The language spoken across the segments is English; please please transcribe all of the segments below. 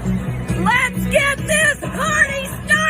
Let's get this party started!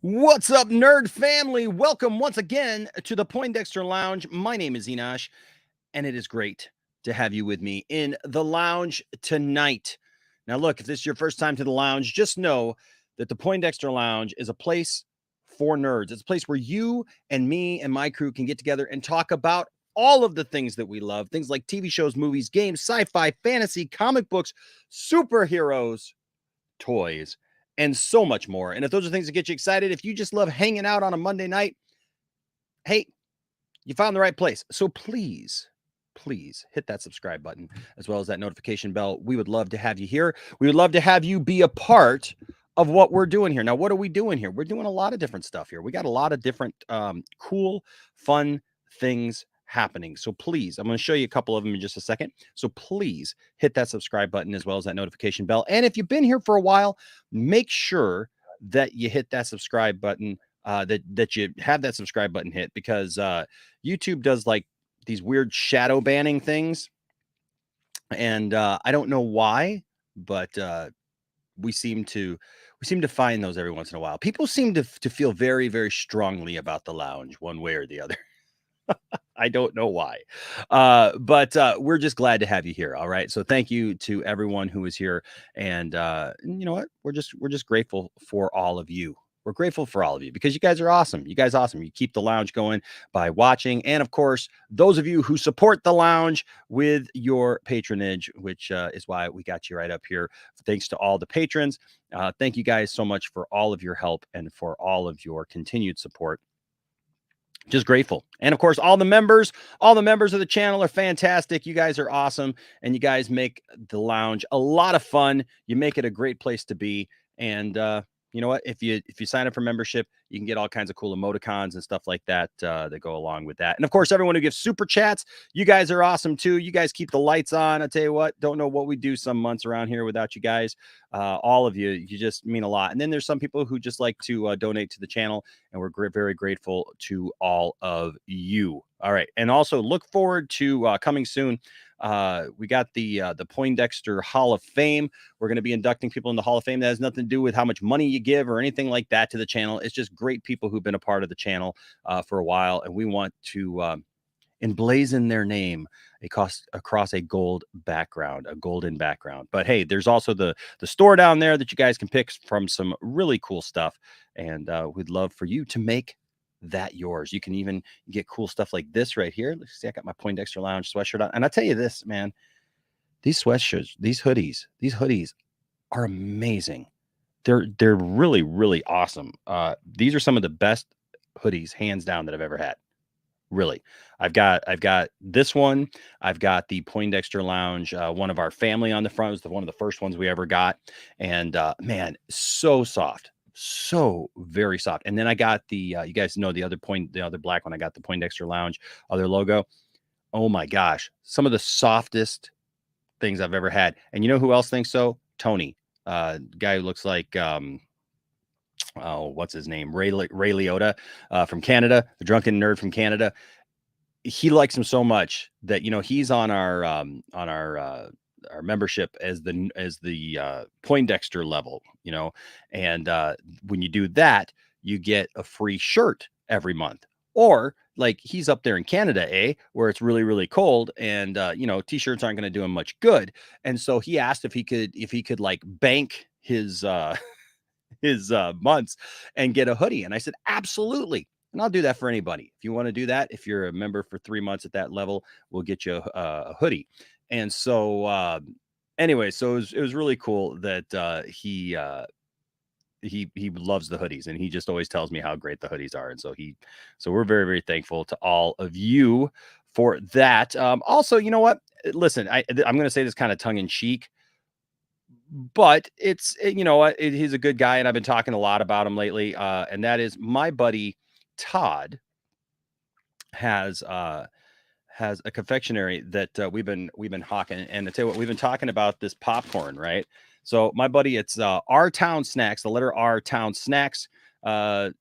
What's up, nerd family? Welcome once again to the Poindexter Lounge. My name is Enosh, and it is great to have you with me in the lounge tonight. Now, look, if this is your first time to the lounge, just know that the Poindexter Lounge is a place for nerds. It's a place where you and me and my crew can get together and talk about all of the things that we love, things like TV shows, movies, games, sci-fi, fantasy, comic books, superheroes, toys, and so much more. And if those are things that get you excited, if you just love hanging out on a Monday night, hey, you found the right place. So please hit that subscribe button as well as that notification bell. We would love to have you here. We would love to have you be a part of what we're doing here. Now, what are we doing here? We're doing a lot of different stuff here. We got a lot of different cool, fun things happening. So please, I'm going to show you a couple of them in just a second. So please hit that subscribe button as well as that notification bell. And if you've been here for a while, make sure that you hit that subscribe button, that you have that subscribe button hit, because YouTube does like these weird shadow banning things. And I don't know why, but we seem to find those every once in a while. People seem to feel very, very strongly about the lounge one way or the other. I don't know why, but we're just glad to have you here. All right, so thank you to everyone who is here, and you know what? We're just grateful for all of you. We're grateful for all of you because you guys are awesome. You guys are awesome. You keep the lounge going by watching, and of course, those of you who support the lounge with your patronage, which is why we got you right up here. Thanks to all the patrons. Thank you guys so much for all of your help and for all of your continued support. Just grateful. And of course, all the members of the channel are fantastic. You guys are awesome, and you guys make the lounge a lot of fun. You make it a great place to be. And you know what? If you sign up for membership, you can get all kinds of cool emoticons and stuff like that that go along with that. And of course, everyone who gives super chats, you guys are awesome too. You guys keep the lights on. I tell you what, don't know what we do some months around here without you guys. All of you just mean a lot. And then there's some people who just like to donate to the channel, and we're very grateful to all of you. All right, and also look forward to coming soon. We got the Poindexter Hall of Fame. We're going to be inducting people in the Hall of Fame. That has nothing to do with how much money you give or anything like that to the channel. It's just great people who've been a part of the channel for a while, and we want to emblazon their name across a golden background. But hey, there's also the store down there that you guys can pick from some really cool stuff, and we'd love for you to make that yours. You can even get cool stuff like this right here. Let's see, I got my Poindexter Lounge sweatshirt on, and I tell you this, man, these sweatshirts, these hoodies are amazing. They're really awesome. These are some of the best hoodies, hands down, that I've ever had. Really. I've got this one. I've got the Poindexter Lounge, one of our family on the front. It was one of the first ones we ever got. And man, so soft. So very soft. And then I got the you guys know the other black one. I got the Poindexter Lounge, other logo. Oh my gosh, some of the softest things I've ever had. And you know who else thinks so? Tony, guy who looks like what's his name? Ray Liotta from Canada, the drunken nerd from Canada. He likes him so much that, you know, he's on our membership as the Poindexter level, you know, and when you do that, you get a free shirt every month. Or like he's up there in Canada, where it's really cold, and you know, t-shirts aren't going to do him much good. And so he asked if he could like bank his months and get a hoodie. And I said, absolutely. And I'll do that for anybody. If you want to do that, if you're a member for 3 months at that level, we'll get you a hoodie. And so anyway, so it was really cool that he loves the hoodies, and he just always tells me how great the hoodies are. And so we're very thankful to all of you for that. Also, you know what? Listen, I'm going to say this kind of tongue in cheek, but you know what? He's a good guy, and I've been talking a lot about him lately. And that is my buddy Thade has a confectionery that we've been hawking. And I tell you what, we've been talking about this popcorn, right? So my buddy, it's R Town Snacks, the letter R Town Snacks. And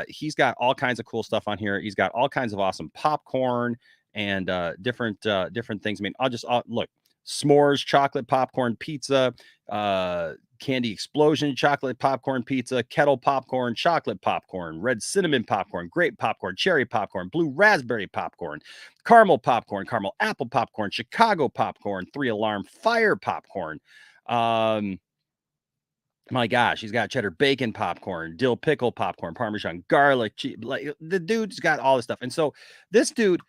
he's got all kinds of cool stuff on here. He's got all kinds of awesome popcorn and different things. I mean, look, s'mores, chocolate popcorn pizza, candy explosion, chocolate popcorn pizza, kettle popcorn, chocolate popcorn, red cinnamon popcorn, grape popcorn, cherry popcorn, blue raspberry popcorn, caramel popcorn, caramel apple popcorn, Chicago popcorn, 3-alarm fire popcorn. My gosh, he's got cheddar bacon popcorn, dill pickle popcorn, Parmesan garlic cheese. Like, the dude's got all this stuff. And so this dude,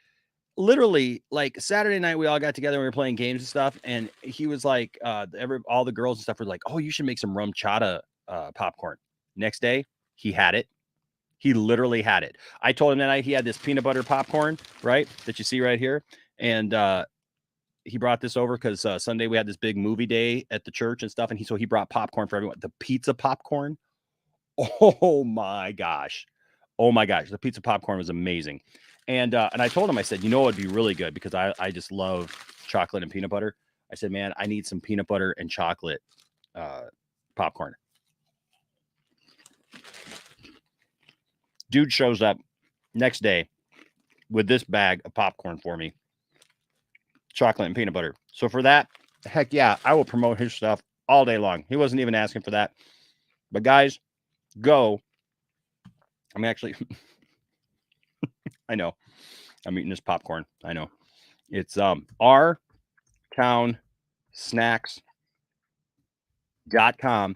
literally, like, Saturday night, we all got together and we were playing games and stuff. And he was like, all the girls and stuff were like, oh, you should make some rum chata popcorn. Next day, he had it. He literally had it. I told him that night he had this peanut butter popcorn, right, that you see right here. And he brought this over because Sunday we had this big movie day at the church and stuff. And he brought popcorn for everyone. The pizza popcorn. Oh my gosh. Oh my gosh. The pizza popcorn was amazing. And I told him, I said, you know, it'd be really good because I just love chocolate and peanut butter. I said, man, I need some peanut butter and chocolate popcorn. Dude shows up next day with this bag of popcorn for me. Chocolate and peanut butter. So for that, heck yeah, I will promote his stuff all day long. He wasn't even asking for that. But guys, go. I'm actually, I know. I'm eating this popcorn. I know. It's rtownsnacks.com.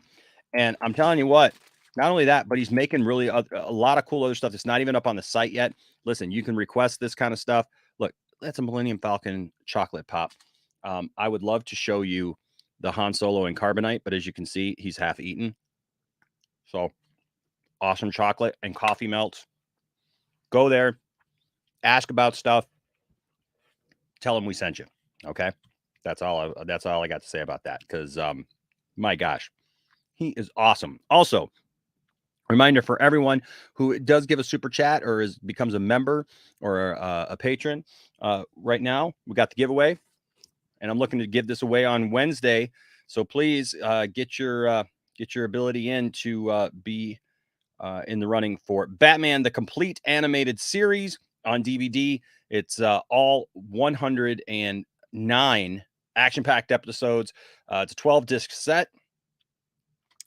And I'm telling you what, not only that, but he's making really a lot of cool other stuff that's not even up on the site yet. Listen, you can request this kind of stuff. Look, that's a Millennium Falcon chocolate pop. I would love to show you the Han Solo and carbonite, but as you can see, he's half eaten. So awesome chocolate and coffee melts. Go there, ask about stuff, tell him we sent you. Okay, that's all I got to say about that. Because my gosh, he is awesome. Also, reminder for everyone who does give a super chat or becomes a member or a patron. Right now, we got the giveaway, and I'm looking to give this away on Wednesday. So please get your ability in to be in the running for Batman: The Complete Animated Series on DVD. It's all 109 action-packed episodes. It's a 12-disc set.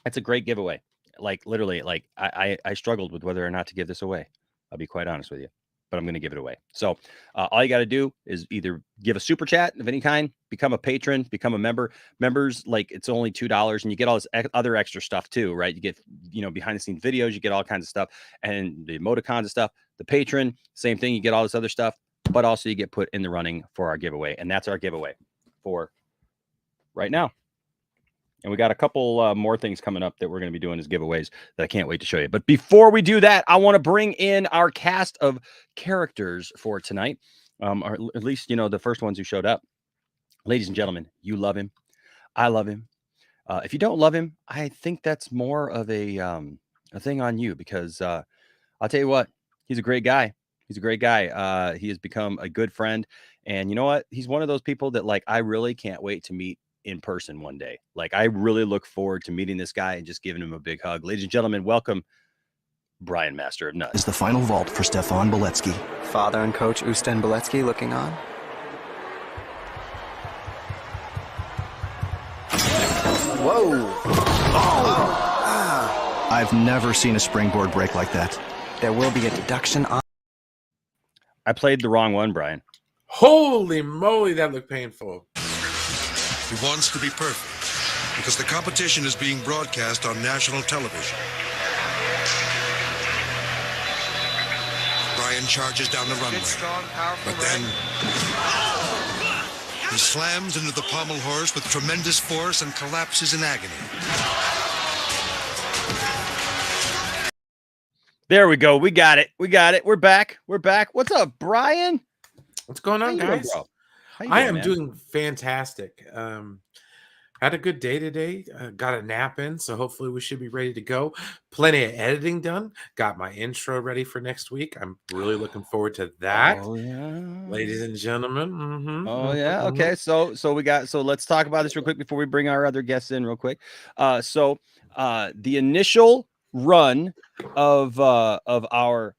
It's a great giveaway. Like, literally, like I struggled with whether or not to give this away. I'll be quite honest with you, but I'm going to give it away. So all you got to do is either give a super chat of any kind, become a patron, become a member. Members, like, it's only $2 and you get all this other extra stuff too, right? You get, behind the scenes videos, you get all kinds of stuff, and the emoticons and stuff. The patron, same thing. You get all this other stuff, but also you get put in the running for our giveaway. And that's our giveaway for right now. And we got a couple more things coming up that we're going to be doing as giveaways that I can't wait to show you. But before we do that, I want to bring in our cast of characters for tonight, or at least, the first ones who showed up. Ladies and gentlemen, you love him. I love him. If you don't love him, I think that's more of a thing on you, because I'll tell you what, he's a great guy. He's a great guy. He has become a good friend. And you know what? He's one of those people that, like, I really can't wait to meet in person one day. Like, I really look forward to meeting this guy and just giving him a big hug. Ladies and gentlemen, welcome Brian, Master of Nuts. Is the final vault for Stefan Beletsky. Father and coach Usten Beletsky looking on. Whoa! Oh. I've never seen a springboard break like that. There will be a deduction on. I played the wrong one, Brian. Holy moly, that looked painful. He wants to be perfect because the competition is being broadcast on national television. Brian charges down the runway, but then he slams into the pommel horse with tremendous force and collapses in agony. There we go. We got it. We're back. What's up, Brian? What's going How on, you doing, guys? bro? How you I doing, am man? doing fantastic. Had a good day today. Got a nap in, so hopefully we should be ready to go. Plenty of editing done. Got my intro ready for next week. I'm really looking forward to that, Oh yeah. ladies and gentlemen. Oh yeah. Okay. So let's talk about this real quick before we bring our other guests in real quick. The initial run of our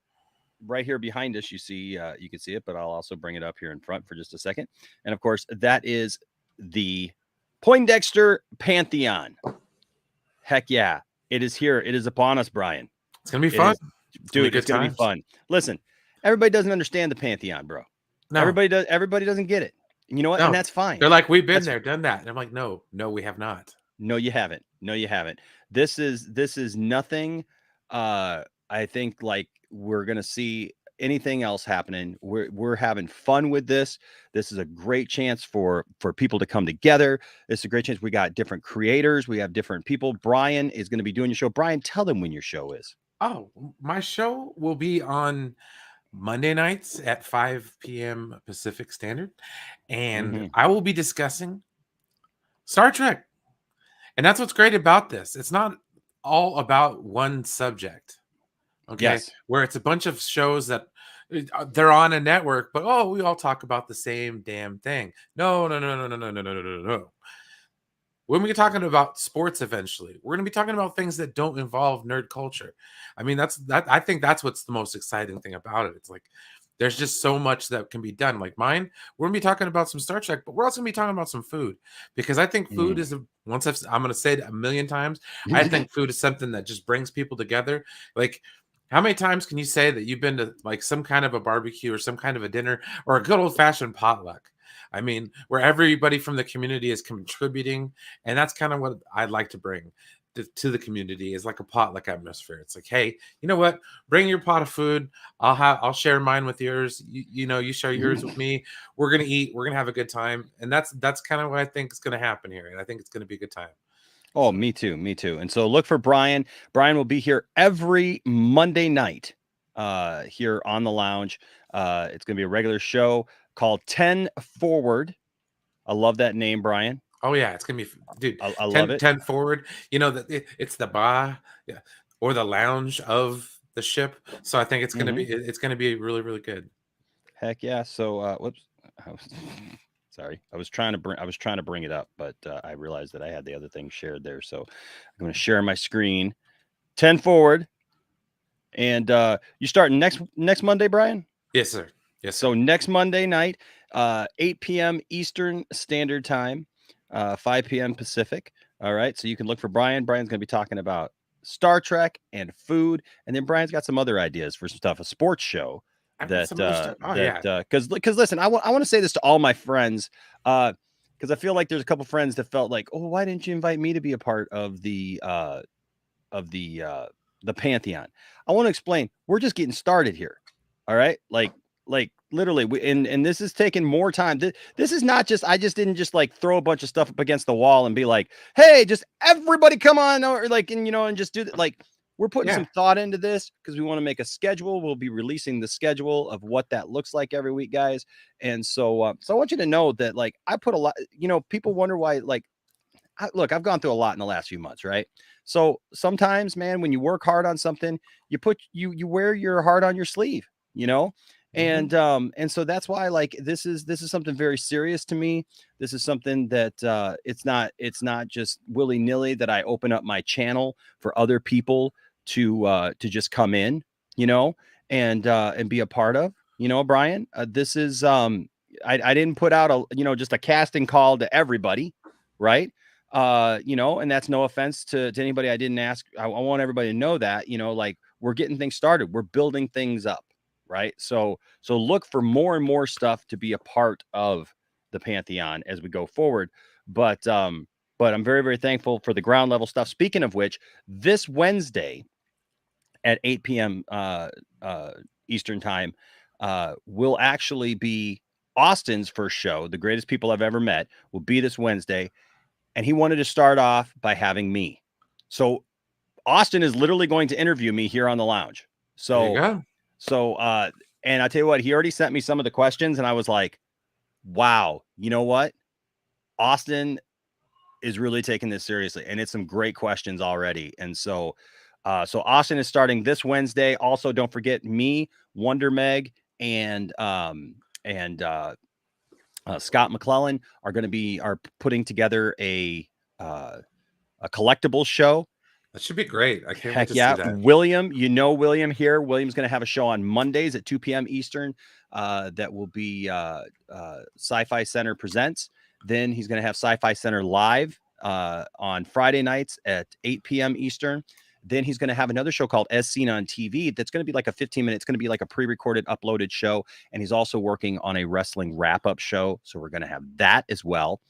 right here behind us, you see, you can see it, but I'll also bring it up here in front for just a second. And of course, that is the Poindexter Pantheon. Heck yeah, it is here. It is upon us, Brian. It's gonna be fun. Dude, it's gonna be fun. Listen, everybody doesn't understand the Pantheon, bro. No, Everybody doesn't get it. And you know what? no, And that's fine. they're like, we've been That's there, done that, and I'm like, no, we have not. No, you haven't. No, you haven't. This is nothing. I think like we're gonna see anything else happening. We're having fun with this. This is a great chance for people to come together. It's a great chance. We got different creators. We have different people. Brian is going to be doing your show. Brian, tell them when your show is. Oh, my show will be on Monday nights at 5 p.m. Pacific Standard, and I will be discussing Star Trek. And that's what's great about this. It's not all about one subject. Okay. Yes. Where it's a bunch of shows that they're on a network, but we all talk about the same damn thing. No. When we're talking about sports eventually, we're going to be talking about things that don't involve nerd culture. I mean, I think that's what's the most exciting thing about it. It's like there's just so much that can be done. Like mine, we're gonna be talking about some Star Trek, but we're also gonna be talking about some food, because I think food is I'm gonna say it a million times. I think food is something that just brings people together. Like, how many times can you say that you've been to like some kind of a barbecue or some kind of a dinner or a good old fashioned potluck? I mean, where everybody from the community is contributing, and that's kind of what I'd like to bring to the community, is like a potluck atmosphere. It's like, hey, you know what? Bring your pot of food. I'll share mine with yours. You share yours with me. We're gonna eat. We're gonna have a good time, and that's kind of what I think is gonna happen here, and I think it's gonna be a good time. Oh, me too. And so look for Brian. Brian will be here every Monday night here on the lounge. It's going to be a regular show called 10 Forward. I love that name, Brian. Oh yeah, it's gonna be, dude. I love it. 10 forward. You know that it's the bar, yeah, or the lounge of the ship. So I think it's gonna be really, really good. Heck yeah. So whoops. Sorry, I was trying to bring it up, but I realized that I had the other thing shared there. So I'm going to share my screen. 10 Forward, and you start next Monday, Brian? Yes, sir. Yes. So next Monday night, 8 p.m. Eastern Standard Time, 5 p.m. Pacific. All right, so you can look for Brian. Brian's going to be talking about Star Trek and food, and then Brian's got some other ideas for some stuff, a sports show. Because listen, I want to say this to all my friends, because I feel like there's a couple friends that felt like, oh, why didn't you invite me to be a part of the Pantheon? I want to explain, we're just getting started here. All right, like literally, and this is taking more time. This is not just, I just didn't just like throw a bunch of stuff up against the wall and be like, hey, just everybody come on, or like, and just do that. Like, we're putting some thought into this because we want to make a schedule. We'll be releasing the schedule of what that looks like every week, guys. And so, so I want you to know that, like, I put a lot, people wonder why, like, I've gone through a lot in the last few months, right? So sometimes, man, when you work hard on something, you wear your heart on your sleeve, and so that's why, like, this is something very serious to me. This is something that it's not just willy-nilly that I open up my channel for other people to just come in, and be a part of, Brian. This is I didn't put out just a casting call to everybody, right? And that's no offense to anybody I didn't ask. I want everybody to know that, like, we're getting things started. We're building things up. Right. So look for more and more stuff to be a part of the Pantheon as we go forward. But I'm very, very thankful for the ground level stuff. Speaking of which, this Wednesday at 8 p.m. Eastern time will actually be Austin's first show. The Greatest People I've Ever Met will be this Wednesday. And he wanted to start off by having me. So Austin is literally going to interview me here on the lounge. So And I tell you what, he already sent me some of the questions, and I was like, wow, you know what? Austin is really taking this seriously, and it's some great questions already. And so Austin is starting this Wednesday. Also, don't forget me, Wonder Meg, and Scott McClellan are putting together a collectibles show. That should be great. I can't wait Heck to yeah. see that. William here. William's going to have a show on Mondays at 2 p.m. Eastern. That will be Sci-Fi Center Presents. Then he's going to have Sci-Fi Center Live on Friday nights at 8 p.m. Eastern. Then he's going to have another show called As Seen on TV. That's going to be like a 15-minute. It's going to be like a pre-recorded, uploaded show. And he's also working on a wrestling wrap-up show. So we're going to have that as well.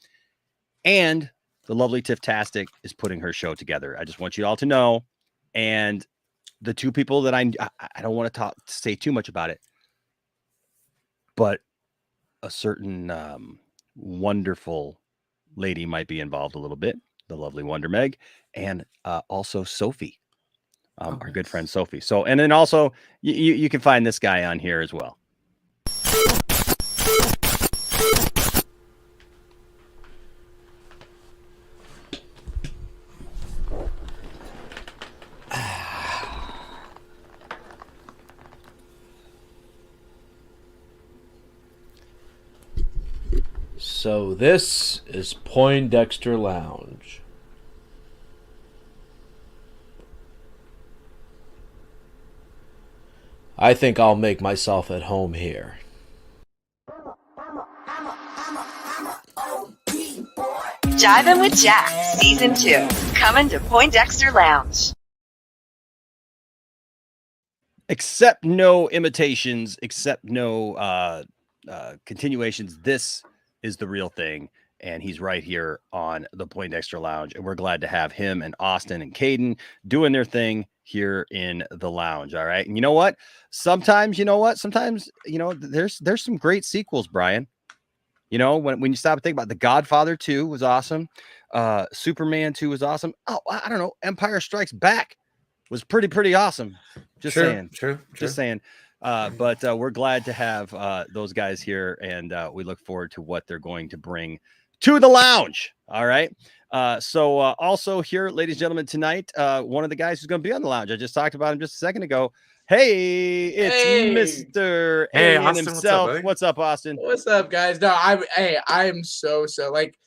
And the lovely Tiff-tastic is putting her show together. I just want you all to know. And the two people that I don't want to say too much about it, but a certain wonderful lady might be involved a little bit. The lovely Wonder Meg, and also Sophie, our good friend Sophie. So, and then also you can find this guy on here as well. So this is Poindexter Lounge. I think I'll make myself at home here. Jivin' with Jack, Season 2. Coming to Poindexter Lounge. Except no imitations, except no continuations. This is the real thing. And he's right here on the Poindexter Lounge. And we're glad to have him and Austin and Caden doing their thing here in the lounge. All right. And you know what? Sometimes, there's some great sequels, Brian. You know, when you stop and think about The Godfather 2 was awesome. Superman 2 was awesome. Oh, I don't know. Empire Strikes Back was pretty awesome. Just saying. True. Just saying. But we're glad to have those guys here, and we look forward to what they're going to bring to the lounge. All right. So also here, ladies and gentlemen, tonight, one of the guys who's going to be on the lounge, I just talked about him just a second ago. Hey, it's Mr. Hey, Alien Austin, himself. What's up, Austin? What's up, guys? No, I am so like,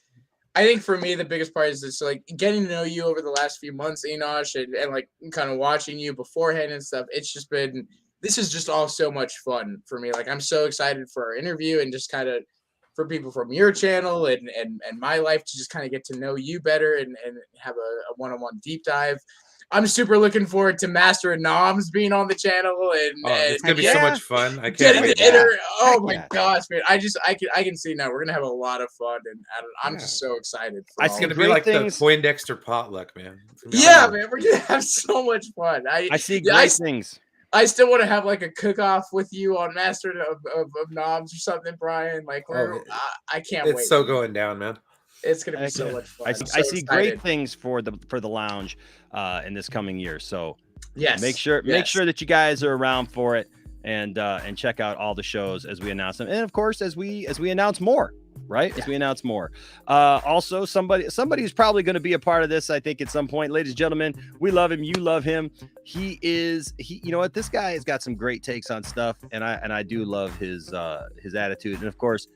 I think for me the biggest part is this, like, getting to know you over the last few months, Enosh, and like kind of watching you beforehand and stuff. It's just been, this is just all so much fun for me. Like, I'm so excited for our interview and just kind of for people from your channel and my life to just kind of get to know you better and have a one-on-one deep dive. I'm super looking forward to Master and Noms being on the channel, and it's gonna be so much fun. I can't getting wait. to enter. Oh Heck my yeah. gosh, man! I can see now we're gonna have a lot of fun, and I'm just so excited. For It's all gonna of be it. like things. the Poindexter potluck, man. Yeah, man, we're gonna have so much fun. I see great things. I still want to have like a cook-off with you on Master of Noms or something, Brian. Like I can't wait. It's so going down, man. It's gonna be so much fun. I I'm see so great excited. things for the lounge in this coming year. So Yes. make sure that you guys are around for it and check out all the shows as we announce them, and of course as we announce more. Right? Yeah. As we announce more. Also, somebody who's probably going to be a part of this, I think, at some point. Ladies and gentlemen, we love him. You love him. He you know what? This guy has got some great takes on stuff, and I do love his attitude. And of course,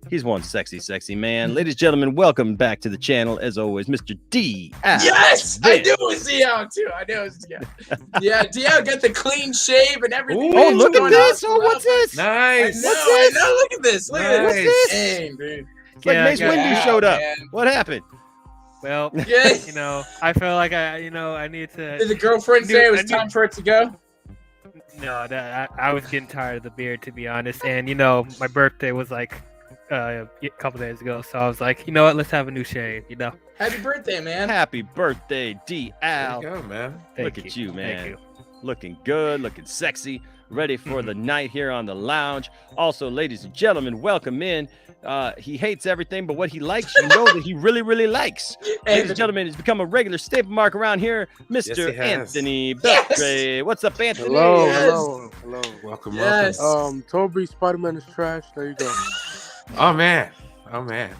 he's one sexy man. Ladies and gentlemen, welcome back to the channel. As always, Mr. D. Yes, I knew it was Diao too. I knew it was Diao. Yeah, Diao got the clean shave and everything. Oh, look at this! Oh, what's this? Nice. I know. Look at this. Look at Nice. this. Dang, dude. It's like Mace Windu showed up. Man. What happened? Well, Yeah. I feel like I need to. Did the girlfriend say it was time for it to go? No, I was getting tired of the beard, to be honest. And my birthday was like a couple days ago, so I was like, you know what? Let's have a new shave. Happy birthday, man. Happy birthday, D. There Al. you go, man. Look at you, man. Thank you. Looking good, looking sexy, ready for the night here on the lounge. Also, ladies and gentlemen, welcome in He hates everything, but what he likes, you know that he really, really likes. Ladies and gentlemen, he's become a regular staple mark around here, Mr. Anthony Beltre. What's up, Anthony? Hello. Welcome. Toby, Spider-Man is trash. There you go. Oh man. Coming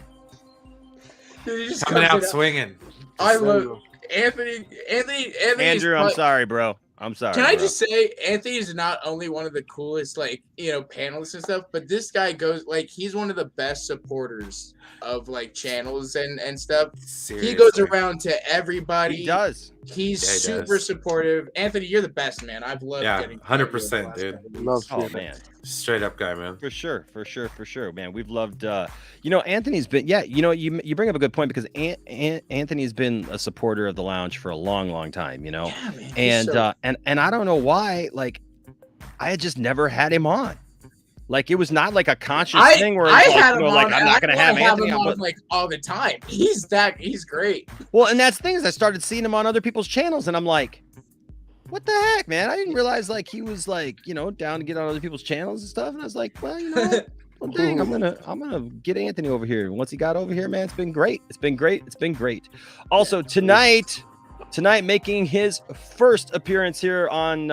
out swinging. I love Anthony. Andrew, I'm sorry, bro. I'm sorry. Can I just say, Anthony is not only one of the coolest, like, panelists and stuff, but this guy goes, like, he's one of the best supporters of, like, channels and stuff. Seriously. He goes around to everybody. He does. He's super supportive. Anthony, you're the best, man. I've loved getting 100%, dude. Love man. Straight up guy, man. For sure, man. We've loved, Anthony's been, you bring up a good point because Anthony's been a supporter of the lounge for a long, long time, Yeah, man, and I don't know why, like, I had just never had him on. Like, it was not like a conscious thing where I had him on, like, I'm not going to have Anthony on, like, all the time. He's great. Well, and that's the thing is I started seeing him on other people's channels, and I'm like, what the heck, man? I didn't realize, like, he was, like, down to get on other people's channels and stuff. And I was like, well, you know what? Well, dang, I'm gonna get Anthony over here. And once he got over here, man, it's been great. It's been great. Also, tonight making his first appearance here on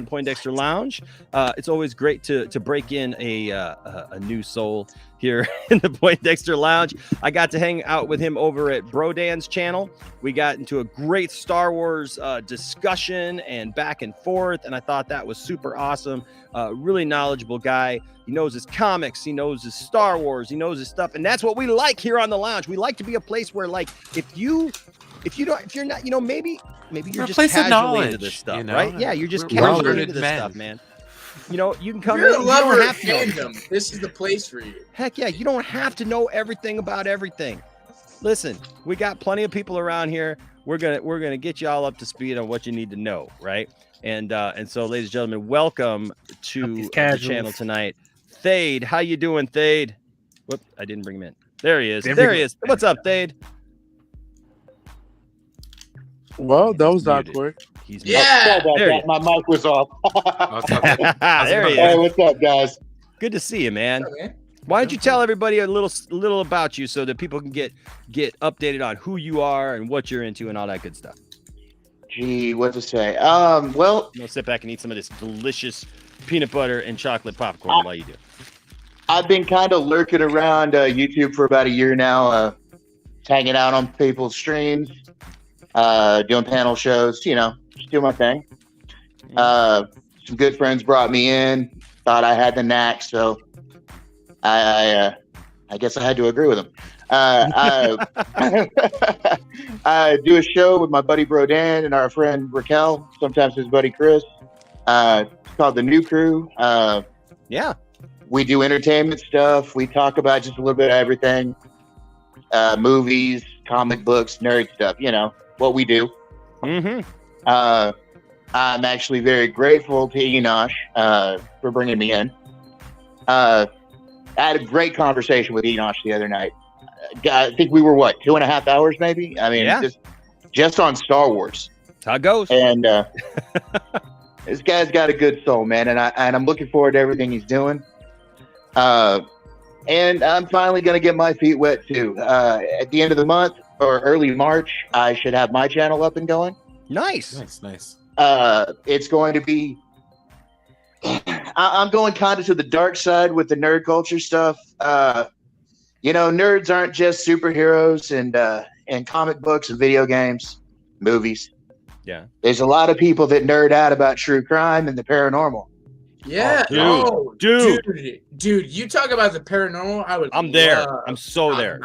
Poindexter Lounge. It's always great to break in a new soul here in the Poindexter Lounge. I got to hang out with him over at Brodan's channel. We got into a great Star Wars discussion and back and forth, and I thought that was super awesome. Really knowledgeable guy. He knows his comics, he knows his Star Wars, he knows his stuff, and that's what we like here on the lounge. We like to be a place where, like, if you're not, maybe you're just casually into this stuff, right? Yeah, you're just casually into this stuff, man. You can come in. You're a lover of fandom. This is the place for you. Heck yeah, you don't have to know everything about everything. Listen, we got plenty of people around here. We're gonna get you all up to speed on what you need to know, right? And so, ladies and gentlemen, welcome to the channel tonight. Thade, how you doing, Thade? Whoop, I didn't bring him in. There he is. There he is. What's up, Thade? Well, that was awkward. My mic was off. There he is. Hey, what's up, guys? Good to see you, man. Why don't you tell everybody a little about you so that people can get updated on who you are and what you're into and all that good stuff. Gee, what to say? Well, sit back and eat some of this delicious peanut butter and chocolate popcorn while you do. I've been kind of lurking around YouTube for about a year now, hanging out on people's streams, doing panel shows, just doing my thing. Some good friends brought me in, thought I had the knack, so I guess I had to agree with them. I do a show with my buddy Brodan and our friend Raquel, sometimes his buddy Chris. It's called The New Crew. Yeah. We do entertainment stuff. We talk about just a little bit of everything. Movies, comic books, nerd stuff, what we do. Mm-hmm. I'm actually very grateful to Enosh for bringing me in. I had a great conversation with Enosh the other night. I think we were 2.5 hours maybe? I mean, just on Star Wars. That's how it goes. And this guy's got a good soul, man, and I'm looking forward to everything he's doing. And I'm finally going to get my feet wet too. At the end of the month or early March, I should have my channel up and going. Nice. It's going to be. I'm going kind of to the dark side with the nerd culture stuff. Nerds aren't just superheroes and comic books and video games, movies. Yeah. There's a lot of people that nerd out about true crime and the paranormal. Yeah. Dude, you talk about the paranormal. I'm there. I'm so there.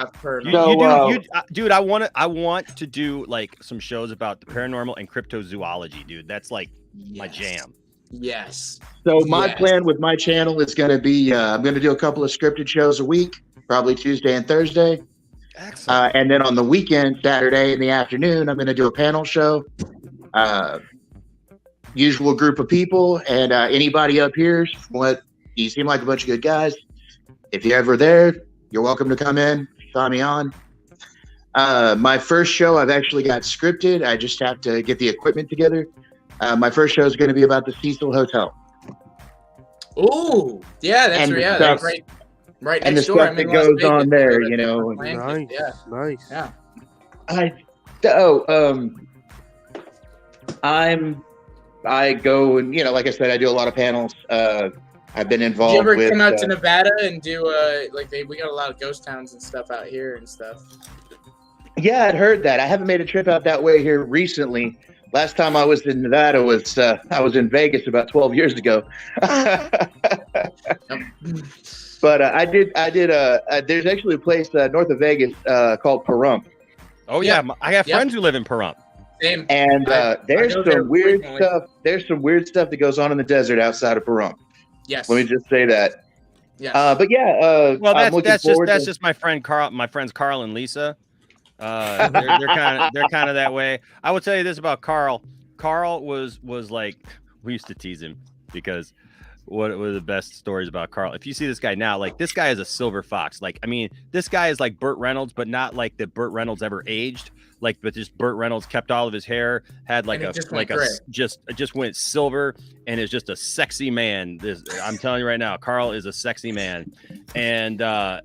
Dude, I want to do like some shows about the paranormal and cryptozoology, dude. That's like my jam. Yes. So my plan with my channel is going to be, I'm going to do a couple of scripted shows a week, probably Tuesday and Thursday. Excellent. And then on the weekend, Saturday in the afternoon, I'm going to do a panel show. Usual group of people, and anybody up here, you seem like a bunch of good guys. If you're ever there, you're welcome to come in, sign me on. My first show, I've actually got scripted. I just have to get the equipment together. My first show is going to be about the Cecil Hotel. Oh, yeah, that's right. Right and next the door. stuff that goes on there, you know. Nice. Yeah. Nice. Yeah. I go and, you know, like I said, I do a lot of panels. I've been Did involved you ever with. come out to Nevada and do we got a lot of ghost towns and stuff out here and stuff? Yeah, I'd heard that. I haven't made a trip out that way here recently. Last time I was in Nevada was I was in Vegas about 12 years ago. But I did. There's actually a place north of Vegas called Pahrump. Oh yeah, I have friends who live in Pahrump. Same. And there's go some there weird frequently. stuff. There's some weird stuff that goes on in the desert outside of Pahrump. Yes. Let me just say that. Yes. But yeah, Well, I'm looking that's forward to- just my friend Carl, my friends Carl and Lisa. They're kind of that way. I will tell you this about Carl. Carl was like, we used to tease him because what were the best stories about Carl? If you see this guy now, like this guy is a silver fox. Like, I mean, this guy is like Burt Reynolds, but not like that Burt Reynolds ever aged. Like, but just Burt Reynolds kept all of his hair, had like just went silver, and is just a sexy man. I'm telling you right now, Carl is a sexy man, and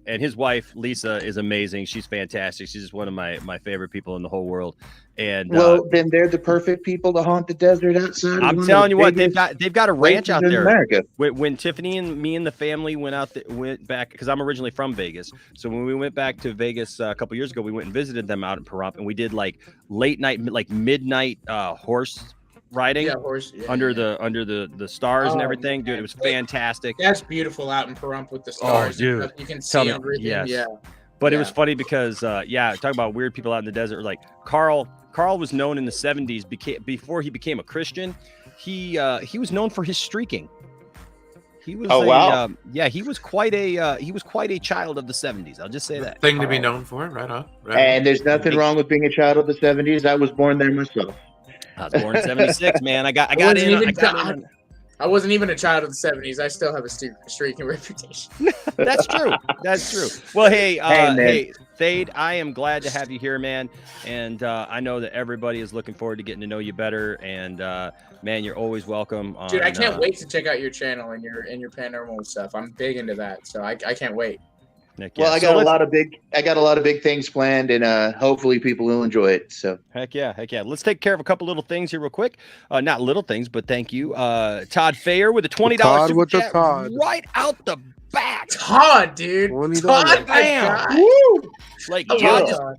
his wife Lisa is amazing. She's fantastic. She's just one of my favorite people in the whole world. And then they're the perfect people to haunt the desert outside. I'm telling you what, they've got a ranch out there. America. When Tiffany and me and the family went back, because I'm originally from Vegas. So when we went back to Vegas a couple years ago, we went and visited them out in Pahrump, and we did like late night, like midnight horse riding under the stars and everything. Dude, it was fantastic. That's beautiful out in Pahrump with the stars. Dude, and stuff. You can see everything. yes. Yeah. But it was funny because talking about weird people out in the desert, like Carl was known in the 70s before he became a Christian. He was known for his streaking. He was he was quite a child of the 70s. I'll just say that. Thing to be known for, right on. And there's nothing wrong with being a child of the 70s. I was born there myself. I was born in 76, man. I got in. I wasn't even a child of the 70s. I still have a streaking reputation. That's true. That's true. Well, hey, Thade, I am glad to have you here, man. And I know that everybody is looking forward to getting to know you better. And man, you're always welcome. Dude, I can't wait to check out your channel and your paranormal stuff. I'm big into that, so I can't wait. Well, I got a lot of big things planned, and hopefully people will enjoy it. So heck yeah. Let's take care of a couple little things here real quick. Not little things, but thank you, Todd Fayer with a $20 super chat right out the back. Todd, dude, Todd, bam. Woo! Like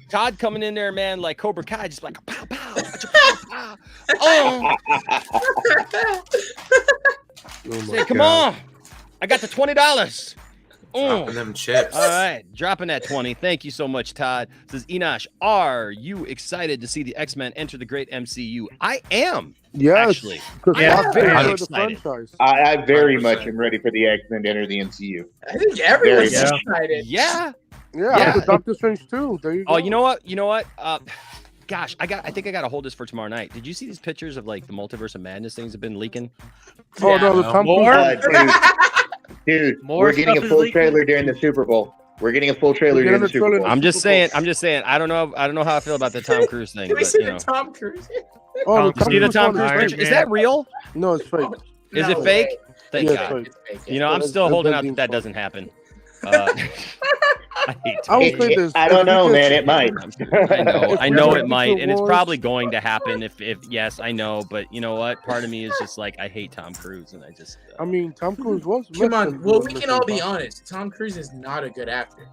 Todd coming in there, man, like Cobra Kai, just like pow pow, pow pow. Oh, say, come on, I got the $20. Dropping them chips. All right, dropping that 20. Thank you so much, Todd. Says Enosh, are you excited to see the X-Men enter the great MCU? I am. Yes, actually. Yeah, very excited. I very much am ready for the X-Men to enter the MCU. I think everyone's excited. Yeah. Yeah. Doctor Strange too. There you go. Oh, you know what? Gosh, I think I got to hold this for tomorrow night. Did you see these pictures of like the Multiverse of Madness things have been leaking? Oh no, the Tom Cruise. Dude, we're getting a full trailer during the Super Bowl. I'm just saying. I don't know how I feel about the Tom Cruise thing. Can we see the Tom Cruise? Oh, see the Tom Cruise picture? Is that real? No, it's fake. Is it fake? Thank Yeah, God. it's fake. You know, I'm still holding out that doesn't happen. I hate Tom Cruise. I don't know, man. It might. I know it might, and it's probably going to happen. If yes, I know, but you know what? Part of me is just like I hate Tom Cruise, and I just. I mean, Tom Cruise was. Come on. Well, we can all be honest. Tom Cruise is not a good actor.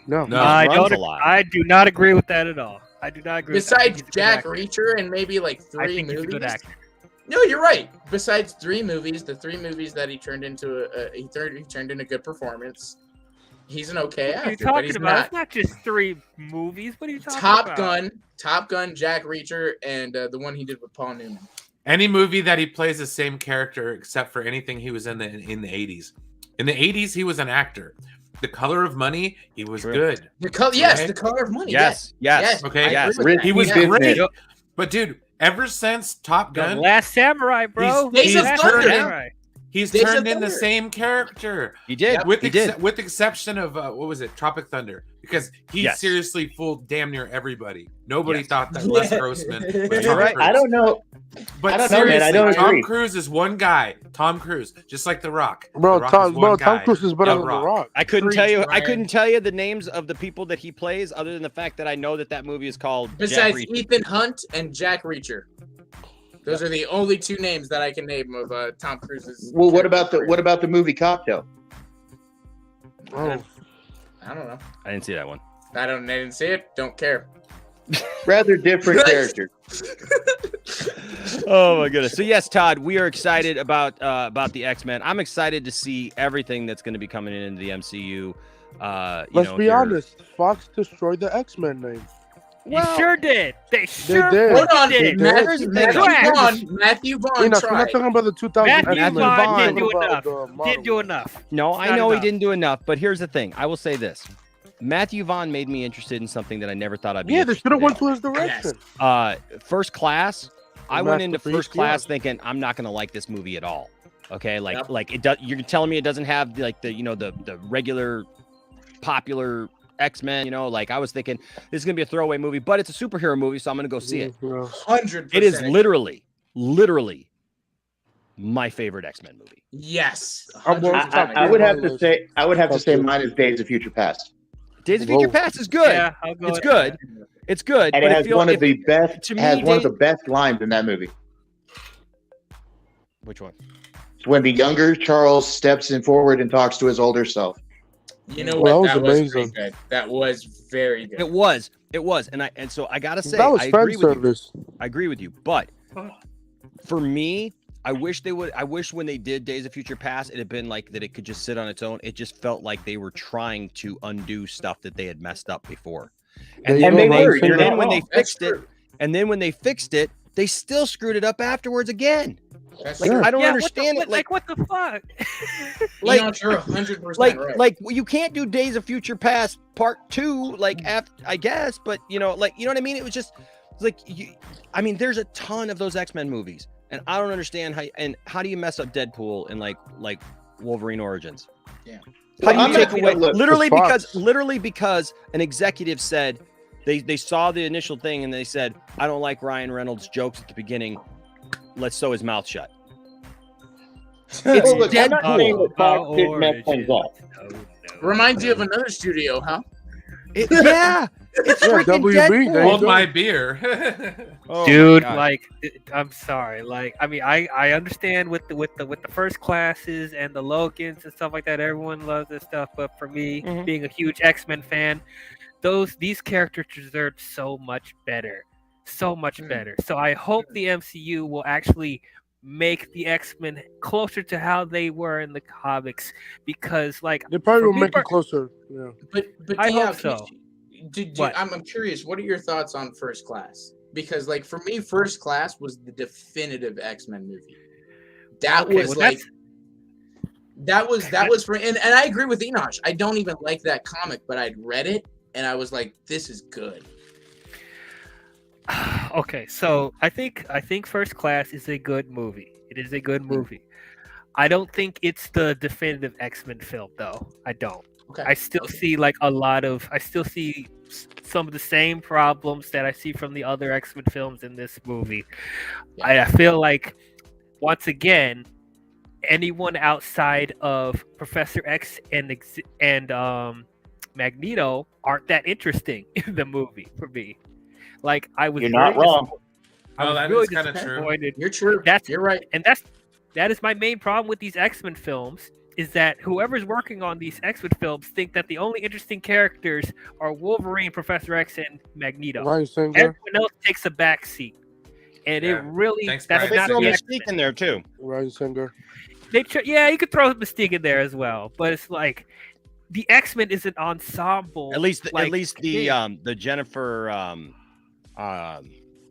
No, I do not agree with that at all. I do not agree. Besides Jack Reacher and maybe like 3 movies. No, you're right. Besides 3 movies, the 3 movies that he turned into he turned into good performance. He's an okay actor. What are you talking but he's about? not. It's not just 3 movies. What are you talking about? Top Gun, Jack Reacher, and the one he did with Paul Newman. Any movie that he plays the same character, except for anything he was in the 80s. In the 80s, he was an actor. The Color of Money, he was good. The Color of Money. Yes. Okay. Yes. He was great. But dude, ever since Top Gun, The Last Samurai, bro. He's Days of turned in the Thunder. same character. He did. With He did. with exception of what was it, Tropic Thunder, because he Yes. seriously fooled damn near everybody. Nobody Yes. thought that Les Grossman was You're Tom right. Cruise. I don't know. But I don't know, man. seriously, I don't Tom agree. Cruise is one guy. Tom Cruise, just like The Rock. Bro, The Rock is one Tom guy. Cruise is better The than The Rock. I couldn't Preach, tell you. I Brian. couldn't tell you the names of the people that he plays, other than the fact that I know that movie is called. Jack Besides Reacher. Ethan Hunt and Jack Reacher. Those are the only two names that I can name of Tom Cruise's. Well, what about the movie Cocktail? Oh, I don't know. I didn't see that one. I didn't see it. Don't care. Rather different character. Oh my goodness. So yes, Todd, we are excited about the X-Men. I'm excited to see everything that's going to be coming into the MCU. let's be honest. Fox destroyed the X-Men name. You sure did. They sure did. Hold on, did. Here's Matthew the thing. Matthew Vaughn Enos, we're tried. not talking about the 2000 Matthew X-Men. Vaughn Vaughn. didn't do We're talking enough. about the Didn't Marvel do one. enough. No, I Not know he enough. didn't do enough, but here's the thing. I will say this. Matthew Vaughn made me interested in something that I never thought I'd be Yeah, they interested should have in. went to his direction. First Class. I went into Masterpiece, First Class yes. thinking I'm not going to like this movie at all. Okay, Yep. like it does. You're telling me it doesn't have like the regular popular X-Men. Like I was thinking this is going to be a throwaway movie, but it's a superhero movie, so I'm going to go see it. 100%. It is literally my favorite X-Men movie. Yes. I'm going- 100%. I would have to say mine is Days of Future Past. Days of Future Whoa. Past is good. Yeah, I'll go It's with good. that. It's good. And but it has one of the best to me, one of the best lines in that movie. Which one? It's when the younger Charles steps in forward and talks to his older self. You know Well, what? that That was was amazing. pretty good. That was very good. It was, and so I gotta say, That was I fan agree with you. service. I agree with you, but for me, I wish when they did Days of Future Past, it had been like that. It could just sit on its own. It just felt like they were trying to undo stuff that they had messed up before. And Yeah, then, you know, when, Ryan they, and Singer- then when they That's fixed it, true. and then when they fixed it, they still screwed it up afterwards again. That's Like true. I don't Yeah, understand it. what the fuck? like- you know, you're 100% right. like you can't do Days of Future Past Part 2 like after, I guess, but you know what I mean. It was just like there's a ton of those X-Men movies, and I don't understand how do you mess up Deadpool and like Wolverine Origins? Yeah. How do I'm you not take gonna away look- literally because an executive said they saw the initial thing and they said, I don't like Ryan Reynolds' jokes at the beginning. Let's sew his mouth shut. It's Well, look, I'm not Deadpool. saying that Fox didn't mess things up. Reminds you of another studio, huh? Yeah, it's Yeah, freaking WB, Deadpool. there you Hold go. my beer. Oh, Dude, my God. like I'm sorry. Like I mean, I understand with the first classes and the Logans and stuff like that. Everyone loves this stuff, but for me, Mhm. being a huge X-Men fan, these characters deserve so much better, so much better. So I hope the MCU will actually make the X-Men closer to how they were in the comics, because like They probably for will me make per- it closer. Yeah. But I yeah, hope so. What? I'm curious. What are your thoughts on First Class? Because like for me, First Class was the definitive X-Men movie. That Okay, was well, like that was for and I agree with Enosh. I don't even like that comic, but I'd read it and I was like, this is good. Okay, so I think First Class is a good movie. It is a good movie. I don't think it's the definitive X-Men film, though. I don't. Okay. I still see some of the same problems that I see from the other X-Men films in this movie. Yeah. I feel like, once again, anyone outside of Professor X and Magneto aren't that interesting in the movie for me. Like I was You're not really wrong. I Oh, was that really is kinda true. disappointed. You're true. You're right. And that is my main problem with these X-Men films, is that whoever's working on these X-Men films think that the only interesting characters are Wolverine, Professor X, and Magneto. Ryan Singer. Everyone else takes a back seat. And Yeah. it really Thanks, that's Brian. not Throw the Mystique in there too. Ryan Singer. yeah, you could throw Mystique in there as well, but it's like the X-Men is an ensemble. At least like, the Jennifer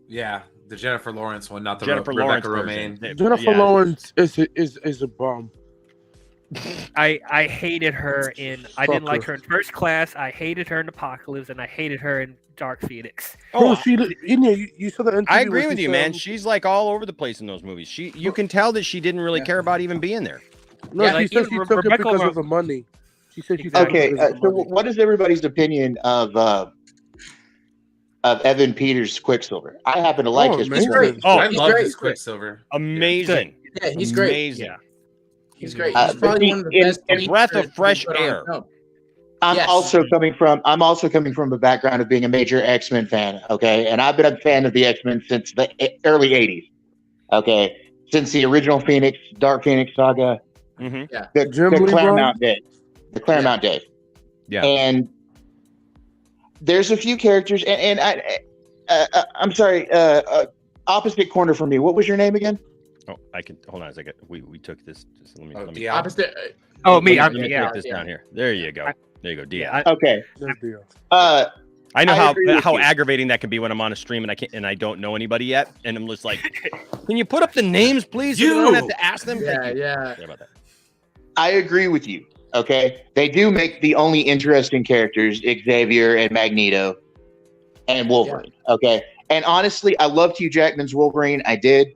Yeah, the Jennifer Lawrence one, not the Jennifer Rebecca Lawrence Romaine. version. Jennifer Yeah. Lawrence is a bomb. I hated her in. I didn't like Sucker. her in First Class. I hated her in Apocalypse, and I hated her in Dark Phoenix. Oh, you saw the interview. I agree where with she you, said- man. She's like all over the place in those movies. You can tell that she didn't really care about even being there. No, Yeah, she like, said she even took it Rebecca because Ro- of the money. She said she Exactly. took it Okay, because of the so money. what is everybody's opinion of Evan Peters' Quicksilver? I happen to like Oh, his He's amazing. great. Oh, I He's love great. his Quicksilver. amazing. Yeah, he's great. Amazing. Yeah. He's great. Uh, He's but probably see, one of the in- best. in breath of Punisers fresh put on air. film. I'm Yes. also coming from a background of being a major X-Men fan. Okay, and I've been a fan of the X-Men since the early '80s. Okay, since the original Phoenix, Dark Phoenix saga, Mm-hmm. the Jim Lee Claremont days, the Claremont days. Yeah. And there's a few characters, and I'm sorry, opposite corner from me. What was your name again? Oh, I can hold on a second. We took this. Just let me. Oh, let me Dial. Opposite. Oh, me. let I'm me yeah. take this down here. There you go. There you go. Dia. Yeah, Okay. Good deal. I know I agree with how you. aggravating that can be when I'm on a stream and I don't know anybody yet, and I'm just like, can you put up the names, please? So I don't have to ask them. Yeah, Thank you. yeah. Sorry about that. I agree with you. Okay, they do make the only interesting characters Xavier and Magneto and Wolverine. Okay, and honestly, I loved Hugh Jackman's Wolverine. I did,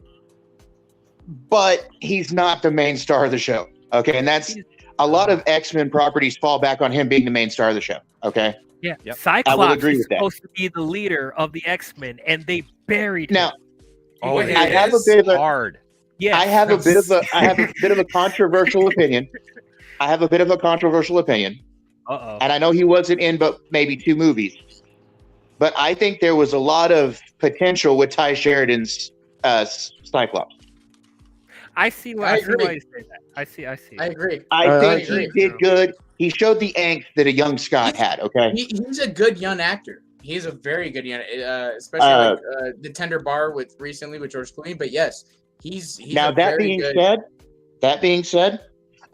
but he's not the main star of the show. Okay, and that's a lot of X-Men properties fall back on him being the main star of the show. Okay, Yeah, Yep. Cyclops agree is with that. supposed to be the leader of the X-Men, and they buried now him. Oh, I it have a is bit of a hard. Yes. I have a bit of a controversial opinion. Uh-oh. And I know he wasn't in but maybe 2 movies. But I think there was a lot of potential with Ty Sheridan's Cyclops. I see why I I see agree. why you say that. I see. I agree. I think agree. he did good. He showed the angst that a young Scott had, okay? He's a good young actor. He's a very good young, especially like the Tender Bar with recently with George Clooney. But yes, he's Now a that very being good. said,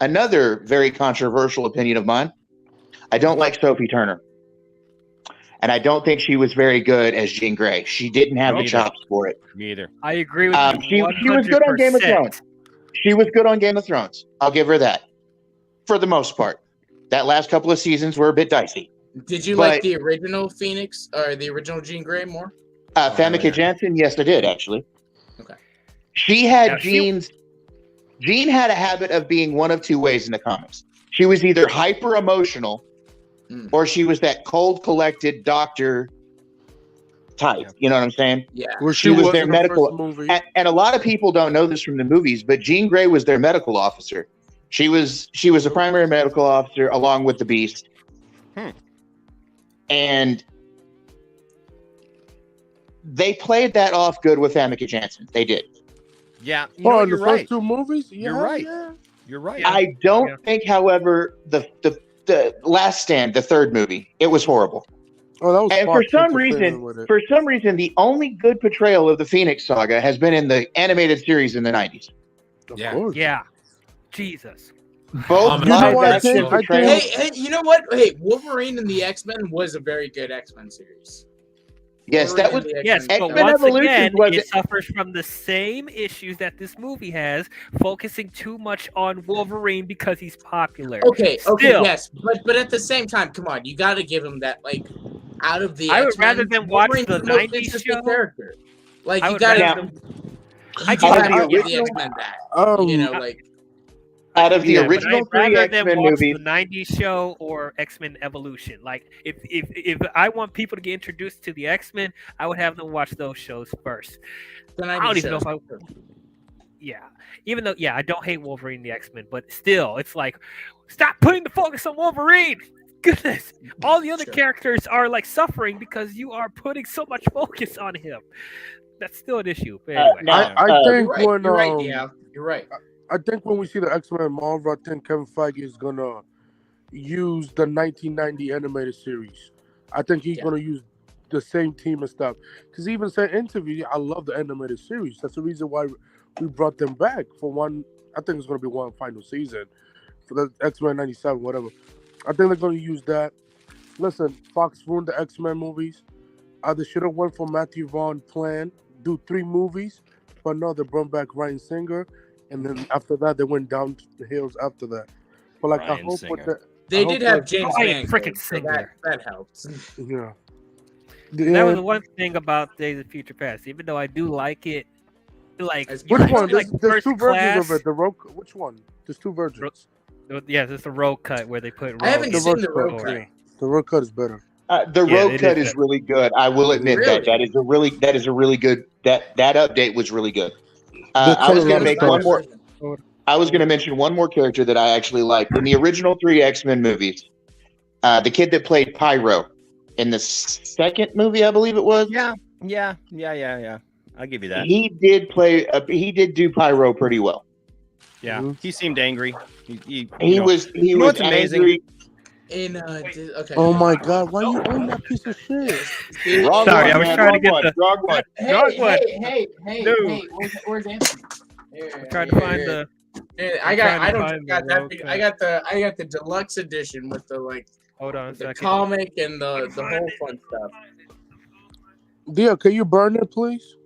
another very controversial opinion of mine, I don't like Sophie Turner. And I don't think she was very good as Jean Grey. She didn't have Me the either. chops for it. Me either. I agree with you. She was good on Game of 100%. Thrones. She was good on Game of Thrones. I'll give her that. For the most part. That last couple of seasons were a bit dicey. Did you but- like the original Phoenix or the original Jean Grey more? Famke Janssen, yes, I did actually. Okay. She had Now, Jean had a habit of being one of 2 ways in the comics. She was either hyper emotional or she was that cold, collected doctor type. You know what I'm saying? Yeah. Where She was was their in the medical, first movie. and a lot of people don't know this from the movies, but Jean Grey was their medical officer. She was a primary medical officer along with the Beast. And they played that off good with Famke Janssen. They did. Yeah. You Oh, know, in the you're first right. 2 movies? Yeah, You're right. Yeah. You're right. I don't think, however, the Last Stand, the 3rd movie, it was horrible. Oh, that was And Fox for some reason, the only good portrayal of the Phoenix Saga has been in the animated series in the 90s. Of Yeah. course. Yeah. Jesus. Both You know live what I action think? I think- portrayals. Hey, you know what? Hey, Wolverine and the X-Men was a very good X-Men series. Yes, that was. Wolverine and the Yes, X-Men. but X-Men once Evolutions again, was- it suffers from the same issues that this movie has, focusing too much on Wolverine because he's popular. Okay, Still, yes, but at the same time, come on, you got to give him that. Like, out of the I would X-Men, rather than watch Wolverine's the most 90s interesting show. character. Like, I you would got rather to. than- I Out got of to the give the original- X-Men back. Oh, Out of the Yeah, but original I'd 3 rather than X-Men watch movies, the '90s show or X-Men Evolution. Like, if I want people to get introduced to the X-Men, I would have them watch those shows first. The I 90s don't even know if shows. I. Yeah, even though I don't hate Wolverine and the X-Men, but still, it's like, stop putting the focus on Wolverine. Goodness, all the other characters are like suffering because you are putting so much focus on him. That's still an issue. But anyway, I think You're right. when You're right, yeah. You're right. I think when we see the X-Men Marvel, I think Kevin Feige is gonna use the 1990 animated series. I think he's gonna use the same team and stuff. Because even said in interview, I love the animated series. That's the reason why we brought them back for one. I think it's gonna be one final season for the X-Men 97, whatever. I think they're gonna use that. Listen, Fox ruined the X-Men movies. They should have went for Matthew Vaughn plan, do 3 movies, but no, they brought back Ryan Singer. And then after that, they went down the hills after that. But like, Ryan I hope Singer. with that, They did have James Ryan Mangold, freaking so Singer. that helps. Yeah. that was the one thing about Days of Future Past. Even though I do like it, like Which Which one? like There's first two class. versions of it. The road. Which one? There's two versions. Yeah, it's the road cut where they put. I haven't road seen in the road story. cut. Yeah. The road cut is better. The Yeah, road it cut is is really good. I will admit Really? that is a really good that update was really good. They I cut was a going lot to of make one stuff. more. I was going to mention one more character that I actually liked in the original 3 X-Men movies. The kid that played Pyro in the second movie, I believe it was. Yeah. I'll give you that. He did play. He did do Pyro pretty well. Yeah, Mm-hmm. he seemed angry. He was what's amazing? angry. In okay. Oh my God! Why you own that piece of shit? Wrong Sorry, one, I was man. trying to Wrong get one. Wrong one. Hey, where's Anthony? I'm trying to find the. I got the deluxe edition with the like Hold on a the second. comic and the whole fun stuff. Dio, can you burn it, please?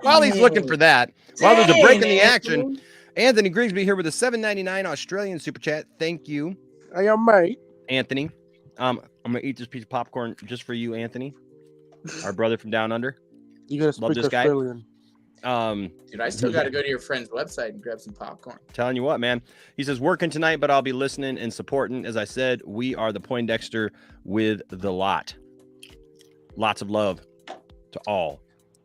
While he's looking for that, while there's a break in the action, Anthony Grigsby here with a $7.99 Australian super chat. Thank you, Hey, mate. Anthony. I'm gonna eat this piece of popcorn just for you, Anthony, our brother from down under. You gotta Love speak this guy. Australian. Dude, I still got to go to your friend's website and grab some popcorn. Telling you what, man. He says, working tonight, but I'll be listening and supporting. As I said, we are the Poindexter with the lot. Lots of love to all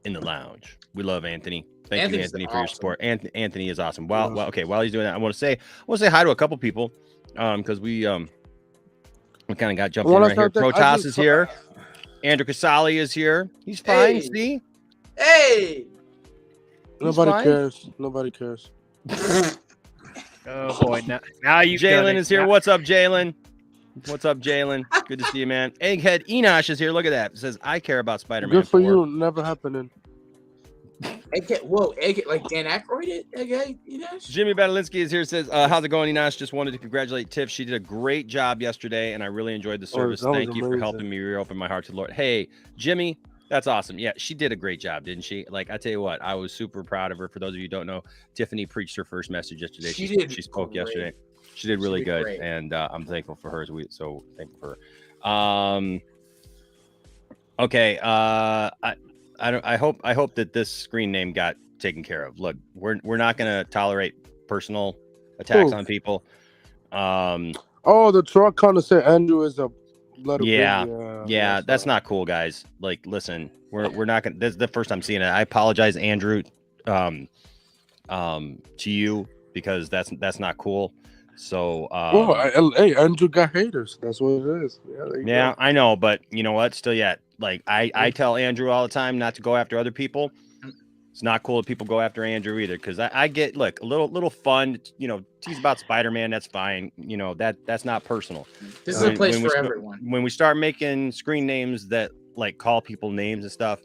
in the lounge. We love Anthony. Thank Anthony's you, Anthony, for awesome. your support. Anthony is awesome. Well, okay. While he's doing that, I want to say hi to a couple people, because we kind of got jumped in right here. Protas is here. Andrew Casali is here. He's fine. Hey. See? Hey. Nobody cares. Nobody cares. Oh boy, now you. Jalen is here. What's up, Jalen? What's up, Jalen? Good to see you, man. Egghead Enosh is here. Look at that. It says, I care about Spider-Man. Good for 4. you. Never happening. Egghead, like Dan Aykroyd, Egghead, Jimmy Badalinsky is here. Says, how's it going, Enosh? Just wanted to congratulate Tiff. She did a great job yesterday, and I really enjoyed the service. that was Thank you for amazing. helping me reopen my heart to the Lord. Hey, Jimmy, that's awesome. Yeah, she did a great job, didn't she? Like, I tell you what, I was super proud of her. For those of you who don't know, Tiffany preached her first message yesterday. She spoke yesterday. She did really good, great. and I'm thankful for her. So thankful for her. Okay. I hope that this screen name got taken care of. Look, we're not going to tolerate personal attacks on people. Oh, the truck kind of said Andrew is a blood. Yeah, that's not cool, guys. Like, listen, we're not gonna. This is the first I'm seeing it. I apologize, Andrew, to you, because that's not cool. So, hey, Andrew got haters. That's what it is. Yeah, I know, but you know what? Still, yet, like I tell Andrew all the time not to go after other people. It's not cool if people go after Andrew either, because I get a little fun, tease about Spider-Man. That's fine. That's not personal. This is a place for everyone. When we start making screen names that like call people names and stuff,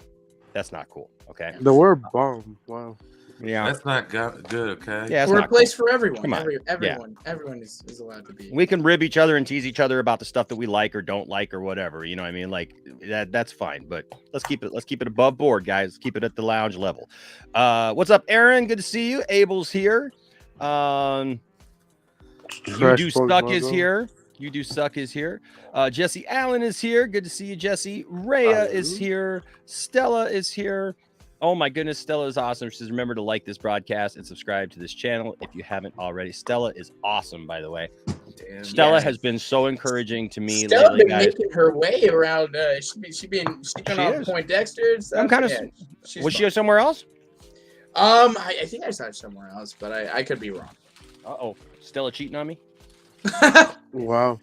that's not cool. Okay. The word bomb. Wow. Yeah. That's not good. Okay. Yeah. We're a place for everyone. Come on. Everyone is allowed to be. We can rib each other and tease each other about the stuff that we like or don't like or whatever. You know what I mean? Like that's fine, but let's keep it above board, guys. Let's keep it at the lounge level. What's up, Aaron? Good to see you. Abel's here. You do suck is here. You do suck is here. Jesse Allen is here. Good to see you, Jesse. Rhea is here. Stella is here. Oh my goodness, Stella is awesome. She says, remember to like this broadcast and subscribe to this channel if you haven't already. Stella is awesome, by the way. Damn, Stella has been so encouraging to me Stella lately, been guys. making her way around. She been on Poindexter and stuff. I'm kind of. Was she somewhere else? I think I saw her somewhere else, but I could be wrong. Uh-oh, Stella cheating on me? Wow.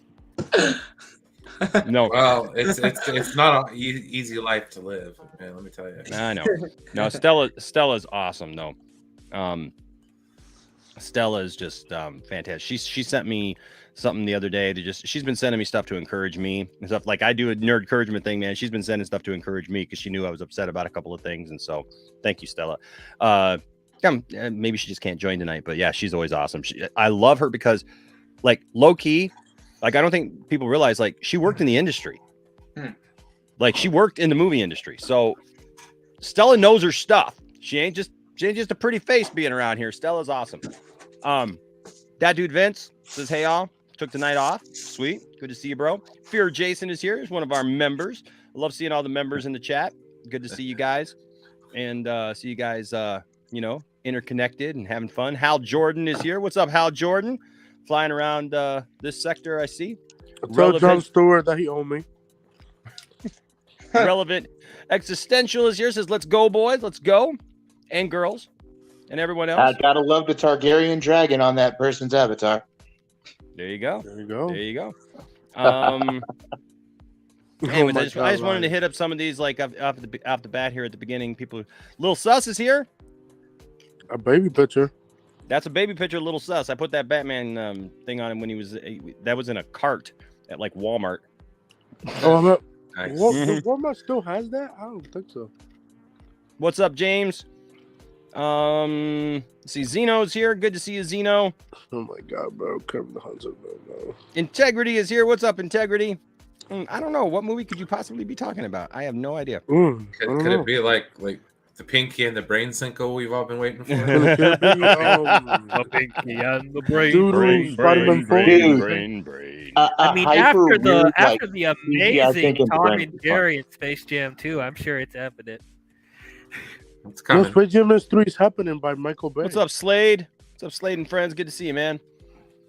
No. Well, it's not an easy life to live, man. Let me tell you. I know. No, Stella's awesome though. Stella is just fantastic. She sent me something the other day she's been sending me stuff to encourage me and stuff. Like I do a nerd encouragement thing, man. She's been sending stuff to encourage me because she knew I was upset about a couple of things, and so thank you, Stella. Maybe she just can't join tonight, but yeah, she's always awesome. I love her because, like, low key. Like, I don't think people realize, like, she worked in the industry. Like, she worked in the movie industry. So Stella knows her stuff. She ain't just a pretty face being around here. Stella's awesome. That dude Vince says, hey, y'all. Took the night off. Sweet. Good to see you, bro. Fear Jason is here. He's one of our members. I love seeing all the members in the chat. Good to see you guys. and see you guys, interconnected and having fun. Hal Jordan is here. What's up, Hal Jordan? Flying around this sector, I see. Tell John Stewart that he owe me. Relevant Existential is here. Says, "Let's go, boys. Let's go, and girls, and everyone else." I gotta love the Targaryen dragon on that person's avatar. There you go. There you go. There you go. Anyways, I just wanted to hit up some of these like off the bat here at the beginning. People, Little Sus is here. A baby picture. That's a baby picture of Little Sus. I put that Batman thing on him when he was that was in a cart at like Walmart. Oh, Nice. Walmart still has that? I don't think so. What's up, James? See, Zeno's here. Good to see you, Zeno. Oh my god, bro. Kevin the Hunter, bro. Integrity is here. What's up, Integrity? I don't know. What movie could you possibly be talking about? I have no idea. Could it be like the Pinky and the Brain Cinco we've all been waiting for? The Pinky and the Brain. I mean, after the amazing Tom and Jerry in Space Jam 2, I'm sure it's evident. It's coming. Space Jam 3 is happening by Michael Bay. What's up, Slade? What's up, Slade and friends? Good to see you, man.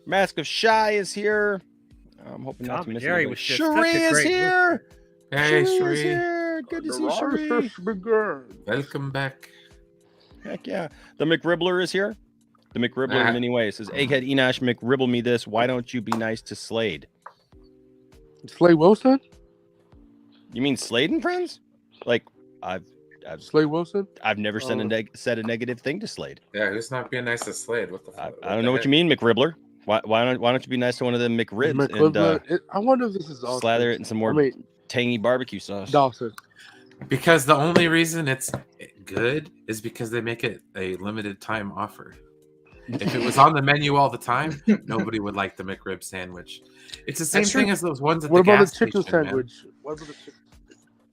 Mask of Shy is here. I'm hoping not to miss Jerry anything. was just Cherie is here. Hey, Cherie is Cherie. here. Good to see Cherie. Welcome back. Heck yeah. The McRibbler is here. The McRibbler in many ways says, Egghead Enosh, McRibble me this. Why don't you be nice to Slade? Slade Wilson? You mean Slade and friends? Like, I've Slade Wilson? I've never said a negative thing to Slade. Yeah, who's not being nice to Slade? What the fuck? I don't know what you mean, McRibbler. Why don't you be nice to one of them McRibs and I wonder if this is awesome. Slather it in some more tangy barbecue sauce. Dawson. Because the only reason it's good is because they make it a limited time offer. If it was on the menu all the time, nobody would like the McRib sandwich. It's the same thing as those ones at the gas station. What about the chicken sandwich? What about the chicken?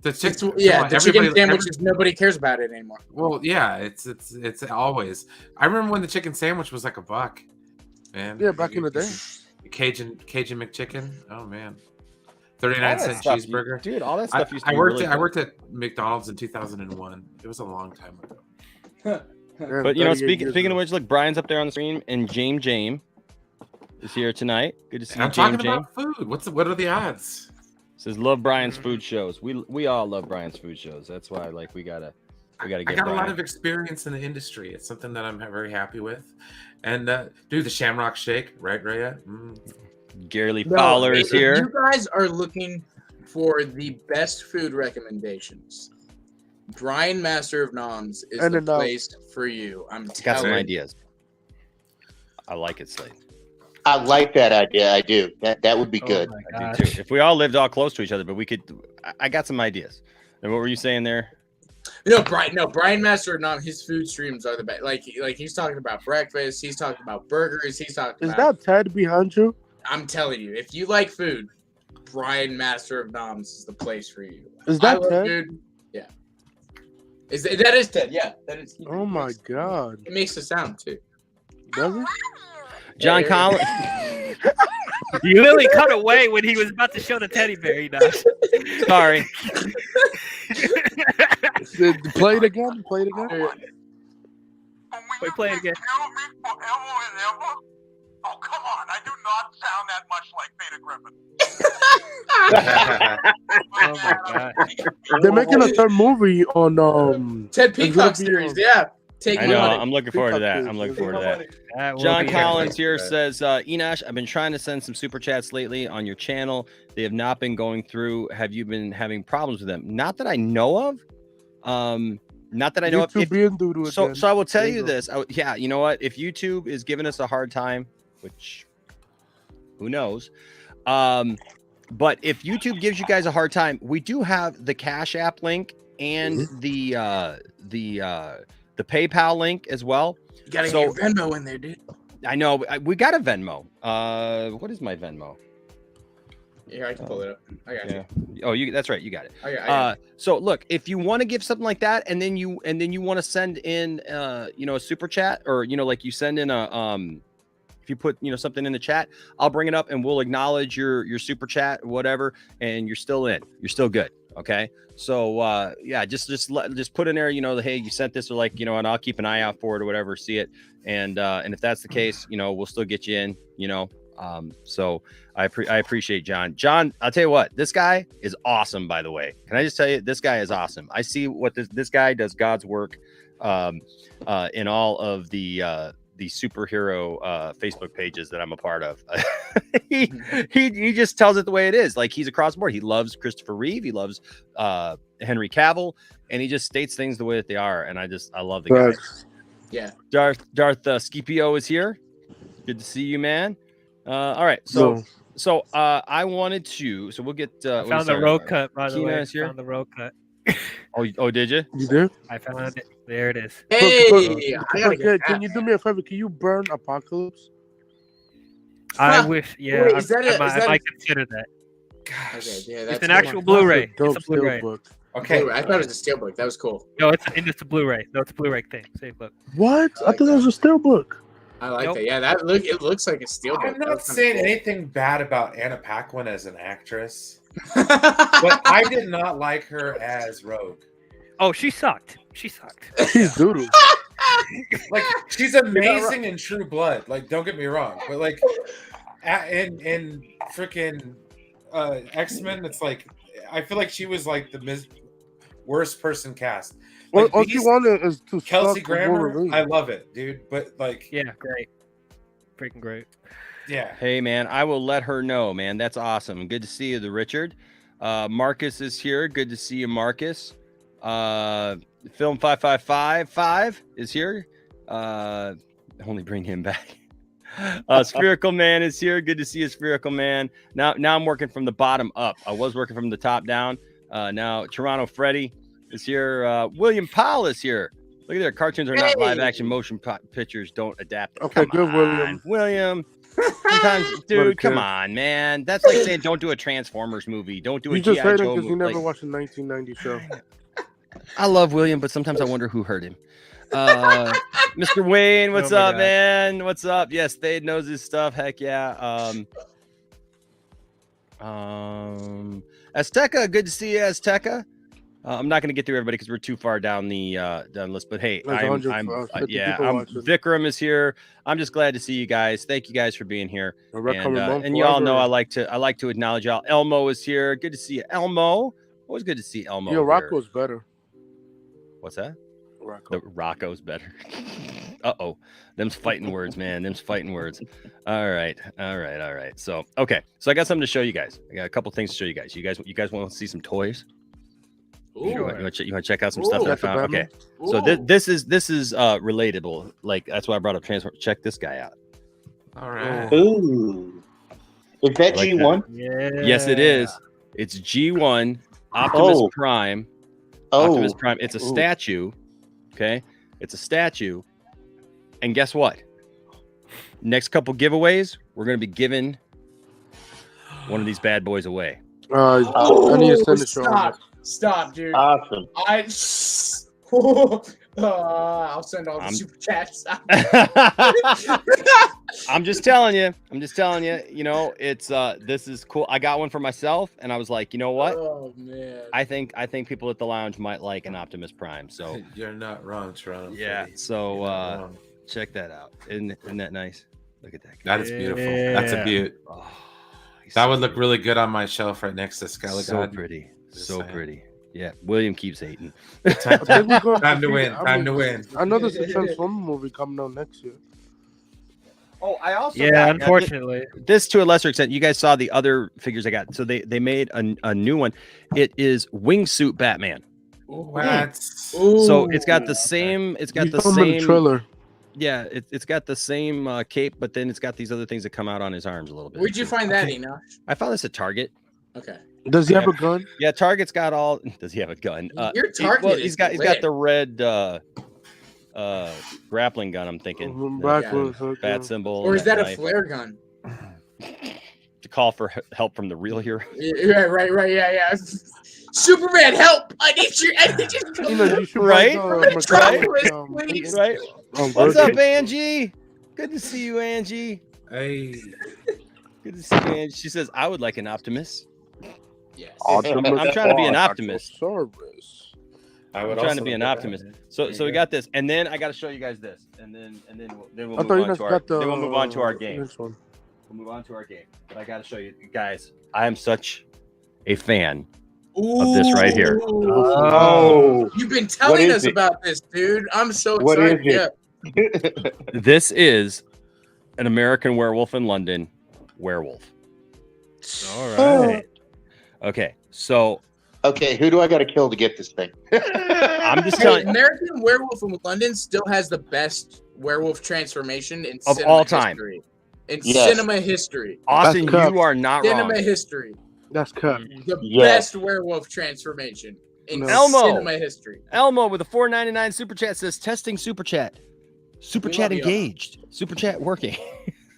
The chicken sandwiches, nobody cares about it anymore. Well, yeah, it's always. I remember when the chicken sandwich was like $1, man. Yeah, back in the day. Cajun McChicken. Oh man, 39-cent cheeseburger. Dude, all that stuff used to be I worked at McDonald's in 2001. It was a long time ago. But speaking of which, look, Brian's up there on the screen, and James is here tonight. Good to see you, I'm James. talking about food. What are the odds? Says love Brian's food shows. We all love Brian's food shows. That's why we gotta get. I got Brian. a lot of experience in the industry. It's something that I'm very happy with. And dude, the Shamrock Shake, right, Raya? Gary Lee Fowler is here. If you guys are looking for the best food recommendations, Brian Master of Noms is the place for you. I'm got some ideas. I like it, Slade. I like that idea. I do. That would be good. I do too. If we all lived all close to each other, but we could. I got some ideas. And what were you saying there? Brian Master of Noms, his food streams are the best. Like he's talking about breakfast. He's talking about burgers. He's talking. Is that Ted behind you? I'm telling you, if you like food, Brian Master of Noms is the place for you. Is that Ted? Food. Yeah. That is Ted? Yeah, that is. Oh my god! It makes a sound too. Does it? John Collins. You really cut away when he was about to show the teddy bear. Sorry. Play it again. Play it again. Wait, play it again. Oh, come on. I do not sound that much like Beta Griffin. Oh my god. They're making a third movie on Ted Peacock series, yeah. I know. I'm looking forward to that. John Collins here says, Enosh, I've been trying to send some super chats lately on your channel. They have not been going through. Have you been having problems with them? Not that I know of. Not that I know of. So I will tell you this. You know what? If YouTube is giving us a hard time, which who knows? But if YouTube gives you guys a hard time, we do have the Cash App link and the PayPal link as well. You gotta get your Venmo in there, dude. I know. We got a Venmo. What is my Venmo? Yeah, I can pull it up. I got you. Oh, that's right. You got it. I got it. So look, if you want to give something like that, and then you want to send in, a super chat, or like you send in a if you put something in the chat, I'll bring it up and we'll acknowledge your super chat, whatever, and you're still in. You're still good. Okay. So yeah, just put in there, hey, you sent this, or like, and I'll keep an eye out for it or whatever, see it. And if that's the case, we'll still get you in, so I appreciate John. John, I'll tell you what, this guy is awesome, by the way. Can I just tell you, this guy is awesome. I see what this guy does God's work in all of the superhero Facebook pages that I'm a part of. he just tells it the way it is. Like, he's across the board. He loves Christopher Reeve. He loves Henry Cavill, and he just states things the way that they are. And I love the guy. Yeah. Darth Scipio is here. Good to see you, man. All right. So I wanted to. So we'll get. I found the road cut, by the way. Found the road cut. Oh, did you? You did? I found it. There it is. Hey, can you do me a favor? Can you burn Apocalypse? I wish. Yeah, Wait, I might consider that. Okay, yeah, that's it's an actual Blu-ray. It's a Blu-ray. Okay, I thought it was a steelbook. That was cool. No, it's a Blu-ray. No, it's a Blu-ray thing. Same book. What? I thought it was a steelbook. I like that. Yeah, it looks like a steelbook. I'm not saying anything bad about Anna Paquin as an actress, but I did not like her as Rogue. Oh, she sucked. She's doodle. Like, she's amazing in True Blood. Like, don't get me wrong, but like, in freaking X-Men, it's like, I feel like she was like the worst person cast. Like, all she wanted is to Kelsey suck Grammer. Wolverine. I love it, dude. But like, yeah, great, freaking great. Yeah. Hey, man, I will let her know, man. That's awesome. Good to see you, Richard. Marcus is here. Good to see you, Marcus. Film 5555 is here. Only bring him back. Spherical Man is here. Good to see you, Spherical Man. Now I'm working from the bottom up. I was working from the top down. Now Toronto Freddy is here. William Powell is here. Look at there. Cartoons are not live action motion pictures. Don't adapt. Okay, Come good, on, William. Sometimes, dude, come on, man. That's like saying don't do a Transformers movie. Don't do a You just G.I. heard it Joe because you movie. never watched a 1990 show. I love William, but sometimes I wonder who hurt him. Mr. Wayne, what's up, man? What's up? Yes, Thade knows his stuff. Heck yeah. Azteca, good to see you, Azteca. I'm not going to get through everybody because we're too far down the list. But hey, I'm Vikram is here. I'm just glad to see you guys. Thank you guys for being here. And you all know I like to acknowledge y'all. Elmo is here. Good to see you, Elmo. Always good to see Elmo. Yo, Rocco's better. What's that? Rocco. Rocco's better. Uh-oh. Them's fighting words, man. Them's fighting words. All right. So, okay. So I got something to show you guys. I got a couple things to show you guys. You guys want to see some toys? Ooh. You want to check out some stuff that I found? Okay. Ooh. So this is relatable. Like, that's why I brought up Transform. Check this guy out. All right. Ooh. Is that like G1? Yeah. Yes, it is. It's G1 Optimus Prime. Optimus Prime. It's a statue. Okay. It's a statue. And guess what? Next couple giveaways, we're going to be giving one of these bad boys away. I need to send the show. Stop, dude. Awesome. I'll send all the super chats. I'm just telling you. You know, it's this is cool. I got one for myself, and I was like, you know what? Oh man. I think people at the lounge might like an Optimus Prime. So you're not wrong, Toronto. Yeah. So check that out. Isn't that nice? Look at that. That is beautiful. That's a beaut. Oh, that would look really good on my shelf right next to Skelegod. So pretty. So pretty. Yeah, William keeps hating. Time to win. Time to win. I know there's a Transformers movie coming out next year. Oh, I also unfortunately. This to a lesser extent. You guys saw the other figures I got. So they made a new one. It is Wingsuit Batman. So it's got the same. It's got the same trailer. Yeah, it's got the same cape, but then it's got these other things that come out on his arms a little bit. Where'd you find that, Enoch? I found this at Target. Okay. Does he have a gun? Yeah, Target's got all. Does he have a gun? Your Target. He's got the red grappling gun. I'm thinking bat symbol. Or is that a flare gun? To call for help from the real hero. Yeah, right. Yeah. Superman, help! I need you. Right. Right. What's up, Angie? Good to see you, Angie. Hey. Good to see you, Angie. She says, "I would like an Optimus." Yes. I'm trying to be an optimist. Service. I'm trying to be an optimist. So we got this, and then I got to show you guys this, and then we'll move on to our then we'll move on to our game. Next one. We'll move on to our game. But I got to show you guys. I am such a fan of this right here. Oh, you've been telling us about this, dude. I'm so excited. Yeah. This is an American Werewolf in London Werewolf. All right. Okay, so who do I got to kill to get this thing? I'm just telling you, American Werewolf in London still has the best werewolf transformation in of cinema all time. History. In cinema history. Austin, you are not wrong. Cinema history. That's cut. The best werewolf transformation in cinema history. Elmo with a $4.99 super chat says testing super chat. Super chat engaged. Super chat working.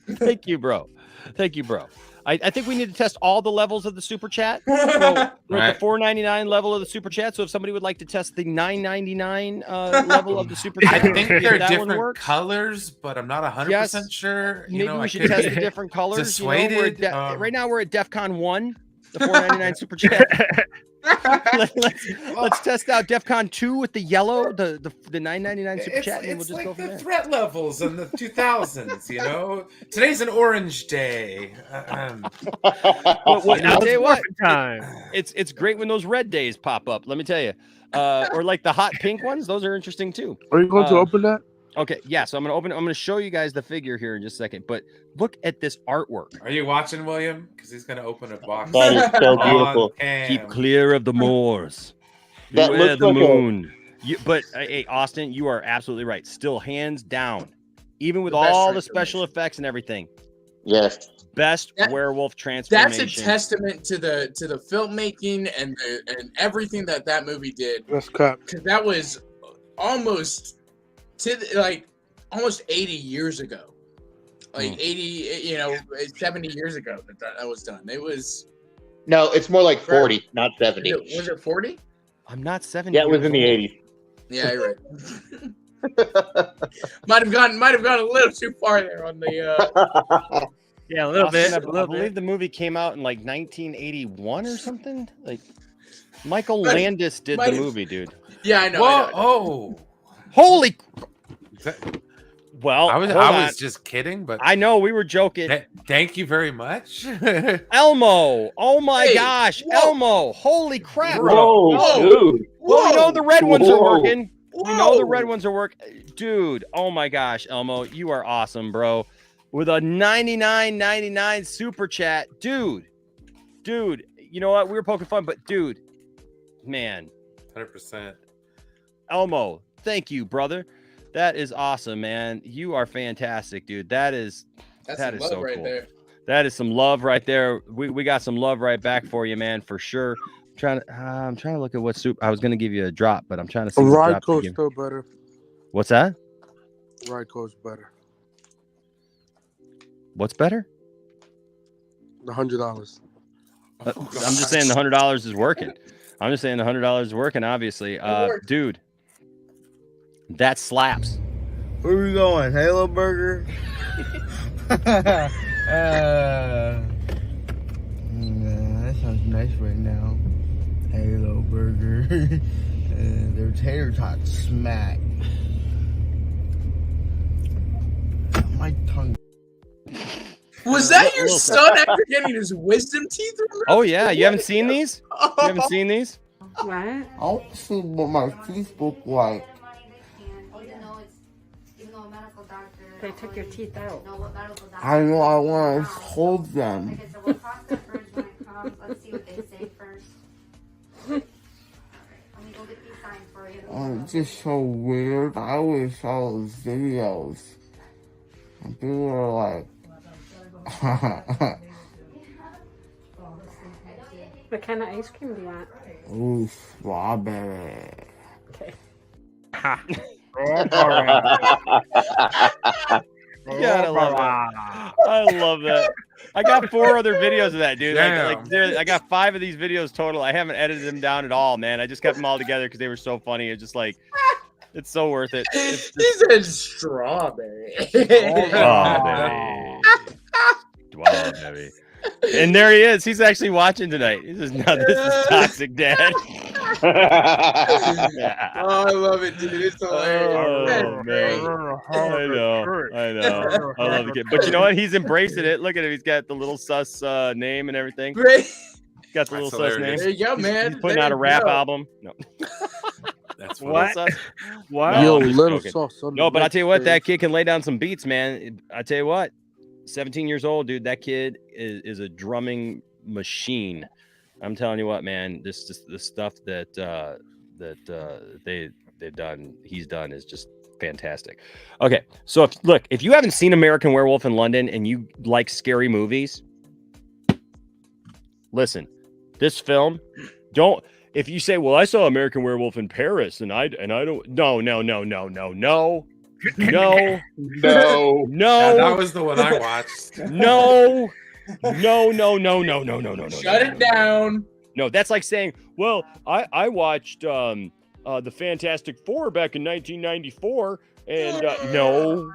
Thank you, bro. Thank you, bro. I think we need to test all the levels of the super chat. So we're at the $4.99 level of the super chat. So if somebody would like to test the $9.99 level of the super chat, I think they're different colors, but I'm not 100% sure. Maybe we should test the different colors. Dissuaded. Right now we're at DEFCON 1, the $4.99 super chat. let's test out DEFCON 2 with the yellow, the $9.99 super chat, and we'll just go from there. Threat levels in the 2000s, you know. Today's an orange day. I'll tell you what, it's great when those red days pop up. Let me tell you, or like the hot pink ones. Those are interesting too. Are you going to open that? Okay, yeah. So I'm gonna show you guys the figure here in just a second. But look at this artwork. Are you watching, William? Because he's gonna open a box. That is so beautiful. Keep clear of the moors. That Beware looks the like moon. But hey, Austin, you are absolutely right. Still hands down, even with all the special effects and everything. Yes. Best werewolf transformation. That's a testament to the filmmaking and everything that movie did. That's cut. Because that was almost 80 years ago. Like 80, 70 years ago that was done. It was. No, it's more like 40, not 70. Was it 40? I'm not 70. Yeah, it was in the 80s. Yeah, you're right. might have gone a little too far there on the. Yeah, a little bit. I believe the movie came out in like 1981 or something. Like Michael Landis did the movie, dude. Yeah, I know. Whoa! Holy. Well, I was just kidding, but I know we were joking. Thank you very much, Elmo. Oh my gosh, Elmo! Holy crap! Whoa, dude! Well, we know the red ones are working. We know the red ones are working, dude. Oh my gosh, Elmo, you are awesome, bro. With a $99.99 super chat, dude. You know what? We were poking fun, but dude, man, 100%. Elmo, thank you, brother. That is awesome, man. You are fantastic, dude. That is so right cool. There. That is some love right there. We got some love right back for you, man, for sure. I'm trying to look at what soup. I was gonna give you a drop, but I'm trying to see. Ryko's still better. What's that? Ryko's better. What's better? The $100. I'm just saying the $100 is working. I'm just saying the $100 is working. Obviously, dude. That slaps. Where are we going? Halo Burger? That sounds nice right now. Halo Burger. Their tater tots smack. My tongue. Was that your son after getting his wisdom teeth removed? Oh yeah, you haven't seen these? You haven't seen these? What? I don't see what my teeth look like. They took your teeth out. I know, I want to hold them. Okay, so we'll cross that bridge when it comes. Let's see what they say first. Let me go get these signs for you. Oh, it's just so weird. I always saw those videos. And people were like, What kind of ice cream do you want? ooh, strawberry. Okay. Yeah, I love that. I love that. I got 4 other videos of that, dude. I got 5 of these videos total. I haven't edited them down at all, man. I just kept them all together because they were so funny. It's just like, it's so worth it. He said strawberry. Strawberry. And there he is. He's actually watching tonight. He says, "No, this is toxic, Dad." Oh, I love it, dude. It's hilarious. Oh, man. I know. I love the kid. But you know what? He's embracing it. Look at him. He's got the little sus name and everything. Great. He's got the little sus name. There you go, man. He's putting out a rap album. No. That's what? What? Yo, I'm just little joking. sauce on No, the but I tell you what, mixtape. that kid can lay down some beats, man. I tell you what, 17 years old, dude. That kid is a drumming machine. I'm telling you what, man. This stuff that he's done is just fantastic. Okay, so if you haven't seen American Werewolf in London and you like scary movies, listen, this film, don't. If you say, well, I saw American Werewolf in Paris and I don't, no. No. Yeah, that was the one I watched. No. Shut it down. No, that's like saying, well, I watched the Fantastic Four back in 1994 and no.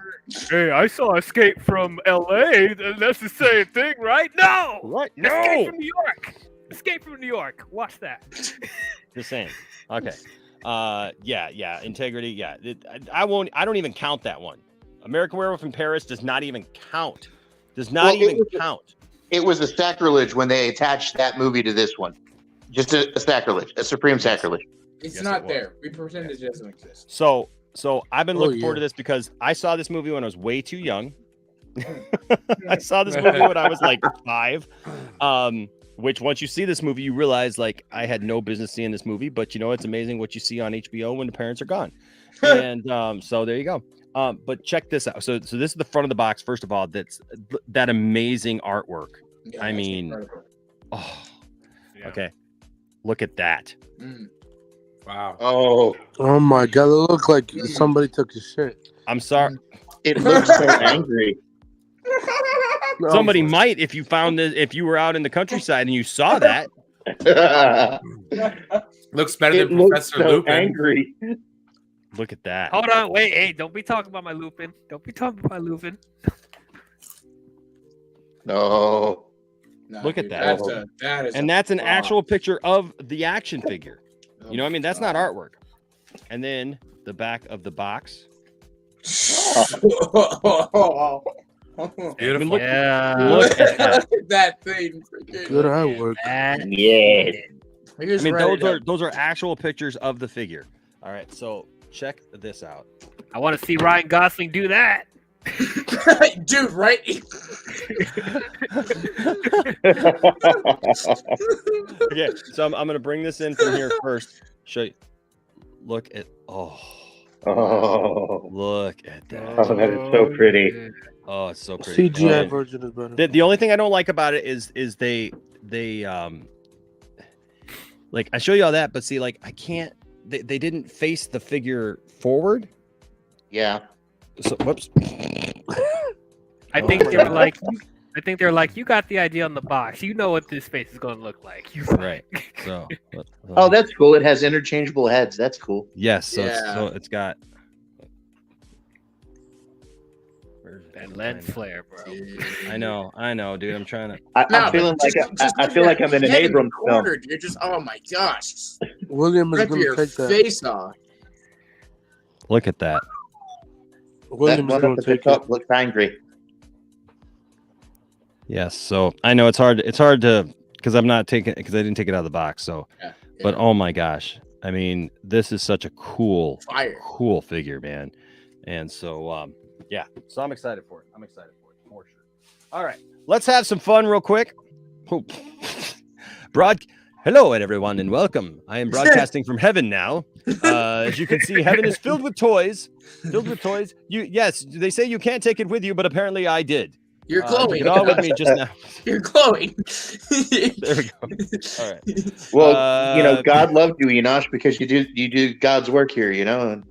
Hey, I saw Escape from L.A. That's the same thing, right? No. Right? Escape from New York. Escape from New York. Watch that. The same. Okay. Yeah. Integrity. Yeah. I don't even count that one. American Werewolf in Paris does not even count. Does not even count. It was a sacrilege when they attached that movie to this one. Just a sacrilege, a supreme sacrilege. It's not there. We pretend it doesn't exist. So I've been looking forward to this because I saw this movie when I was way too young. I saw this movie when I was like 5. Which once you see this movie, you realize like I had no business seeing this movie, but you know, it's amazing what you see on HBO when the parents are gone. And so there you go. But check this out. So this is the front of the box. First of all, that's that amazing artwork. Yeah, I mean, okay. Look at that. Wow. Oh my God! It looked like somebody took a shit. I'm sorry. It looks so angry. Somebody might if you found this, if you were out in the countryside and you saw that. Looks better than Professor Lupin. Angry. Look at that. Hold on, wait, hey, don't be talking about my Lupin. Don't be talking about my Lupin. No. Look at that. And that's an actual picture of the action figure. You know what I mean? That's not artwork. And then the back of the box. Beautiful. I mean, look at that. That thing. Good artwork. Yeah. I mean, those are actual pictures of the figure. All right, so check this out. I want to see Ryan Gosling do that. Dude, right? Okay, so I'm going to bring this in from here first. Show you. Look at look at that. Oh, that is so pretty. Oh, it's so pretty. CGI version is better. The only thing I don't like about it is they like I show you all that, but see, like I can't. They didn't face the figure forward. Yeah. So whoops. I think they're like. I think they're like, you got the idea on the box. You know what this face is going to look like. Right. So. Oh, that's cool. It has interchangeable heads. That's cool. Yes. So it's got. That lens flare, bro. I know, dude. I'm trying to. I'm feeling I feel like I'm in an Abrams film. You're just, oh my gosh. William is Rip going to your take that. face off. Look at that. William is going to take it. Looks angry. Yes. So I know it's hard to because I'm not taking because I didn't take it out of the box. So, but oh my gosh, I mean, this is such a cool figure, man. And so, yeah. So I'm excited for it. For sure. All right, let's have some fun real quick. Hello, everyone, and welcome. I am broadcasting from heaven now. As you can see, heaven is filled with toys. Yes, they say you can't take it with you, but apparently I did. You're glowing. Get on with me just now. You're glowing. There we go. All right. Well, God loved you, Enosh, because you do God's work here, and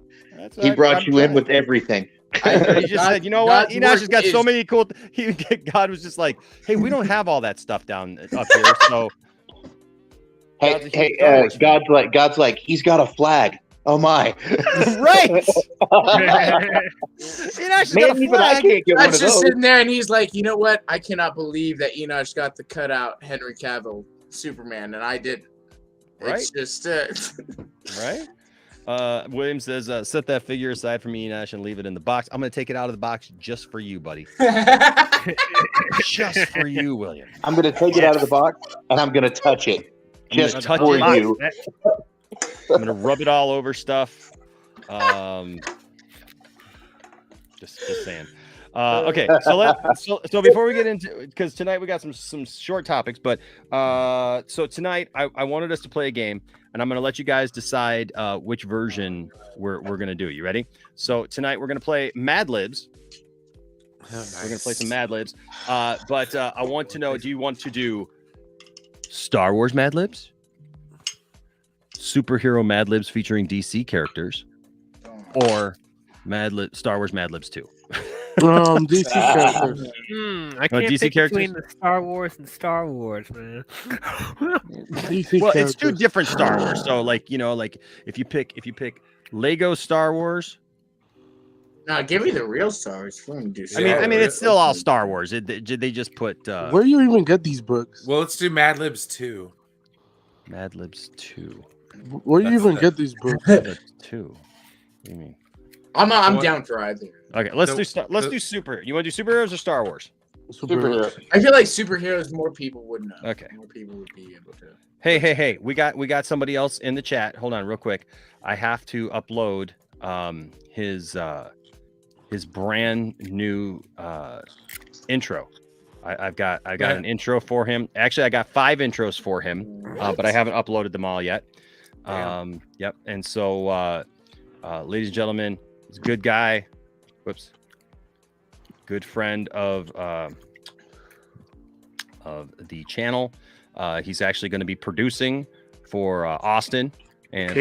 He brought you in with everything. He just said, you know what? Enosh has got so many cool. God was just like, hey, we don't have all that stuff down up here, so. Hey, God's like, he's got a flag. Oh my! Right. Man, even I can't get one of just those. sitting there, and he's like, you know what? I cannot believe that Enosh got the cutout Henry Cavill Superman, and I didn't. Right? It's just Right. William says, set that figure aside for me, Enosh, and leave it in the box. I'm going to take it out of the box just for you, buddy. Just for you, William. I'm going to take it out of the box and I'm going to touch it just touch for it. you. I'm going to rub it all over stuff. Just saying. Okay, so before we get into, because tonight we got some short topics, but so tonight I wanted us to play a game, and I'm going to let you guys decide which version we're going to do. You ready? So tonight we're going to play Mad Libs. Nice. We're going to play some Mad Libs, but I want to know: do you want to do Star Wars Mad Libs, superhero Mad Libs featuring DC characters, or Star Wars Mad Libs 2? DC characters. I can't DC pick characters? between the Star Wars and Star Wars, man. DC Well, characters. it's two different Star Wars. So, like, you know, like if you pick Lego Star Wars. No, give me the real Star Wars. I mean, it's still all Star Wars. They just put. Where do you even get these books? Well, let's do Mad Libs 2. Mad Libs 2. Where do you even get these books? Mad Libs 2. What do you mean? I'm down for either. Okay, let's do super. You want to do superheroes or Star Wars? Superheroes. I feel like superheroes more people would know. Okay. More people would be able to. Hey, we got somebody else in the chat. Hold on real quick. I have to upload his brand new intro. I've got an intro for him. Actually, I got 5 intros for him, but I haven't uploaded them all yet. Yep. And so ladies and gentlemen, he's a good guy. Whoops. Good friend of the channel. He's actually going to be producing for Austin, and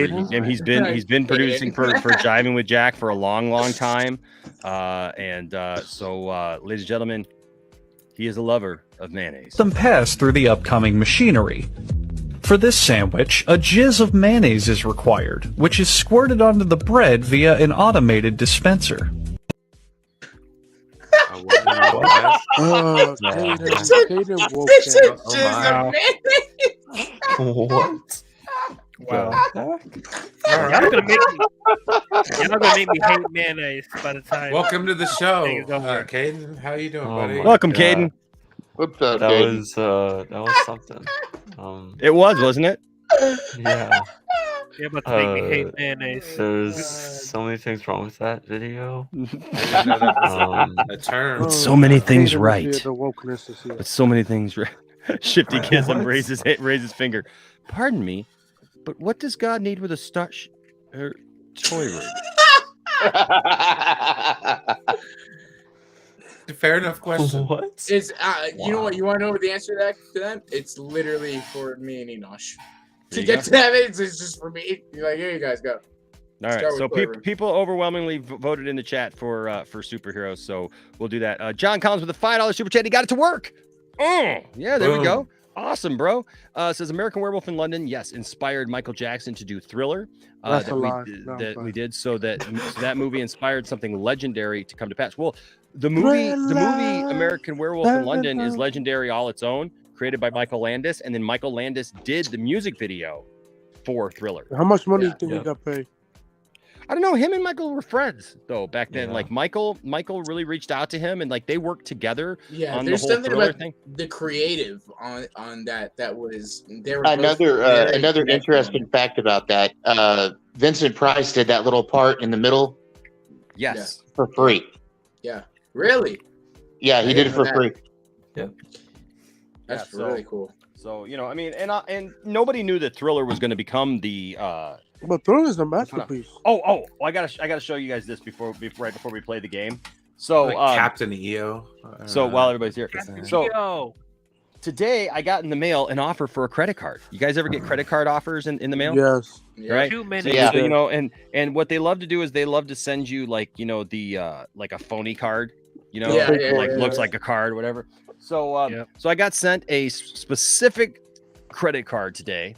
he's been producing for Jiving with Jack for a long time. So, ladies and gentlemen, he is a lover of mayonnaise. Them pass through the upcoming machinery. For this sandwich, a jizz of mayonnaise is required, which is squirted onto the bread via an automated dispenser. What? Wow. Y'all gonna make me hate mayonnaise by the time. Welcome to the show, Caden. How you doing, buddy? Welcome, Caden. What's up, That Caden? was something. It was, wasn't it? Yeah. You're about to make me hate mayonnaise. There's so many things wrong with that video. A term. But so many things right. The wokeness is here. But so many things right. Shifty Kism raises his finger. Pardon me, but what does God need with a toy rig? Fair enough question. What? It's you know what? You want to know the answer to that? It's literally for me and Enosh. To get to that, it's just for me. You're like, here you guys go. All right, so people overwhelmingly voted in the chat for superheroes, so we'll do that. John Collins with a $5 super chat. He got it to work. Yeah, there we go. Awesome, bro. Says American Werewolf in London. Yes, inspired Michael Jackson to do Thriller. That we did so that movie inspired something legendary to come to pass. Well, the movie American Werewolf in London is legendary all its own, created by Michael Landis, and then Michael Landis did the music video for Thriller. How much money do you think he got paid? I don't know. Him and Michael were friends though back then. Like Michael really reached out to him, and like they worked together. Yeah, on there's the whole something Thriller about thing. the creative on that was they were Another interesting fact about that. Vincent Price did that little part in the middle. Yes, for free. Yeah, really. Yeah, he did it for free. Yeah, that's really cool. So I mean, and nobody knew that Thriller was going to become the. But Thriller's a masterpiece. Oh! I gotta show you guys this right before we play the game. So like Captain EO. So while everybody's here, so today I got in the mail an offer for a credit card. You guys ever get credit card offers in the mail? Yes. Right. Too many. So, and what they love to do is they love to send you like the like a phony card. Looks like a card, whatever. So so I got sent a specific credit card today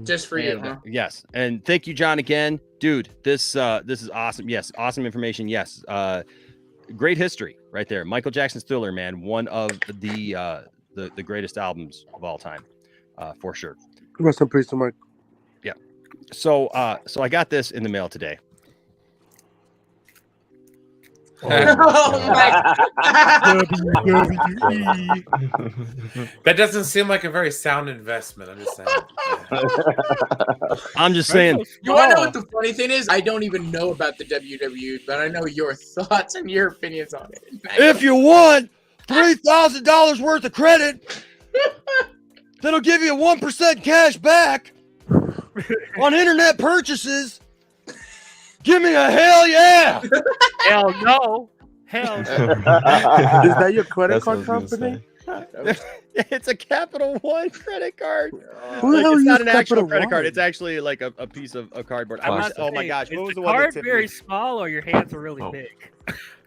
Just for you, And, huh? yes, and thank you, John, again, dude. This is awesome. Yes, awesome information. Yes, great history right there. Michael Jackson's Thriller, man, one of the greatest albums of all time, for sure. Rest in peace, Mike. Yeah. So I got this in the mail today. Oh my That doesn't seem like a very sound investment. I'm just saying. I'm just saying. You want to know what the funny thing is? I don't even know about the WWE, but I know your thoughts and your opinions on it. If you want $3,000 worth of credit, that'll give you 1% cash back on internet purchases. Give me a hell yeah! Hell no! Hell no! Is that your credit card company? It's a Capital One credit card. Who the hell It's not uses an actual Capital credit card. One? It's actually like a piece of cardboard. I'm not Oh my saying, gosh! is What was the the one that card Tiffany- very small or your hands are really big?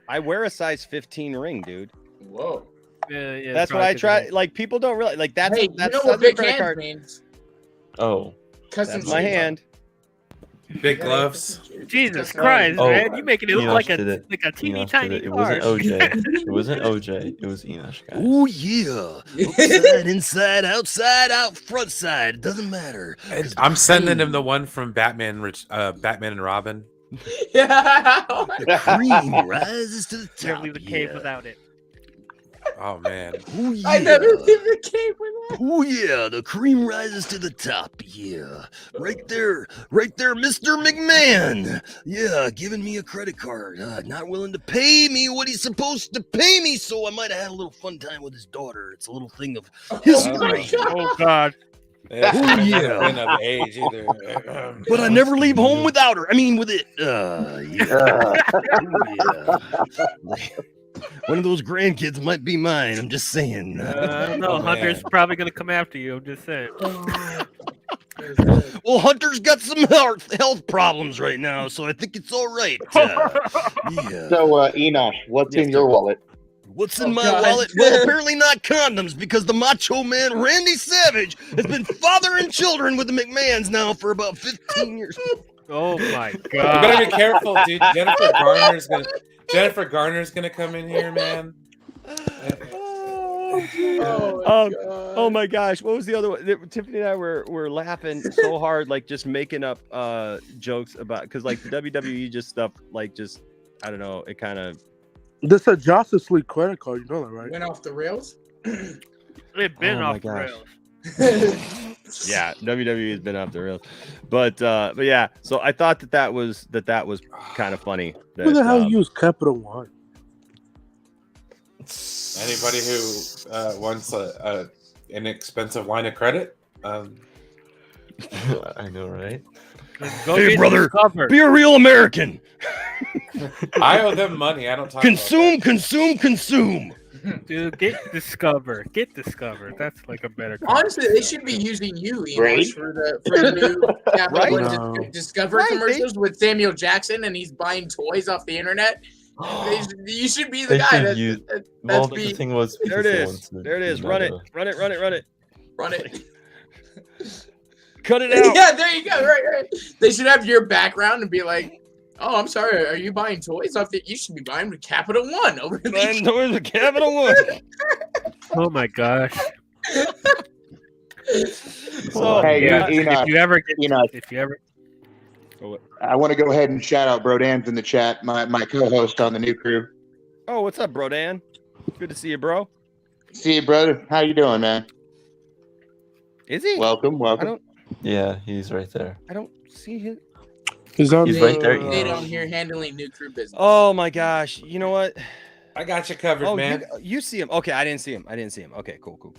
I wear a size 15 ring, dude. Whoa. Yeah, That's what I try. Like people don't realize. Like that's Hey, that's you know what that's a big credit hands card. means? Oh. Custom That's my shoes. hand. Big gloves. Jesus Christ, Oh, man! You making it look Enosh like a did it. teeny Enosh tiny did it. It card. wasn't OJ. It wasn't OJ. It was Enosh, guys. Oh yeah, outside, inside, outside, out, front side. It doesn't matter. I'm sending him the one from Batman and Robin. Yeah. The cream rises to the top. Never leave the cave without it. Oh man. Oh yeah. I never leave the cave with that. Oh yeah, the cream rises to the top. Yeah, right there, Mr. McMahon. Yeah, giving me a credit card. Not willing to pay me what he's supposed to pay me, so I might have had a little fun time with his daughter. It's a little thing of history. Oh God. Oh yeah. Of age either. But I never leave home without her. I mean, with it. Yeah. Yeah. One of those grandkids might be mine. I'm just saying. I don't know. Hunter's probably gonna come after you. I'm just saying. Well, Hunter's got some health problems right now, so I think it's all right. Yeah. So, Enosh, what's in your wallet? What's in my wallet? Well, apparently not condoms, because the Macho Man Randy Savage has been fathering children with the McMahons now for about 15 years. Oh my God! You better be careful, dude. Jennifer Garner's gonna come in here, man. Oh my gosh, what was the other one? Tiffany and I were laughing so hard, like just making up jokes about, because like the WWE just stuff, like just I don't know, it kind of. This is a Justice League credit card, you know that, right? Went off the rails. They've been Oh my off the gosh. rails. Yeah, WWE has been off the rails, but yeah. So I thought that was kind of funny. That, Who the hell used Capital One? Anybody who wants a inexpensive line of credit. I know, right? Go hey, get brother, discovered. be a real American. I owe them money. I don't talk Consume, about consume. Dude, get discovered. Get discovered. That's like a better. Honestly, they should be using you, Right? Enosh, for the new Capital One No. Discover Right, commercials with Samuel Jackson, and he's buying toys off the internet. You should be the They guy. should That's, use- that's Well, be the thing was, There it because they is. wanted There it is. to Run it. meta. Run it. run it. Cut it out. Yeah, there you go. Right. They should have your background and be like, "Oh, I'm sorry. Are you buying toys off the? You should be buying with Capital One over the." Buying toys with Capital One. Oh my gosh! So, Hey, Yeah, Enoch, if you ever get, Enoch, if you ever, I want to go ahead and shout out Brodan's in the chat, my co-host on the new crew. oh, what's up, bro, Dan? Good to see you, bro. See you, brother. How you doing, man? Is he? Welcome. Yeah, he's right there. I don't see him. He's on He's the, right there, Thade on here handling new crew business. Oh my gosh! You know what? I got you covered, Oh, man. you see him? Okay, I didn't see him. Okay, cool.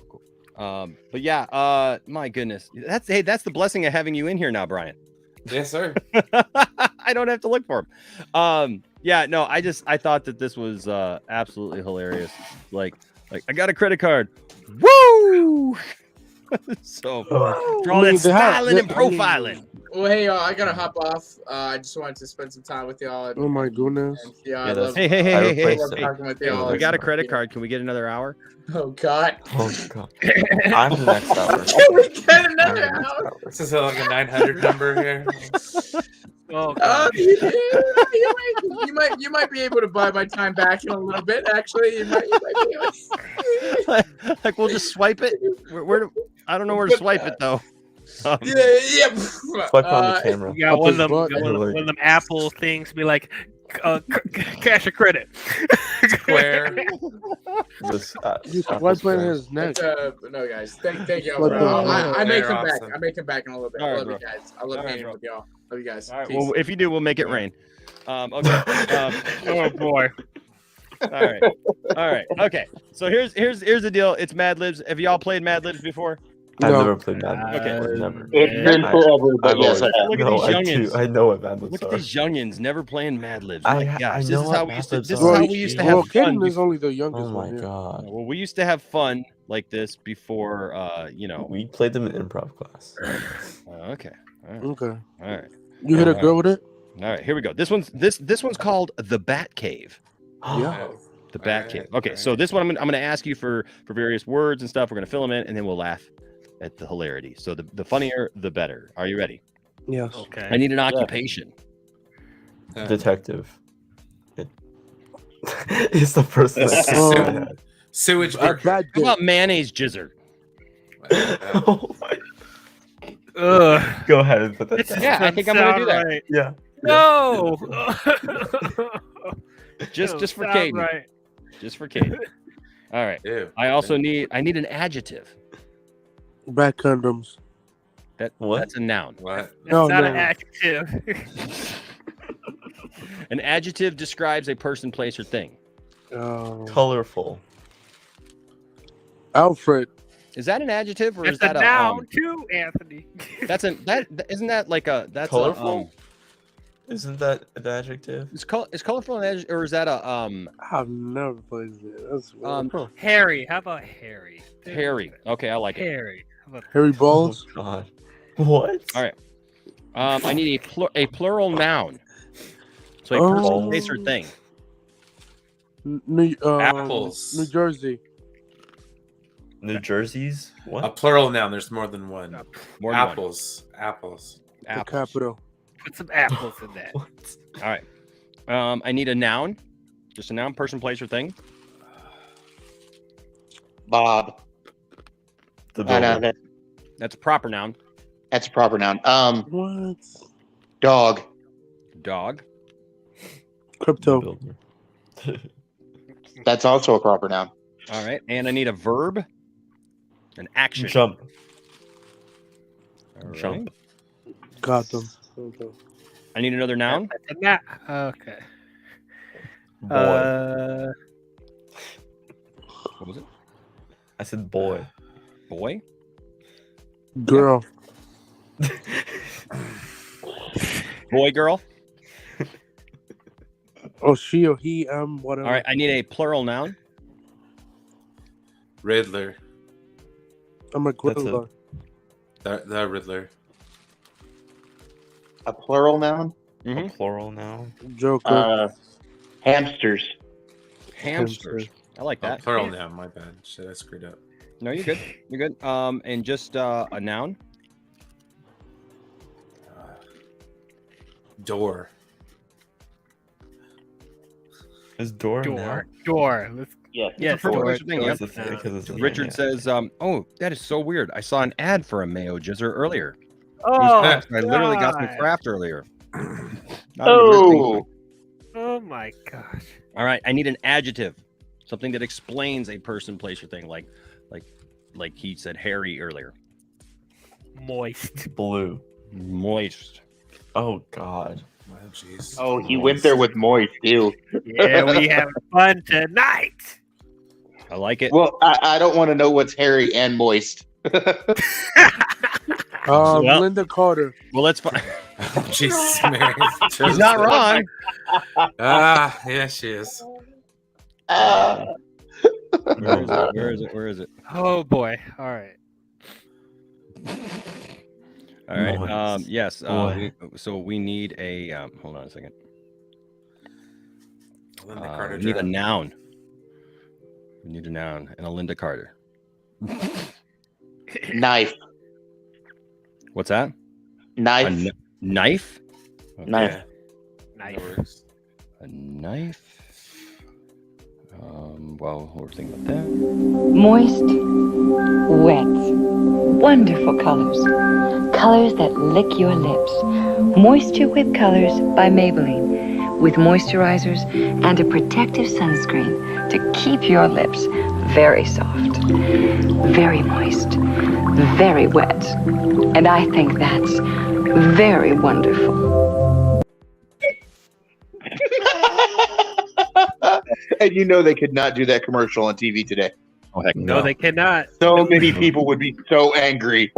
But yeah, my goodness, that's the blessing of having you in here now, Brian. Yes, sir. I don't have to look for him. Yeah, no, I thought that this was absolutely hilarious. Like I got a credit card. Woo! So for all that styling and profiling. Well, hey, y'all, I gotta hop off. I just wanted to spend some time with y'all. And, Oh my goodness. and, yeah, Yeah, I love. Hey, I love talking with y'all. we got a credit card. Can we get another hour? Oh God. Oh god. I'm next hour. Can we get another hour? This is like a 900 number here. Oh, God. You might be able to buy my time back in a little bit. Actually, you might be able to. Like we'll just swipe it. I don't know where to swipe it though. Yeah. Swipe on the camera. You got one of them Apple things. Be like, cash or credit. Square. You swipe on his neck. No, guys. Thank y'all. Swipe Bro. on I may They're come back. awesome. I may come back in a little bit. All right, I love bro. you guys. I love All right, being bro. with y'all. Love you guys. All right. Peace. Well, if you do, we'll make it rain. Okay. Oh boy. All right. Okay. So here's the deal. It's Mad Libs. Have y'all played Mad Libs before? I've No. never played Mad Libs. Okay. Never. It's been forever, but yes, I have. Look at No, these youngins. I know what Mad Libs Look are. at these youngins never playing Mad Libs. I My know gosh, this is what how we Mad used to. Libs This is are. how we used to Well, have fun. Kaden is only the youngest Oh my one. god. Well, we used to have fun like this before. We played them in improv class. Okay. All right. Okay. All right. You hit a girl with it? All right. Here we go. This one's called the Bat Cave. Yeah. The Bat Cave. Okay. So this one I'm gonna ask you for various words and stuff. We're gonna fill them in, and then we'll laugh at the hilarity. So the funnier, the better. Are you ready? Yes. Okay. I need an occupation. Detective. It's the first thing. Sewage. A bad How about mayonnaise jizzer? Oh my. Ugh. Go ahead and put that down. Yeah, I think I'm gonna do that. Right. Yeah. No. Just for Sound Caden. right. Just for Caden. All right. Ew. I also need an adjective. Bad condoms. That's a noun. What? That's No, not no. an adjective. An adjective describes a person, place, or thing. Colorful. Alfred. Is that an adjective or That's is that a noun too, Anthony. Isn't that like a that's Colorful? Isn't that an adjective? Is colorful an adjective or is that a I've never played it. That's Harry. How about Harry? Harry? Okay, I like it. Harry. How about Harry Balls. Oh, God. What? All right. I need a plural noun. So a person, place, or thing. Apples. New Jersey. New Jersey's? What? A plural noun. There's more than one. More than Apples. Apples. The Apples. capital. Put some apples in that. All right. I need a noun. Just a noun, person, place, or thing. Bob. The no, That's a proper noun. that's a proper noun. What? Dog. Dog. Crypto. That's also a proper noun. All right. And I need a verb. An action. Jump. All right. Jump. Got them. I need another noun. Okay. Boy. What was it? I said boy. Boy. Girl. Boy, girl. Oh, she or he, whatever. All right. I need a plural noun. Riddler. I'm a gorilla. The Riddler. A plural noun. Mm-hmm. A plural noun. Joker. Hamsters. Hamsters. I like that. Plural noun. My bad. Shit, I screwed up. No, you're good. You're good. And just a noun. Door. Is door? Door. Let's, yes. door. Richard says, "Oh, that is so weird. I saw an ad for a mayo jizzer earlier. Oh, I literally got some God. craft earlier." Oh. Oh my gosh. All right. I need an adjective, something that explains a person, place, or thing. Like he said, Harry earlier. Moist. Blue. Moist. Oh God. Oh jeez. Oh, he went there with moist too. Yeah, we have fun tonight. I like it. Well, I don't want to know what's hairy and moist. Well- Linda Carter. Well, let's find. Jesus, man. He's not wrong. Yeah, she is. Where is it? Where is it? Where is it? Oh boy. All right. All right. Moist. Yes. Boy. We need a. Hold on a second. Linda Carter We need a job. noun. We need a noun and a Linda Carter. Knife. What's that? Knife. Knife. Okay. Knife. Nice. A knife. Well, we're thinking about that. Moist, wet, wonderful colors. Colors that lick your lips. Moisture Whip Colors by Maybelline. With moisturizers and a protective sunscreen to keep your lips very soft, very moist, very wet. And I think that's very wonderful. And you know they could not do that commercial on TV today. Oh heck No, they cannot. So many people would be so angry.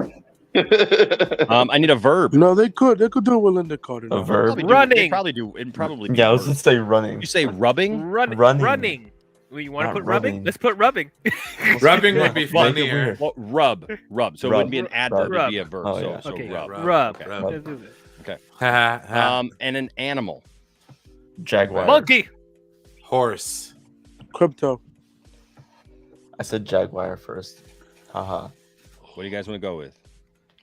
I need a verb. No, they could. They could do it with Linda Carter. A verb? They probably do. It probably. Yeah, I was gonna say running. You say rubbing? Running. Well, you want to Not put rubbing? rubbing. Let's put rubbing. Rubbing would be Well, funnier. well, rub. So it Rub. wouldn't be an adverb. Rub. It'd be a verb. Oh, so yeah. so Okay, rub. rub. Okay. Rub. Let's do this. Okay. And an animal. Jaguar. Monkey. Horse. Crypto. I said Jaguar first. Haha. What do you guys want to go with?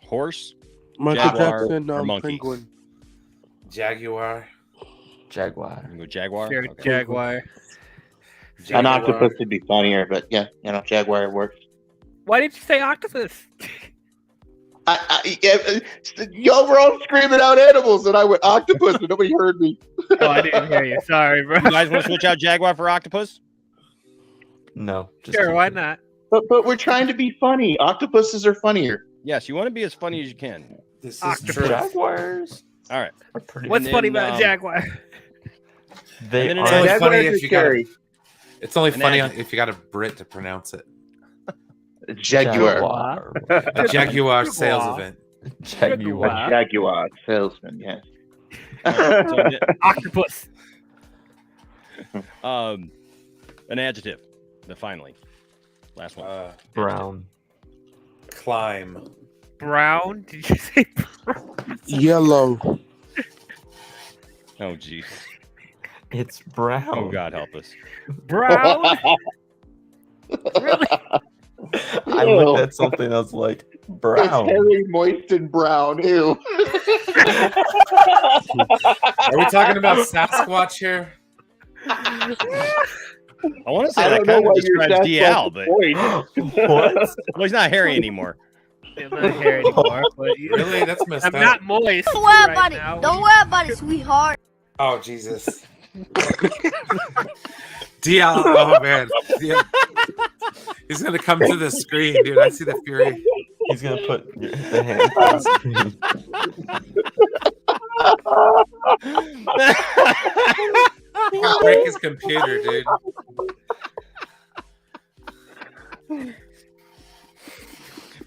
Horse, Michael Jaguar, Jackson, or monkey? Penguin. Jaguar. Jaguar. You go Jaguar. Sure, Okay. Jaguar. An octopus would be funnier, but yeah, Jaguar works. Why did you say octopus? Y'all were all screaming out animals, and I went octopus, and nobody heard me. Oh, I didn't hear you. Sorry, bro. You guys want to switch out Jaguar for octopus? No. Just Sure, why not? But we're trying to be funny. Octopuses are funnier. Yes, you want to be as funny as you can. This is Octopus. true. Jaguars. All right. Are pretty. What's And funny then, about a jaguar? They and then are. It's only Jaguars funny are if you got. scary. It's only An funny adjective. if you got a Brit to pronounce it. Jaguar. A Jaguar sales event. Jaguar. Jaguar salesman. Yes. So, Octopus. an adjective. Finally, last one. Brown. Climb. Brown? Did you say brown? Yellow. Oh, jeez. It's brown. Oh, God help us. Brown? Really? I looked at something that's like brown. It's hairy, moist, and brown. Ew. Are we talking about Sasquatch here? I want to say I that don't know kind of why you're describes that DL, but What? well, he's not hairy anymore. I'm not here anymore. But Really? That's messed I'm up. not moist. Don't worry right about now. it. Don't worry about it, sweetheart. Oh Jesus. DL. Oh man. DL. He's gonna come to the screen, dude. I see the fury. He's gonna put the hand on the screen. He's gonna break his computer, dude.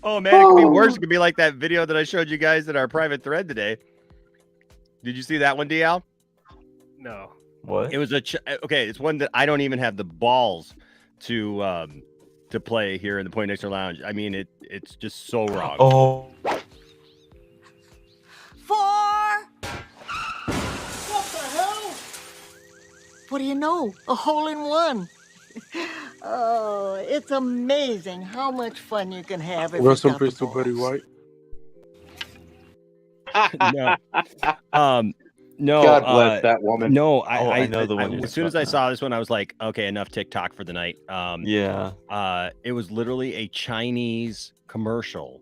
Oh man, it could be worse. It could be like that video that I showed you guys in our private thread today. Did you see that one, DL? No. What? It was okay. It's one that I don't even have the balls to play here in the Poindexter Lounge. I mean, it's just so wrong. Oh. 4. What the hell? What do you know? A hole in one. Oh, it's amazing how much fun you can have if you Rest in got the peace to Betty balls. White. No. No. God bless that woman. No, I know the one you're as soon as I talking saw this one, I was like, okay, enough TikTok for the night. Yeah. It was literally a Chinese commercial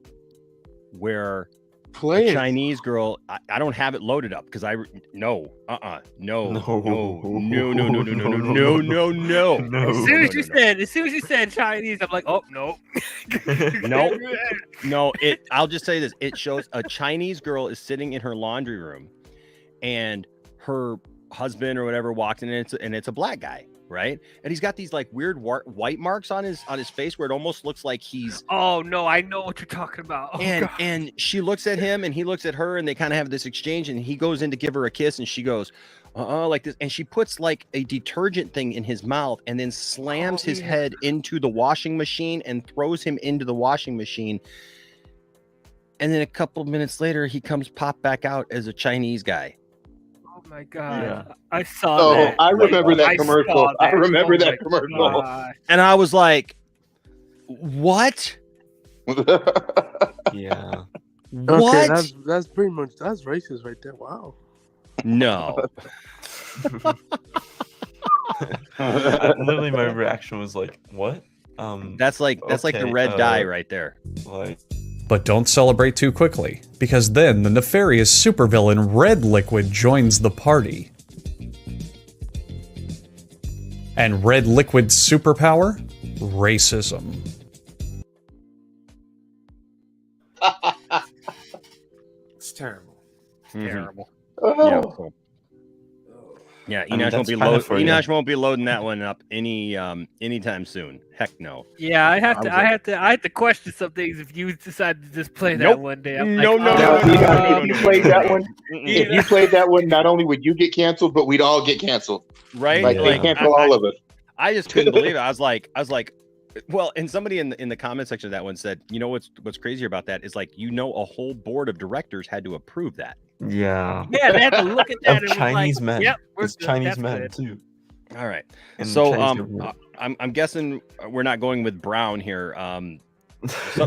where Play a it. Chinese girl. I don't have it loaded up because no, no. As soon as you said Chinese, I'm like, oh no. No. I'll just say this: it shows a Chinese girl is sitting in her laundry room, and her husband or whatever walked in, and it's a black guy, right? And he's got these like weird white marks on his face where it almost looks like he's. Oh no, I know what you're talking about. Oh, and she looks at him, and he looks at her, and they kind of have this exchange, and he goes in to give her a kiss, and she goes, like this, and she puts like a detergent thing in his mouth, and then slams his head into the washing machine and throws him into the washing machine. And then a couple minutes later, he comes pop back out as a Chinese guy. Oh my god! Yeah. I saw Oh, that. I remember that I commercial. saw I that. remember Oh that my commercial. God. And I was like, what? Yeah. Okay, What? that's pretty much that's racist right there. Wow. No. Literally, my reaction was like, "What?" That's like the red dye right there. Like, But don't celebrate too quickly, because then the nefarious supervillain Red Liquid joins the party. And Red Liquid's superpower? Racism. It's terrible. Terrible. Oh. Yeah, I mean, Enosh that's kinda won't be loading that one up anytime soon. Heck no. Yeah, I had to question some things if you decided to just play that Nope. one day. I'm No, like, no, oh, no, no, If you played that one, if you played that one, not only would you get canceled, but we'd all get canceled. Right? Like they cancel all of us. I just couldn't believe it. I was like, well, and somebody in the comment section of that one said, you know what's crazier about that is like, a whole board of directors had to approve that. yeah. yeah, they had to look at that Of and was Chinese like, men. Yep, we're It's good. Chinese That's men good. too. All right. And So Chinese government. I'm guessing we're not going with brown here. No.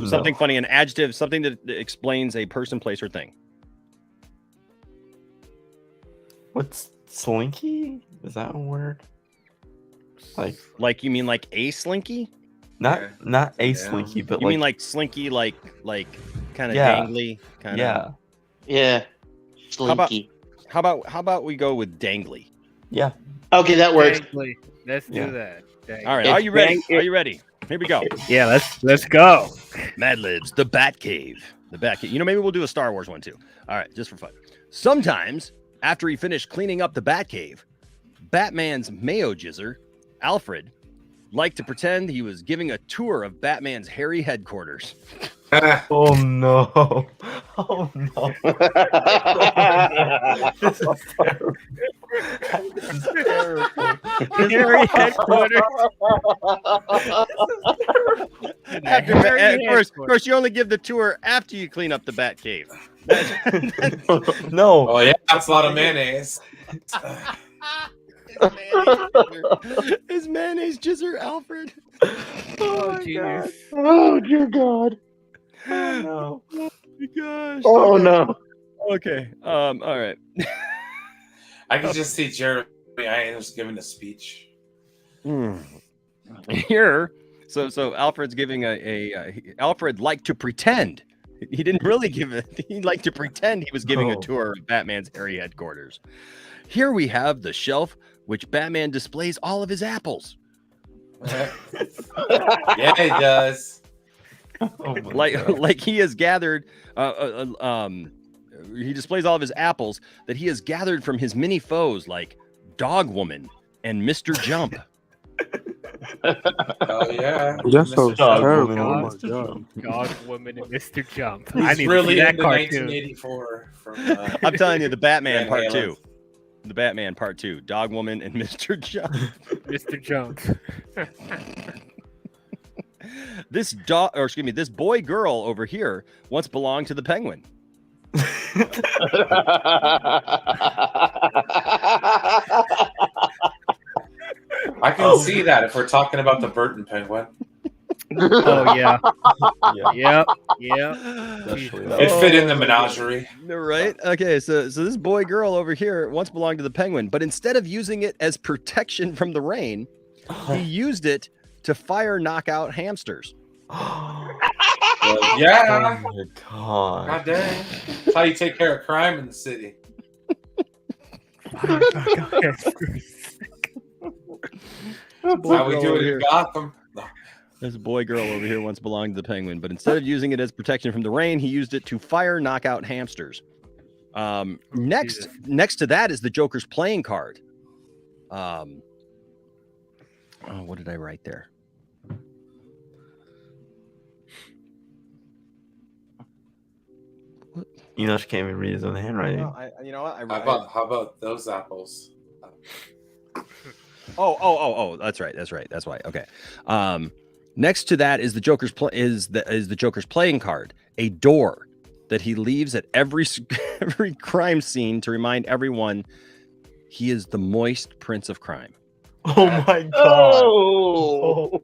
Something funny, an adjective, something that explains a person, place, or thing. What's slinky? Is that a word? Like you mean like a slinky? Not a slinky, but You mean like slinky, like kind of Yeah. dangly, kind of. yeah, Yeah. Slinky. How about we go with dangly? yeah. Okay, that works. Dangly. Let's Yeah. do that. Dang. All right, It's are you ready? dang- Are you ready? Here we go. Yeah, let's go. Mad Libs, the Bat Cave. The Bat Cave. Maybe we'll do a Star Wars one too. All right, just for fun. Sometimes, after he finished cleaning up the Bat Cave, Batman's mayo jizzer, Alfred, liked to pretend he was giving a tour of Batman's hairy headquarters. Oh no! Oh no! This is terrible. This is terrible. Hairy headquarters. Of course, you only give the tour after you clean up the Bat Cave. No. Oh yeah, that's a lot of mayonnaise. His mayonnaise jizzer, Alfred. Oh, jeez. Oh dear God. Oh no. Oh my gosh. Oh no. Okay. All right. I can just see Jeremy Irons giving a speech. Here, so Alfred's giving Alfred liked to pretend. He didn't really give it. He liked to pretend he was giving a tour of Batman's hairy headquarters. Here we have the shelf which Batman displays all of his apples. Yeah, he does. Oh my like God. like he has gathered he displays all of his apples that he has gathered from his many foes like Dog Woman and Mr. Jump. Oh yeah. That's so Dog terrible. Woman Oh and my Mr. God. God, woman, and Mr. Jump. He's I need really to see that into cartoon. 1984 from. I'm telling you, the Batman Van part Halen. 2. The Batman part 2. Dog Woman and Mr. Jump. Mr. Jump. This boy girl over here once belonged to the Penguin. I can see that if we're talking about the Burton Penguin. Oh yeah. Yeah. Yep. Especially that It one. fit in the menagerie. Right? Okay, so this boy girl over here once belonged to the Penguin, but instead of using it as protection from the rain, he used it to fire knockout hamsters. Yeah. Oh my God. God dang. That's how you take care of crime in the city. That's how we do it in Gotham. This boy girl over here once belonged to the Penguin, but instead of using it as protection from the rain, he used it to fire knockout hamsters. Next to that is the Joker's playing card. What did I write there? You know, she can't even read his own handwriting. You know what? How about those apples? Oh, that's right. That's why. Okay. Next to that is the Joker's the Joker's playing card, a door. that he leaves at every crime scene to remind everyone he is the moist prince of crime. Oh my god. Oh.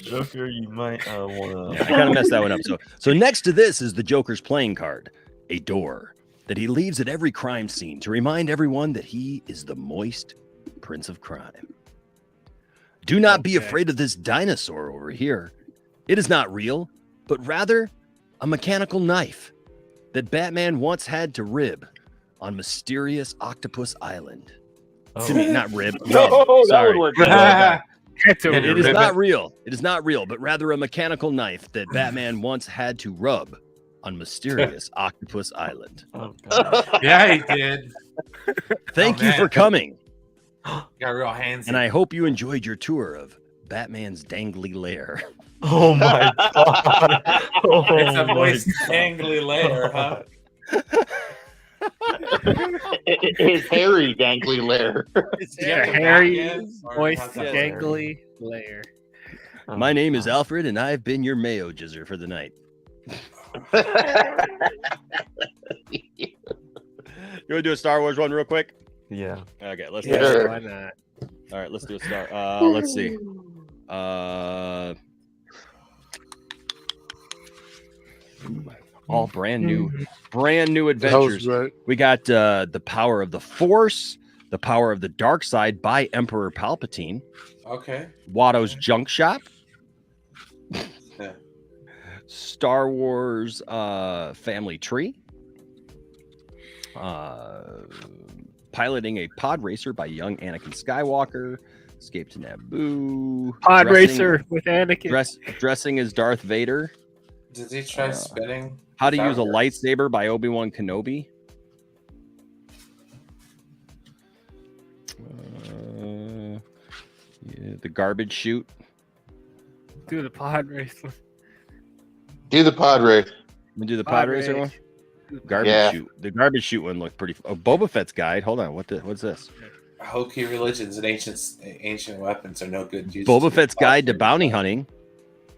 Joker, you might want to. I kind of messed that one up. So next to this is the Joker's playing card, a door that he leaves at every crime scene to remind everyone that he is the moist prince of crime. Do not be afraid of this dinosaur over here. It is not real, but rather a mechanical knife that Batman once had to rib on mysterious Octopus Island. To me, not rib. No, Sorry. that would work. It is not real. It is not real, but rather a mechanical knife that Batman once had to rub on mysterious Octopus Island. Yeah, he did. Thank you for coming. Got real handsy. And I hope you enjoyed your tour of Batman's dangly lair. Oh my god. It's a moist, dangly lair, huh? His hairy dangly lair. Hairy, moist, dangly lair. My name is Alfred, and I've been your mayo jizzer for the night. You want to do a Star Wars one real quick? Yeah. Okay, let's do it. it. Why not? All right, let's do a Star. Let's see. All brand new adventures. Right. We got the Power of the Force, the Power of the Dark Side by Emperor Palpatine. Okay. Watto's Junk Shop. Yeah. Star Wars Family Tree. Piloting a Pod Racer by young Anakin Skywalker. Escape to Naboo. Pod Racer with Anakin. Dressing as Darth Vader. Did he try spinning? How to use a lightsaber by Obi-Wan Kenobi. The Garbage Chute. Do the Pod Racer. Do the pod race. Do the Pod Racer one. Garbage Chute. The Garbage Chute one looked pretty. Oh, Boba Fett's guide. Hold on. What's this? Hokey religions and ancient weapons are no good. Boba Fett's guide to bounty hunting.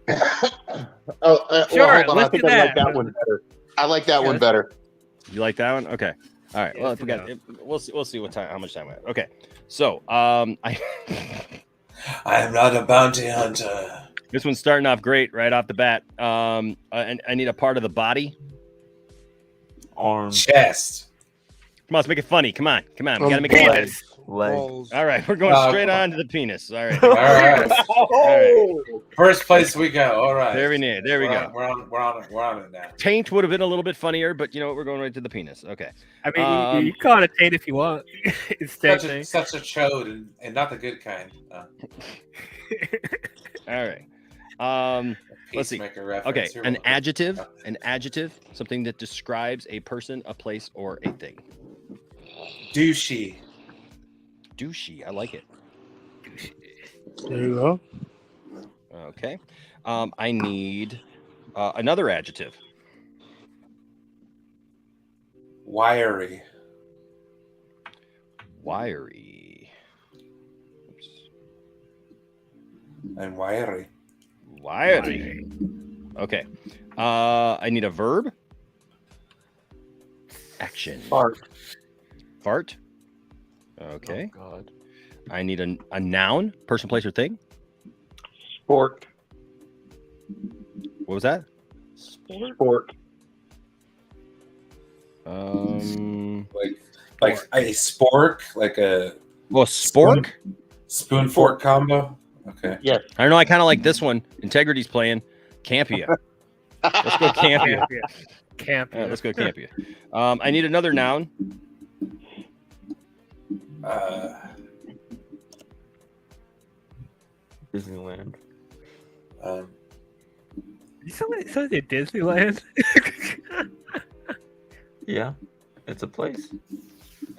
Sure, Sure, hold on. I think I like that one better. I like that one better. You like that one? Okay. All right. Yeah, Well, if we got it, we'll see what time, how much time we have. Okay. So, I am not a bounty hunter. This one's starting off great right off the bat. I need a part of the body. Arm. Chest. Come on, let's make it funny. Come on. We gotta make it funny. Leg. All right, we're going straight on to the penis. All right. All right. Oh. First place we go. All right. There we go. We're on it now. Taint would have been a little bit funnier, but you know what? We're going right to the penis. Okay. I mean, you call it a taint if you want. Such a chode and not the good kind. All right. Let's see. Okay, an adjective, something that describes a person, a place, or a thing. Douchey. I like it. There you go. Okay. I need another adjective. Wiry. Oops. And wiry. Okay. I need a verb. Action. Fart. Okay. Oh, God. I need a noun, person, place, or thing. Sport. What was that? Sport. Like a spork, like a spork? Spoon fork combo. Okay. Yes. I don't know. I kind of like this one. Integrity's playing. Campia. Let's go Campia. Campia. All right, let's go Campia. I need another noun. Disneyland. Somebody Disneyland. Yeah, it's a place.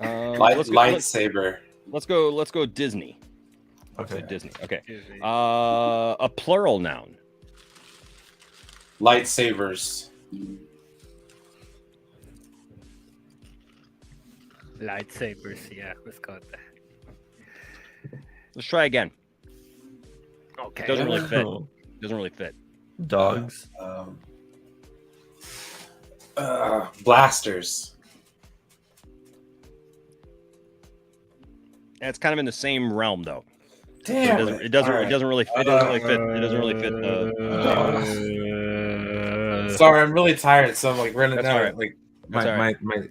Lightsaber. Let's go Disney. Okay. Disney. Okay. A plural noun. Lightsabers. Lightsabers. Yeah, let's go with that. Let's try again. Okay. Doesn't really fit. Dogs. Blasters. It's kind of in the same realm, though. Damn So it doesn't really fit. It doesn't really fit. Sorry, I'm really tired, so I'm like running That's out. all right. Like That's all right. my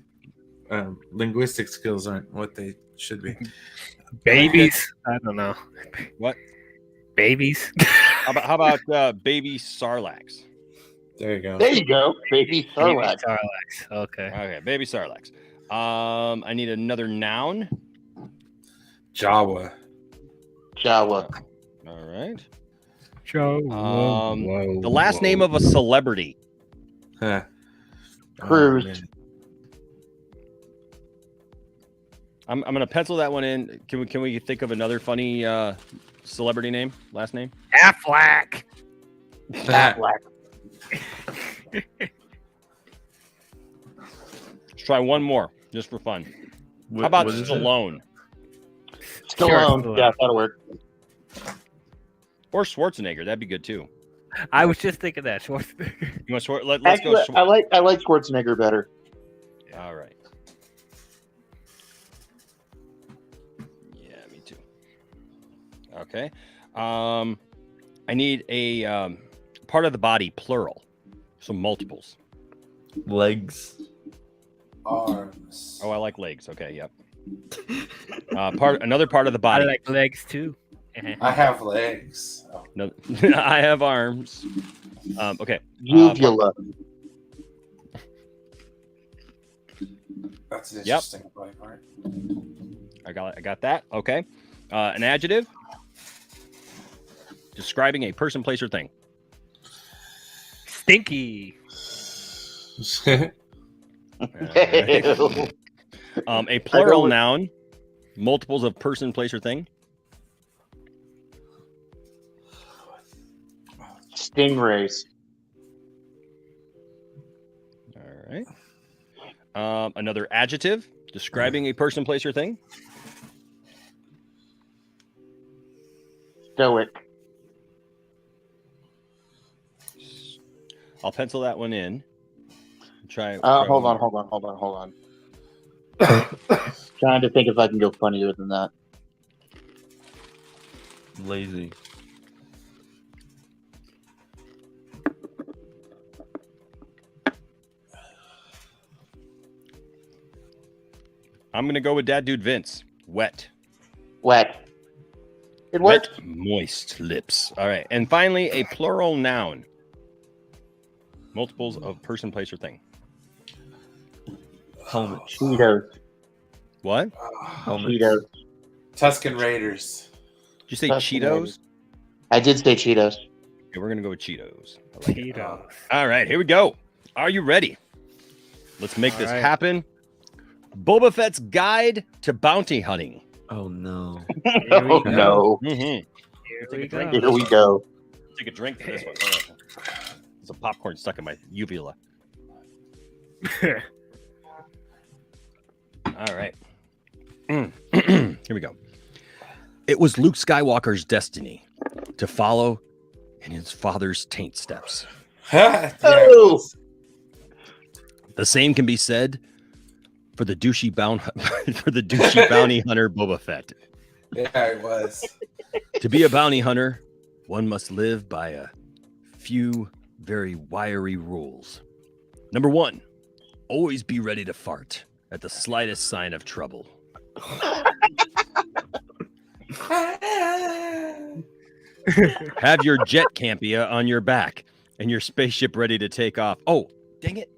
linguistic skills aren't what they should be. Babies. I don't know. What? Babies. How about baby Sarlacc? There you go. There you go, baby Sarlacc. Sarlacc. Okay. Okay, baby Sarlacc. I need another noun. Jawa. Jawa. All right. Jawa. The last name of a celebrity. Huh. Cruz. I'm gonna pencil that one in. Can we think of another funny celebrity name? Last name? Affleck. Affleck. Let's try one more, just for fun. How about Stallone? Stallone. Sure. Yeah, that'll work. Or Schwarzenegger? That'd be good too. I was just thinking that. Schwarzenegger. You want let's Actually, go. I like Schwarzenegger better. All right. Yeah, me too. Okay. I need a part of the body, plural. So multiples. Legs. Arms. Oh, I like legs. Okay, yep. Another part of the body. I like legs too. I have legs. Oh. No, I have arms. Okay. Uvula. That's an interesting part. I got that. Okay. An adjective describing a person, place, or thing. Stinky. A plural noun, multiples of person, place, or thing. Stingrays. All right. Another adjective describing a person, place, or thing. Stoic. I'll pencil that one in. Try. Hold on. Trying to think if I can go funnier than that. Lazy. I'm gonna go with Dad Dude Vince. Wet. It worked. Wet, moist lips. All right. And finally, a plural noun. Multiples of person, place, or thing. Helmet. Cheetos. What? Cheetos. Tuscan Raiders. Did you say Tuscan Cheetos? Raiders. I did say Cheetos. Okay, we're gonna go with Cheetos. I like it. Cheetos. All right, here we go. Are you ready? Let's make this happen. Boba Fett's Guide to Bounty Hunting. Oh no. Oh no. Mm-hmm. Here we go. Take a drink for this one. Hold on. There's a popcorn stuck in my uvula. All right. Here we go. It was Luke Skywalker's destiny to follow in his father's taint steps. Oh! The same can be said for the douchey bounty hunter Boba Fett. Yeah, it was. To be a bounty hunter, one must live by a few very wiry rules. Number 1, always be ready to fart at the slightest sign of trouble. Have your jet campia on your back and your spaceship ready to take off. Oh, dang it.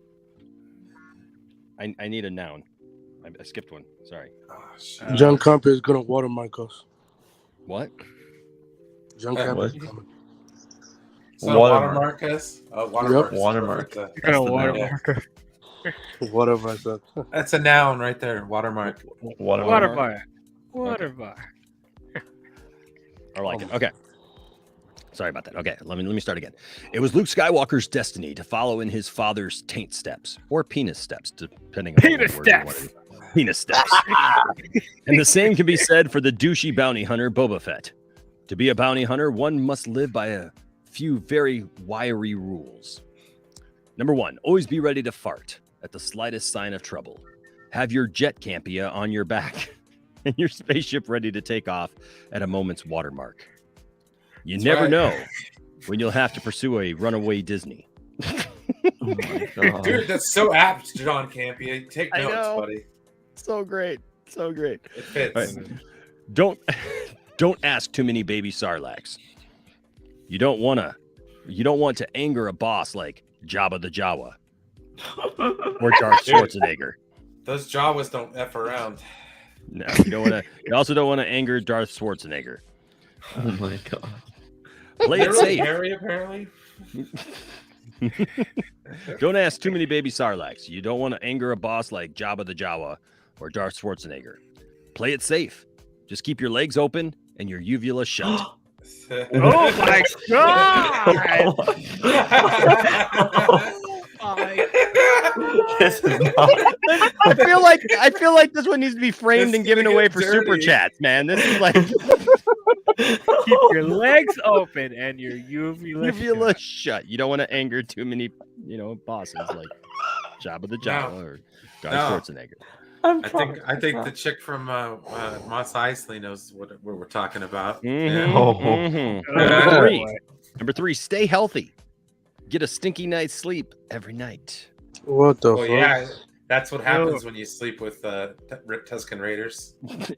I need a noun. I skipped one. Sorry. John Camp is gonna watermark us. What? John Camp is coming. So watermark us? Watermark. Watermark. You're gonna watermark us. Whatever I said. That's a noun right there. Watermark. Watermark. I like it. Okay. Sorry about that. Okay, let me start again. It was Luke Skywalker's destiny to follow in his father's taint steps or penis steps, depending on Penis what word you want steps. to use. Penis steps. And the same can be said for the douchey bounty hunter Boba Fett. To be a bounty hunter, one must live by a few very wiry rules. Number 1, always be ready to fart at the slightest sign of trouble. Have your jet campia on your back and your spaceship ready to take off at a moment's watermark. You That's never right. know when you'll have to pursue a runaway Disney. Oh my god. Dude, that's so apt, John Campia. Take I notes, know. buddy. So great. So great. It fits. All right. Don't ask too many baby Sarlaccs. You don't want to anger a boss like Jabba the Jawa or Darth Dude. Schwarzenegger. Those Jawas don't F around. No, you don't want to. You also don't want to anger Darth Schwarzenegger. Oh my god. Play They're it really safe. hairy, apparently. Don't ask too many baby Sarlaccs. You don't want to anger a boss like Jabba the Jawa or Darth Schwarzenegger. Play it safe. Just keep your legs open and your uvula shut. Oh my god! This is not. I feel like this one needs to be framed This and given is away get for super dirty. chats, man. This is like Keep your legs open and your uvula shut. You don't want to anger too many, bosses like Jabba the Jawa or Darth Schwarzenegger. I think the chick from Mos Eisley knows what we're talking about. Mhm, Yeah. Number three, stay healthy. Get a stinky night's sleep every night. What the Well, fuck? yeah, that's what happens when you sleep with Tusken Raiders.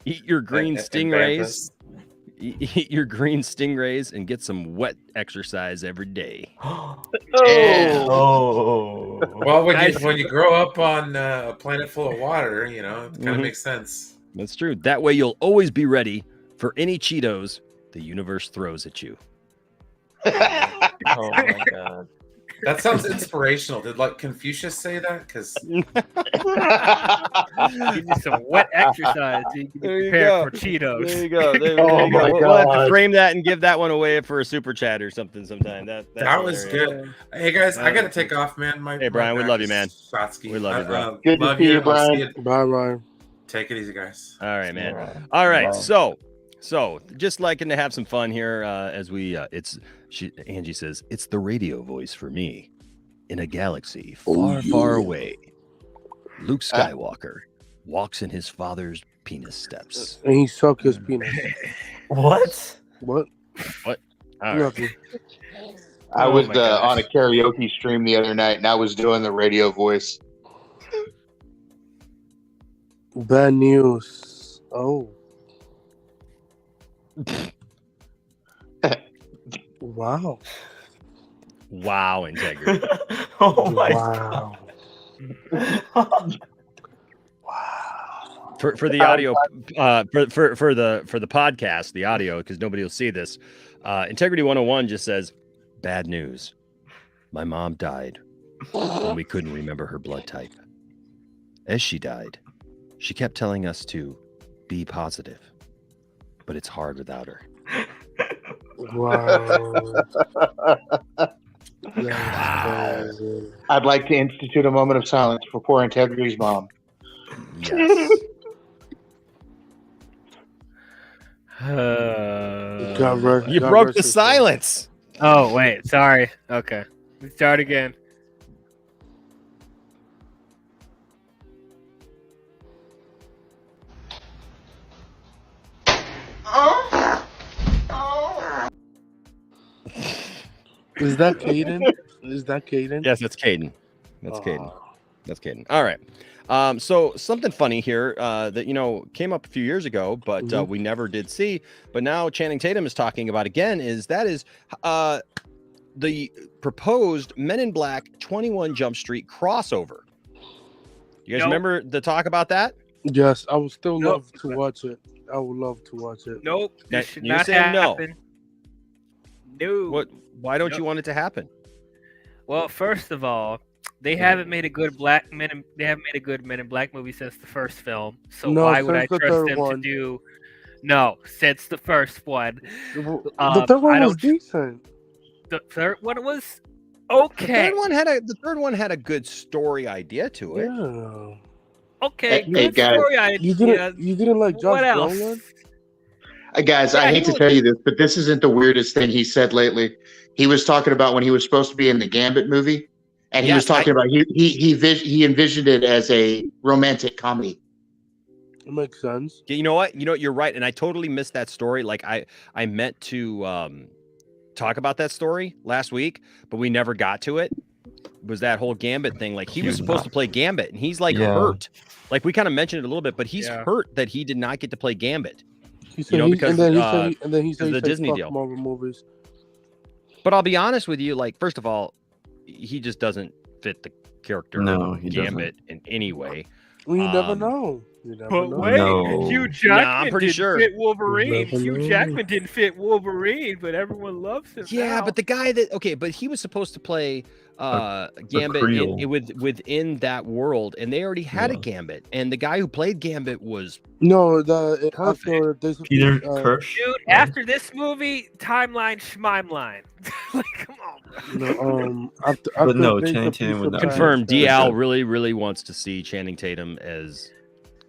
Eat your green And stingrays. Eat your green stingrays and get some wet exercise every day. Oh. Well, when you grow up on a planet full of water, it kind of makes sense. That's true. That way you'll always be ready for any Cheetos the universe throws at you. Oh my god. That sounds inspirational. Did Confucius say that? Because Give you some wet exercise so you can be There you prepared go. for Cheetos. There you go. There Oh you go. my We'll have to God. frame that and give that one away for a super chat or something sometime. That's that was hilarious. good. Hey guys, I gotta take off, man. Hey, Brian, we love you, man. Shotsky. We love you, bro. Good to love see you, I'll Brian. Bye, Ryan. Take it easy, guys. All right, man. Yeah. All right. Wow. So just liking to have some fun here as we Angie says it's the radio voice for me in a galaxy far away. Luke Skywalker walks in his father's penis steps. And he sucked his penis. What? What? All right. Nothing. I Oh was my gosh. on a karaoke stream the other night, and I was doing the radio voice. Bad news. Oh. Wow. Wow, integrity. Oh my Wow. For the audio for the podcast, the audio, because nobody will see this. Integrity 101 just says, bad news. My mom died when we couldn't remember her blood type. As she died, she kept telling us to be positive, but it's hard without her. Wow. I'd like to institute a moment of silence for poor Integrity's mom. Yes. You broke the silence. Oh wait, sorry. Okay, let's start again. Is that Caden? Is that Caden? Yes, that's Caden. That's Oh. Caden. That's Caden. All right. So something funny here that came up a few years ago, but Mhm. we never did see. But now Channing Tatum is talking about again. Is the proposed Men in Black 21 Jump Street crossover? You guys Nope. remember the talk about that? Yes, I would still Nope. love to watch it. I would love to watch it. Nope, Now, this should you're not saying no. happen. No. What? Why don't Nope. you want it to happen? Well, first of all, they haven't made a good They haven't made a good Men in Black movie since the first film. So No, why would I since the trust third them one. to do? No, since the first one. The Um, third one I was don't- decent. The third one was The okay. third one had a good story idea to it. Yeah. Okay, Hey, good guys, story idea. You didn't like Josh What else? Brolin? Guys, I hate to tell you this, but this isn't the weirdest thing he said lately. He was talking about when he was supposed to be in the Gambit movie, and he was talking about he envisioned it as a romantic comedy. It makes sense. You know what? You're right, and I totally missed that story. Like I meant to talk about that story last week, but we never got to it. Was that whole Gambit thing? Like he was supposed to play Gambit, and he's like hurt. Like we kind of mentioned it a little bit, but he's hurt that he did not get to play Gambit. Because the Disney deal. Marvel movies. But I'll be honest with you, like first of all, he just doesn't fit the character of Gambit in any way. Well, you never know. You never But know. wait, Hugh Jackman I'm pretty didn't sure. fit Wolverine. You never Hugh know. Jackman didn't fit Wolverine, but everyone loves him. Yeah, now. but the guy but he was supposed to play Gambit within that world, and they already had a Gambit, and the guy who played Gambit was after this, Peter Kirsch. Dude, after this movie, timeline schmimeline. Like, come on. No, But no, Channing Tatum would not. confirmed. DL really wants to see Channing Tatum as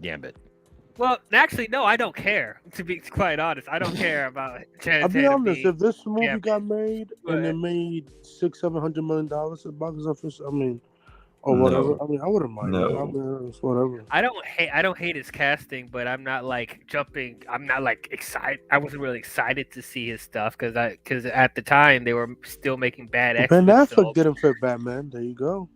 Gambit. Well, actually, no, I don't care. To be quite honest, I don't care about Channing I'll be Tatum honest. being If this movie Gambit. got made and it made $600-700 million at box office, I mean, or No. whatever. I mean, I wouldn't mind. No. It. I mean, it's whatever. I don't hate his casting, but I'm not like jumping. I'm not like excited. I wasn't really excited to see his stuff because at the time they were still making bad Ben X-Men Affleck films. didn't fit Batman. There you go.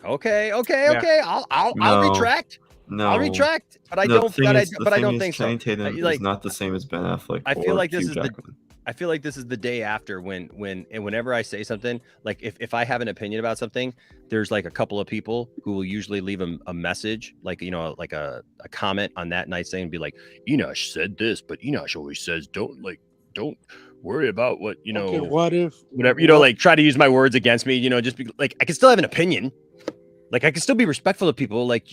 Okay. Yeah. I'll No. retract. No, I'll retract, but I No, don't. the thing But is- I the don't thing think is so. Channing Tatum Like, is not the same as Ben Affleck. I feel or like this Hugh is Jackman. I feel like this is the day after whenever I say something, like if I have an opinion about something, there's like a couple of people who will usually leave a message, like, like a comment on that night saying, be like, Enosh said this, but Enosh always says, don't worry about what, Okay, what if whatever, like try to use my words against me, just be like, I can still have an opinion. Like I can still be respectful of people, like,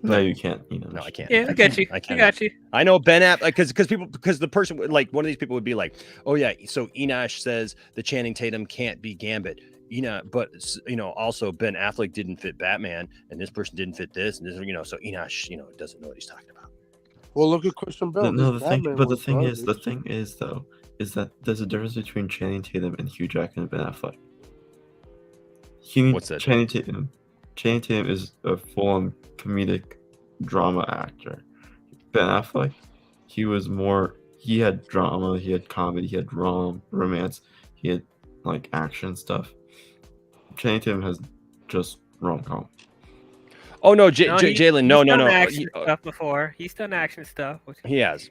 No, you can't. No, I can't. Yeah, I get you. I got you. I know Ben Affleck because the person like one of these people would be like, oh yeah, so Enosh says the Channing Tatum can't be Gambit. But also Ben Affleck didn't fit Batman, and this person didn't fit this, and this, so Enosh, doesn't know what he's talking about. Well, look at Christian Bale. No, His the thing, Batman but the was thing is, garbage. is that there's a difference between Channing Tatum and Hugh Jackman and Ben Affleck. What's that? Channing Tatum is a full-on comedic drama actor. Ben Affleck, he had drama, he had comedy, he had romance, he had like action stuff. Channing Tatum has just rom-com. Oh no, No, Jalen, no. He's done action stuff before. He's done action stuff. He has.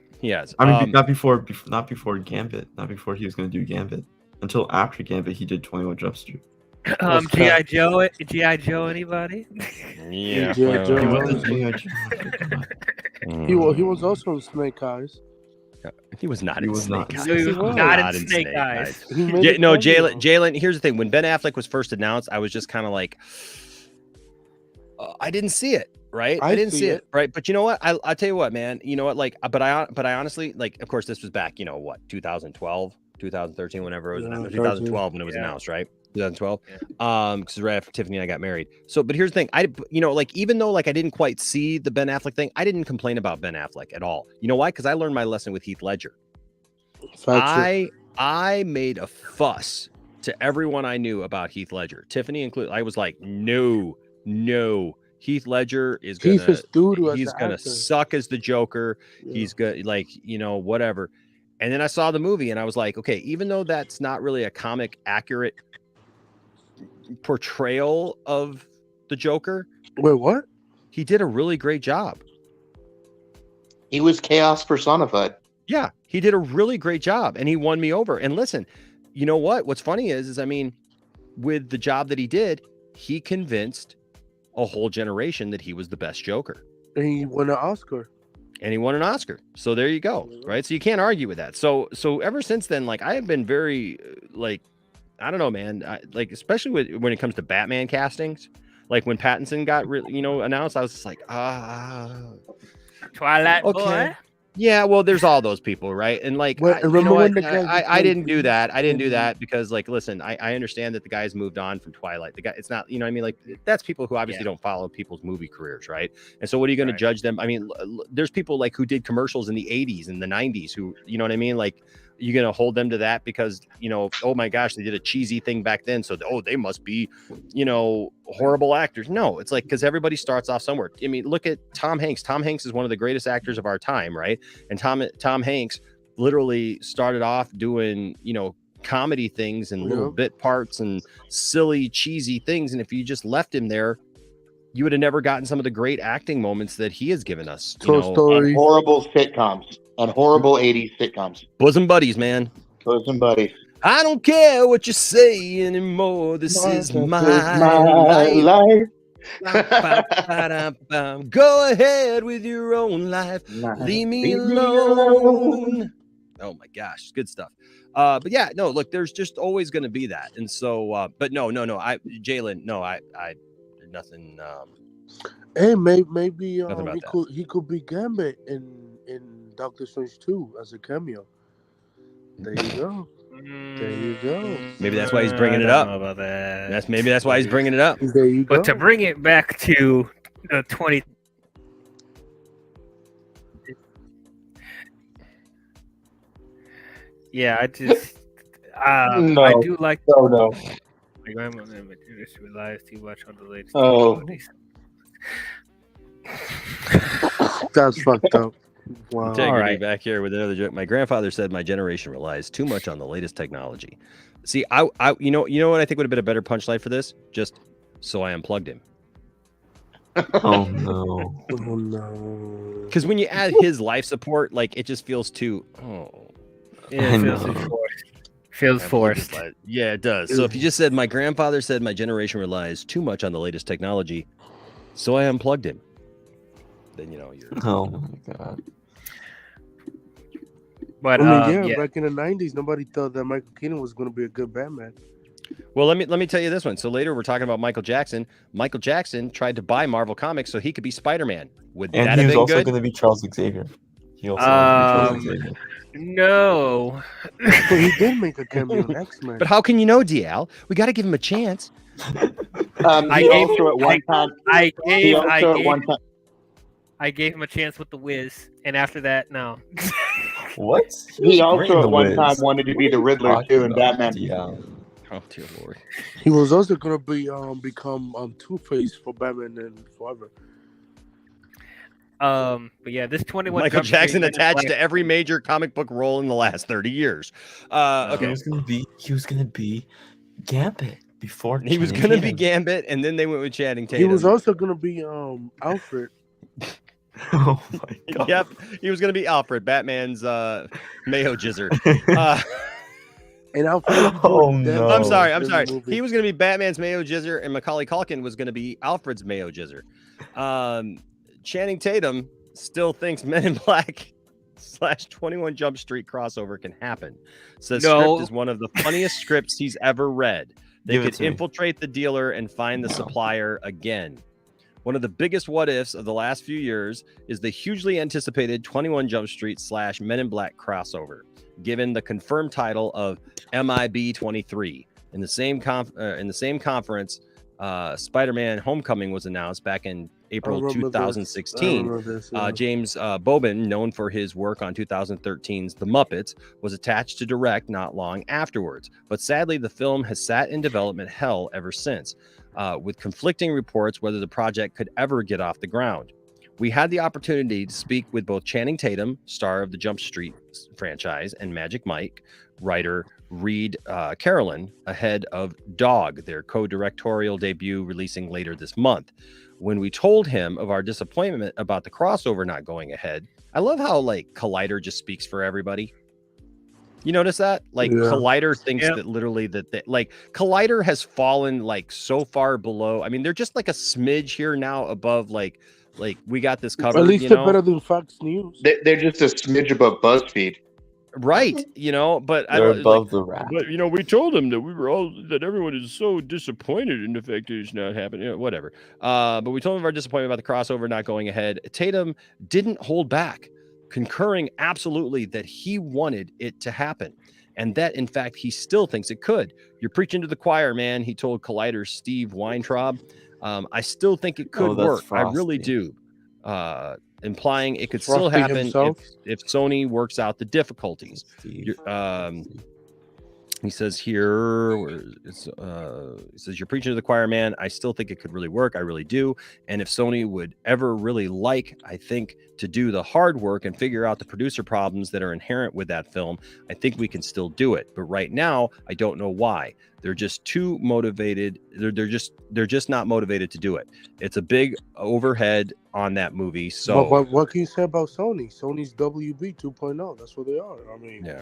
I mean, not before Gambit, not before he was going to do Gambit. Until after Gambit, he did 21 Jump Street. G.I. Joe, anybody? Yeah. G.I. Joe. He wasn't G.I. Joe. He was also in Snake Eyes. He was not in Snake Eyes. He was not in Snake Eyes. No, Jalen. Here's the thing: when Ben Affleck was first announced, I was just kind of like, I didn't see it. Right, I didn't see it. Right, but you know what? I'll tell you what, man. You know what? Like, but I honestly, like, of course, this was back. 2012, 2013, whenever it was 2012 when it was announced, right? 2012. Because right after Tiffany and I got married. So, but here's the thing: like, even though like I didn't quite see the Ben Affleck thing, I didn't complain about Ben Affleck at all. You know why? Because I learned my lesson with Heath Ledger. I made a fuss to everyone I knew about Heath Ledger, Tiffany included. I was like, no. Heath Ledger is gonna suck as the Joker. Yeah. He's good, like, whatever. And then I saw the movie and I was like, okay, even though that's not really a comic accurate portrayal of the Joker. Wait, what? He did a really great job. He was chaos personified. Yeah, he did a really great job and he won me over. And listen, you know what? What's funny is I mean, with the job that he did, he convinced a whole generation that he was the best Joker. And he won an Oscar. So there you go. Right. So you can't argue with that. So ever since then, like I have been very like, I don't know, man. Like, especially when it comes to Batman castings, like when Pattinson got announced, I was just like, Twilight okay. boy. Yeah, well, there's all those people, right? And like, Well, you remember know when what? the guy was I didn't like- do that. I didn't do that because, like, listen, I understand that the guy's moved on from Twilight. The guy, it's not, you know what I mean? Like, that's people who obviously don't follow people's movie careers, right? And so, what are you going to judge them? I mean, there's people like who did commercials in the 80s and the 90s who, you know what I mean? Like, you're going to hold them to that because, you know, oh my gosh, they did a cheesy thing back then. So, oh, they must be, you know, horrible actors. No, it's like, because everybody starts off somewhere. I mean, look at Tom Hanks. Tom Hanks is one of the greatest actors of our time, right? And Tom Hanks literally started off doing, you know, comedy things and little bit parts and silly, cheesy things. And if you just left him there, you would have never gotten some of the great acting moments that he has given us. And horrible sitcoms and horrible 80s sitcoms. Bosom buddies, man. Bosom buddies. I don't care what you say anymore. This is my life. Go ahead with your own life. Leave me alone. Oh my gosh, good stuff. But yeah, no, look, there's just always going to be that. And so, but no, Jalen, no, I nothing. Hey, maybe Nothing about he could be Gambit in Doctor Strange 2 as a cameo. There you go. There you go. Maybe that's why he's bringing it up. I don't know about that. That's why he's bringing it up. There you go. But to bring it back to the 20. Yeah, I just No. I do like. No. My grandmother just relies too much on the latest. Oh. technologies. That's fucked up. Wow. Integrity back here with another joke. My grandfather said my generation relies too much on the latest technology. See, I you know what I think would have been a better punchline for this? Just so I unplugged him. Oh no. Oh no. Because when you add his life support, like it just feels too. Yeah, it feels forced. Feels forced. Yeah, it does. So if you just said my grandfather said my generation relies too much on the latest technology, so I unplugged him. Then you know you're. Oh my god. But I mean, back in the 90s, nobody thought that Michael Keaton was going to be a good Batman. Well, let me tell you this one. So later we're talking about Michael Jackson. Michael Jackson tried to buy Marvel Comics so he could be Spider-Man. Would And that he have was been also good? going to be Charles Xavier. He also wanted to be Charles Xavier. No. But he did make a cameo in X-Men. But how can you know, DL? We got to give him a chance. I gave him a chance with the Wiz, and after that, no. What? He also at one time wanted to be the Riddler too in Batman. Yeah. Oh dear Lord. He was also going to be become Two-Face for Batman and Forever. But yeah, this 21. Michael Jump Street Jackson Men in attached Black- to every major comic book role in the last 30 years. Okay. He was gonna be Gambit before. He was Channing going to be Tatum. Gambit, and then they went with Channing He Tatum. was also going to be Alfred. Oh my god. Yep, he was going to be Alfred, Batman's Mayo Jizzer. And Alfred. Oh no. I'm sorry. movie. He was going to be Batman's Mayo Jizzer, and Macaulay Culkin was going to be Alfred's Mayo Jizzer. Channing Tatum still thinks Men in Black / 21 Jump Street crossover can happen. Says No. script is one of the funniest scripts he's ever read. They Give it could to me. infiltrate the dealer and find the supplier again. One of the biggest what ifs of the last few years is the hugely anticipated 21 Jump Street / Men in Black crossover, given the confirmed title of MIB 23. In the same conference, Spider-Man: Homecoming was announced back in April remember this. 2016. I remember this, yeah. James Bobin, known for his work on 2013's The Muppets, was attached to direct not long afterwards. But sadly, the film has sat in development hell ever since, with conflicting reports whether the project could ever get off the ground. We had the opportunity to speak with both Channing Tatum, star of the Jump Street franchise, and Magic Mike, writer Reed Carolyn, ahead of Dog, their co-directorial debut releasing later this month. When we told him of our disappointment about the crossover not going ahead, I love how like Collider just speaks for everybody. You notice that? Like Collider thinks that literally that they, like Collider has fallen like so far below. I mean, they're just like a smidge here now above like we got this covered. At least you they're know? better than Fox News. They're just a smidge above BuzzFeed. Right, you know, but They're above the rap. But you know, we told them that everyone is so disappointed in the fact that it's not happening. You know, whatever. But we told them of our disappointment about the crossover not going ahead. Tatum didn't hold back. concurring absolutely that he wanted it to happen. And that, in fact, he still thinks it could. You're preaching to the choir, man, he told Collider's Steve Weintraub. I still think it could work. I really do. Implying it could still happen if Sony works out the difficulties. He says here, he says, you're preaching to the choir, man. I still think it could really work. I really do. And if Sony would ever really I think, to do the hard work and figure out the producer problems that are inherent with that film, I think we can still do it. But right now, I don't know why. They're just too motivated. They're just not motivated to do it. It's a big overhead on that movie. So what can you say about Sony? Sony's WB 2.0. That's what they are. I mean, yeah.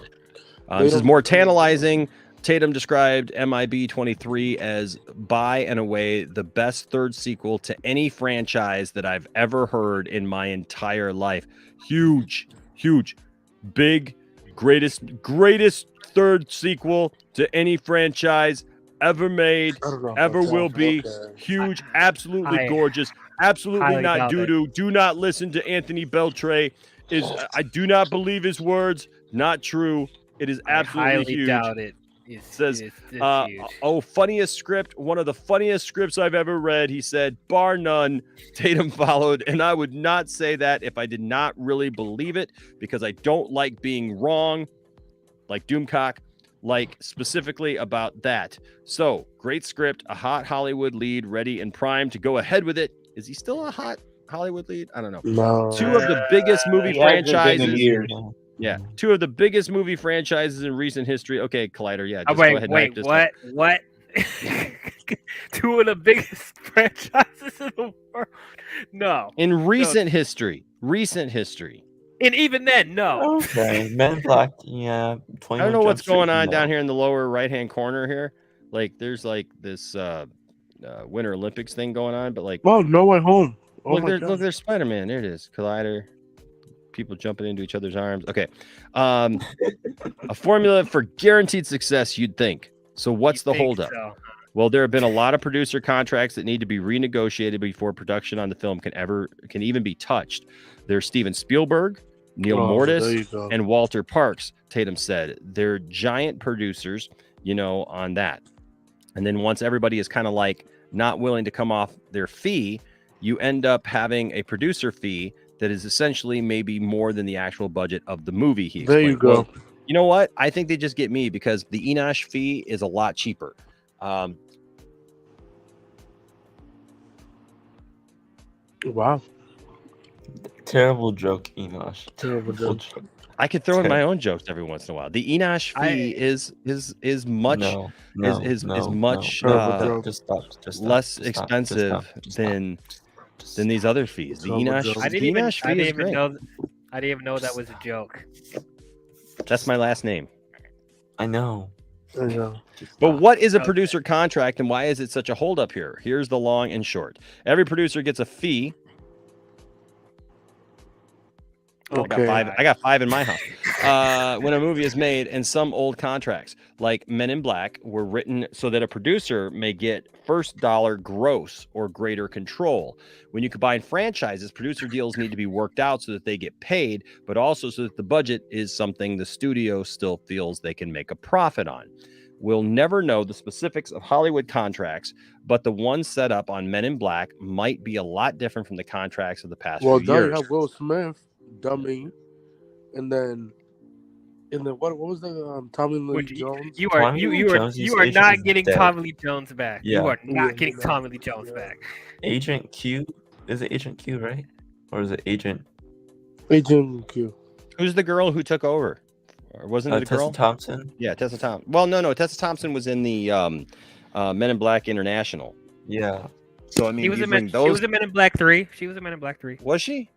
This is more tantalizing. Tatum described MIB 23 as by and away the best third sequel to any franchise that I've ever heard in my entire life. Huge, big, greatest third sequel to any franchise ever made, ever will be. Huge, absolutely gorgeous, absolutely not doo-doo. Do not listen to Anthony Beltray. I do not believe his words. Not true. It is absolutely huge. I doubt it. It says, funniest script. One of the funniest scripts I've ever read. He said, bar none. Tatum followed. And I would not say that if I did not really believe it, because I don't like being wrong, like Doomcock, like specifically about that. So great script, a hot Hollywood lead, ready and primed to go ahead with it. Is he still a hot Hollywood lead? I don't know. No. Two of the biggest movie franchises. Yeah, two of the biggest movie franchises in recent history. Okay, Collider, yeah. Just go ahead and what? Two of the biggest franchises in the world? No. In recent history. And even then, no. Okay, Men in Black, yeah. I don't know what's going on down here in the lower right-hand corner here. Like, there's like this Winter Olympics thing going on, but like... Oh, No Way Home. Look, there's Spider-Man. There it is. Collider. People jumping into each other's arms. Okay. A formula for guaranteed success, you'd think. So what's the holdup? So. Well, there have been a lot of producer contracts that need to be renegotiated before production on the film can even be touched. There's Steven Spielberg, Neil Mortis, and Walter Parks, Tatum said. They're giant producers, on that. And then once everybody is kind of like not willing to come off their fee, you end up having a producer fee that is essentially maybe more than the actual budget of the movie. There you go. Well, you know what? I think they just get me because the Enosh fee is a lot cheaper. Wow. Terrible joke, Enosh. Terrible joke. I could throw in my own jokes every once in a while. The Enosh fee is much less expensive than these other fees. The Enosh fee is great. I didn't even know that was a joke. That's my last name. I know. But what is a producer contract and why is it such a holdup here? Here's the long and short. Every producer gets a fee. Okay. I got 5 in my house. When a movie is made, and some old contracts, like Men in Black, were written so that a producer may get first dollar gross or greater control. When you combine franchises, producer deals need to be worked out so that they get paid, but also so that the budget is something the studio still feels they can make a profit on. We'll never know the specifics of Hollywood contracts, but the ones set up on Men in Black might be a lot different from the contracts of the past few years. Well, you have Will Smith. Dummy, and then what was the Tommy Lee Jones? You are not getting Tommy Lee Jones back. Yeah. You are not getting Tommy Lee Jones back. Agent Q, is it Agent Q, right? Or is it Agent Q? Who's the girl who took over? Or wasn't it a girl? Tessa Thompson. Yeah, Tessa Thompson. Well, no, Tessa Thompson was in the Men in Black International. Yeah. So I mean, she was in Men in Black 3. She was in Men in Black 3. Was she?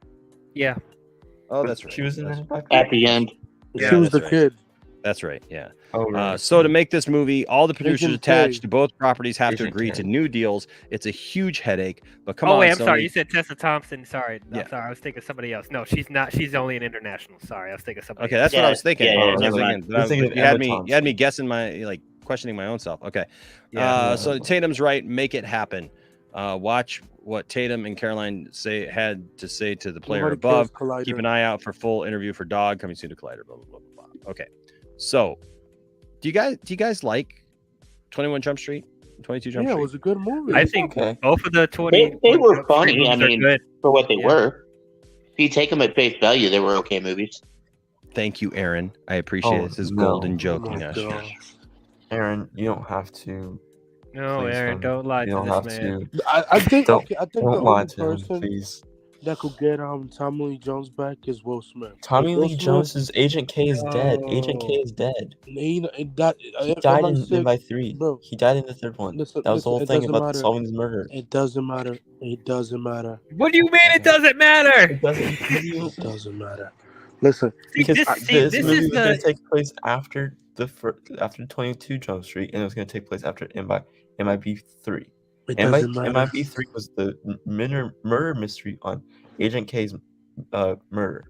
Yeah. Oh, that's right. She was in Men in Black at the end. Yeah, she was the kid. That's right. Yeah. Oh, right. So to make this movie, all the producers attached to both properties have to agree to new deals. It's a huge headache. But come on. Oh wait, I'm Sony. sorry. You said Tessa Thompson. Sorry. I'm sorry. I was thinking somebody else. No, she's not. She's only an international. Sorry, I was thinking somebody. Okay, that's what I was thinking. You had me guessing questioning my own self. Okay. So Tatum's right. Make it happen. Watch what Tatum and Caroline had to say to the player Nobody above. kills Collider. Keep an eye out for full interview for Dog coming soon to Collider. Blah blah blah blah blah. Okay, so do you guys like 21 Jump Street, 22 Jump Yeah, Street? it was a good movie. I think both of the 20. They were Jump Street funny. I movies are mean, good. for what they Yeah. were. If you take them at face value, they were okay movies. Thank you, Aaron. I appreciate it. This is golden joke, Inash. Aaron, you don't have to. No, please, Aaron, don't lie you to don't this have man. to. I think Don't- okay. I think don't the lie only to him, person please. that could get Tommy Lee Jones back is Will Smith. Tommy Will Lee Smith- Jones's Agent K is dead. Agent K is dead. He He died in MI3. Bro. He died in the third one. Listen, that was the whole it thing doesn't about matter. solving his murder. It doesn't matter. It doesn't matter. What do you mean it doesn't matter? It doesn't. It doesn't matter. Listen, Because this movie is was going the to take place after after 22 Jump Street, and it was going to take place after MIB3. It doesn't matter. MIB3 was the murder mystery on Agent K's murder.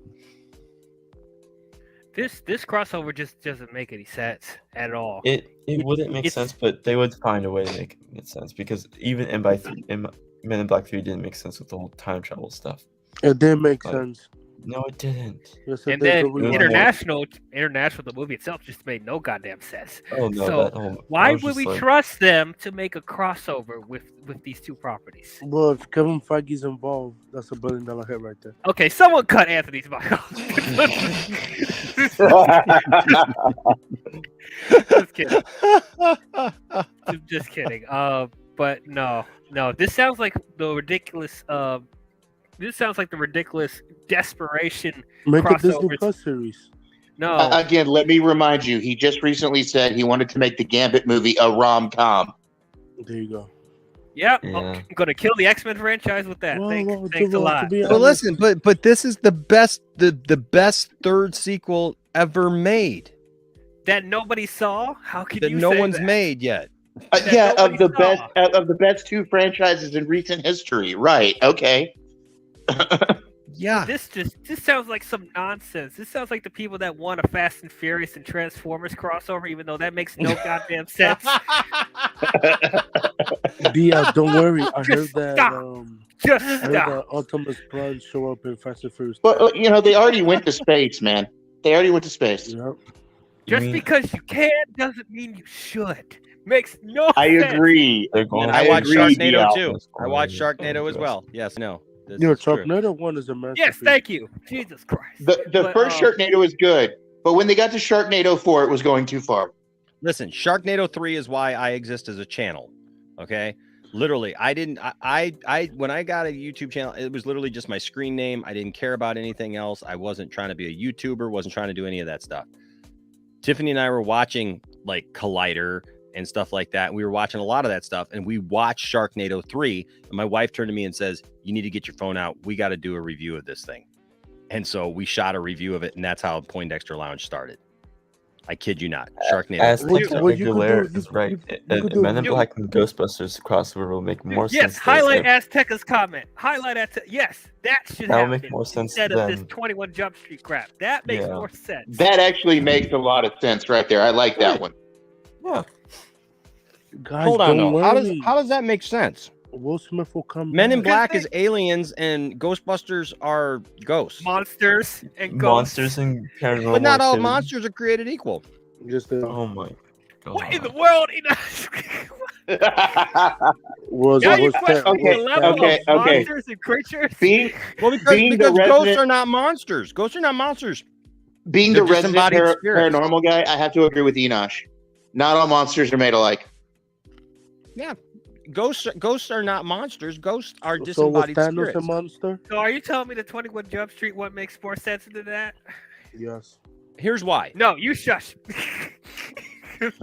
this crossover just doesn't make any sense at all. It wouldn't make sense, but they would find a way to make it sense because even Men in Black 3 didn't make sense with the whole time travel stuff. It didn't make sense. No, it didn't. Yes, And it did, then but we were- international, the movie itself just made no goddamn sense. Oh no! So why was would just we like- trust them to make a crossover with these two properties? Well, if Kevin Feige's involved, that's $1 billion hit right there. Okay, someone cut Anthony's mic off. Just kidding. Just kidding. But no. This sounds like the ridiculous. This sounds like the ridiculous desperation Make a Disney crossovers. Plus series. No. Again, let me remind you, he just recently said he wanted to make the Gambit movie a rom-com. There you go. Yep. Yeah. I'm gonna kill the X-Men franchise with that. Thanks a lot. But listen, but this is the best best third sequel ever made That nobody saw. How could that you no say one's that? made yet. Yeah, of nobody the best two franchises in recent history. Right. Okay. Yeah. This sounds like some nonsense. This sounds like the people that want a Fast and Furious and Transformers crossover, even though that makes no goddamn sense. Don't worry. I heard that. Stop. Just I heard stop. that Optimus Prime show up in Fast and Furious. But they already went to space, man. They already went to space. Yep. Just because you can doesn't mean you should. Makes no I sense. agree. And I watched Sharknado too. Dial. I watched Sharknado as well. Yes, no. This Yo, is true. Sharknado 1 is a masterpiece. Yes, thank you. Jesus Christ. The But, first Sharknado is good, but when they got to Sharknado 4, it was going too far. Listen, Sharknado 3 is why I exist as a channel. Okay. Literally, I when I got a YouTube channel, it was literally just my screen name. I didn't care about anything else. I wasn't trying to be a YouTuber, wasn't trying to do any of that stuff. Tiffany and I were watching like Collider and stuff like that. We were watching a lot of that stuff, and we watched Sharknado 3. And my wife turned to me and says, "You need to get your phone out. We got to do a review of this thing." And so we shot a review of it, and that's how Poindexter Lounge started. I kid you not. Sharknado. Aztec 3. Aguilera is right. Men in Black and Ghostbusters crossover will make more sense. Yes, highlight Azteca's comment. Highlight Azteca. Yes, that should That happen would make more sense instead of this than- 21 Jump Street crap. That makes Yeah. more sense. That actually makes a lot of sense right there. I like that one. Yeah. Guys, Hold on, don't though. worry. How does that make sense? Will Smith will come Men in back. Black is aliens, and Ghostbusters are ghosts. Monsters and ghosts. Monsters and paranormal. But not all activity. monsters are created equal. Just Oh my god. What in the world? was Now you was question okay, the level okay, of okay. monsters and creatures? Being Well, because Being the ghosts resident- are not monsters. Ghosts are not monsters. being They're the just resident embodied spirits. paranormal guy, I have to agree with Enosh. Not all monsters are made alike. Yeah, ghosts are not monsters. Ghosts are So was disembodied Thanos spirits. a monster? So are you telling me the 21 Jump Street one makes more sense than that? Yes. Here's why. No, you shush.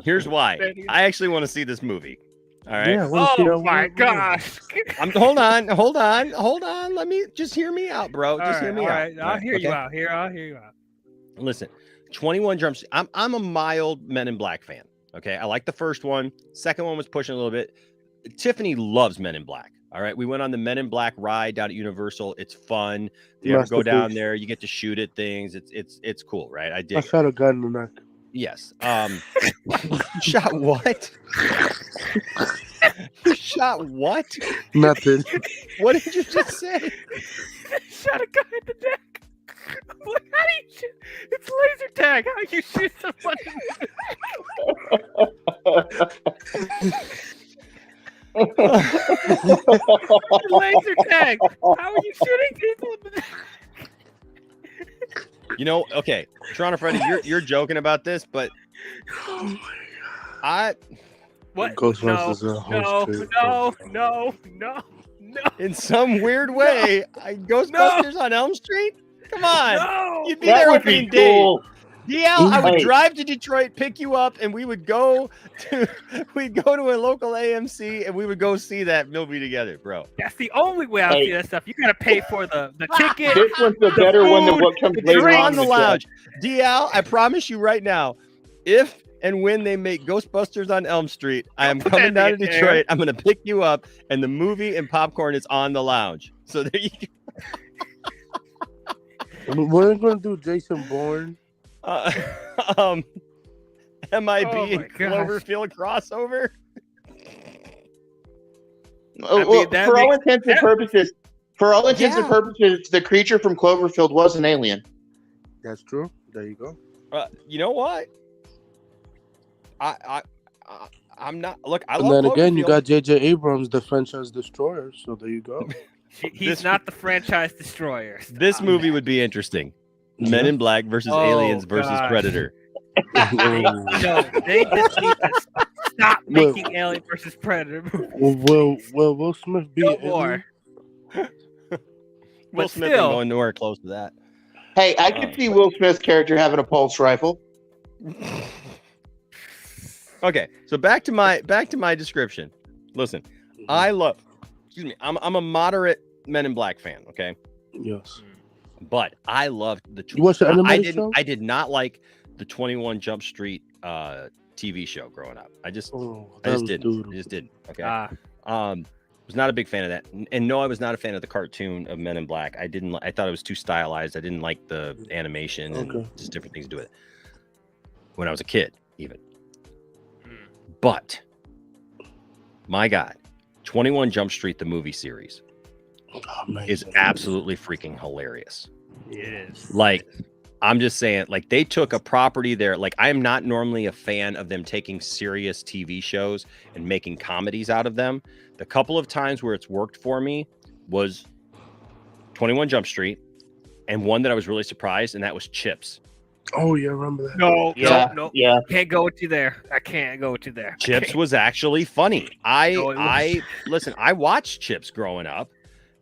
Here's why. I actually want to see this movie. All right. Yeah, I wanna see Oh that my one. gosh. Hold on. Let me just hear me out, bro. Just hear me all out. right. I'll hear you out here. I'll hear you out. Listen, 21 Jump Street. I'm a mild Men in Black fan. Okay. I like the first one. Second one was pushing a little bit. Tiffany loves Men in Black. All right. We went on the Men in Black ride down at Universal. It's fun. If you ever go down Masterpiece. there, you get to shoot at things. It's cool, right? I dig I it. shot a gun in the neck. Yes. You shot what? You shot what? Nothing. What did you just say? Shot a guy in the neck. I'm like, how do you shoot? It's laser tag. How you shoot somebody? Laser tag. How are you shooting people in the neck? You know, okay, Toronto Freddy, you're joking about this, but What? Ghostbusters are No. In some weird way, Ghostbusters on Elm Street? Come on. No. You'd be That there would be opening day. cool. DL, I would Hey. drive to Detroit, pick you up, and we'd go to a local AMC and we would go see that movie together, bro. That's the only way I'll see that stuff. You gotta pay for the ticket. This one's the better one than what comes It's later right on on the in lounge. DL, I promise you right now, if and when they make Ghostbusters on Elm Street, I am coming down to Detroit. I'm going to pick you up, and the movie and popcorn is on the lounge. So there you go. We're going to do Jason Bourne. MIB Cloverfield crossover. For all intents and purposes, the creature from Cloverfield was an alien. That's true. There you go. You know what? I'm not. Look, I And love then again, you Cloverfield. got J.J. Abrams, the franchise destroyer. So there you go. He's not the franchise destroyer. This movie would be interesting. Men in Black versus Aliens versus gosh. Predator. They just need to stop making Alien versus Predator movies. Will Smith be No an more. alien? Will Smith ain't still- going nowhere close to that. Hey, I could see Will Smith's character having a pulse rifle. Okay, so back to my description. Listen, I love. Excuse me. I'm a moderate Men in Black fan. Okay. Yes. But I loved the. You watched the animated show? I did not like the 21 Jump Street TV show growing up. I just didn't. Okay. Was not a big fan of that, and no, I was not a fan of the cartoon of Men in Black. I thought it was too stylized. I didn't like the animation and just different things to do with it. When I was a kid, even. But my God, 21 Jump Street, the movie series, is absolutely freaking hilarious. It is. Like, I'm just saying, like, they took a property there. Like, I am not normally a fan of them taking serious TV shows and making comedies out of them. The couple of times where it's worked for me was 21 Jump Street, and one that I was really surprised, and that was Chips. Oh, yeah, I remember that. No. Yeah. Can't go with you there. I can't go with you there. Chips was actually funny. Listen, I watched Chips growing up,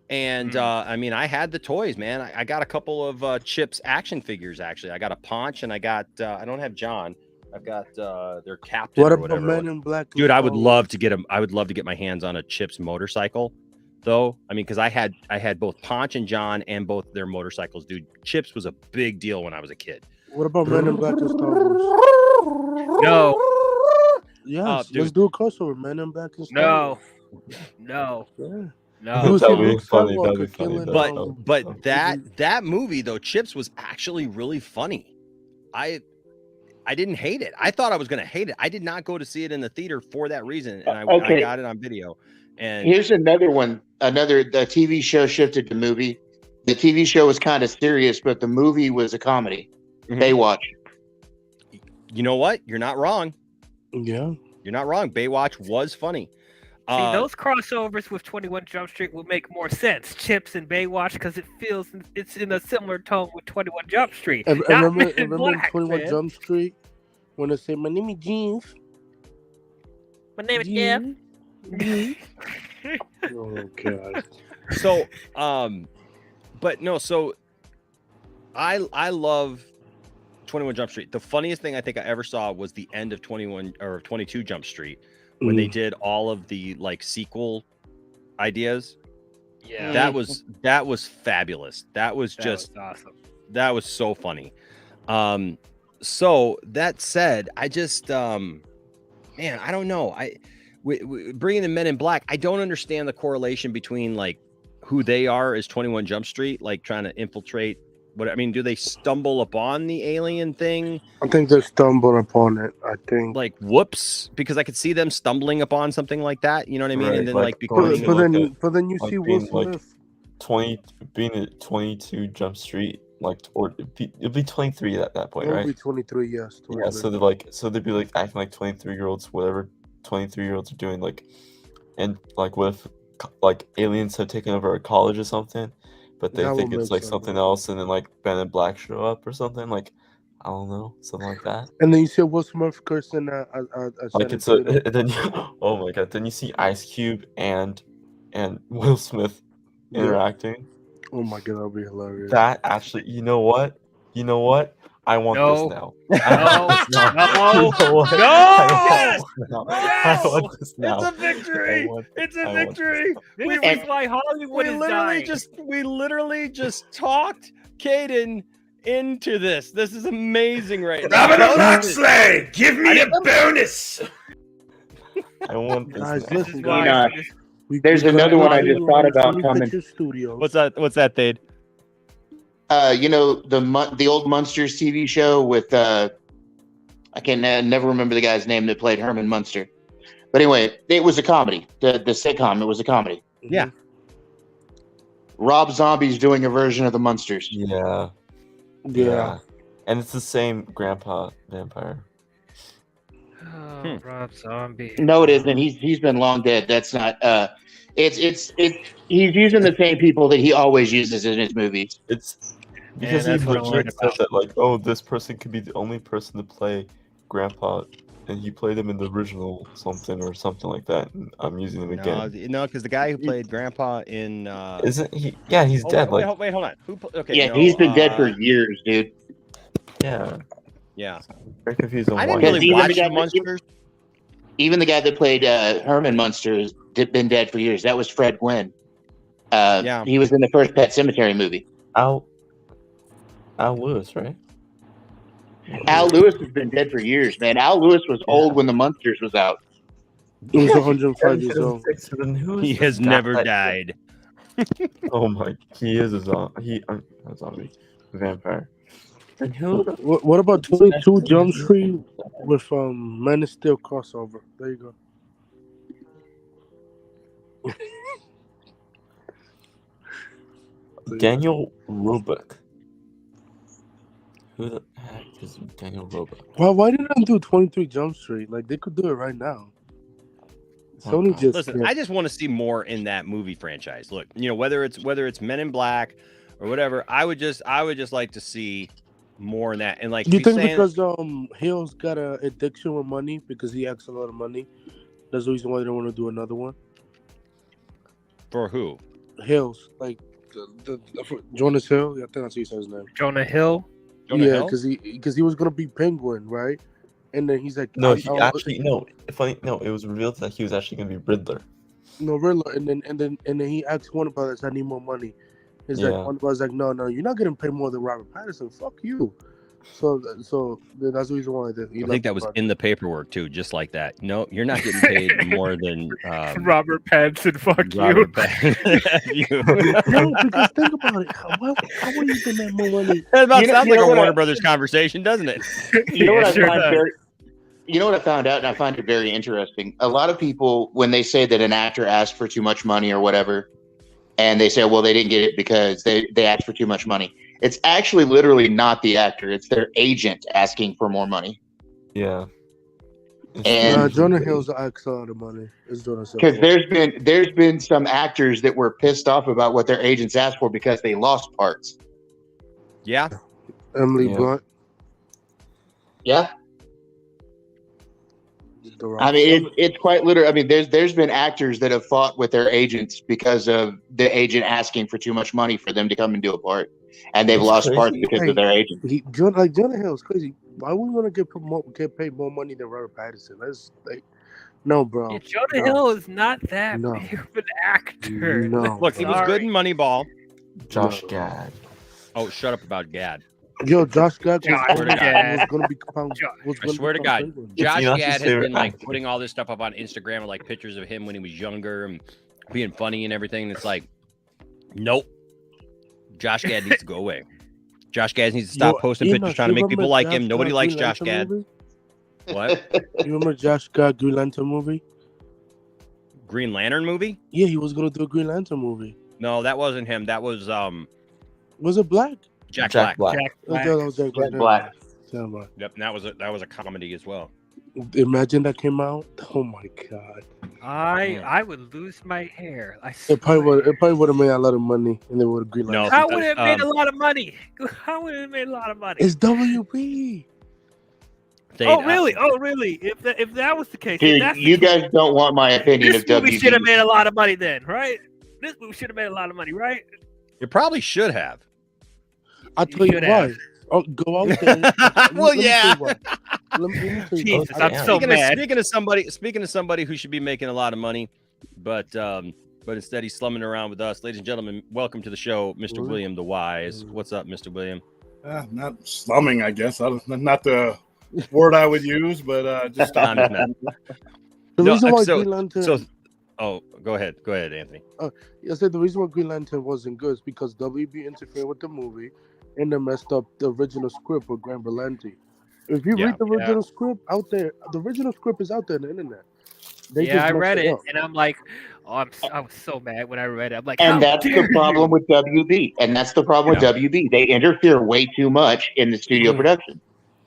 and I mean, I had the toys, man. I got a couple of Chips action figures, actually. I got a Paunch, and I got I don't have John. I've got their captain. What or about whatever. Men in Black? Dude, I would love to get them. I would love to get my hands on a Chips motorcycle, though. I mean, because I had both Paunch and John and both their motorcycles. Dude, Chips was a big deal when I was a kid. What about Men in Black and Star Wars? No. Yes, dude. let's do a crossover. Men in Black and Star Wars. No. Yeah. No. That'd be funny. That'd be funny. But that movie though, Chips, was actually really funny. I didn't hate it. I thought I was gonna hate it. I did not go to see it in the theater for that reason, and I got it on video. And Here's another one. The TV show shifted to movie. The TV show was kind of serious, but the movie was a comedy. Baywatch. You know what? You're not wrong. Yeah. You're not wrong. Baywatch was funny. See, those crossovers with 21 Jump Street would make more sense. Chips and Baywatch, because it's in a similar tone with 21 Jump Street. And Not remember, Men in remember Black, 21 man. Jump Street when they say, "My name is Jeans." My name is Jeff. Oh God. So, but no, so I love 21 Jump Street. The funniest thing I think I ever saw was the end of 21 or 22 Jump Street when they did all of the like sequel ideas. Yeah. That was fabulous. That was awesome. That was so funny. So that said, I just man, I don't know. Bringing the Men in Black, I don't understand the correlation between like who they are as 21 Jump Street, like trying to infiltrate What I mean, do they stumble upon the alien thing? I think they stumbled upon it. I think like whoops, because I could see them stumbling upon something like that. You know what I mean? Right, And then like, becoming. But then you see Will being like Smith. being at 22 Jump Street, like it'd be 23 at that point, It'll right? be 23, yes. 23. Yeah, so they'd be like acting like 23-year-olds, whatever 23-year-olds are doing, like, and like what if like aliens have taken over a college or something, but they That think would it's make like sense. something else, and then like Ben and Black show up or something, like I don't know, something like that. And then you see Will Smith cursing at Like Channing it's a, Tatum. and then oh my god, then you see Ice Cube and Will Smith Yeah. interacting. Oh my god, that'll be hilarious. That actually, you know what? I want No. this now. No. I want this now. It's a victory! It's a victory! This is why Hollywood is dying. We literally just talked Caden into this. This is amazing right now. Robert Loxley, give me a bonus. I want this Guys, now. listen, Enoch, guys. there's another one I just thought about coming. What's that, Thade? You know the old Munsters TV show with I can never remember the guy's name that played Herman Munster, but anyway, it was a comedy. The sitcom, it was a comedy. Yeah. Rob Zombie's doing a version of the Munsters. Yeah. Yeah. And it's the same grandpa vampire. Oh, Rob Zombie. No, it isn't. He's been long dead. That's not. It's he's using the same people that he always uses in his movies. It's because he legit said that, like, oh, this person could be the only person to play grandpa, and he played him in the original something like that, and I'm using him again. No, because the guy who played Grandpa in Isn't he? Yeah, he's dead. Wait, Like, wait, hold on. Okay, Yeah, no, he's been dead for years, dude. yeah, Yeah. very confused on I why. didn't really Even watch the guy the Munsters. Even the guy that played Herman Munster has been dead for years. That was Fred Gwynn. Yeah. He was in the first Pet Sematary movie. Al Lewis, right? Al Lewis has been dead for years, man. Al Lewis was old when the Munsters was out. He was 105 years old. He has never died. Oh my, he is a zombie. A zombie, vampire. And who? What about 22 Jump Street with Man of Steel crossover? There you go. Daniel Roebuck. Who the heck is Daniel Roebuck? Why didn't I do 23 Jump Street? Like, they could do it right now. Sony just Listen, can't. I just want to see more in that movie franchise. Look, whether it's Men in Black or whatever, I would just like to see more in that. And like, Do you think saying, because Hill's got an addiction with money because he asks a lot of money, that's the reason why they don't want to do another one? For who? Hills, like the Jonas Hill. I think that's his name. Jonah Hill. Yeah, because he was gonna be Penguin, right? And then he's like, No, he actually no. Funny, no. It was revealed that he was actually gonna be Riddler. No, Riddler, and then he asked Warner Brothers, "I need more money." He's like, Warner Brothers like, "No, you're not getting paid more than Robert Pattinson. Fuck you." So that's the reason why I think that was in the paperwork too, just like that. No, you're not getting paid more than Robert Pattinson. Fuck Robert you. No, because think about it. How are you getting that more money? That about You know- sounds you like know a what Warner I- Brothers conversation, doesn't it? You know what I sure find does. You know what I found out, and I find it very interesting. A lot of people, when they say that an actor asked for too much money or whatever, and they say, well, they didn't get it because they asked for too much money. It's actually literally not the actor; it's their agent asking for more money. Yeah. And Jonah Hill's asks a lot of money. It's Jonah Hill. because there's been some actors that were pissed off about what their agents asked for because they lost parts. Yeah. Emily Blunt. Yeah. I mean, it's quite literal. I mean, there's been actors that have fought with their agents because of the agent asking for too much money for them to come and do a part, and they've lost parts because of their agent. Jonah Hill is crazy. Why would we want to get paid more money than Robert Pattinson? That's like, no, bro. Yeah, Jonah Hill is not that No. big of an actor. No. Look, he was good in Moneyball. Josh Gad. Oh, shut up about Gad. Yo, Josh Gad Josh Gad. was gonna become. I swear to God, Penguin. Josh It's Gad has favorite been like actor. putting all this stuff up on Instagram with like pictures of him when he was younger and being funny and everything. And it's like, nope. Josh Gad needs to go away. Josh Gad needs to stop posting pictures trying to make people like him. Nobody likes Josh Gad. What? You remember Josh Gad Green Lantern movie? Green Lantern movie? Yeah, he was gonna do a Green Lantern movie. No, that wasn't him. That was Was it Black? Jack Black. Jack Oh, Black. that was Jack Black. Black. Jack Black. Yep, and that was a comedy as well. Imagine that came out. Oh my god. I would lose my hair. It probably would have made a lot of money, and they would have Green Lantern. How would it have made a lot of money? How would it have made a lot of money? It's WB. Oh really? Oh really? If that was the case, Dude, that's you guys don't want my opinion this of movie WB. should have made a lot of money then, right? This movie should have made a lot of money, right? You probably should have. I'll tell you should why. have. Oh, go out there. Well, Let me yeah. tell you why. Let me tell you why. Jesus, I'm so mad. Speaking of somebody who should be making a lot of money, but instead he's slumming around with us, ladies and gentlemen. Welcome to the show, Mr. William the Wise. What's up, Mr. William? Not slumming, I guess. Not the word I would use, but just I'm just mad. The No, reason why so- Green Lantern. Oh, go ahead, Anthony. I said the reason why Green Lantern wasn't good is because WB interfered with the movie and they messed up the original script with Grant Berlanti. If you read the original script out there, the original script is out there on the internet. They just I messed read it, up. and I'm like, I was so mad when I read it. I'm like, And how that's dare the problem with WB. And that's the problem with WB. They interfere way too much in the studio production.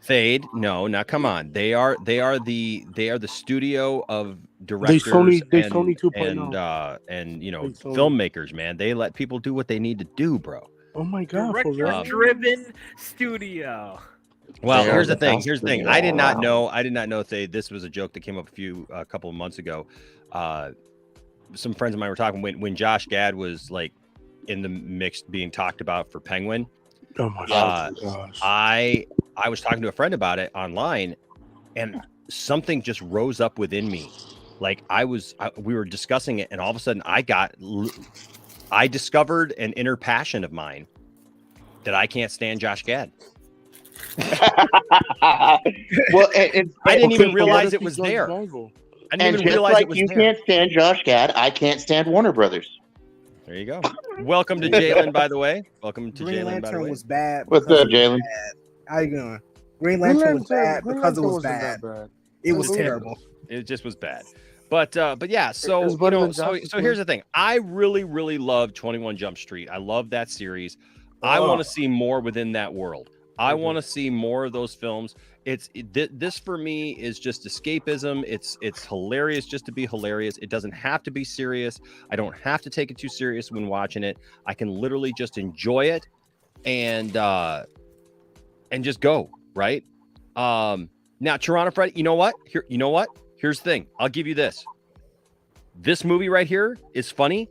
Thade, no, now come on. They are the studio of directors Sony and 2.0. and you know They Sony. filmmakers, man. They let people do what they need to do, bro. Oh my god! For real? Director-driven studio. Well, They are here's the the thing. best Here's the thing. studio I did not around. know. Thade, this was a joke that came up a couple of months ago. Some friends of mine were talking when Josh Gad was like in the mix being talked about for Penguin. Oh my gosh! I was talking to a friend about it online, and something just rose up within me. Like we were discussing it, and all of a sudden I discovered an inner passion of mine that I can't stand Josh Gad. Well, and I didn't even okay, realize it was there. I didn't even realize like it was you there. can't stand Josh Gad, I can't stand Warner Brothers. There you go. Welcome to Jalen, by the way. Welcome to Green Jalen, by the Lantern way. was bad. What's because up, it was Jalen? bad. How you doing? Green Lantern was bad because it was wasn't bad. that bad. It was terrible. It just was bad. But yeah, so It's you better know, than Justice so here's the thing. I really love 21 Jump Street. I love that series. I Oh. want to see more within that world. I want to see more of those films. This for me is just escapism. It's hilarious just to be hilarious. It doesn't have to be serious. I don't have to take it too serious when watching it. I can literally just enjoy it and just go, right? Now Toronto Freddy, you know what? Here's the thing. I'll give you this. This movie right here is funny,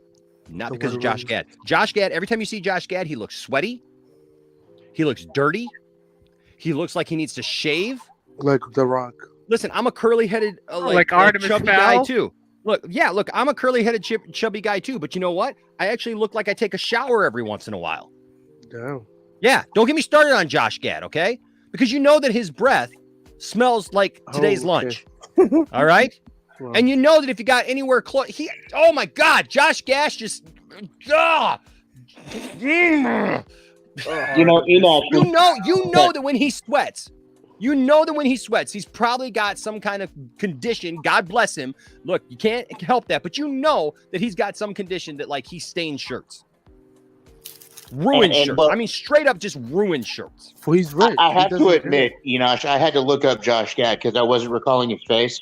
not because of Josh Gad. Josh Gad, every time you see Josh Gad, he looks sweaty. He looks dirty. He looks like he needs to shave. Like The Rock. Listen, I'm a curly-headed, like Artemis chubby Fowl? guy too. Look, I'm a curly-headed chubby guy too. But you know what? I actually look like I take a shower every once in a while. Damn. Yeah, don't get me started on Josh Gad, okay? Because you know that his breath smells like today's lunch. All right? Well, And you know that if you got anywhere close, oh my God, Josh Gad just, You know, you know that when he sweats, he's probably got some kind of condition. God bless him. Look, you can't help that, but you know that he's got some condition that like he stains shirts, ruined And shirts. look- I mean, straight up just ruined shirts. well, he's right. I He have doesn't to care. admit, Enosh, I had to look up Josh Gad because I wasn't recalling his face.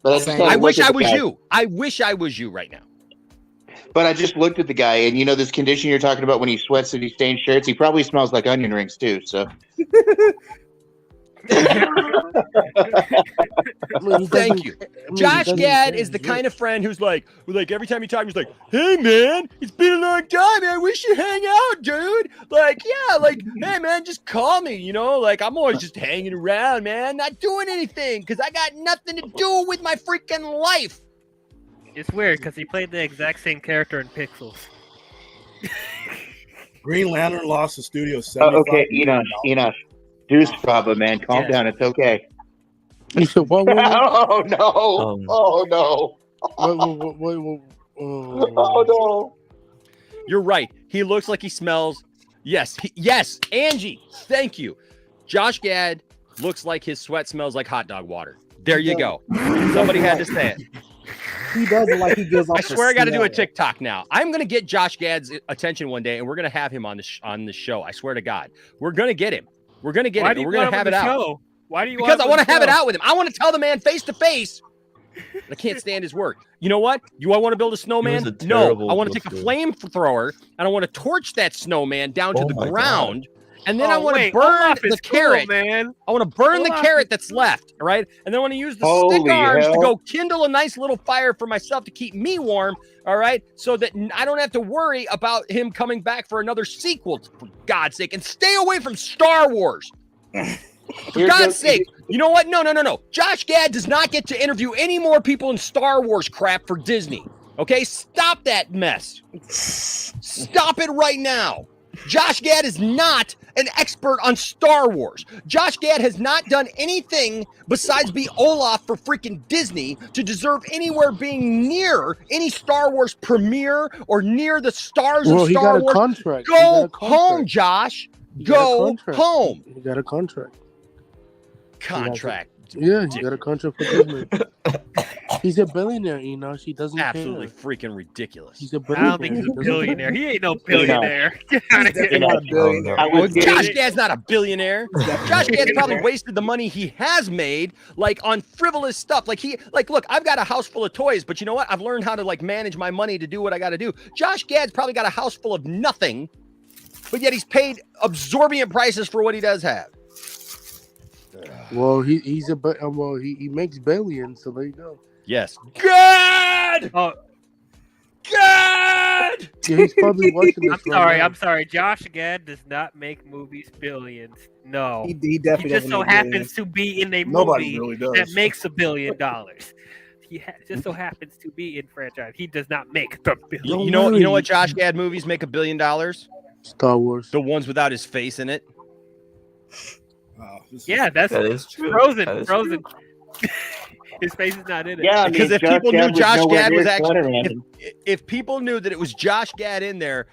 But I just had to I look wish at I the was guy. you. I wish I was you right now. But I just looked at the guy, and you know this condition you're talking about when he sweats and he stains shirts. He probably smells like onion rings too. So Thank you. Josh Gad is the kind of friend who's like every time you talk, he's like, "Hey man, it's been a long time, man. We should hang out, dude. Like, yeah, like, hey man, just call me. You know, like I'm always just hanging around, man, not doing anything because I got nothing to do with my freaking life." It's weird because he played the exact same character in Pixels. Green Lantern lost the studio 75 okay, million Enosh, Deuce problem, man. Calm down. It's okay. He said, "What? Oh no! Oh no! Wait. Oh no! You're right. He looks like he smells Yes, yes, Angie, thank you. Josh Gad looks like his sweat smells like hot dog water. There you go. Somebody had to say it. He does look like he gives off. I swear I got to do a TikTok now. I'm going to get Josh Gad's attention one day, and we're going to have him on the show. I swear to God. We're going to get him. We're going to get him. We're going to have it out. Why do you Because I want to have it out with him. I want to tell the man face to face. I can't stand his work. You know what? I want to build a snowman? No. I want to take a flamethrower, and I want to torch that snowman down to the ground. And then I want to burn the carrot. Man. I want to burn the carrot that's left, all right? And then I want to use the stick arms to go kindle a nice little fire for myself to keep me warm, all right? So that I don't have to worry about him coming back for another sequel, for God's sake. And stay away from Star Wars. For God's sake. You know what? No. Josh Gad does not get to interview any more people in Star Wars crap for Disney, okay? Stop that mess. Stop it right now. Josh Gad is not an expert on Star Wars. Josh Gad has not done anything besides be Olaf for freaking Disney to deserve anywhere being near any Star Wars premiere or near the stars of Star Wars. Contract. Go home, Josh. Go home. He got a contract. Yeah, he got a contract for Disney. He's a billionaire, He doesn't absolutely freaking ridiculous. He's a billionaire. I don't think he's a billionaire. He ain't no billionaire. Josh Gad's not a billionaire. Josh Gad's probably wasted the money he has made, on frivolous stuff. Look, I've got a house full of toys, but you know what? I've learned how to manage my money to do what I got to do. Josh Gad's probably got a house full of nothing, but yet he's paid absorbent prices for what he does have. Well, he makes billions, so there you go. Yes. God! Oh. God! Yeah, he's probably watching this. I'm sorry. Josh Gad does not make movies billions. No. He definitely just so happens to be in a movie that makes $1 billion. He just so happens to be in franchise. He does not make the billion. You know what Josh Gad movies make $1 billion? Star Wars. The ones without his face in it. Yeah, that is true. Frozen. His face is not in it. Yeah, because if people knew Josh Gad was actually, if people knew that it was Josh Gad in there,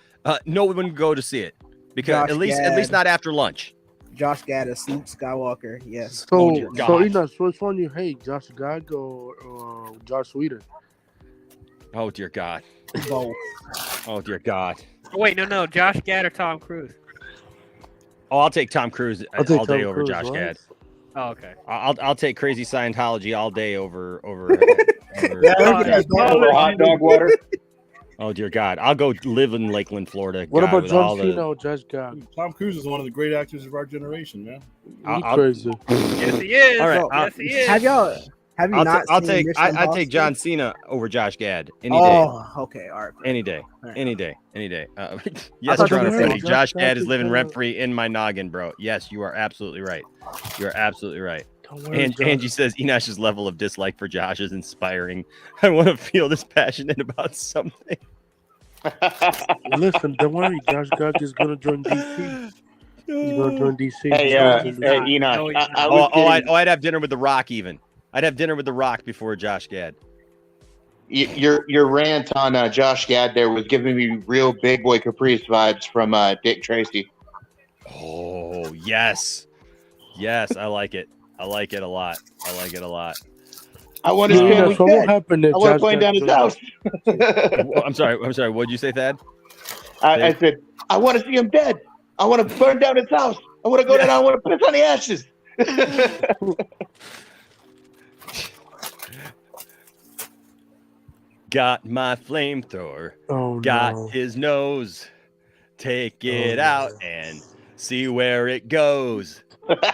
no one would go to see it because at least not after lunch. Josh Gad is Luke Skywalker. Yes. So which one you hate, Josh Gad or Josh Whedon? Oh dear God. Both. Oh dear God. Wait, no, Josh Gad or Tom Cruise? Oh, I'll take Tom Cruise all day over Josh Gad. Oh, okay. I'll take crazy Scientology all day over hot dog water. Oh dear God! I'll go live in Lakeland, Florida. What about John Cena or Josh Gad? Tom Cruise is one of the great actors of our generation, man. Crazy. Yes, he is. All right. Yes, he is. I'll take John Cena over Josh Gad any day. Oh, okay, all right. Any day. Yes, Toronto Freddy. Josh Gad is living rent free in my noggin, bro. Yes, you are absolutely right. And Angie says Enosh's level of dislike for Josh is inspiring. I want to feel this passionate about something. Listen, don't worry. Josh Gad is gonna join DC. He's gonna join DC. Hey, Enosh. I'd have dinner with The Rock even. I'd have dinner with The Rock before Josh Gad. Your rant on Josh Gad there was giving me real Big Boy Caprice vibes from Dick Tracy. Oh, yes. Yes, I like it. I like it a lot. I want to see him dead. I want to find down his house. I'm sorry. What'd you say, Thad? I said, I want to see him dead. I want to burn down his house. I want to go down. I want to piss on the ashes. Got my flamethrower. Oh, got his nose. Take it out and see where it goes. Okay.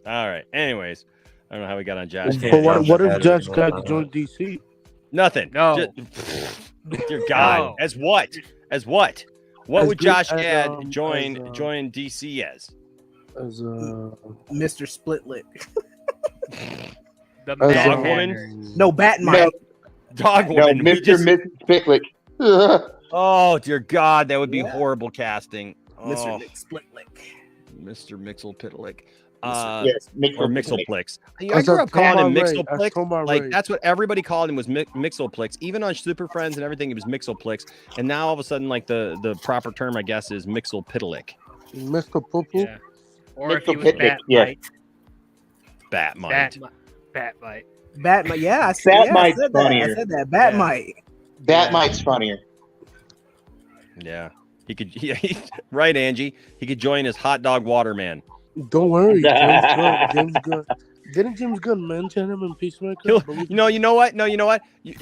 All right. Anyways, I don't know how we got on Josh. What if Josh Gad joined DC? Nothing. No. Dear God. No. As what? What would Josh Gad join DC as? As Mr. Splitlip. The Dog Woman? No, Batman. Dog Woman. No, Mrs. Spicklick. Oh dear God, that would be horrible casting. Mr. Splitlick. Mr. Mixel Pitlick. Yes, or Mixoplex. I grew up calling him Mixoplex. Like that's what everybody called him was Mixoplex. Even on Super Friends and everything, it was Mixoplex. And now all of a sudden, like the proper term, I guess, is Mixopitalik. Mr. Poopoo. Yeah. Or if he was Batmite. Batmite. Yeah, I said that. Batmite. Batmite's funnier. Yeah. He could, right, Angie. He could join as Hot Dog Waterman. Don't worry, James Gunn. Didn't James Gunn mention him in Peacemaker? You know what?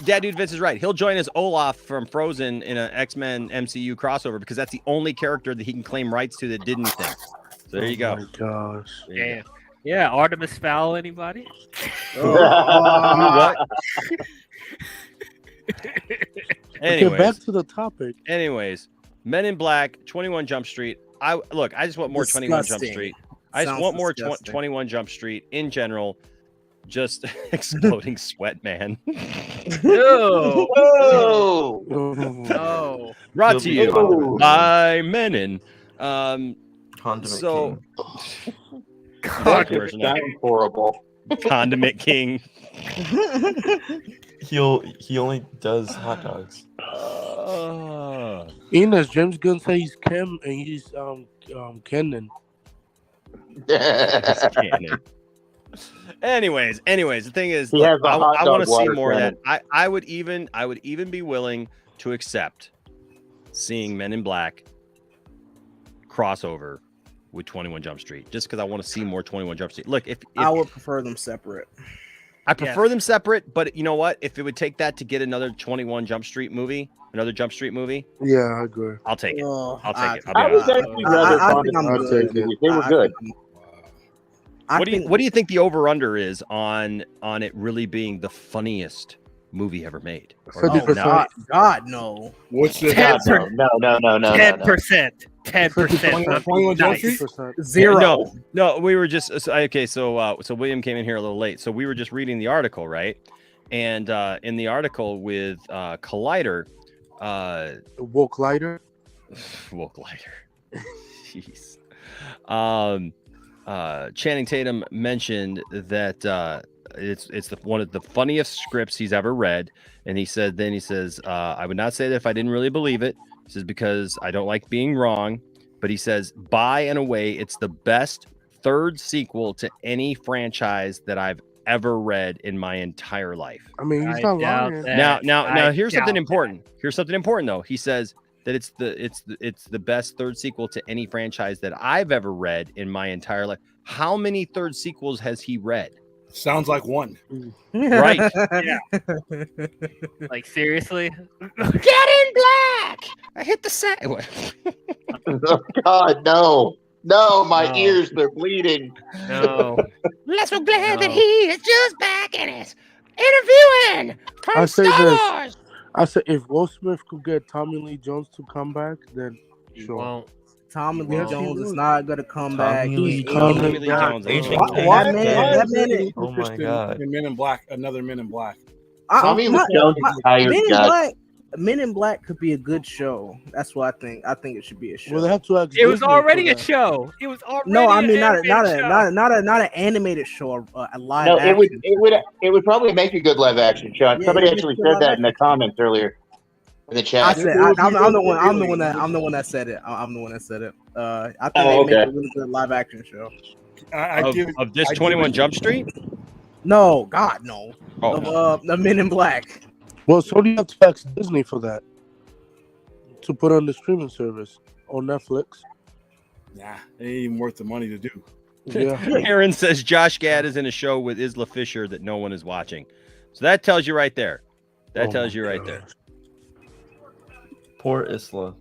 Dad Dude Vince is right. He'll join as Olaf from Frozen in an X-Men MCU crossover because that's the only character that he can claim rights to that didn't think. So there you go. Oh my gosh. Damn. Yeah, Artemis Fowl, anybody? What? Okay, back to the topic. Anyways, Men in Black, 21 Jump Street. I just want more 21 Jump Street. I just want more 21 Jump Street in general. Just exploding sweat, man. No. Brought to you by Menin. Condiment King. Horrible. Condiment King. He only does hot dogs. Enos, James Gunn says he's Kim and he's Kenan. Anyways, the thing is, He has a I hot want to dog see water more of cannon. that. I would even be willing to accept seeing Men in Black crossover with 21 Jump Street, just because I want to see more 21 Jump Street. Look, if I would prefer them separate. I prefer them separate, but you know what? If it would take that to get another 21 Jump Street movie, another Jump Street movie, yeah, I agree. I'll take it. I'll take it. I was actually rather fond of I'll take it. They were good. What do you think the over under is on it really being the funniest movie ever made? Or 50%. God, no. What's the 10%. No. 10%. 10%. 21 Jump Street? 0. No, we were just okay. So William came in here a little late. So we were just reading the article, right? And in the article with Collider, Woke Lighter. Jeez. Channing Tatum mentioned that it's one of the funniest scripts he's ever read, and he says I would not say that if I didn't really believe it. He says because I don't like being wrong, but he says by and away it's the best third sequel to any franchise that I've ever read in my entire life. I mean, he's not lying. Now here's something important. Here's something important though. He says that it's the best third sequel to any franchise that I've ever read in my entire life. How many third sequels has he read? Sounds like one. Right. Yeah. Like seriously? Get in black! I hit the set. Oh God, no. No, my ears, they're bleeding. No. Let's be glad that he is just back and is interviewing from Star Wars. I said if Will Smith could get Tommy Lee Jones to come back, then sure. Tommy Lee Jones is not gonna come back. He's coming back. What man? Oh my God. Men in Black, another Men in Black. Tommy Lee Jones is tired, Men in Black could be a good show. That's what I think. I think it should be a show. Well, they have to It was already a show. It was already no. I mean, not an animated show. A live. No, action. it would probably make a good live action show. Yeah, Somebody actually said that in the comments earlier in the chat. I said I'm the one that said it. I'm the one that said it. I think they make a really good live action show. Of this 21 Jump Street? No, God, no. Oh. Of the Men in Black. Well, so do you have to ask Disney for that to put on the streaming service on Netflix? Nah, it ain't even worth the money to do. Yeah. Aaron says Josh Gad is in a show with Isla Fisher that no one is watching. So that tells you right there. That tells you right there. Poor Isla.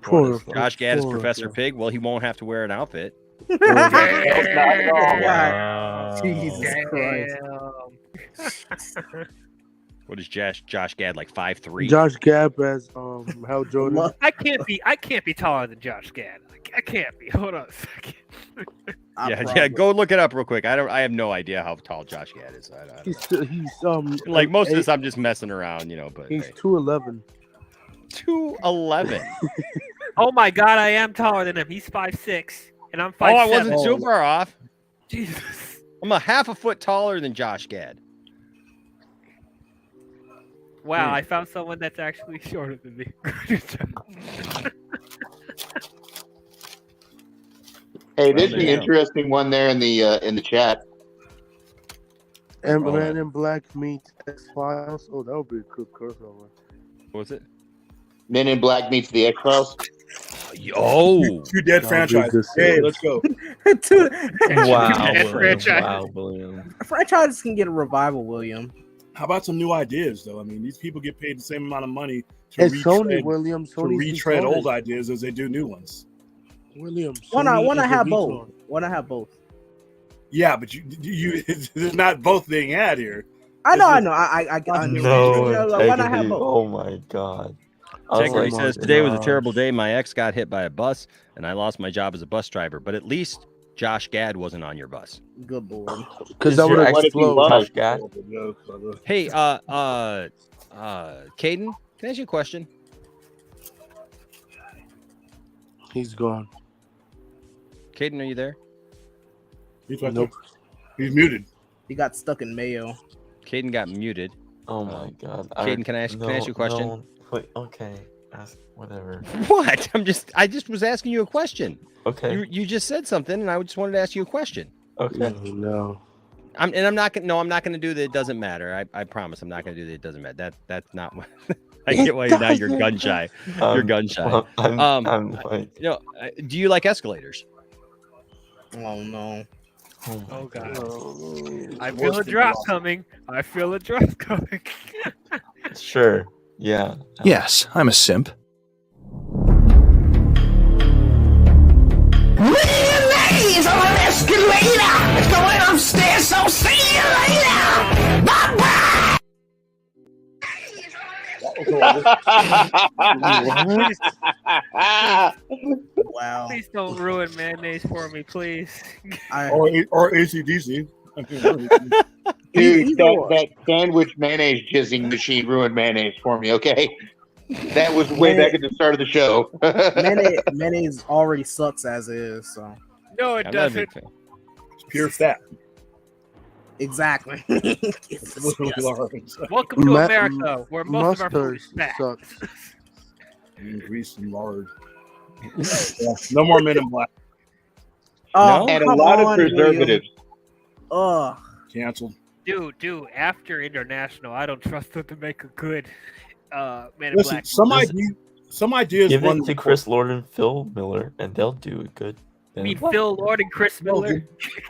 Poor Josh Gad is Professor Pig. Well, he won't have to wear an outfit. Jesus Christ. What is Josh Gad, like 5'3"? Josh Gad as Hal Jordan. I can't be taller than Josh Gad. I can't be. Hold on a second. Yeah. Go look it up real quick. I have no idea how tall Josh Gad is. He's like most of this, I'm just messing around, But he's 2'11". 2'11". Oh my God, I am taller than him. He's 5'6", and I'm 5'7". Oh, I wasn't too far off. Jesus. I'm a half a foot taller than Josh Gad. Wow, I found someone that's actually shorter than me. Hey, there's an interesting one there in the chat. And Man in Black meets X-Files. Oh, that would be a good crossover. What was it? Men in Black meets the X-Files. Oh, two dead franchises. Hey, let's go. Wow, William. Franchises can get a revival, William. How about some new ideas, though? I mean, these people get paid the same amount of money to Hey, retread, Sony, William. to Sony's retread retarded. old ideas as they do new ones. William. Why Sony not is have a both? retard. Why not have both? Yeah, but you there's not both being had here. I know. I No why not have integrity. both? Oh my god. Integrity says today was a terrible day. My ex got hit by a bus, and I lost my job as a bus driver. But at least Josh Gad wasn't on your bus. Good lord. Because that would have exploded. Josh Gad? Hey, Caden, can I ask you a question? He's gone. Caden, are you there? He's right Nope. there. He's muted. He got stuck in Mayo. Caden got muted. Oh my god. Caden, can I ask you a question? No. Wait, okay. Ask whatever. What? I just was asking you a question. Okay. You just said something, and I just wanted to ask you a question. Okay. No. I'm not gonna do that. It doesn't matter. I promise. I'm not gonna do that. It doesn't matter. That's not what. I get why you're gun shy. You're gun shy. Well, I'm like, do you like escalators? Oh no. Oh god. I feel a drop coming. I feel a drop coming. sure. Yeah. Yes, I'm a simp. Ladies on an escalator. It's going upstairs, so see you later. Bye-bye. Wow. Please don't ruin mayonnaise for me, please. Or ACDC. Dude, that sandwich mayonnaise jizzing machine ruined mayonnaise for me, okay? That was way back at the start of the show. mayonnaise already sucks as is, so. No, it doesn't. It's pure fat. Exactly. Welcome to America, where most of our food is fat. Grease and lard. Yeah, no more Men in Black. Oh, and a lot of preservatives. Ugh. Canceled. Dude, after International, I don't trust them to make a good Man in Listen, Black. some ideas give run it to Chris Lord and Phil Miller, and they'll do it good. I mean, Phil Lord and Chris Miller.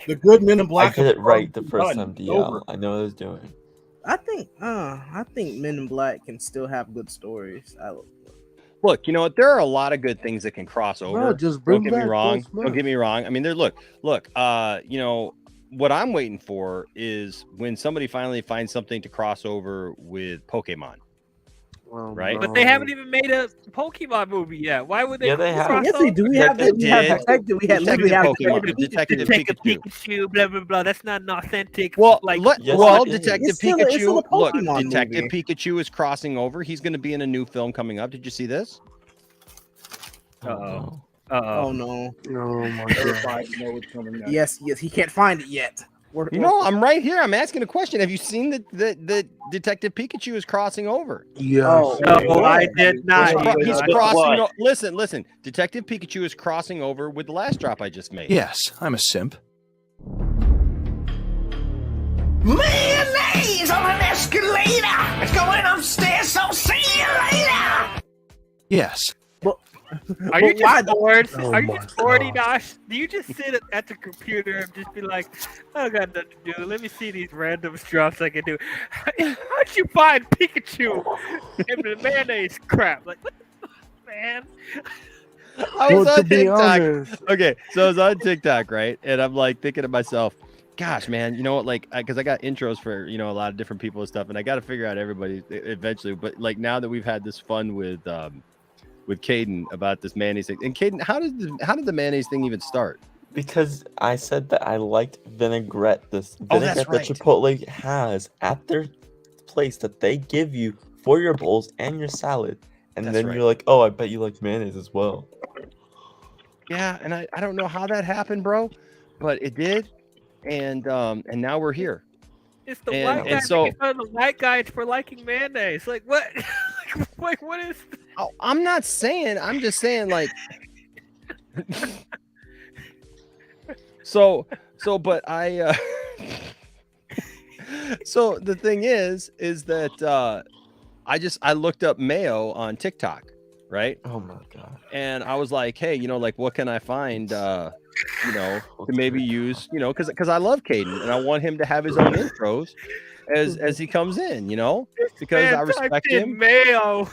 The good Men in Black. I did it right the first done. time. DL. I know what I was doing. I think Men in Black can still have good stories. Look, you know what? There are a lot of good things that can cross over. No, just bring Don't get me back wrong. Will Smith. Don't get me wrong. I mean, look. You know what I'm waiting for is when somebody finally finds something to cross over with Pokemon. Right? But they haven't even made a Pokemon movie yet. Why would they? Yeah, they have. cross Yes, they over? do. We have Detective. We have Detective Pikachu. Blah blah blah. That's not an authentic. Well, Pikachu. Detective Pikachu. Look, Detective Pikachu is crossing over. He's going to be in a new film coming up. Did you see this? Oh no. Oh my god. Yes, he can't find it yet. No, I'm right here. I'm asking a question. Have you seen the Detective Pikachu is crossing over? Yeah. No, I did not. He's crossing. Listen. Detective Pikachu is crossing over with the last drop I just made. Yes, I'm a simp. Mayonnaise on an escalator. It's going upstairs, so see you later. Yes. Are you just bored? Oh Are you my just bored, God. Enosh? Do you just sit at the computer and just be like, I don't got nothing to do. Let me see these random drops I can do. How'd you find Pikachu in the mayonnaise crap? Like, what the fuck, man? I was Well, on to be TikTok. honest- Okay, so I was on TikTok, right? And I'm like thinking to myself, gosh, man, you know what? Like, because I got intros for a lot of different people and stuff, and I got to figure out everybody eventually. But like now that we've had this fun with Caden about this mayonnaise thing, and Caden, how did the mayonnaise thing even start? Because I said that I liked vinaigrette. This Oh, that's vinaigrette right. that Chipotle has at their place that they give you for your bowls and your salad. And That's then right. you're like, oh, I bet you like mayonnaise as well. Yeah, and I don't know how that happened, bro, but it did. and now we're here. It's the And- white guy and so- making fun of the white guy for liking mayonnaise. Like what? Like what is? Oh, I'm not saying. I'm just saying, like. But I. So the thing is that I looked up mayo on TikTok, right? Oh my god. And I was like, hey, like what can I find, to maybe use, because I love Caden and I want him to have his own intros as he comes in, because I respect him. Mayo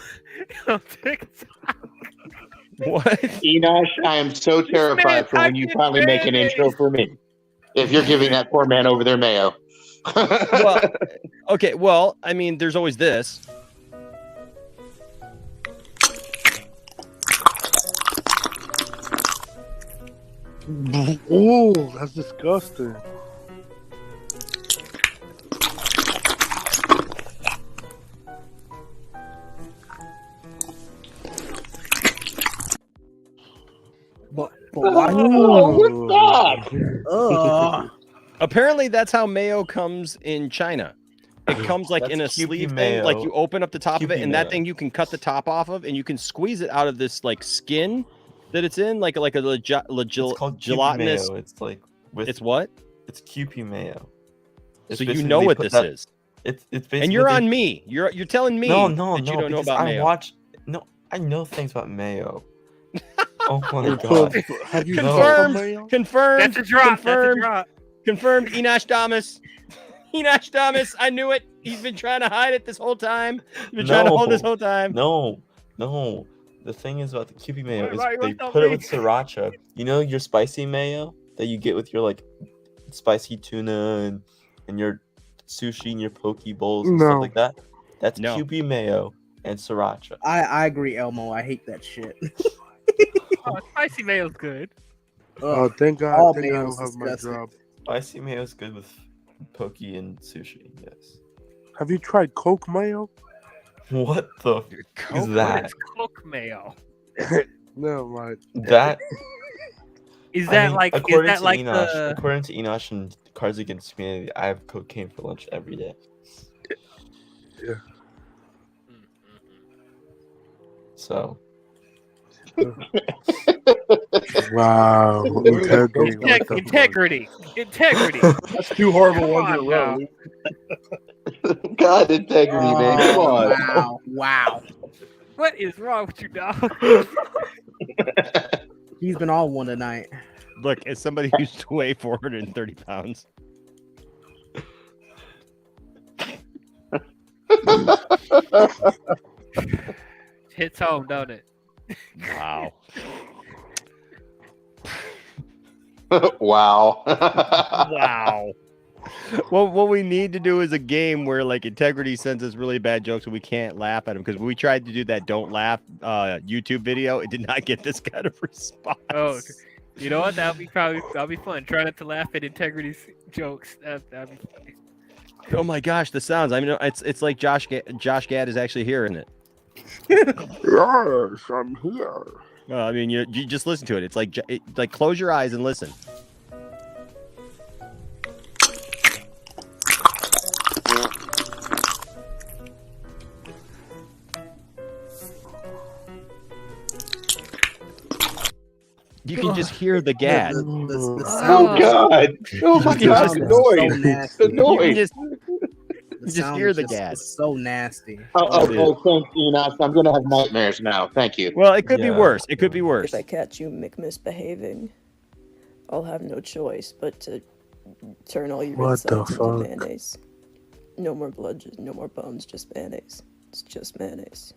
on TikTok. What? Enosh, I am so terrified for when you finally make an intro for me. If you're giving that poor man over there mayo. Well, okay. Well, I mean, there's always this. Oh, that's disgusting. But why? What's that? Apparently, that's how mayo comes in China. It comes like That's in a Kewpie sleeve thing, mayo. like you open up the top of it, Kewpie and that mayo. thing you can cut the top off of, and you can squeeze it out of this like skin that it's in, like a It's called Kewpie gelatinous. mayo. It's like with. It's what? It's Kewpie mayo. So you know what this is. It's basically. And you're on me. You're telling me No, that you don't know because about I mayo. No, I know things about mayo. Oh my So, god. have you Confirmed. tried mayo? Confirmed. That's a drop. Confirmed. That's a drop. Confirmed. Enosh Damas. Enosh Damas. I knew it. He's been trying to hide it this whole time. He's been trying to hold this whole time. No. The thing is about the Kewpie mayo Wait, is why- they what the put it with freak? sriracha. You know your spicy mayo that you get with your like spicy tuna and your sushi and your poke bowls and No. stuff like that? That's No. Kewpie mayo and sriracha. I agree, Elmo. I hate that shit. Oh, spicy mayo's good. Oh, thank God. All Thank God I mayo's don't have my disgusting. job. Spicy mayo is good with poke and sushi. Yes. Have you tried Coke mayo? What the f- is that? It's Coke mayo. No, my. That Is I that mean, like? Is according that to like Enosh, the? according to Enosh and Cards Against Humanity, I have cocaine for lunch every day. Yeah. So Wow. Integrity. what the Integrity. Integrity. That's two horrible Come ones in a on row. now. God, integrity, man. Come on. Wow. Wow. What is wrong with you, dog? He's been all one tonight. Look, as somebody who used to weigh 430 pounds. Hits home, don't it? Wow. Wow. Wow. Well, what we need to do is a game where like Integrity sends us really bad jokes and we can't laugh at them, because when we tried to do that don't laugh YouTube video, it did not get this kind of response. Oh, you know what? That'll be fun. Try not to laugh at Integrity's jokes. That'd be funny. Oh my gosh, the sounds. I mean, it's like Josh Gad is actually here, isn't it? Yes, I'm here. Well, I mean, you just listen to it. It's like like close your eyes and listen. You can just hear the Gad. The Oh, God. Oh, my You God. just- The so noise. nasty. The noise. You just hear the Gad. So nasty. Oh, thanks, Enoch. I'm going to have nightmares now. Thank you. Well, it could be worse. It could be worse. If I catch you misbehaving, I'll have no choice but to turn all your What the insides into fuck? mayonnaise. No more blood, no more bones, just mayonnaise. It's just mayonnaise.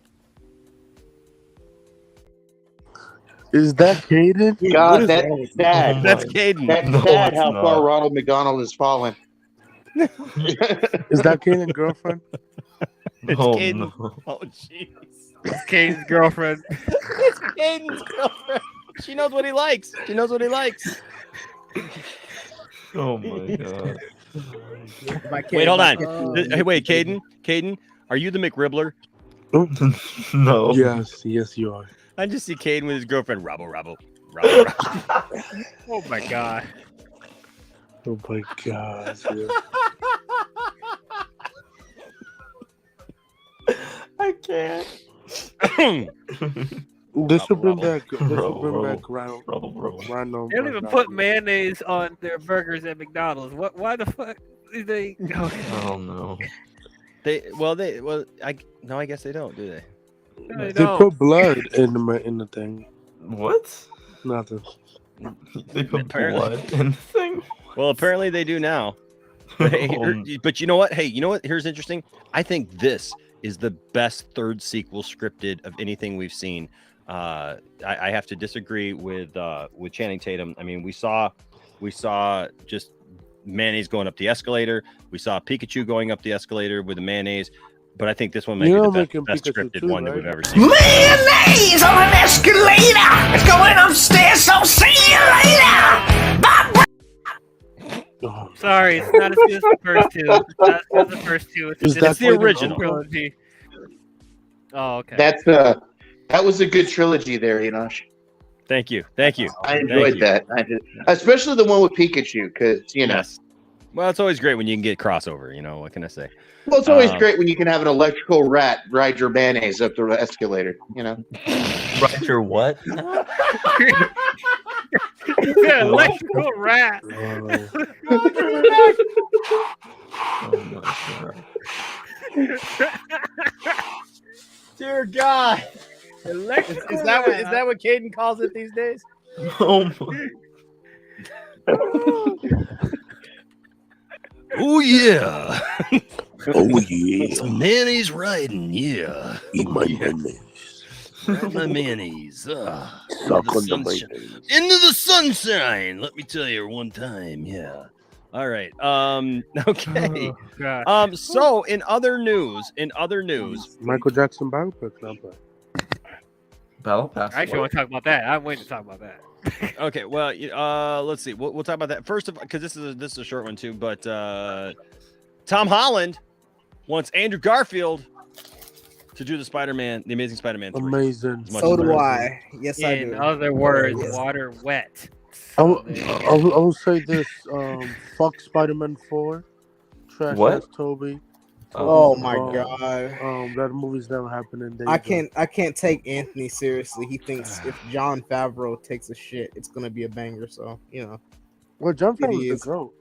Is that Caden? God, that's sad. That's Caden. That's No, sad it's how not. far Ronald McDonald has fallen. Is that Caden's girlfriend? It's Oh, Caden. no. Oh, jeez. It's Kane's girlfriend. It's Caden's girlfriend. She knows what he likes. She knows what he likes. Oh my god. Wait, hold on. Hey, wait, Caden, are you the McRibbler? No. Yes, you are. I just see Caden with his girlfriend. Rubble. Oh my god. Oh my god. I can't. This should bring back. This should bring back random. They don't even put mayonnaise on their burgers at McDonald's. What? Why the fuck did they? Oh no. I guess they don't, do they? They They don't. put blood in the thing. What? Nothing. They put Apparently. blood in the thing. Well, apparently they do now. But, but you know what? Hey, you know what? Here's interesting. I think this is the best third sequel scripted of anything we've seen. I have to disagree with Channing Tatum. I mean, we saw just mayonnaise going up the escalator. We saw Pikachu going up the escalator with the mayonnaise. But I think this one might be the best scripted one that we've ever seen. Mayonnaise on an escalator. It's going upstairs, so see you later. Bye. Sorry, it's not as good as the first two. It's not as good as the first two. It's the original. Trilogy. Oh, okay. That was a good trilogy there, Enosh. Thank you. I enjoyed that. I did, especially the one with Pikachu, because Yes. Well, it's always great when you can get crossover. What can I say? Well, it's always great when you can have an electrical rat ride your mayonnaise up the escalator. Ride your what? Yeah, electrical rat. Dear God. Electrical Is that what Caden calls it these days? Oh my. Oh yeah. Oh yeah. Some mayonnaise riding, yeah. Eat my mayonnaise. My mayonnaise. Suck on the mayonnaise. Into the sunshine. Let me tell you one time, yeah. All right. Okay. So in other news, Michael Jackson biopic number. Battle Pass. I actually want to talk about that. I'm waiting to talk about that. Okay, well, let's see. We'll talk about that first of because this is a short one too. But Tom Holland wants Andrew Garfield to do the Amazing Spider-Man 3. Amazing. So do I. Yes, I do. In other words, water wet. I will say this. Fuck Spider-Man 4. Trash ass Toby. Oh my god. That movie's never happening. I can't take Anthony seriously. He thinks if John Favreau takes a shit, it's gonna be a banger. So Well, John Favreau's the GOAT.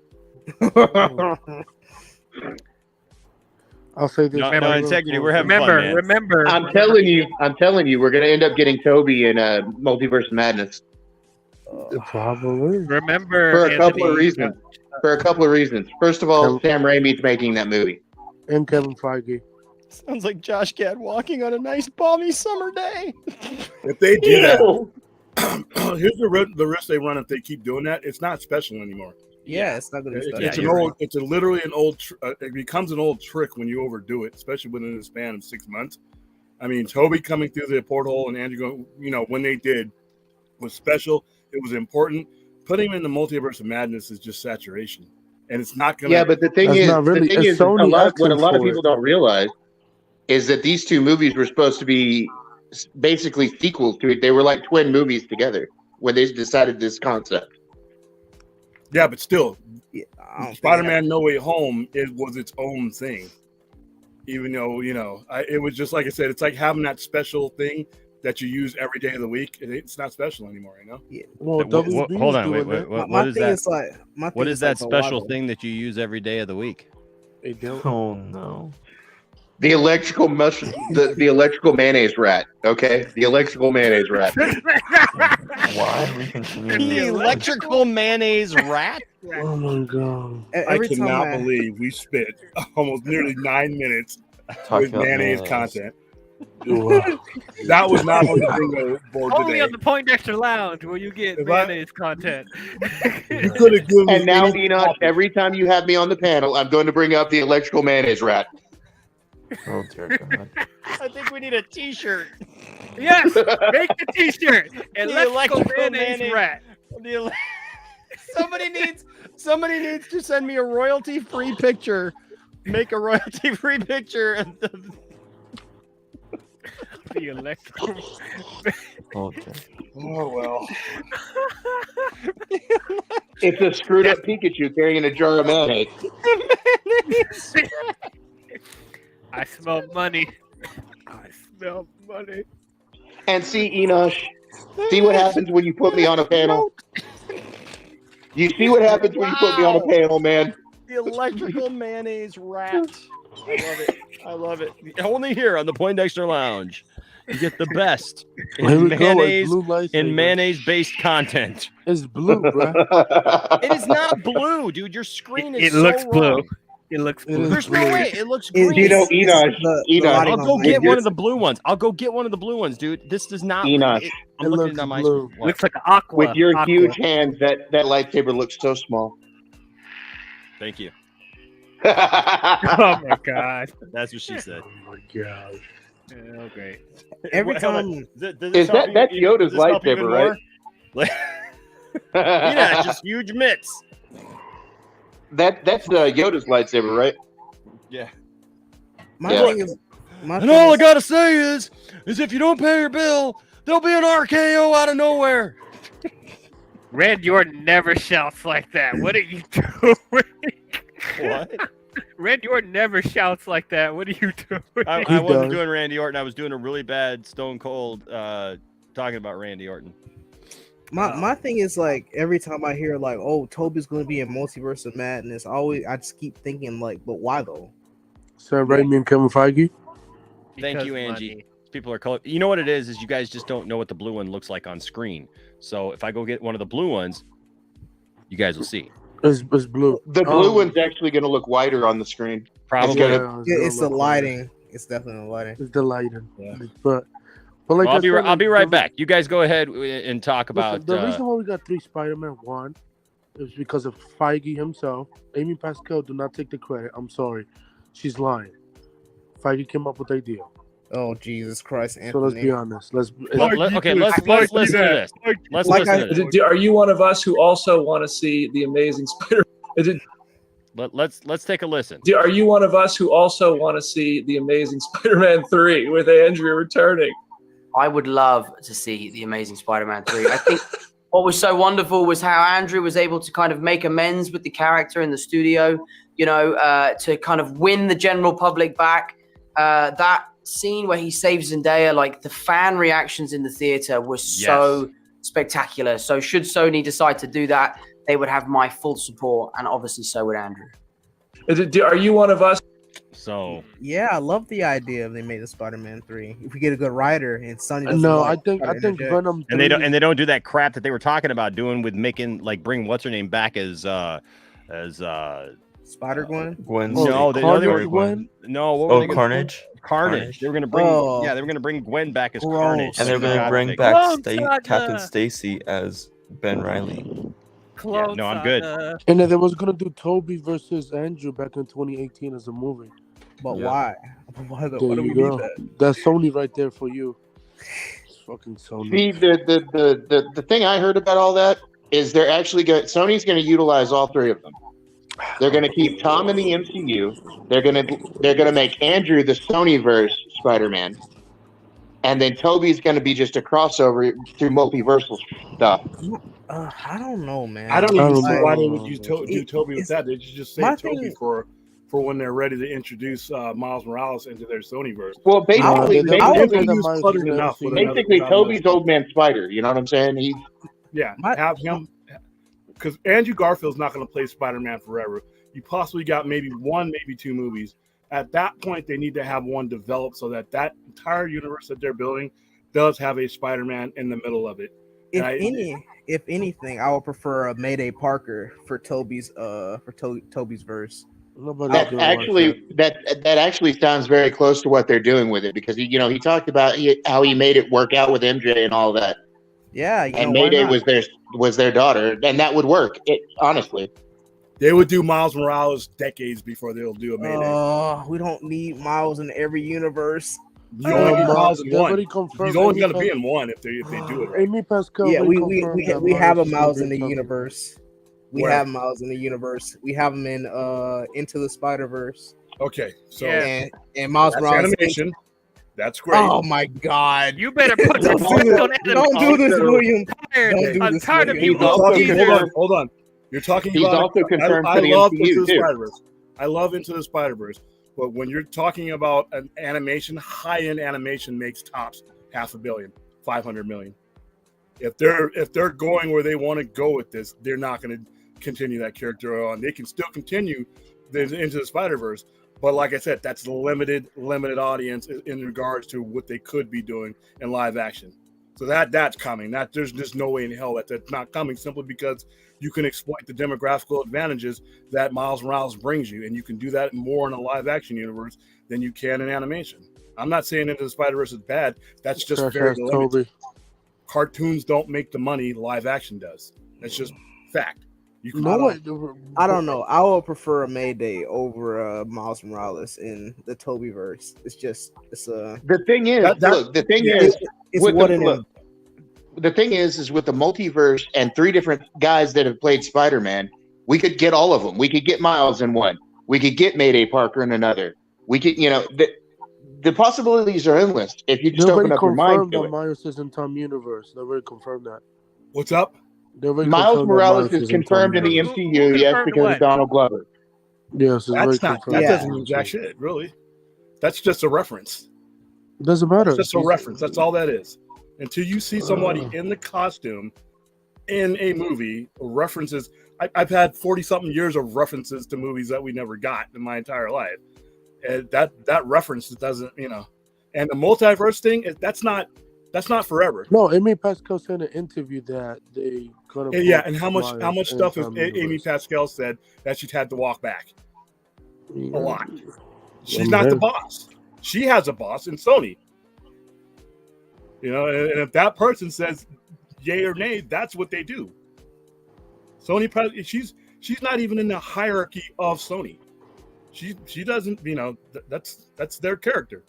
I'll say this. No, integrity. We're having fun, man. Remember. I'm telling you, we're gonna end up getting Toby in Multiverse Madness. Probably. Remember. For a couple of reasons. First of all, Sam Raimi's making that movie. And Kevin Feige. Sounds like Josh Gad walking on a nice balmy summer day. If they do that, here's the risk they run if they keep doing that. It's not special anymore. Yeah, it's not gonna be special. It's an old. It's literally an old. It becomes an old trick when you overdo it, especially within a span of 6 months. I mean, Toby coming through the porthole and Andrew going, when they did was special. It was important. Putting him in the Multiverse of Madness is just saturation. And it's not going to. Yeah, but the thing is, what a lot of people don't realize is that these two movies were supposed to be basically sequels to it. They were like twin movies together when they decided this concept. Yeah, but still, Spider-Man No Way Home was its own thing. Even though, it was just like I said, it's like having that special thing that you use every day of the week. It's not special anymore, Yeah. Well, hold on, wait. What is that? What is that special thing thing that you use every day of the week? They don't. Oh no. The electrical the electrical mayonnaise rat. Okay, the electrical mayonnaise rat. Why? We continue. The electrical mayonnaise rat? Oh my god! I cannot believe we spent almost nearly 9 minutes with mayonnaise content. That was not on the bingo board Only today. on the Poindexter Lounge where you get mayonnaise content. You could have given And now, Enoch, every time you have me on the panel, I'm going to bring up the electrical mayonnaise rat. Oh dear God. I think we need a T-shirt. Yes, make the T-shirt. The Electrical mayonnaise rat. Somebody needs to send me a royalty-free picture. Make a royalty-free picture of the electrical. Okay. Oh well. the It's a screwed up Pikachu carrying a jar of mayonnaise. I smell money. I smell money. And see, Enosh, see what happens when you put me on a panel? You see what happens when you put me on a panel, man? The electrical mayonnaise rat. I love it. I love it. Only here on the Poindexter Lounge. You get the best in mayonnaise-based content. It's blue, bro. It is not blue, dude. Your screen is It looks so blue. wrong. It looks blue. There's no way. It looks green. You know, Enosh, I'll go get one of the blue ones. I'll go get one of the blue ones, dude. This does not. Enosh. I'm looking at my blue. screen. Looks like an aqua. With your huge hands, that lightsaber looks so small. Thank you. Oh my god. That's what she said. Oh my god. Oh great. Every time That's Yoda's lightsaber, right? Yeah, just huge mitts. That's Yoda's lightsaber, right? Yeah. My Yeah. thing is, And all I gotta say is if you don't pay your bill, there'll be an RKO out of nowhere. Red Jordan never shouts like that. What are you doing? What? Red Jordan never shouts like that. What are you doing? I wasn't doing Randy Orton. I was doing a really bad Stone Cold talking about Randy Orton. my thing is like every time I hear like, oh, Toby's gonna be in Multiverse of Madness, I just keep thinking like, but why though? Sam Raimi and Kevin Feige. Thank you, Angie. People are color. You know what it is you guys just don't know what the blue one looks like on screen. So if I go get one of the blue ones, you guys will see. It's blue. The blue one's actually going to look whiter on the screen. Probably. It's the lighting. It's definitely the lighting. It's the lighting. Yeah. But like I'll be right back. You guys go ahead and talk about. The reason why we got 3 Spider-Man, one, is because of Feige himself. Amy Pascal do not take the credit. I'm sorry. She's lying. Feige came up with the idea. Oh Jesus Christ, Anthony. So let's be honest. Let's listen to this. Let's listen to this. Are you one of us who also want to see the Amazing Spider-Man? Let's take a listen. Are you one of us who also want to see the Amazing Spider-Man 3 with Andrea returning? I would love to see the Amazing Spider-Man 3. I think what was so wonderful was how Andrew was able to kind of make amends with the character in the studio, to kind of win the general public back. That scene where he saves Zendaya, like the fan reactions in the theater were so spectacular. So should Sony decide to do that, they would have my full support, and obviously so would Andrew. Are you one of us? So yeah, I love the idea of they made the Spider-Man 3. If we get a good writer and Sony doesn't I think Venom 3, and they don't do that crap that they were talking about doing with making bring what's her name back as Spider-Gwen? No, they were Gwen. No, what were they Carnage. Carnage. They were gonna bring they were gonna bring Gwen back as Carnage. And they're going to bring back Captain Stacy as Ben Reilly. Yeah, no, I'm good. And then they was gonna do Toby versus Andrew back in 2018 as a movie. But why? Why do we need that? That's Sony right there for you. It's fucking Sony. See, the thing I heard about all that is they're actually Sony's going to utilize all 3 of them. They're going to keep Tom in the MCU. They're going to make Andrew the Sonyverse Spider-Man, and then Toby's going to be just a crossover through multiversal stuff. I don't know, man. I don't even see why they would use do Toby with that. They should just say Toby for when they're ready to introduce Miles Morales into their Sonyverse. Well, basically basically Toby's Old Man Spider. You know what I'm saying? Have him, because Andrew Garfield's not going to play Spider-Man forever. You possibly got maybe 1, maybe 2 movies. At that point, they need to have one developed so that entire universe that they're building does have a Spider-Man in the middle of it. If anything, I would prefer a Mayday Parker for Toby's verse. That actually sounds very close to what they're doing with it, because he talked about how he made it work out with MJ and all that. Yeah, and Mayday was their daughter, and that would work. Honestly, they would do Miles Morales decades before they'll do a Mayday. Oh, we don't need Miles in every universe. You only need Miles in one. He's only going to be in one if they do it right. Amy Pascal. Yeah, we have a Miles in the universe. We have Miles in the universe. We have him in Into the Spider-Verse. Okay, so and Miles Morales animation. That's great. Oh my God! You better put that Don't do this, William. I'm tired of you. Hold on. You're talking He's about. also confirmed I for the love MCU Into the too. Spider-Verse. I love Into the Spider-Verse, but when you're talking about an animation, high-end animation makes tops $500 million, 500 million. If they're going where they want to go with this, they're not going to continue that character on. They can still continue Into the Spider-Verse, but like I said, that's limited audience in regards to what they could be doing in live action. So that's coming. There's just no way in hell that's not coming, simply because you can exploit the demographical advantages that Miles Morales brings you, and you can do that more in a live action universe than you can in animation. I'm not saying Into the Spider-Verse is bad. That's just very limited. Cartoons don't make the money live action does. That's just fact. I don't know. I would prefer a Mayday over Miles Morales in the Toby verse. The thing is, the thing is with the multiverse and 3 different guys that have played Spider-Man, we could get all of them. We could get Miles in one. We could get Mayday Parker in another. We could, the possibilities are endless if you just open up your mind to it. Miles is in Tom Universe. They already confirmed that. What's up? Miles Morales is confirmed in the MCU, yes, because of Donald Glover. Yes, that doesn't mean jack shit, really. That's just a reference. It doesn't matter. It's just a reference. That's all that is. Until you see somebody in the costume in a movie, references. I've had 40-something years of references to movies that we never got in my entire life. And that reference doesn't, and the multiverse thing, that's not forever. No, Amy Pascal said in an interview that they gonna. Yeah, and how much stuff has Amy Pascal said that she's had to walk back? A lot. She's not the boss. She has a boss in Sony. And if that person says yay or nay, that's what they do. Sony, she's not even in the hierarchy of Sony. She doesn't, that's their character.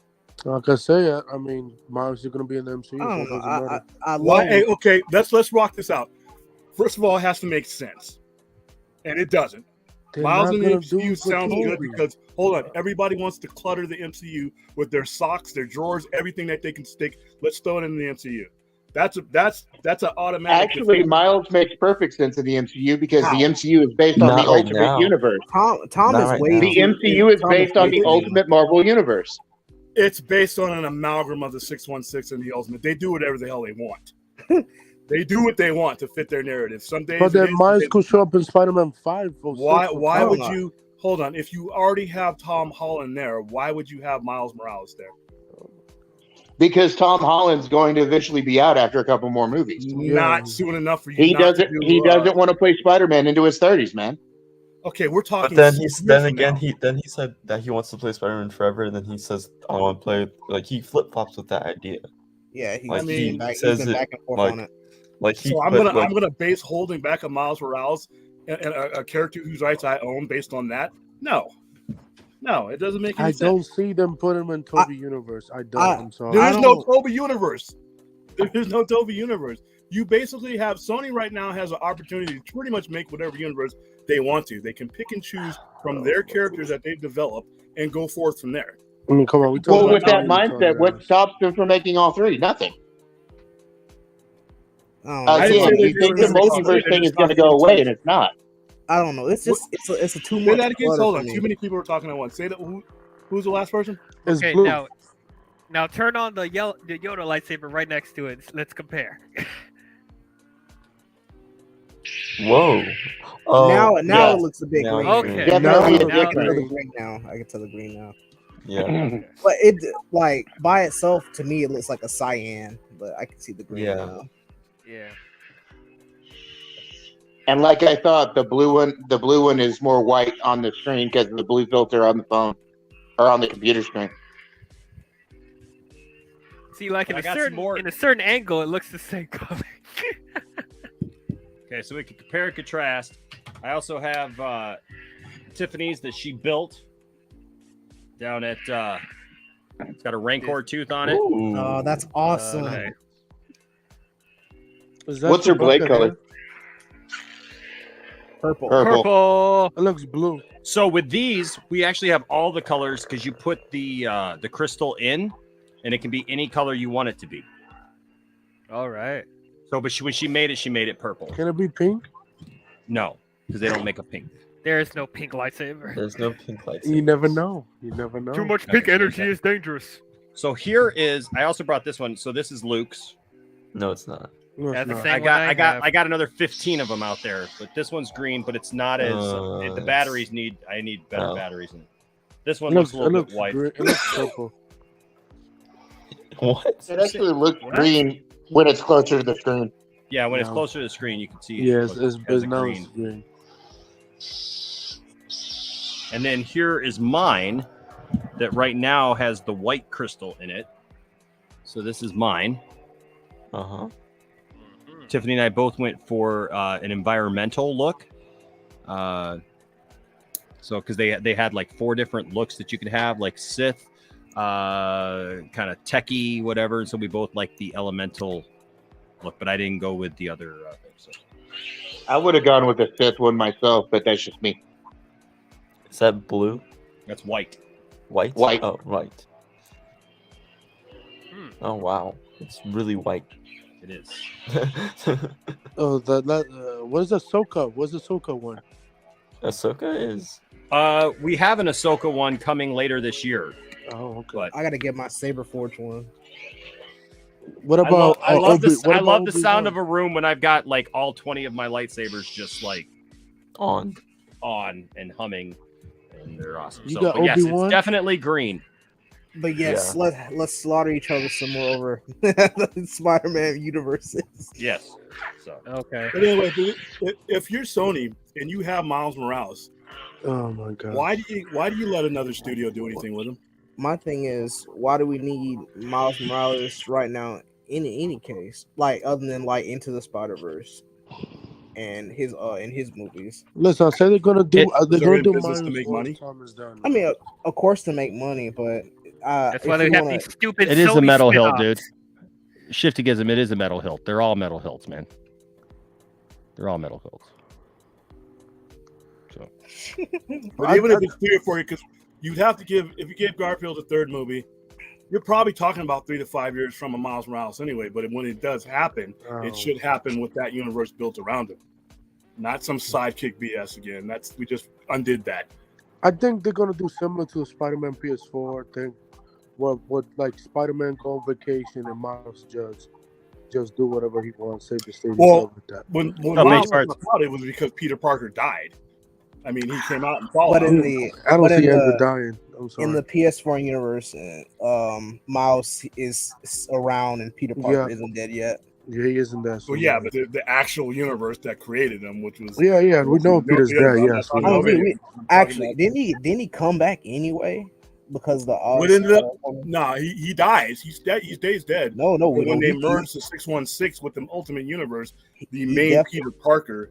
Like I say, I mean, Miles is going to be in the MCU. Okay, let's rock this out. First of all, it has to make sense, and it doesn't. Miles in the MCU sounds good because hold on, everybody wants to clutter the MCU with their socks, their drawers, everything that they can stick. Let's throw it in the MCU. That's an automatic. Actually, Miles makes perfect sense in the MCU because the MCU is based on the Ultimate Universe. Tom is way. The MCU is based on the Ultimate Marvel Universe. It's based on an amalgam of the 616 and the Ultimate. They do whatever the hell they want. They do what they want to fit their narrative. Some days, but then Miles could show up in Spider-Man 5. Why would you hold on? If you already have Tom Holland there, why would you have Miles Morales there? Because Tom Holland's going to eventually be out after a couple more movies. Not soon enough for you. He doesn't want to play Spider-Man into his 30s, man. Okay, we're talking. But then he said that he wants to play Spider-Man forever, and then he says I want to play. Like he flip flops with that idea. Yeah, he says been back and forth on it. I'm gonna base holding back of Miles Morales and a character whose rights I own based on that. No, it doesn't make any sense. I don't see them put him in Toby Universe. I'm sorry. There is no Toby Universe. There's no Toby Universe. You basically have Sony right now has an opportunity to pretty much make whatever universe they want to. They can pick and choose from their characters that they've developed and go forth from there. I mean, come on. With that mindset, what stops them from making all 3? Nothing. Again, you think the multiverse thing is going to go away, and it's not. I don't know. It's just it's a too much. Hold on. Too many people are talking at once. Say that. Who's the last person? Okay, now turn on the Yoda lightsaber right next to it. Let's compare. Whoa. Now it looks a bit green. Okay. Definitely I can tell the green now. I can tell the green now. Yeah. But it by itself to me it looks like a cyan, but I can see the green now. Yeah. And like I thought, the blue one is more white on the screen because of the blue filter on the phone or on the computer screen. See, like in a certain angle, it looks the same color. Okay, so we can compare and contrast. I also have Tiffany's that she built down at. It's got a Rancor tooth on it. Ooh. Oh, that's awesome. Okay. What's her blade color? Purple. It looks blue. So with these, we actually have all the colors because you put the crystal in, and it can be any color you want it to be. All right. So, but when she made it purple. Can it be pink? No. because they don't make a pink. There is no pink lightsaber. There's no pink lightsaber. You never know. You never know. Too much pink energy is dangerous. So here is. I also brought this one. So this is Luke's. No, it's not. That's the same I one got another 15 of them out there, but this one's green, but it's not as the batteries need. I need better batteries. In it. This one looks a little bit white. It looks purple. What? It actually looks green when it's closer to the screen. Yeah, when it's closer to the screen, you can see. Yes, it's now green. it's green. And then here is mine, that right now has the white crystal in it. So this is mine. Tiffany and I both went for an environmental look. So because they had like 4 different looks that you could have, like Sith, kind of techie, whatever. And so we both like the elemental look, but I didn't go with the other things. So. I would have gone with the 5th one myself, but that's just me. Is that blue? That's white. White? White. Oh, right. Oh, wow. It's really white. It is. Oh, what is Ahsoka? What's the Ahsoka one? Ahsoka is. We have an Ahsoka one coming later this year. Oh, okay. But I gotta get my Saber Forge one. What about? I love the sound of a room when I've got like all 20 of my lightsabers just like on and humming, and they're awesome. You So, got but yes, Obi-Wan? it's definitely green. But yes, let's slaughter each other some more over the Spider-Man universes. Yes. So okay. But anyway, if you're Sony and you have Miles Morales, oh my god, why do you let another studio do anything with him? My thing is, why do we need Miles Morales right now in any case? Like other than like Into the Spider-Verse and his movies. Listen, I said they're gonna do. They're gonna do business to Miles make once money. Tom is done. I mean, of course to make money, but that's why they have these stupid. It is a Sony metal hilt, spin-offs. dude. Shiftigism, it is a metal hilt. They're all metal hilts, man. They're all metal hilts. So, But even if it's 3 or 4, because you'd have to give, if you gave Garfield a 3rd movie, you're probably talking about 3 to 5 years from a Miles Morales anyway. But when it does happen, it should happen with that universe built around him, not some sidekick BS again. We just undid that. I think they're gonna do similar to the Spider-Man PS4 thing, what like Spider-Man go on vacation and Miles just do whatever he wants, save the state. Well, with that. when Miles came out, it was because Peter Parker died. I mean, he came out and followed. But in the I don't see Andrew dying. I'm sorry. in the PS4 universe, Miles is around and Peter Parker isn't dead yet. Yeah, he isn't that. Well, yeah, but the actual universe that created him, which was we know Peter's dead. Yes, Actually, didn't he come back anyway? Because the what ended up? Nah, he dies. He's dead. He stays dead. No. But when they merged the 616 with the Ultimate Universe, the main Peter Parker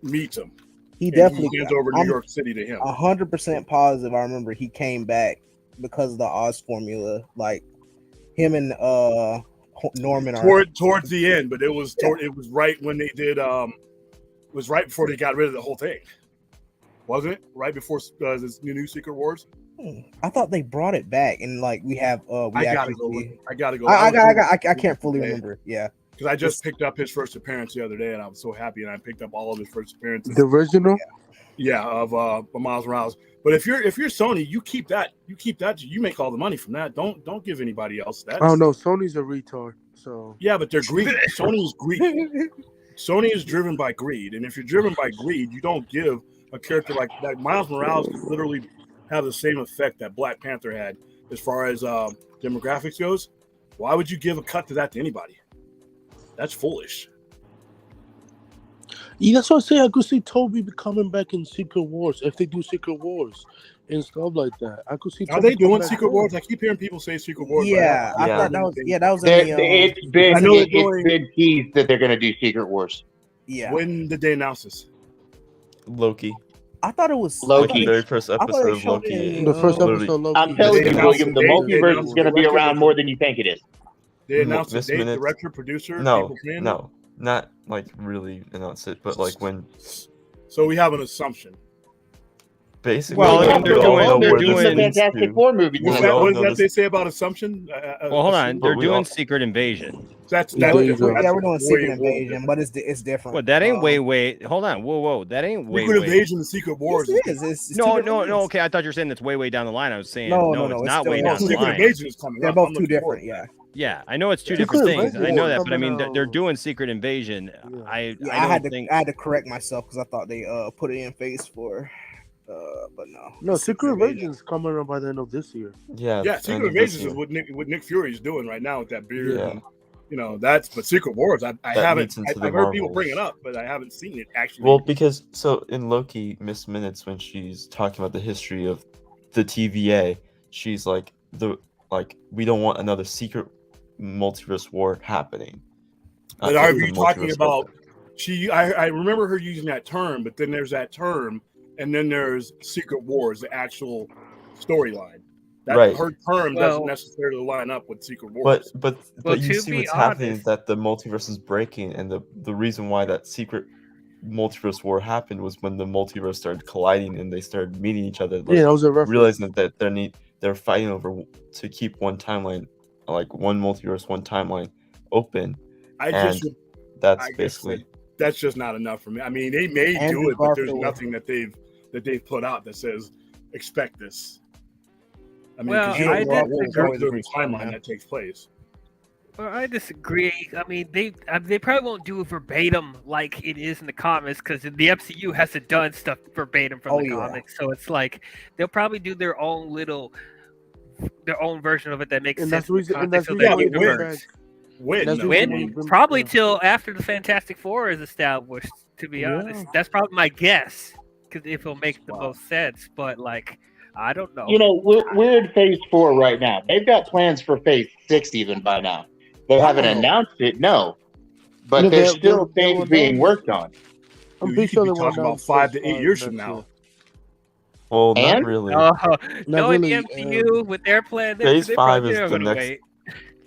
meets him. He definitely hands over New York City to him. 100% positive. I remember he came back because of the Oz formula. Like him and Norman towards the end, but it was right when they did. It was right before they got rid of the whole thing, wasn't it? Right before this new Secret Wars. I thought they brought it back, and like we have. I gotta go. I can't fully remember. Yeah, because I just picked up his first appearance the other day, and I was so happy, and I picked up all of his first appearances. The original. Yeah, of Miles Morales. But if you're Sony, you keep that. You make all the money from that. Don't give anybody else that. Oh no, Sony's a retard. So yeah, but they're greedy. Sony's greedy. Sony is driven by greed, and if you're driven by greed, you don't give a character like that. Miles Morales could literally have the same effect that Black Panther had as far as demographics goes. Why would you give a cut to that to anybody? That's foolish. Yeah, that's what I say. I could see Toby coming back in Secret Wars if they do Secret Wars and stuff like that. I could see. Are they doing Secret Wars? I keep hearing people say Secret Wars. Yeah, I thought that was. Yeah, that was. It's been teased that they're going to do Secret Wars. Yeah. When did they announce this? Loki. I thought it was Loki. The very first episode of Loki. The first episode of Loki. I'm telling you, William, the multiverse is going to be around more than you think it is. They announced the date, director, producer. No, not like really announce it, but like when. So we have an assumption. Basically, Well, we they're all doing- know they're where this doing- leads Fantastic to. Four movie. We What all does know that this- they say about Assumption? Well, hold on. They're But we doing all- Secret Invasion. That's There you go. Yeah, we're doing Secret way Invasion, but it's different. Well, that ain't way. Hold on. Whoa. That ain't way. Secret Invasion and Secret Wars. Yes, it is. It's two No. different things. Okay, I thought you were saying it's way down the line. I was saying No, it's not still- way no, down the Secret line. Invasion is coming They're up. both I'm two looking forward different. to Yeah. Yeah, I know it's two Secret different things. Invasion I know is that, but I mean, coming they're out. doing Secret Invasion. I I don't think. had to correct myself because I thought they put it in phase 4, but no. No, Secret Invasion is coming up by the end of this year. Yeah, Secret end of this Invasion is year. what Nick Fury is doing right now with that beard. Yeah. And, you know, that's but Secret Wars. I That haven't. leads into the I've heard people Marvels. bring it up, but I haven't seen it actually. Well, because so in Loki, Miss Minutes, when she's talking about the history of the TVA, she's like we don't want another secret multiverse war happening. But are The you talking multiverse about war. I remember her using that term, but then there's that term, and then there's Secret Wars, the actual storyline. That Right. her term Well- doesn't necessarily line up with Secret Wars. But Well, you to see be what's happening is honest- that the multiverse is breaking, and the reason why that secret multiverse war happened was when the multiverse started colliding and they started meeting each other. Yeah, that was a reference. realizing that they're fighting over to keep one timeline, like one multiverse, one timeline open. I That's guess basically that's just not enough for me. I mean, they may Andrew do it, but there's Garfield. nothing that they've put out that says expect this. I mean, Well, because you don't know what disagree. the timeline that takes place. Well, I disagree. I mean, they probably won't do it verbatim like it is in the comics because the MCU hasn't done stuff verbatim from the comics. So it's like they'll probably do their own version of it that makes And sense. that's the reason. in And the that's context the of reason that why universe. When? That's the reason why When? we've been- Probably till after the Fantastic Four is established. To be honest, that's probably my guess. Because if it'll make the most sense, but like I don't know. You know, we're in phase 4 right now. They've got plans for phase 6 even by now. They haven't announced it, no. But No, there's they- still they things will being announce worked on. I'm You pretty could sure be they will talking about announce 5 to 8 phase years 5 from next now. year. well, not And? really. Knowing really, the MCU with their plan, Phase they 5 probably is are the gonna next. wait.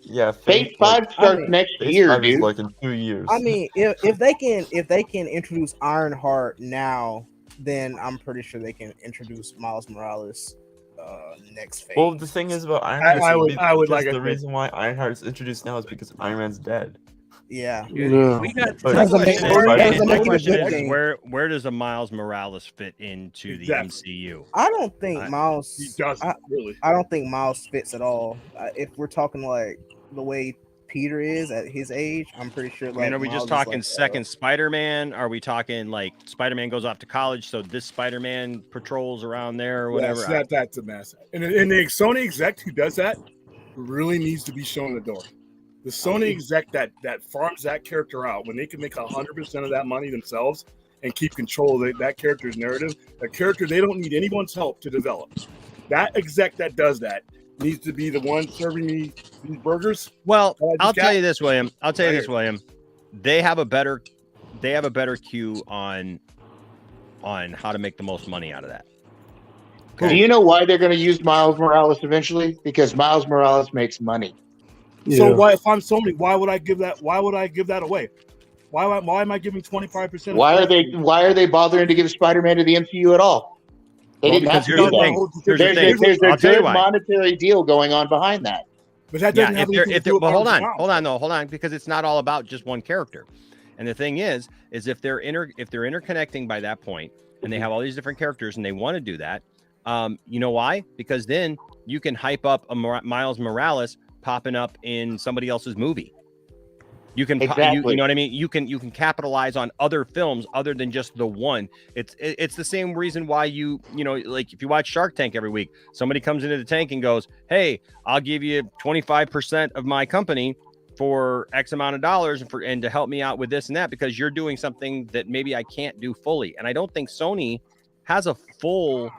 Yeah, Phase 5 starts next Phase year, 5 is dude. like in 2 years. I mean, if they can introduce Ironheart now, then I'm pretty sure they can introduce Miles Morales next phase. Well, the thing is about Ironheart. I would like the to- reason why Ironheart is introduced now is because Iron Man's dead. Yeah. Yeah. We got But- Doesn't make- Spider- doesn't My make question a good is thing. where does a Miles Morales fit into the Exactly. MCU? I don't think I- Miles. He doesn't really. I don't think Miles fits at all. If we're talking like the way Peter is at his age, I'm pretty sure. I Like, mean, are we Miles just is talking like, second Spider-Man? Are we talking like Spider-Man goes off to college, so this Spider-Man patrols around there or whatever? Yes, that's a mess. And the Sony exec who does that really needs to be shown the door. The Sony exec that farms that character out when they can make 100% of that money themselves and keep control of that character's narrative, a character they don't need anyone's help to develop. That exec that does that needs to be the one serving me these burgers. Well, I just I'll tell got- you this, William. I'll tell you Right this, here. William. They have a better cue on how to make the most money out of that. Do you know why they're going to use Miles Morales eventually? Because Miles Morales makes money. So why, if I'm Sony, why would I give that? Why would I give that away? Why am I giving 25%? Why are they bothering to give Spider-Man to the MCU at all? They Well, didn't have because to here's do the that. thing. Here's the thing. There's I'll a tell you good why. monetary deal going on behind that. But that Yeah, doesn't have anything to do with but hold on, Miles. hold on, because it's not all about just one character. And the thing is if they're interconnecting by that point, and they have all these different characters, and they want to do that, you know why? Because then you can hype up a Miles Morales popping up in somebody else's movie. You can, Exactly. you know what I mean? You can capitalize on other films other than just the one. It's the same reason why you know, like if you watch Shark Tank every week, somebody comes into the tank and goes, "Hey, I'll give you 25% of my company for X amount of dollars and to help me out with this and that because you're doing something that maybe I can't do fully." And I don't think Sony has a full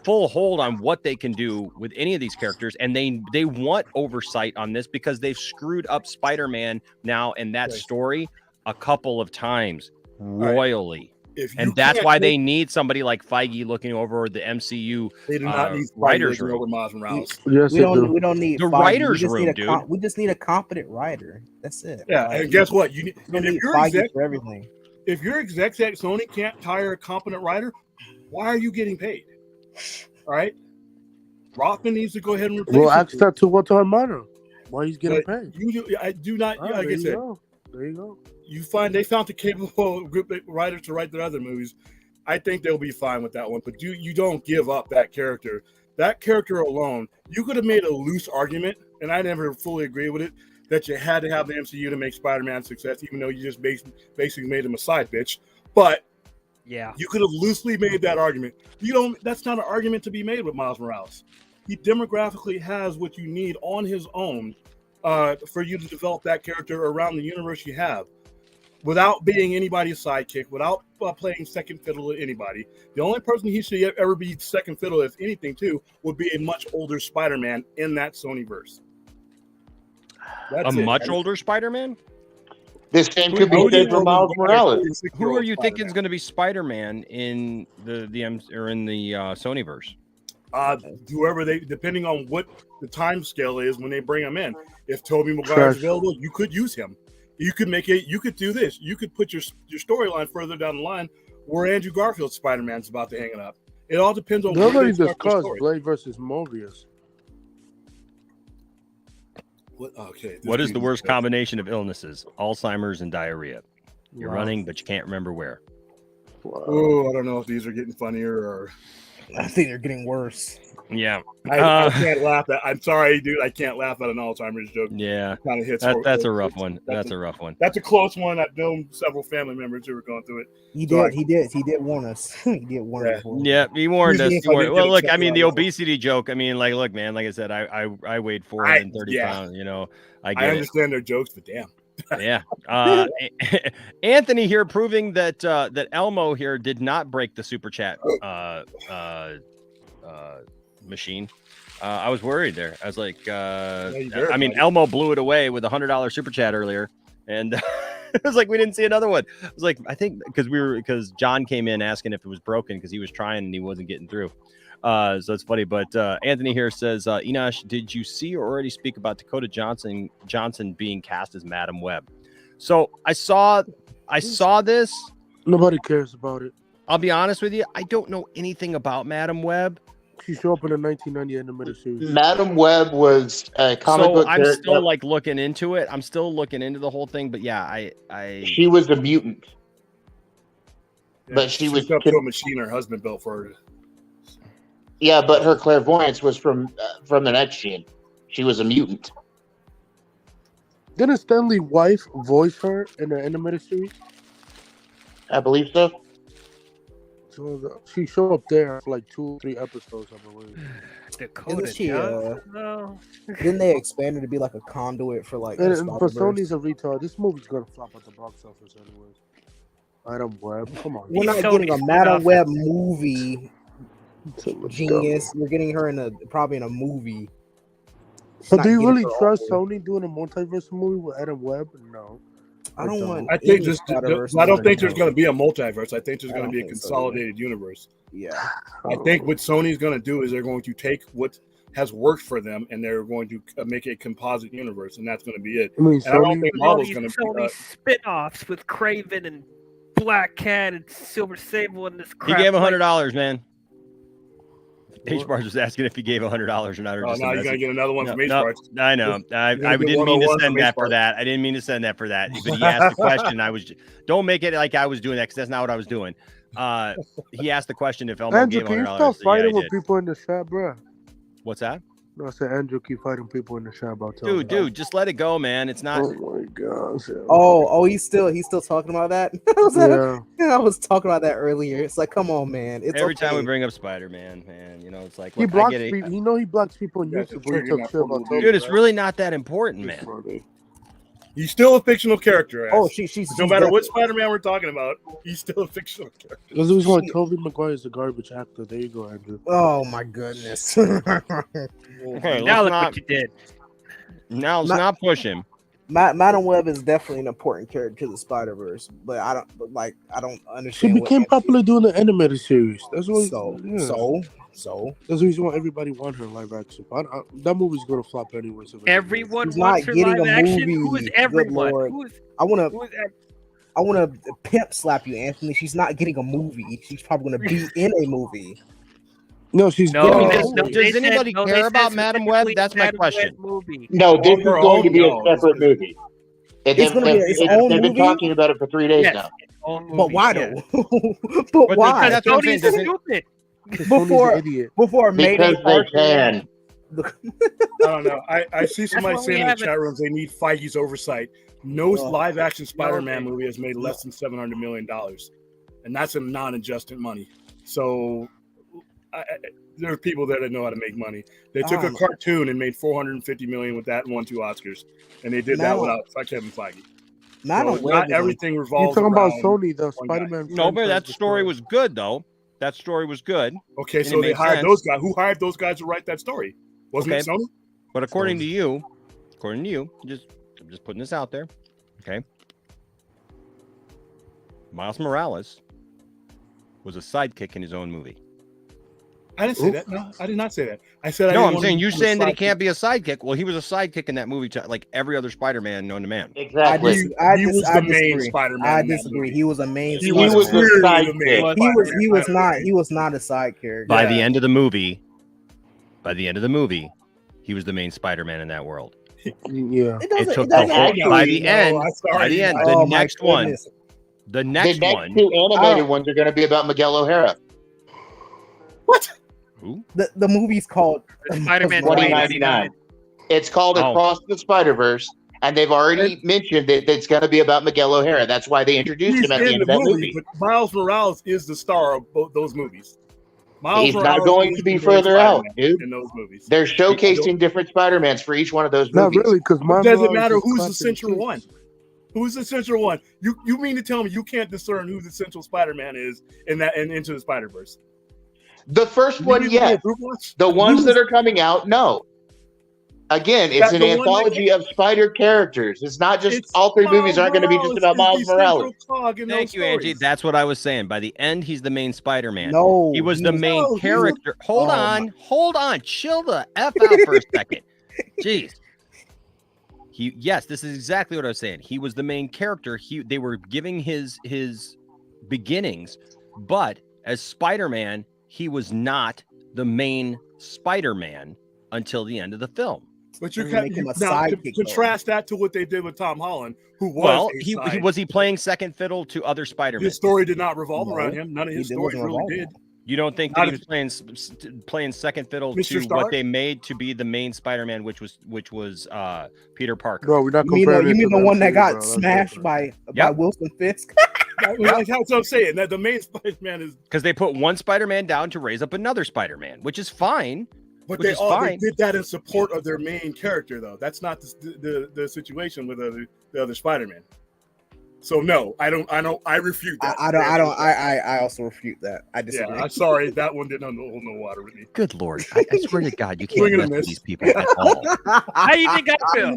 hold on what they can do with any of these characters, and they want oversight on this because they've screwed up Spider-Man now and that story a couple of times royally. And that's why they need somebody like Feige looking over the MCU They do not need writers over room. Miles Morales. Yes, we don't need the Feige. writers we just room, need dude. we just need a competent writer. That's it. Yeah, Like, and guess what? You need, we and don't if need you're Feige exec, for everything. if your execs at Sony can't hire a competent writer, Why are you getting paid? All right. Rothman needs to go ahead and replace Well, him. ask that to Walter Armano. Why he's getting But paid? I do not. Ah, like there I you said, go. There you go. they found the capable group of writers to write their other movies. I think they'll be fine with that one. But you don't give up that character. That character alone, you could have made a loose argument, and I never fully agree with it, that you had to have the MCU to make Spider-Man a success, even though you just basically made him a side bitch. But yeah, you could have loosely made that argument. That's not an argument to be made with Miles Morales. He demographically has what you need on his own for you to develop that character around the universe you have, without being anybody's sidekick, without playing second fiddle to anybody. The only person he should ever be second fiddle, if anything, to, would be a much older Spider-Man in that Sonyverse. Much older Spider-Man? This same could be said for Miles Morales. Who are you thinking is going to be Spider-Man in the Sonyverse? Whoever depending on what the time scale is when they bring him in. If Tobey Maguire is available, you could use him. You could do this. You could put your storyline further down the line where Andrew Garfield's Spider-Man's about to hang it up. It all depends on nobody discussed Blade versus Morbius. What is the worst combination of illnesses? Alzheimer's and diarrhea. You're running, but you can't remember where. Oh, I don't know if these are getting funnier or. I think they're getting worse. Yeah, I can't laugh at. I'm sorry, dude. I can't laugh at an Alzheimer's joke. Yeah, kind of hits. That's a rough one. That's a rough one. That's a close one. I've known several family members who were going through it. He did warn us. He did warn us. Yeah, he warned us. Well, look, I mean, the obesity joke. I mean, like, look, man. Like I said, I weighed 430 pounds. You know, I understand their jokes, but damn. Yeah. Anthony here proving that that Elmo here did not break the super chat machine. I was worried there. I was like, I mean, Elmo blew it away with $100 super chat earlier, and it was like we didn't see another one. I was like, I think because John came in asking if it was broken because he was trying and he wasn't getting through. So it's funny. But Anthony here says, Enosh, did you see or already speak about Dakota Johnson being cast as Madam Web? So I saw this. Nobody cares about it. I'll be honest with you. I don't know anything about Madam Web. She showed up in the 1990 animated series. Madam Web was a comic book I'm character. still like looking into it. I'm still looking into the whole thing. But yeah, she was a mutant. Yeah, but she was up to a machine her husband built for her. Yeah, but her clairvoyance was from the next gene. She was a mutant. Didn't Stanley's wife voice her in the animated series? I believe so. So she showed up there for like 2 or 3 episodes, I believe. Isn't she, didn't they expand her to be like a conduit for like? And for Sony's a retard. This movie's gonna flop at the box office anyways. Madam Web, come on. We're not getting a Madam Web movie. Genius. You're getting her probably in a movie. But do you really trust Sony doing a multiverse movie with Adam Webb? No. I don't want. I think I don't think there's going to be a multiverse. I think there's going to be a consolidated universe. Yeah. I think what Sony's going to do is they're going to take what has worked for them and they're going to make a composite universe, and that's going to be it. I don't think Marvel's going to be spin-offs with Kraven and Black Cat and Silver Sable and this crap. He gave $100, man. H-Bars was asking if he gave $100 or not. Or now you're gonna get another one from H-Bars. I know. I didn't mean to send that for that. I didn't mean to send that for that. But he asked the question. Don't make it like I was doing that because that's not what I was doing. He asked the question if Elmo Andrew, gave $100. can you stop fighting with people in the chat, bro? What's that? No, I said Andrew keep fighting people in the chat about dude, just let it go, man. It's not. Oh my gosh. Oh, he's still talking about that. I was talking about that earlier. It's like, come on, man. It's every time we bring up Spider-Man, man. You know, it's like he blocks people. You know, he blocks people on YouTube. When he talks shit about dude, it's really not that important, man. He's still a fictional character. Oh, she's no matter what Spider-Man we're talking about, he's still a fictional character. That's the reason why Tobey Maguire is a garbage actor. There you go, Andrew. Oh my goodness. Okay, now look what you did. Now let's not push him. Madam Web is definitely an important character to the Spider-Verse, but I don't understand. She became popular doing the animated series. That's what. So that's the reason why everybody wants her live action. That movie's gonna flop anyways. Everyone wants her live action. Who is everyone? I want to pimp slap you, Anthony. She's not getting a movie. She's probably going to be in a movie. No, she's No, getting they- a no, movie. they Does said- anybody no, they care said about Madam Web? specifically That's my Madam question. Web movie. No, this is going to be a No, separate movie. It's going to be its own They've been movie. talking about it for 3 days Yes, now. its own movie, But why yeah. though? But But why? that's what I'm Tony's saying. Does it- stupid. Before an idiot. Mayday Because they can. I don't know. I see somebody why we saying in the have it. chat rooms they need Feige's oversight. No live action Spider-Man they- movie has made less than $700 million, and that's in non-adjusted money. So there are people there that know how to make money. They took a cartoon and made $450 million with that and won 2 Oscars, and they did that without Kevin Feige. Not everything revolves. You're talking about around Sony, the one guy. Spider-Man. No, but that story was good though. That story was good. Okay, and so it they made hired sense. those guys. Who hired those guys to write that story? Wasn't it Okay. Sony? But according to you, I'm just putting this out there. Okay. Miles Morales was a sidekick in his own movie. I didn't say that. No, I did not say that. I said I No, didn't I'm want saying him you're to be a saying that he sidekick. can't be a sidekick. Well, he was a sidekick in that movie, like every other Spider-Man known to man. Exactly. He was the main disagree. Spider-Man I in that disagree. movie. He was a main. He was the clearly sidekick. main He was Spider-Man. not a side character. By the end of the movie, he was the main Spider-Man in that world. Yeah. It took the whole, by the end, the Oh, my next one, goodness. the The next next one. 2 animated ones are going to be about Miguel O'Hara. Who? The movie's called Spider-Man 2099. It's called Oh. Across the Spider-Verse, and they've already mentioned that it's going to be about Miguel O'Hara. That's why they introduced He's him at the in end the of that movie, movie. but Miles Morales is the star of both those movies. He's not Morales going is to be the main further out, Spider-Man dude. in those movies. They're showcasing different Spider-Mans for each one of those Not movies. really, because It doesn't matter who's the central one. Who's the central one? You mean to tell me you can't discern who the central Spider-Man is in that and Into the Spider-Verse? The first You one, mean yes. Group Watch? The ones that are coming out, no. Again, it's That's an the one anthology of spider characters. It's not just all 3 movies aren't going to be just about Miles Morales. Thank you, Angie. That's what I was saying. By the end, he's the main Spider-Man. No, he was the main no, character. Hold on. Chill the F out for a second. Jeez. Yes, this is exactly what I was saying. He was the main character. They were giving his beginnings, but as Spider-Man, he was not the main Spider-Man until the end of the film. But you They can't make him a now sidekick, contrast that to what they did with Tom Holland, who was Well, a he side. was he playing second fiddle to other Spider-Man. His story did not revolve No, around him. None of his he stories wasn't really revolving. did. You don't think Not that he was playing second fiddle Mr. to Stark? what they made to be the main Spider-Man, which was Peter Parker? No, we're not You mean, comparing. you it mean to the that one that series, got bro. That's smashed different. by Yep. Wilson Fisk? That's what I'm saying. That the main Spider-Man is, Because they put one Spider-Man down to raise up another Spider-Man, which is fine. but Which they is all they fine. did that in support of their main character, though. That's not the situation with the other Spider-Man. So no, I refute that. I also refute that. I disagree. Yeah, I'm sorry. That one didn't hold no water with me. Good Lord. I swear to God, you can't Swing and a listen to miss. these people at all. How do you think I feel?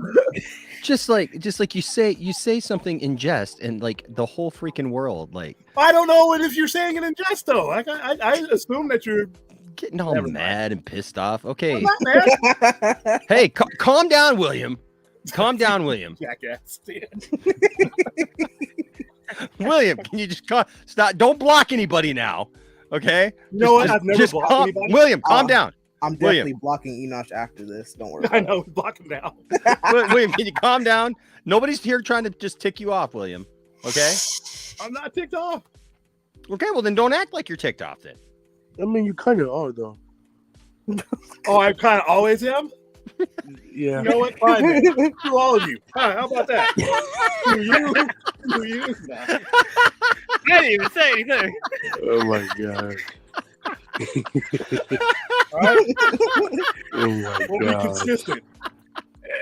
Just like you say something in jest and like the whole freaking world, like I don't know if you're saying it in jest, though. I assume that you're getting all Never mind. mad and pissed off. Okay. I'm not mad. Hey, calm down, William. Calm down, William. Jackass. William, can you just stop? Don't block anybody now. Okay. You know what? I've never blocked anybody. William, calm down. I'm definitely blocking Enosh after this. Don't worry. I know. Block him now. William, can you calm down? Nobody's here trying to just tick you off, William. Okay. I'm not ticked off. Okay, well then don't act like you're ticked off then. I mean, you kind of are, though. Oh, I kind of always am. Yeah. You know what? Fine. Then. To all of you. How about that? To you. To you. Nah. I didn't even say anything. Oh my god. All right. Oh my We'll be god. consistent.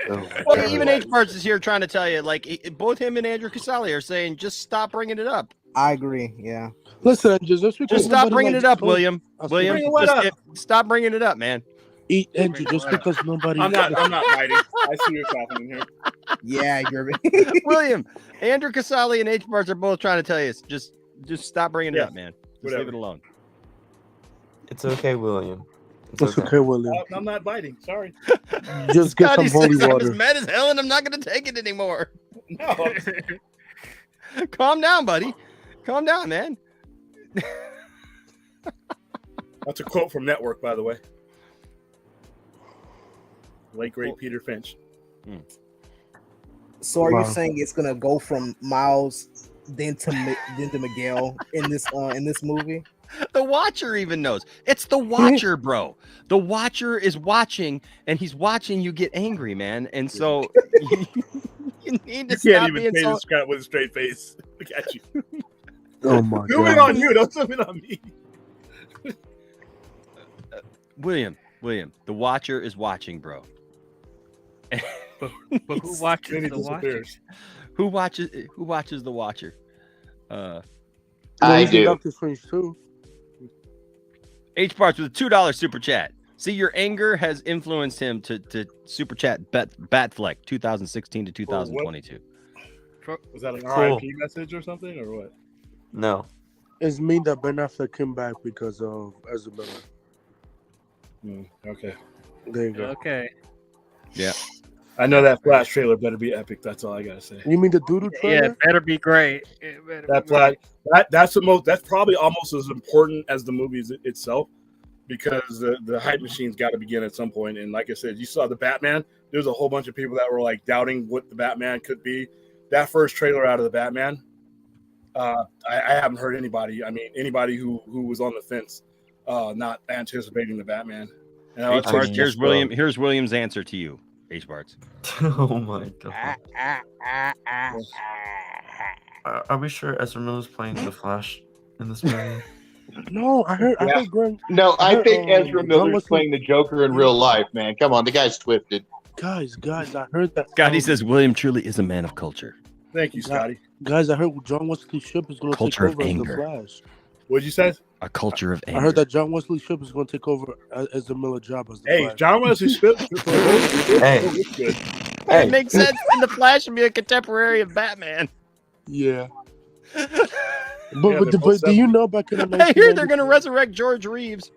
Oh my Well, God. even H Parts is here trying to tell you, like both him and Andrew Casale are saying, just stop bringing it up. I agree. Yeah. Listen, just stop bringing it up, William. William, Bring what just up? stop bringing it up, man. Eat Andrew just because nobody. I'm not biting. I see what's happening here. Yeah, you're. William, Andrew Casale and H Parts are both trying to tell you, just stop bringing it Yeah. up, man. Just Whatever. leave it alone. It's okay, William. That's okay, William. I'm not biting. Sorry. Just get God, some he's holy I'm water. as mad as hell, and I'm not going to take it anymore. No. Calm down, buddy. Calm down, man. That's a quote from Network, by the way. Late great Peter Finch. So are Wow. you saying it's gonna go from Miles then to Miguel in this movie? The Watcher even knows. It's the Watcher, bro. The Watcher is watching, and he's watching you get angry, man. And so you need to You stop can't even being say so. this crap with a straight face. Look at you. Oh my Do it god. on you. Don't do it on me. William, the Watcher is watching, bro. But who watches Then he the Watcher? disappears. Who watches the Watcher? I He's in do. Doctor Strange too. H Parts with a $2 super chat. See, your anger has influenced him to super chat Batfleck 2016 to 2022. Was that an Cool. RIP message or something, or what? No. It's mean that Ben Affleck came back because of Ezra Miller. Okay. There you go. Okay. Yeah. I know that Flash trailer better be epic. That's all I gotta say. You mean the doodoo Yeah, trailer? it better be great. It better That be Flash, great. that's the most. That's probably almost as important as the movie itself, because the hype machine's got to begin at some point. And like I said, you saw the Batman. There's a whole bunch of people that were like doubting what the Batman could be. That first trailer out of the Batman, I haven't heard anybody. I mean, anybody who was on the fence, not anticipating the Batman. And H Parts, here's William. Here's William's answer to you. H Parts. Oh my god. Are we sure Ezra Miller's playing the Flash in this movie? No, I heard Greg. No, I think Ezra John Miller's Wesley- playing the Joker in real life, man. Come on, the guy's twisted. Guys, I heard that. Scotty says William truly is a man of culture. Thank you, Scotty. Guys, I heard John Wesley Shipp is going to take Culture of over as the anger. Flash. What'd you say? A culture of anger. I heard that John Wesley Shipp is going to take over as the Miller job as the Hey, Flash. John Wesley Shipp. Hey. Good. It makes sense. And the Flash would be a contemporary of Batman. Yeah. Yeah, But they're both do you know back in the I hear they're going to resurrect George Reeves.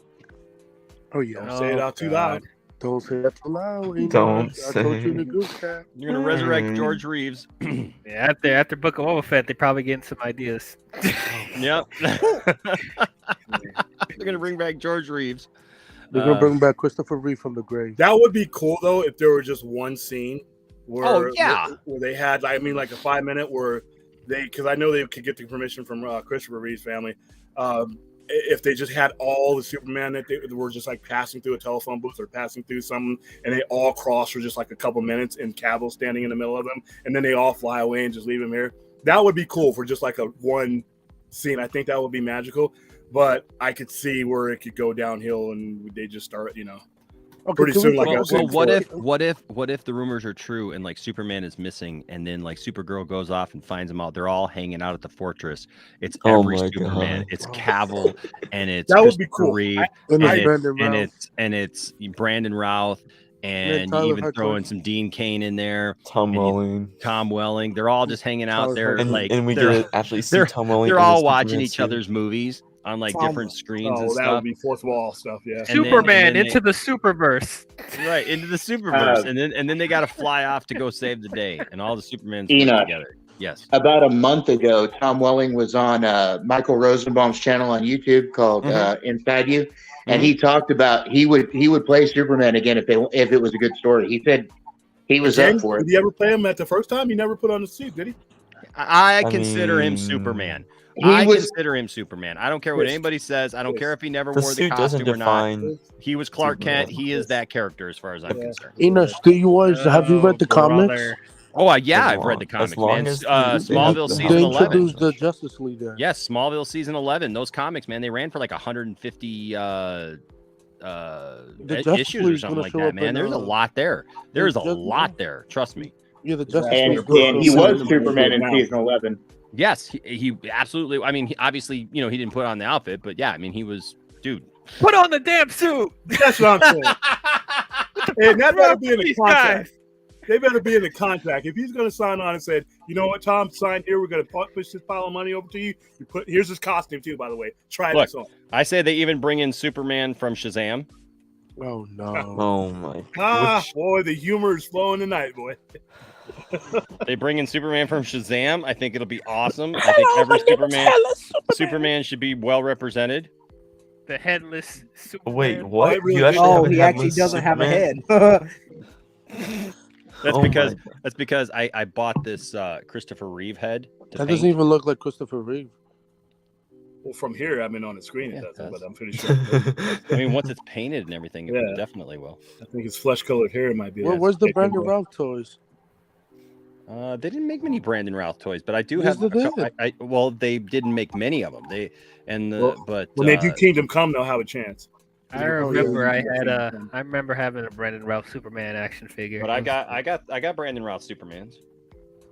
Oh yeah. Don't say it out too loud. Don't say that too loud. You know, Don't I told you in the say. group chat. You're going to resurrect George Reeves. Yeah, after Book of Boba Fett, they're probably getting some ideas. Yep. They're going to bring back George Reeves. They're going to bring back Christopher Reeve from the grave. That would be cool though if there were just one scene where, Oh, yeah. where they had, I mean, like a 5-minute where they, because I know they could get the permission from Christopher Reeve's family. If they just had all the Superman that they were just like passing through a telephone booth or passing through something, and they all cross for just like a couple minutes, and Cavill standing in the middle of them, and then they all fly away and just leave him here. That would be cool for just like a one scene. I think that would be magical, but I could see where it could go downhill and they just start, pretty soon. Like I was saying what before. if the rumors are true and like Superman is missing and then like Supergirl goes off and finds them out? They're all hanging out at the fortress. It's Oh every my Superman. God. It's Cavill and it's That would be Christopher cool. Reeve, And and, it's Brandon it's Brandon Routh, and Tyler you even Huckabee. throw in some Dean Cain in there. Tom Welling. Tom Welling. They're all just hanging out Tyler there, Huckabee. like And we they're, get to actually see they're, Tom Welling. they're in all his watching Superman each suit. other's movies on like Tom- different screens and Oh, that stuff. would be fourth wall stuff. Yeah. And then- Superman and then into the Superverse. Right, into the Superverse, and then they got to fly off to go save the day, and all the Supermans work Enoch. together. Yes. About a month ago, Tom Welling was on Michael Rosenbaum's channel on YouTube called Inside You, and he talked about he would play Superman again if it was a good story. He said he was Again, up for it. Did he ever play him at the first time? He never put on the suit, did he? I consider him mean, Superman. He I was- consider him Superman. I don't care what anybody says. I don't care if he never The wore the suit doesn't costume or not. define. He was Clark Superman. Kent. He is that character as far as I'm concerned. Enoch, do you watch? Have you read the comics? brother. Oh, yeah, As I've read the long- as comics, long man. as Smallville they season They 11. introduced the Justice League there. Yes, Smallville season 11. Those comics, man, they ran for like 150 Justice issues or League's something gonna like show that, up man. in, There's a uh, lot there. There's a Justice lot League. there. Trust me. Yeah, the Justice And, League. and he was Superman in now. season 11. Yes, he absolutely. I mean, obviously, he didn't put on the outfit, but yeah, I mean, he was, dude. Put on the damn suit. That's what I'm saying. And that better be in the These contract. They better be in the contract. If he's going to sign on and said, you know what, Tom, sign here. We're going to push this pile of money over to you. Here's his costume too, by the way. Try Look, this on. I say they even bring in Superman from Shazam. Oh no. Oh my. Ah, Which- boy, the humor is flowing tonight, boy. They bring in Superman from Shazam. I think it'll be awesome. I think every Superman should be well represented. The headless Superman. Wait, what? Really You actually have a he actually headless doesn't have a Superman? head. That's because I bought this Christopher Reeve head. That doesn't even look like Christopher Reeve. Well, from here, I mean, on the screen, Yeah, it it doesn't, does. but I'm pretty sure. I mean, once it's painted and everything, it Yeah. definitely will. I think his flesh-colored hair might be. Where's the Brandon Ralph toys? They didn't make many Brandon Ralph toys, but I do Yes, have. they Well, they didn't make many of them. But when they do Kingdom Come, they'll have a chance. I remember I remember having a Brandon Ralph Superman action figure. But I got Brandon Ralph Supermans.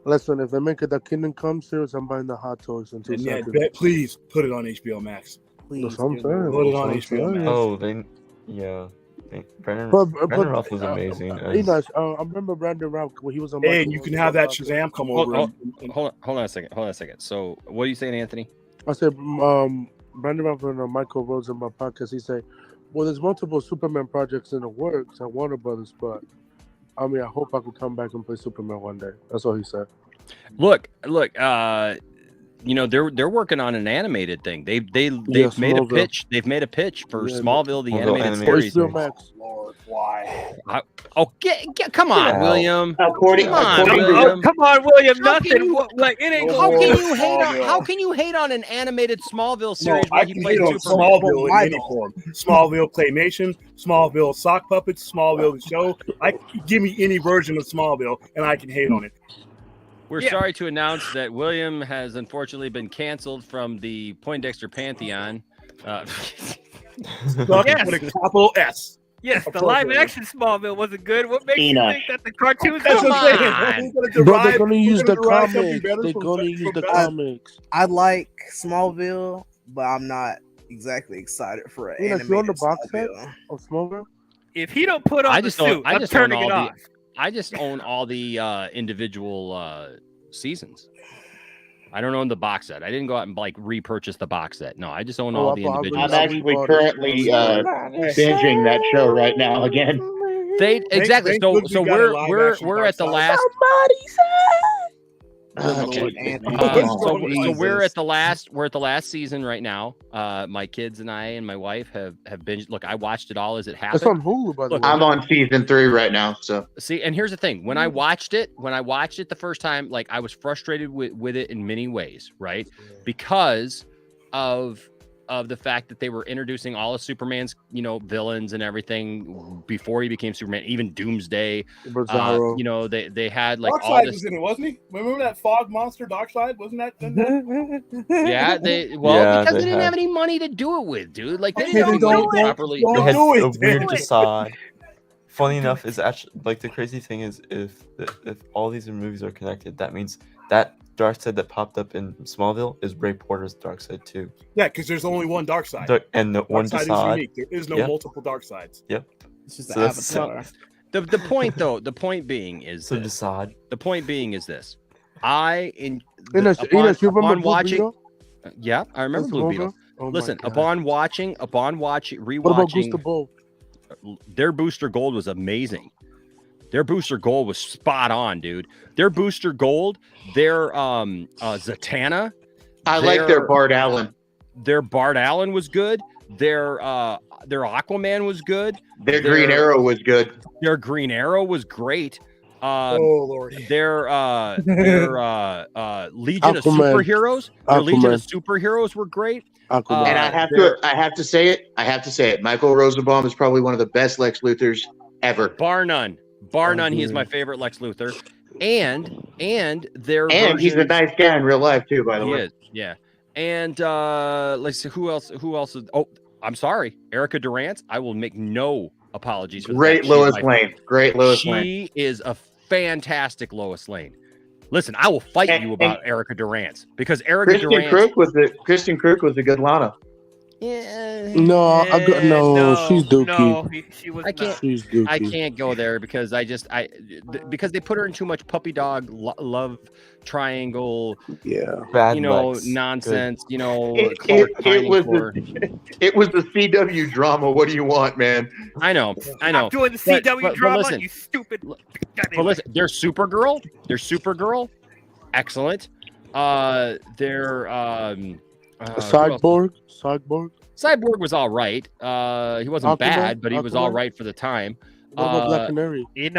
Listen, if they make it the Kingdom Come series, I'm buying the Hot Toys in 2 And yeah, seconds. please put it on HBO Max. That's Please, what I'm saying. put it on That's what HBO I'm Max. saying. Oh, Brandon Ralph was amazing. Enosh, I remember Brandon Ralph when he was on. Hey, and you can have that Shazam come over. Hold on a second. So, what are you saying, Anthony? I said, Brandon Ralph on Michael Rose in my podcast. He said, "Well, there's multiple Superman projects in the works at Warner Brothers, but I mean, I hope I could come back and play Superman one day." That's all he said. Look. They're working on an animated thing. They've made Smallville. a pitch. They've made a pitch for Smallville, the Smallville animated animated series. Max. Why? Come on, William. According William. Come on, William. How Nothing. can you- Like it ain't. How going can on. you hate on? How can you hate on an animated Smallville series I where he can plays hate on Superman? Smallville in any form. Smallville claymation, Smallville sock puppets, Smallville the show. Give me any version of Smallville, and I can hate on it. We're sorry to announce that William has unfortunately been canceled from the Poindexter Pantheon. Stuck Yes. with a capital S. Yes, the live action Smallville wasn't good. What makes you think that the cartoons? That's Come what I'm saying. on. Bro, they're gonna use the derive something comics. better They're from- gonna use the from- comics. I like Smallville, but I'm not exactly excited for an You know, if you're on the animated box set Smallville. of Smallville, If he don't put on I the just own. suit, I'm turning it off. I just own all the individual seasons. I don't own the box set. I didn't go out and like repurchase the box set. No, I just own all the individual. I'm actually currently binging that show right now again. Exactly. So we're at the last. Okay. So we're at the last season right now. My kids and I and my wife have binged. Look, I watched it all as it happened. it's on Hulu, by the way. I'm on season 3 right now. So See, and here's the thing: when I watched it the first time, like I was frustrated with it in many ways, right? Because of the fact that they were introducing all of Superman's, villains and everything before he became Superman, even Doomsday. Bizarro. They had like all Darkseid this. was in it, wasn't he? Remember that fog monster, Darkseid? Wasn't that? Yeah, because they didn't have any money to do it with, dude. Like they didn't do it properly. They had do a it, weird do it. facade. Funny enough, is actually like the crazy thing is if all these movies are connected, that means that Darkseid that popped up in Smallville is Ray Porter's Darkseid too. Yeah, because there's only one Darkseid. And the one Darkseid is facade. unique. There is no Yep. multiple Darksides. Yep. It's just So the that's- avatar. The point though, the point being is So this. facade. The point being is this. I in Enosh, you remember upon Blue watching. Beetle? Yeah, I remember That's Blue Smallville? Beetle. Oh my Listen, God. upon watching, What about rewatching, Booster Bowl? their Booster Gold was amazing. Their Booster Gold was spot on, dude. Their Booster Gold, their Zatanna. I like their Bart Allen. Their Bart Allen was good. Their Aquaman was good. Their Green Arrow was good. Their Green Arrow was great. Oh Lord. Their Legion of Aquaman. Superheroes. Their Legion Aquaman. of Superheroes were great. Aquaman. And I have to say it. Michael Rosenbaum is probably one of the best Lex Luthors ever. Bar none. He is my favorite Lex Luthor. And their And he's a version- nice guy in real life too, by the He way. is, yeah. And let's see who else is, I'm sorry, Erica Durant. I will make no apologies for Great that. Lois Lane. Great Lois Lane. She is a fantastic Lois Lane. Listen, I will fight you about Erica Durant because Erica Kristen Durant. Crook was a good Lana. Yeah. No, she's dookie. No, she was I can't. not. She's dookie. I can't go there because because they put her in too much puppy dog love triangle. Yeah. Bad nonsense. Clark pining for. It was the CW drama. What do you want, man? I know. I'm doing the CW drama. Listen, You stupid. but listen, they're Supergirl. Excellent. They're Cyborg was all right. He wasn't bad, but he was all right for the time. What about Black Canary? Their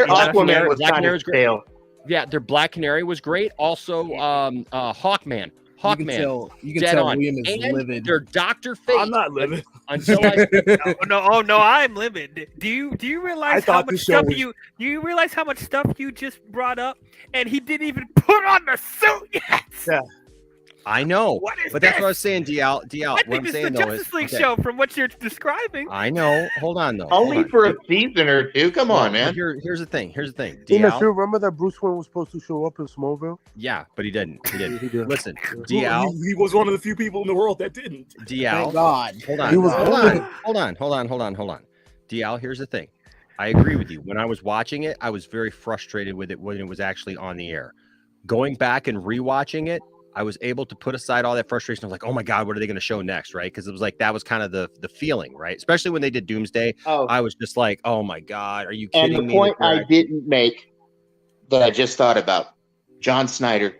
Aquaman was kind of stale. Yeah, their Black Canary was great. Also, Hawkman. You can dead tell on. William is And livid. Their Dr. Fate. I'm not livid. Until I no, I'm livid. Do you realize how much stuff you realize how much stuff you just brought up, and he didn't even put on the suit yet? Yeah. I know, but that's what I was saying, DL. I What think I'm it's saying the Justice League show from what you're describing. I know. Hold on, though. Only for a season or two. Come on, man. Here's the thing. Ina, you remember that Bruce Wayne was supposed to show up in Smallville? Yeah, but he didn't. He didn't. He did. Listen, Well, DL. he was one of the few people in the world that didn't. DL. Thank God. Hold on. He was Hold on. DL, here's the thing. I agree with you. When I was watching it, I was very frustrated with it when it was actually on the air. Going back and rewatching it, I was able to put aside all that frustration. I was like, oh my God, what are they going to show next? Right. Because it was like, that was kind of the feeling, right? Especially when they did Doomsday. Oh. I was just like, oh my God, are you kidding me? And the point I didn't make that I just thought about, John Schneider.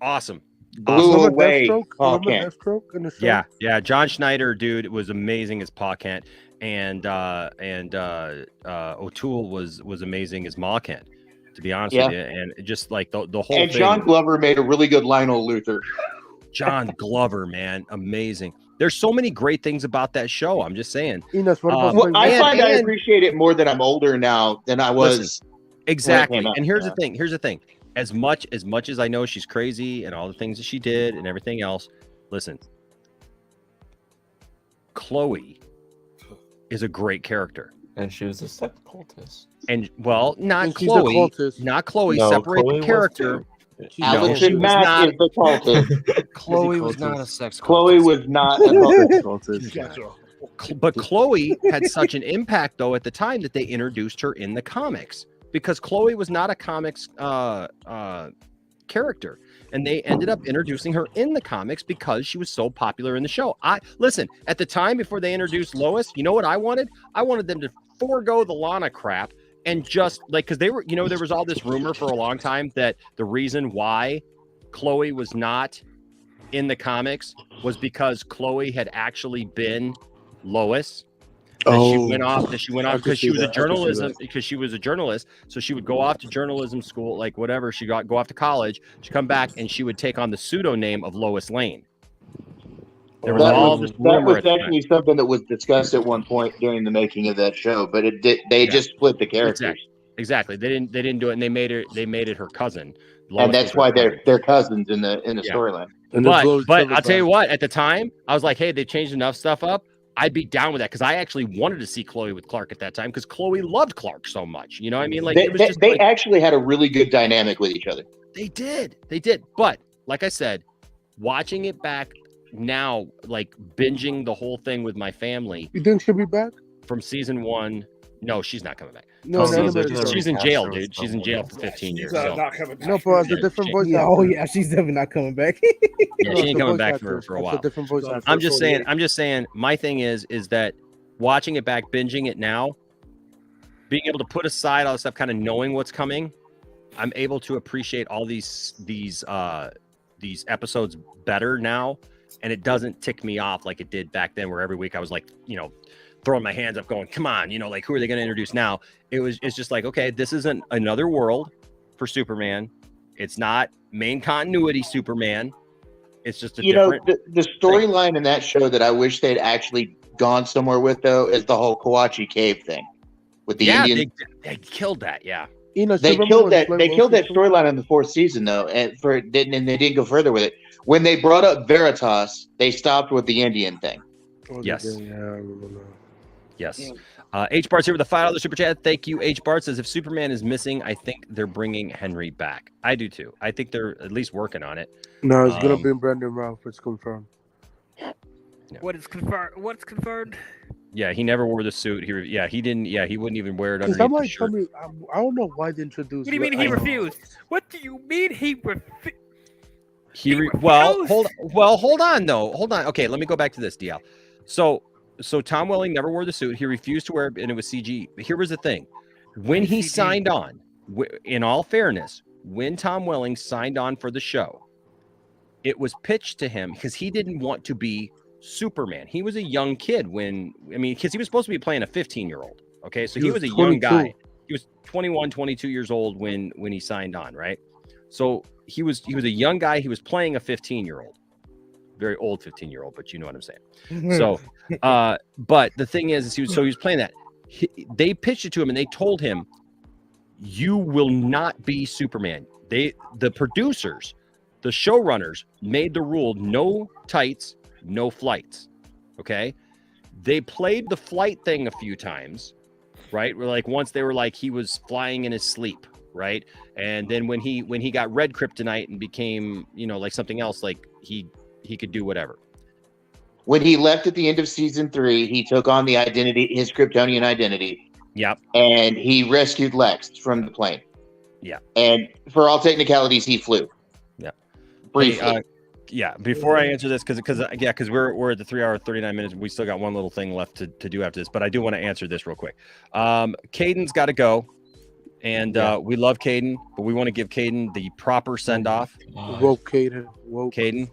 Awesome. Blew away. Yeah. John Schneider, dude, was amazing as Pa Kent. And O'Toole was amazing as Ma Kent, to be honest with you. And just like the whole and thing. John Glover made a really good Lionel Luthor. John Glover, man, amazing. There's so many great things about that show. I'm just saying. I find I appreciate it more that I'm older now than I was. Listen, exactly. And here's the thing. As much as I know she's crazy and all the things that she did and everything else, listen. Chloe is a great character. And she was a sex cultist. And not Chloe. Not Chloe. No, Separate Chloe the character. Allison Mack is the cultist. Chloe was not a sex cultist. Chloe was not a sex cultist. But Chloe had such an impact, though, at the time that they introduced her in the comics, because Chloe was not a comics character, and they ended up introducing her in the comics because she was so popular in the show. Listen, at the time before they introduced Lois, you know what I wanted? I wanted them to forego the Lana crap and just like, because they were, there was all this rumor for a long time that the reason why Chloe was not in the comics was because Chloe had actually been Lois. She went off because she was a journalist. So she would go off to journalism school, like whatever. She go off to college. She'd come back and she would take on the pseudonym of Lois Lane. There was all this rumor. That was actually something that was discussed at one point during the making of that show, but they just split the characters. Exactly. They didn't do it, and they made it her cousin. And that's why they're cousins in the storyline. But I'll tell you what, at the time, I was like, hey, they changed enough stuff up. I'd be down with that because I actually wanted to see Chloe with Clark at that time because Chloe loved Clark so much. You know what I mean? Like they actually had a really good dynamic with each other. They did. But like I said, watching it back now, like binging the whole thing with my family. You think she'll be back from season 1? No, she's not coming back. No, she's in jail, dude. She's in jail for 15 years. Not coming back. No, but it's a different voice. Yeah, she's definitely not coming back. Yeah, she ain't coming back for a while. I'm just saying. My thing is that watching it back, binging it now, being able to put aside all the stuff, kind of knowing what's coming, I'm able to appreciate all these episodes better now, and it doesn't tick me off like it did back then, where every week I was like, throwing my hands up going, come on, like, who are they going to introduce now? It's just like, okay, this isn't another world for Superman. It's not main continuity Superman. It's just a different the storyline in that show that I wish they'd actually gone somewhere with, though, is the whole Kawachi Cave thing with the Indians. They killed that. Yeah. They killed that storyline in the 4th season, though, and they didn't go further with it. When they brought up Veritas, they stopped with the Indian thing. Yes. Yes. H Bart's here with a $5 super chat. Thank you. H Bart says, if Superman is missing, I think they're bringing Henry back. I do too. I think they're at least working on it. No, it's gonna be Brandon Ralph. It's confirmed. What is confirmed? What's confirmed? Yeah, he never wore the suit. He didn't. Yeah, he wouldn't even wear it Can underneath the somebody shirt. tell me? I don't know why they introduced. What do you mean he refused? What do you mean he refused? Hold on though. Hold on. Okay, let me go back to this, DL. So Tom Welling never wore the suit. He refused to wear it, and it was CG. But here was the thing: when he signed on, in all fairness, when Tom Welling signed on for the show, it was pitched to him because he didn't want to be Superman. He was a young kid because he was supposed to be playing a 15-year-old. Okay, so he was a young guy. He was 21, 22 years old when he signed on, right? So he was a young guy. He was playing a 15-year-old, very old 15-year-old, but you know what I'm saying. So, but the thing is he was playing that. They pitched it to him and they told him, "You will not be Superman." The producers, the showrunners made the rule: no tights, no flights. Okay, they played the flight thing a few times, right? Where like once they were like he was flying in his sleep, right? And then when he got red kryptonite and became like something else, like he could do whatever. When he left at the end of season 3, he took on his Kryptonian identity. Yep. And he rescued Lex from the plane. Yeah. And for all technicalities, he flew. Yeah. Briefly. Yeah, before I answer this, because we're at the 3 hour 39 minutes. We still got one little thing left to do after this, but I do want to answer this real quick. Caden's got to go, and we love Caden, but we want to give Caden the proper send off. Whoa, Caden. Whoa, Caden.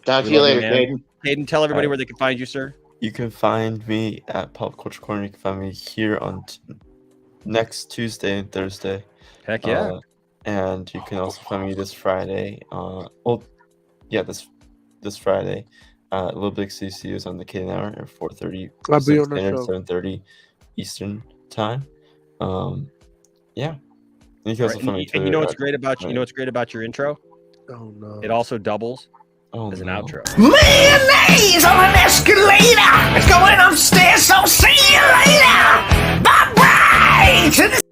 Talk to you later, Caden. Caden, tell everybody where they can find you, sir. You can find me at Pop Culture Corner. You can find me here on next Tuesday and Thursday. Heck yeah. And you can also find me this Friday. This Friday. Little Big CC is on the Caden Hour at 4:30. I'll be on the show. 7:30 Eastern time. Yeah. You can also find me and you know what's great about you know what's great about your intro? Oh no. It also doubles as an outro. Mayonnaise on an escalator. It's going upstairs, so see you later. Bye-bye to the...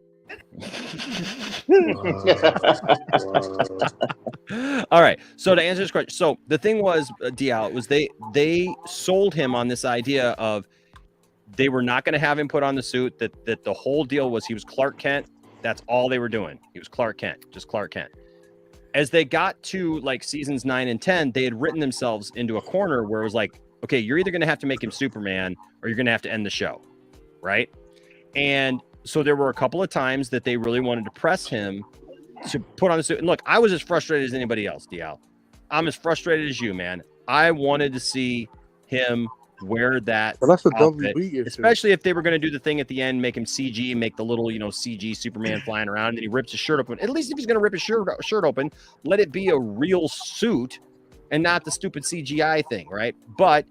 All right. So to answer this question, so the thing was, DL, was they sold him on this idea of they were not going to have him put on the suit, that the whole deal was he was Clark Kent. That's all they were doing. He was Clark Kent, just Clark Kent. As they got to like seasons 9 and 10, they had written themselves into a corner where it was like, okay, you're either going to have to make him Superman or you're going to have to end the show. Right. And so there were a couple of times that they really wanted to press him to put on the suit. And look, I was as frustrated as anybody else, DL. I'm as frustrated as you, man. I wanted to see him wear that that's a outfit, WB issue. especially if they were going to do the thing at the end, make him CG, make the little CG Superman flying around, and he rips his shirt open. At least if he's going to rip his shirt open, let it be a real suit and not the stupid CGI thing, right? But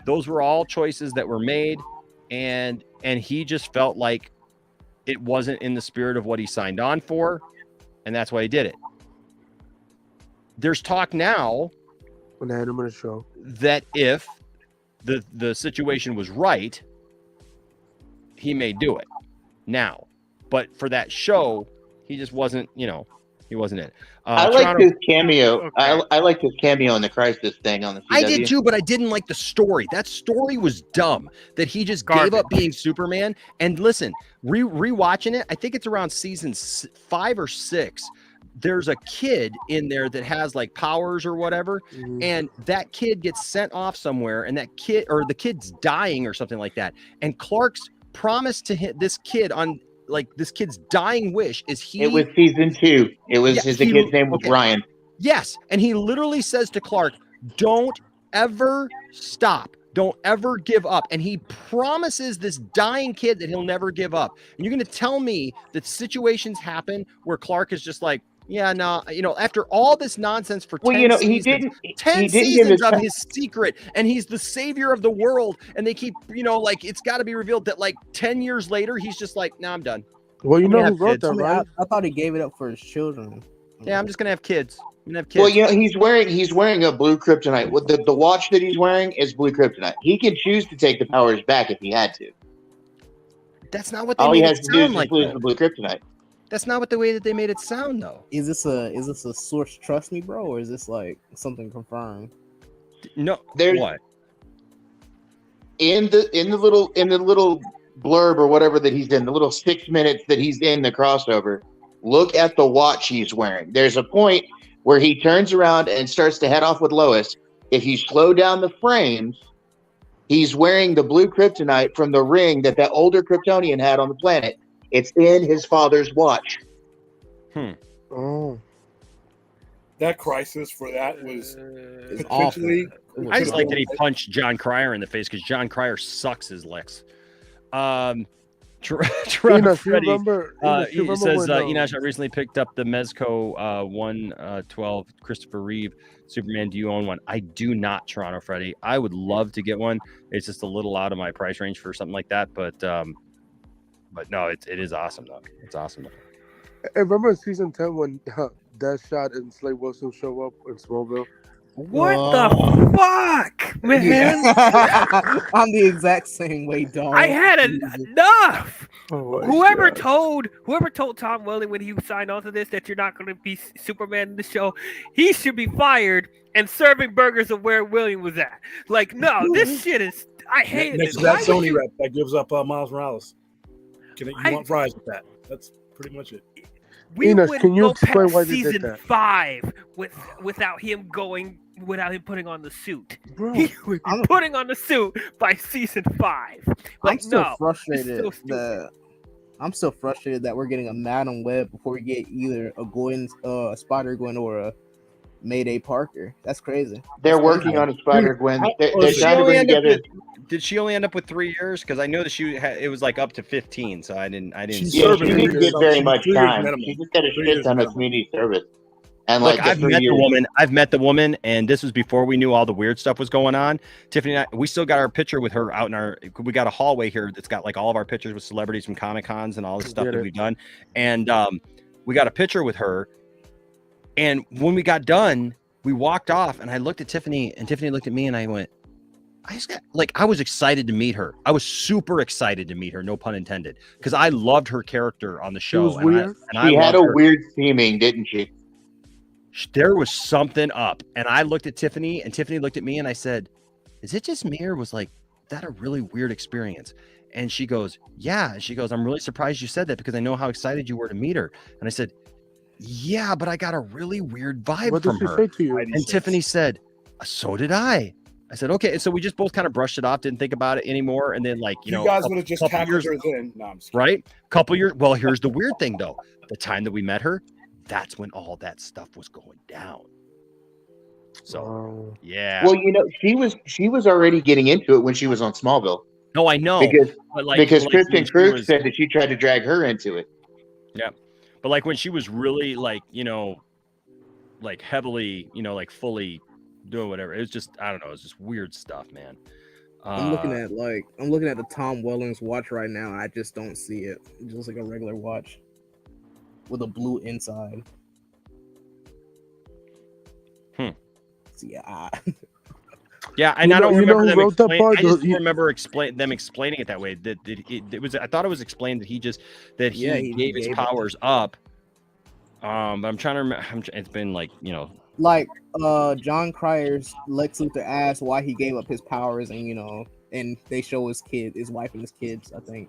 those were all choices that were made, and he just felt like it wasn't in the spirit of what he signed on for, and that's why he did it. There's talk now when I had him on the show that if the situation was right, he may do it now. But for that show, he just wasn't, he wasn't it. I liked his cameo. Okay. I liked his cameo in the Crisis thing on the CW. I did too, but I didn't like the story. That story was dumb. That he just gave up being Superman. And listen, rewatching it, I think it's around season 5 or 6. There's a kid in there that has like powers or whatever, and that kid gets sent off somewhere, and that kid or the kid's dying or something like that. And Clark's promise to this kid on like this kid's dying wish is he. It was season 2. It was the kid's name was Ryan. Yes, and he literally says to Clark, "Don't ever stop. Don't ever give up." And he promises this dying kid that he'll never give up. And you're going to tell me that situations happen where Clark is just like, yeah, no, after all this nonsense for 10 seasons, 10 seasons of his secret, and he's the savior of the world, and they keep, like, it's got to be revealed that, like, 10 years later, he's just like, no, I'm done. Well, who wrote that, right? I thought he gave it up for his children. Yeah, I'm just going to have kids. I'm going to have kids. Well, he's wearing a blue kryptonite. The watch that he's wearing is blue kryptonite. He can choose to take the powers back if he had to. That's not what they all he made has it to do is sound like. lose the blue kryptonite. That's not what the way that they made it sound, though. Is this a source trust me, bro, or is this like something confirmed? No, there's what? in the little blurb or whatever that he's in, the little 6 minutes that he's in the crossover, look at the watch he's wearing. There's a point where he turns around and starts to head off with Lois. If you slow down the frames, he's wearing the blue kryptonite from the ring that older Kryptonian had on the planet. It's in his father's watch. Oh. That crisis for that was potentially. I just like that he punched John Cryer in the face because John Cryer sucks his licks. Toronto Freddy says, Enosh, I recently picked up the Mezco 112 Christopher Reeve Superman. Do you own one? I do not, Toronto Freddy. I would love to get one. It's just a little out of my price range for something like that, but no, it is awesome though. It's awesome though. I remember in season 10 when Deadshot and Slade Wilson show up in Smallville. What the fuck, man? I'm the exact same way, dog. I had enough. Oh, whoever told Tom Welling when he signed on to this that you're not going to be Superman in the show, he should be fired and serving burgers of where William was at. Like, no, this shit is. I hate it. Next to that Sony rep that gives up Miles Morales. You want fries with that? That's pretty much it. We Enos, wouldn't can you go explain past why they did season that? 5 without him putting on the suit. He would be putting on the suit by season 5. Like, I'm still no, frustrated it's still that I'm still frustrated that we're getting a Madam Web before we get either a Gwen, a Spider-Gwen, or a Mayday Parker. That's crazy. They're working on a Spider-Gwen. They're trying to bring together. Did she only end up with 3 years? Because I know that it was like up to 15, so I didn't. She didn't get very much time. She just got a shit ton of community service. And Look, like I've met the woman, and this was before we knew all the weird stuff was going on. Tiffany and I, we still got our picture with her out in we got a hallway here that's got like all of our pictures with celebrities from Comic Cons and all this stuff that we've done. And we got a picture with her. And when we got done, we walked off, and I looked at Tiffany, and Tiffany looked at me, and I went, I was excited to meet her. I was super excited to meet her, no pun intended, because I loved her character on the show. Was weird. She had a weird theming, didn't she? There was something up, and I looked at Tiffany, and Tiffany looked at me, and I said, "Is it just me, or was that a really weird experience?" And she goes, "Yeah." And she goes, "I'm really surprised you said that because I know how excited you were to meet her." And I said, "Yeah, but I got a really weird vibe from her." Say to you? And Tiffany said, "So did I." I said, "Okay." And so we just both kind of brushed it off, didn't think about it anymore. And then, you guys would have just tackled her then. No, I'm just kidding. Right? Couple years. Well, here's the weird thing, though. The time that we met her, that's when all that stuff was going down. So, yeah. Well, she was already getting into it when she was on Smallville. No, I know. Because Kristen Krug said that she tried to drag her into it. Yeah. But like when she was really heavily, fully doing whatever, it was just, I don't know, it's just weird stuff, man. I'm looking at the Tom Welling's watch right now, and I just don't see it. It's just like a regular watch with a blue inside. Yeah. Yeah, and I don't remember them explaining. I just remember them explaining it that way. That it was. I thought it was explained that he gave his powers up. But I'm trying to remember. It's been John Cryer's Lex Luthor asked why he gave up his powers, and and they show his wife and his kids, I think.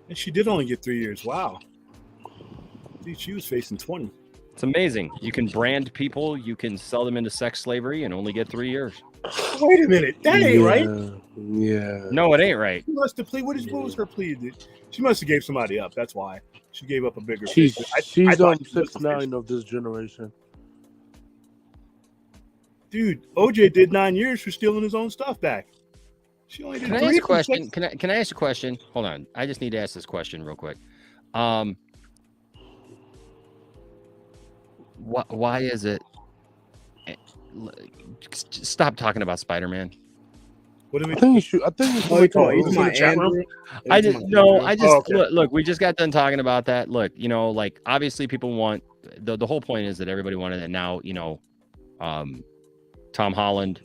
And she did only get 3 years. Wow. Dude, she was facing 20. It's amazing. You can brand people, you can sell them into sex slavery, and only get 3 years. Wait a minute, that ain't right. Yeah. No, it ain't right. She must have pleaded. What was her plea? She must have gave somebody up. That's why she gave up a bigger. She's on 6'9" of this generation. Dude, OJ did 9 years for stealing his own stuff back. She only did. Can I ask a question? Can I ask a question? Hold on. I just need to ask this question real quick. Why is it? Stop talking about Spider-Man. What do we? I think you should. I just look. We just got done talking about that. Look, obviously people want the whole point is that everybody wanted it now. Tom Holland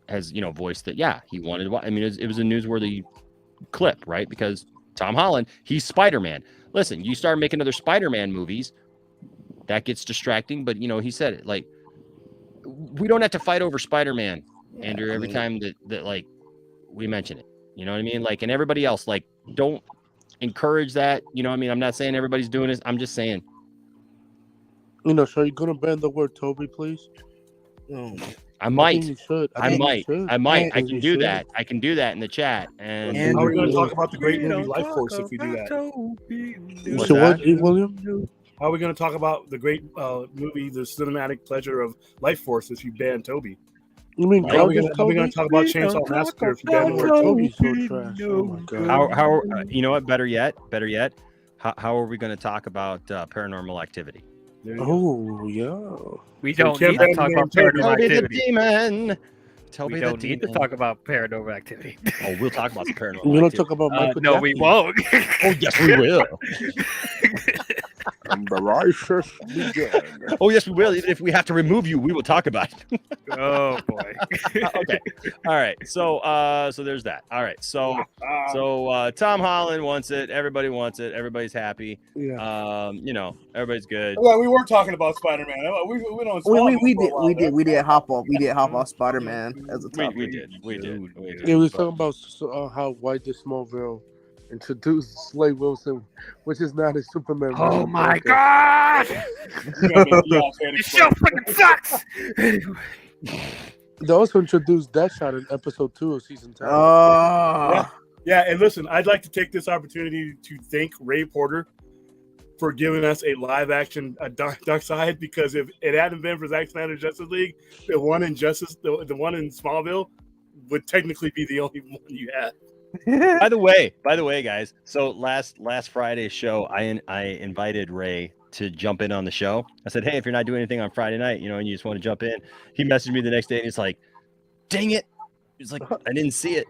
has voiced that. Yeah, he wanted. I mean, it was a newsworthy clip, right? Because Tom Holland, he's Spider-Man. Listen, you start making other Spider-Man movies, that gets distracting. But he said it we don't have to fight over Spider-Man, Andrew. Every time that we mention it. You know what I mean? Like, and everybody else, like, don't encourage that. You know what I mean? I'm not saying everybody's doing this. I'm just saying. So are you gonna ban the word Toby, please? I might. You should. I might. I can you do should. that. I can do that in the chat. And how are we going to talk about the great movie Life Force if we do that? What's So that? what, William? How are we going to talk about the great movie, The Cinematic Pleasure of Life Force, if you ban Toby? You mean How are we going Toby? to talk about Chainsaw Massacre if you ban the word Toby? Toby's so trash. Oh my god. How you know what? Better yet. How are we going to talk about Paranormal Activity? Oh yeah. We don't need to talk about paranormal Toby the activity. demon. Toby We the don't need to demon. talk about paranormal activity. Oh, we'll talk about some paranormal. We don't activity. talk about Michael No, we Jackson. won't. Oh, yes, we will. And the righteous begin. Oh, yes, we will. Even if we have to remove you, we will talk about it. Oh boy. Okay. All right. So there's that. All right. So Tom Holland wants it. Everybody wants it. Everybody's happy. Yeah. Everybody's good. Well, we were talking about Spider-Man. We don't. We did hop off Spider-Man as a topic. We did. Yeah, we was talking about how White the Smallville introduced Slade Wilson, which is not a Superman. Oh movie. my Okay. god! This show fucking sucks. They also introduced Deadshot in episode 2 of season 10. Yeah, and listen, I'd like to take this opportunity to thank Ray Porter for giving us a live action Dark Side, because if it hadn't been for Zack Snyder's Justice League, the one in Smallville would technically be the only one you had. By the way, guys. So last Friday's show, I invited Ray to jump in on the show. I said, hey, if you're not doing anything on Friday night, and you just want to jump in. He messaged me the next day and he's like, dang it. He's like, I didn't see it.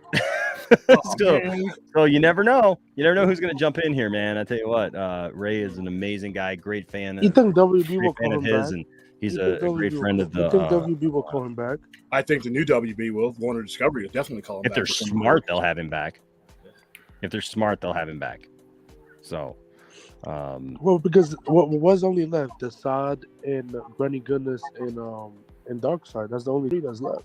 So you never know. You never know who's going to jump in here, man. I tell you what, Ray is an amazing guy, great fan. You think WB will fan call of him his, back? and he's a great friend of the. You think WB will call him back? I think the new WB will. Warner Discovery will definitely call him If back. they're smart, they'll have him back. So, Well, because what was only left, the Thade and Granny Goodness and Darkseid. That's the only three that's left.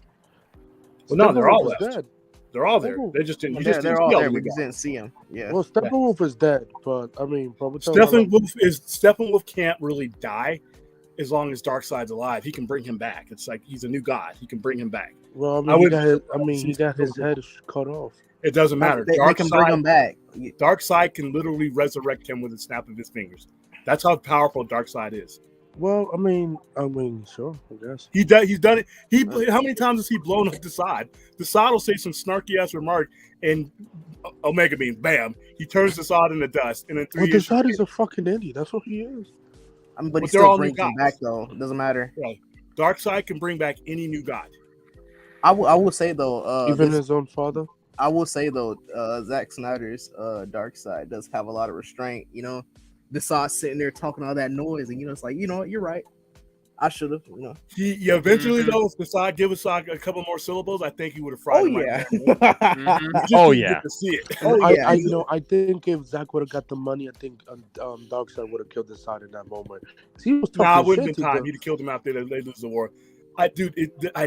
Well, no, they're all Steppenwolf is left. dead. They're all there. They just didn't. They're all there. We just didn't see them. Yeah. Well, Steppenwolf is dead, but I mean, Steppenwolf can't really die as long as Darkseid's alive. He can bring him back. It's like he's a new god. He can bring him back. Well, he got his head cut off. It doesn't matter. They can bring him back. Darkseid can literally resurrect him with a snap of his fingers. That's how powerful Darkseid is. Well, I mean, sure, I guess He's done it. How many times has he blown up Desaad? Desaad will say some snarky ass remark, and Omega Beam, bam, he turns Desaad into dust. And then Desaad is a fucking idiot. That's what he is. But he still brings him back, though. It doesn't matter. Right. Darkseid can bring back any new god. I will say though, even his own father. I will say though, Zack Snyder's Darkseid does have a lot of restraint. Desaad sitting there talking all that noise, and it's like, you're right. I should have, He eventually though, if Desaad give Desaad a couple more syllables, I think he would have fried him. Yeah. Oh yeah. To see it. I think if Zack would have got the money, I think Darkseid would have killed Desaad in that moment. He was Nah, it wouldn't shit have been to time. them. He'd have killed him after they lose the war. I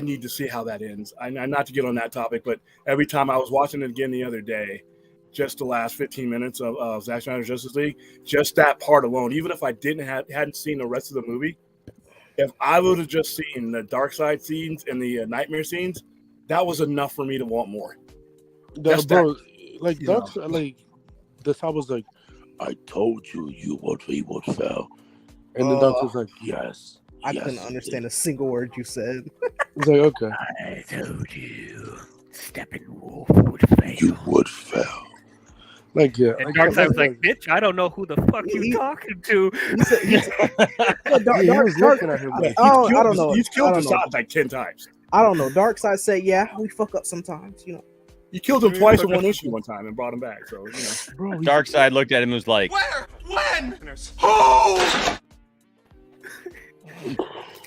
need to see how that ends. Not to get on that topic, but every time I was watching it again the other day, just the last 15 minutes of Zack Snyder's Justice League, just that part alone, even if I hadn't seen the rest of the movie, if I would have just seen the Darkseid scenes and the nightmare scenes, that was enough for me to want more. Desaad was like, I told you he would fail. And then Darkseid was like, yes. I couldn't understand a single word you said. It's like, okay. I told you, Steppenwolf would fail. You would fail. Like, yeah. And Darkseid was like, bitch, I don't know who the fuck you talking to. He was looking at him. I don't know. He's killed Desaad like 10 times. I don't know. Darkseid said, yeah, we fuck up sometimes, You killed him twice in one issue one time and brought him back. So, Darkseid looked at him and was like, Where? When? Who?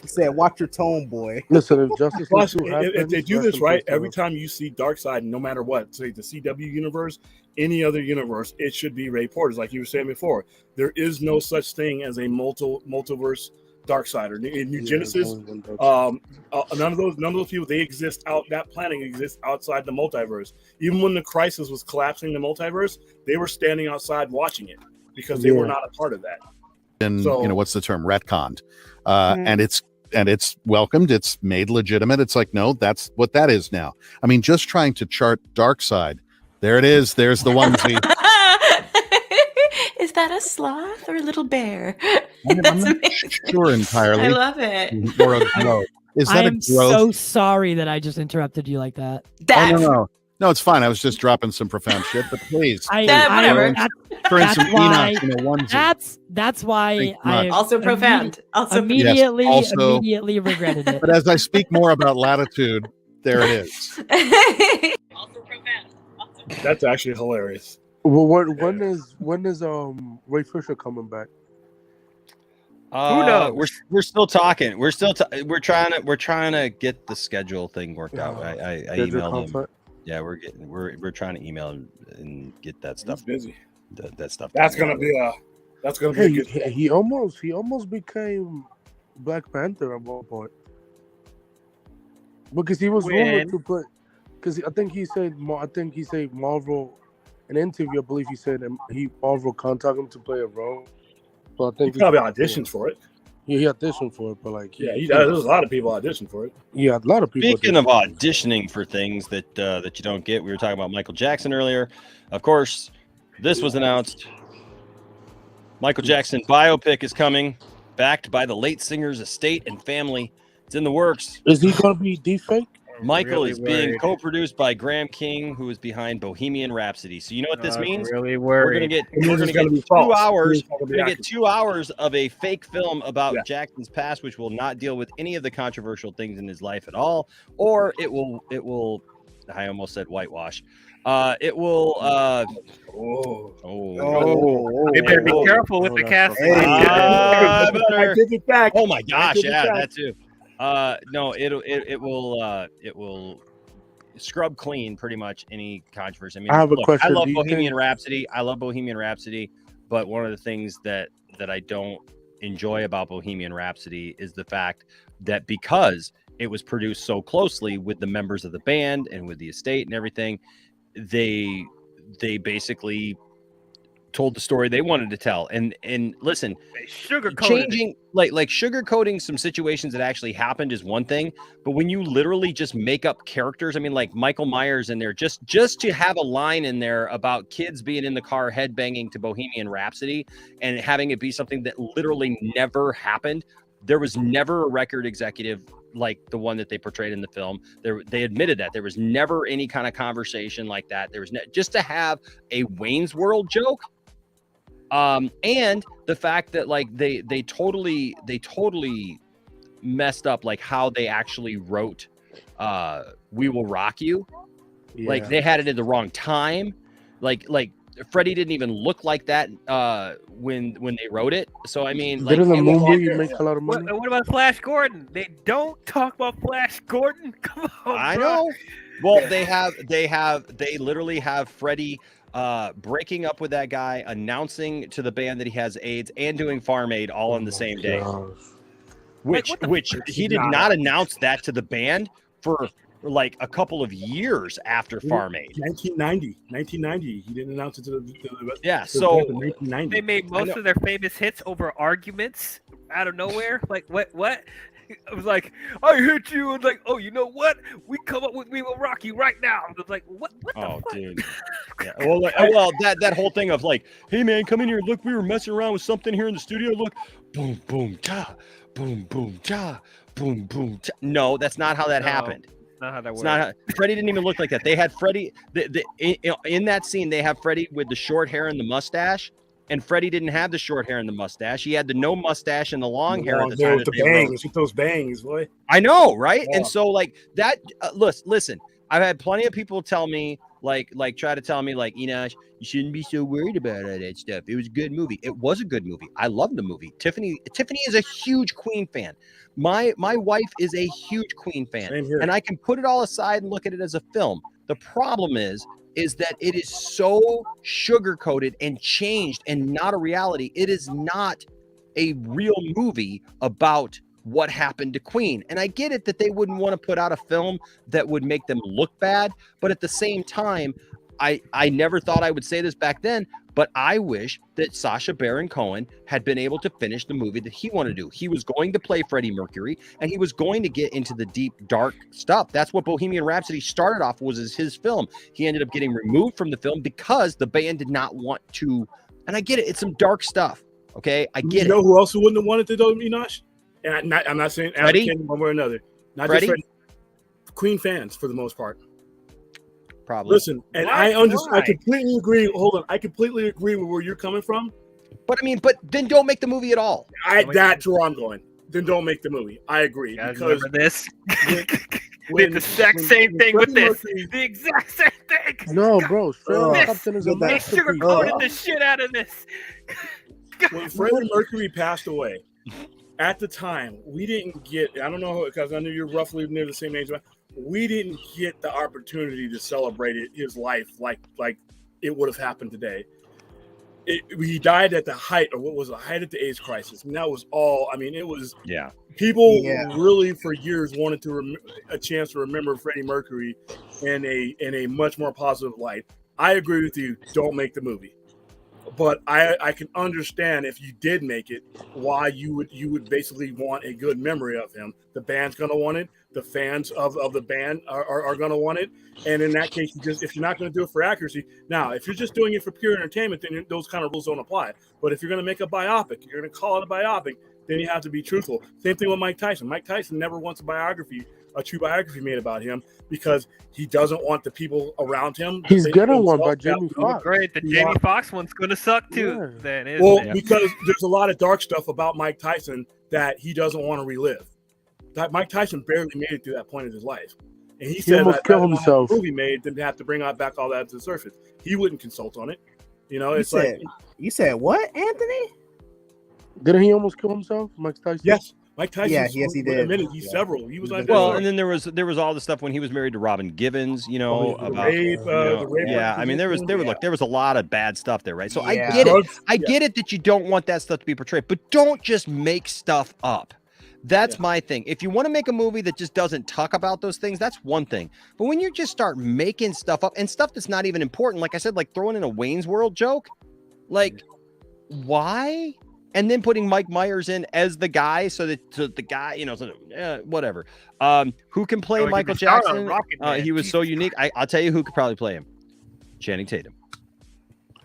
He said, watch your tone, boy. Listen, if Justice Plus, League 2 if happens, they do rest this in right, peace, every though. time you see Darkseid, no matter what, say the CW universe, any other universe, it should be Ray Porter's. Like you were saying before, there is no such thing as a multiverse Darkseid or New Genesis. None of those people, they exist out. That planet exists outside the multiverse. Even when the Crisis was collapsing the multiverse, they were standing outside watching it because they were not a part of that. And So- what's the term? Retconned, and it's welcomed. It's made legitimate. It's like, no, that's what that is now. I mean, just trying to chart Darkseid. There it is. There's the onesie. Is that a sloth or a little bear? I'm That's not amazing. sure entirely. I love it. Or a growth. Is that I'm a growth? so sorry that I just interrupted you like that. No, it's fine. I was just dropping some profound shit, but please. Whatever. Throw in some Enoch in a onesie. That's why Thank you I much. Also profound. Also immediately Yes, also- immediately regretted it. But as I speak more about latitude, there it is. That's actually hilarious. Well, when is Ray Fisher coming back? Who knows? We're still talking. We're trying to get the schedule thing worked out. I emailed him. Yeah, we're trying to email him and get that stuff. He's busy. That stuff. That's gonna be a good. He almost became Black Panther at one point because he was rumored to put. Because I think he said Marvel. An interview, I believe he said Marvel contacted him to play a role. So I think he probably auditioned for it. Yeah, he auditioned for it, but like there's a lot of people auditioned for it. Yeah, a lot of people. Speaking of auditioning for things that you don't get, we were talking about Michael Jackson earlier. Of course, this was announced. Michael Jackson biopic is coming, backed by the late singer's estate and family. It's in the works. Is he going to be deepfake? Michael really is being worried. co-produced by Graham King, who is behind Bohemian Rhapsody. So you know what this means? Really We're gonna worried. get It means we're it's gonna gonna get be false. 2 hours. It's gonna be We're gonna get accurate. 2 hours of a fake film about Jackson's past, which will not deal with any of the controversial things in his life at all, or it will. I almost said whitewash. It will. They better be careful with the casting. I better- I take it back. Oh my gosh! take it Yeah, back. that too. No, it will scrub clean pretty much any controversy. I mean, I have a look, question. I love Do you Bohemian think- Rhapsody. I love Bohemian Rhapsody, but one of the things that I don't enjoy about Bohemian Rhapsody is the fact that because it was produced so closely with the members of the band and with the estate and everything, they basically told the story they wanted to tell. And listen, changing like sugarcoating some situations that actually happened is one thing, but when you literally just make up characters, I mean, like Michael Myers in there, just to have a line in there about kids being in the car headbanging to Bohemian Rhapsody and having it be something that literally never happened. There was never a record executive like the one that they portrayed in the film. They admitted that there was never any kind of conversation like that. There was just to have a Wayne's World joke. And the fact that like they totally messed up like how they actually wrote We Will Rock You. Like they had it at the wrong time. Like Freddie didn't even look like that when they wrote it. So I mean, like, Didn't the movie make a lot of money? What about Flash Gordon? They don't talk about Flash Gordon. Come on, I bro. know. Well, they literally have Freddie breaking up with that guy, announcing to the band that he has AIDS, and doing Farm Aid all on the same day. Which he did not announce that to the band for like a couple of years after Farm Aid. 1990. He didn't announce it to the Yeah, to the so band in 1990. They made most of their famous hits over arguments out of nowhere. Like what? It was like, I hit you, and like, oh, you know what? We come up with We Will Rock You right now. It was like, what the fuck? Dude. Yeah. Well, that whole thing of like, hey man, come in here. Look, we were messing around with something here in the studio. Look, boom, boom, cha, boom, boom, cha, boom, boom, cha. No, that's not how that happened. Not how that works. It's not how, Freddie didn't even look like that. They had Freddie in that scene. They have Freddie with the short hair and the mustache, and Freddie didn't have the short hair and the mustache. He had the no mustache and the long hair at the time. With the bangs, with those bangs, boy. I know, right? Yeah. And so like that. Listen. I've had plenty of people tell me like try to tell me like, Enosh, you shouldn't be so worried about all that stuff. It was a good movie. It was a good movie. I loved the movie. Tiffany is a huge Queen fan. My wife is a huge Queen fan, and I can put it all aside and look at it as a film. The problem is that it is so sugar coated and changed and not a reality. It is not a real movie about what happened to Queen. And I get it that they wouldn't want to put out a film that would make them look bad, but at the same time, I never thought I would say this back then, but I wish that Sacha Baron Cohen had been able to finish the movie that he wanted to do. He was going to play Freddie Mercury, and he was going to get into the deep, dark stuff. That's what Bohemian Rhapsody started off was as his film. He ended up getting removed from the film because the band did not want to. And I get it. It's some dark stuff. Okay, I get it. You know who else wouldn't have wanted to do Enosh? And I'm not saying Freddie? one way or another. Not Freddie? just Freddie. Queen fans for the most part. Probably. Listen, and Why? I understand. I completely agree. Hold on, I completely agree with where you're coming from. But I mean, but then don't make the movie at all. That's where I'm going. Then don't make the movie. I agree because this. Did the exact same thing with this. The exact same thing. No, bro. Straight Outta Compton is a They masterpiece. sugarcoated the shit out of this. when Freddie Mercury passed away, at the time, we didn't get, I don't know, because I know you're roughly near the same age, but we didn't get the opportunity to celebrate his life like it would have happened today. He died at the height, or what was the height of the AIDS crisis. And that was all, I mean, it was, people really for years wanted to a chance to remember Freddie Mercury in a much more positive light. I agree with you. Don't make the movie. But I can understand if you did make it, why you would basically want a good memory of him. The band's gonna want it. The fans of the band are gonna want it. And in that case, if you're not gonna do it for accuracy, now if you're just doing it for pure entertainment, then those kind of rules don't apply. But if you're gonna make a biopic, you're gonna call it a biopic, then you have to be truthful. Same thing with Mike Tyson. Mike Tyson never wants a true biography made about him because he doesn't want the people around him. He's getting one by Jamie Foxx. Great, the Jamie Foxx one's gonna suck too. Then, isn't it? Because there's a lot of dark stuff about Mike Tyson that he doesn't want to relive. That Mike Tyson barely made it to that point in his life, and he said almost that killed himself. Movie made didn't have to bring back all that to the surface. He wouldn't consult on it. You know, it's you said what, Anthony? Didn't he almost kill himself, Mike Tyson? Yes. Mike Tyson. Yes, he did. He's several. He was on. Well, and then there was all the stuff when he was married to Robin Givens. You know about rape, the rape. Yeah, I mean there was a lot of bad stuff there, right? So I Yeah. get it. I get it that you don't want that stuff to be portrayed, but don't just make stuff up. That's my thing. If you want to make a movie that just doesn't talk about those things, that's one thing. But when you just start making stuff up and stuff that's not even important, like I said, like throwing in a Wayne's World joke, like why? And then putting Mike Myers in as the guy, so that the guy, you know, whatever. Who can play Michael Jackson? He was so unique. I'll tell you who could probably play him. Channing Tatum.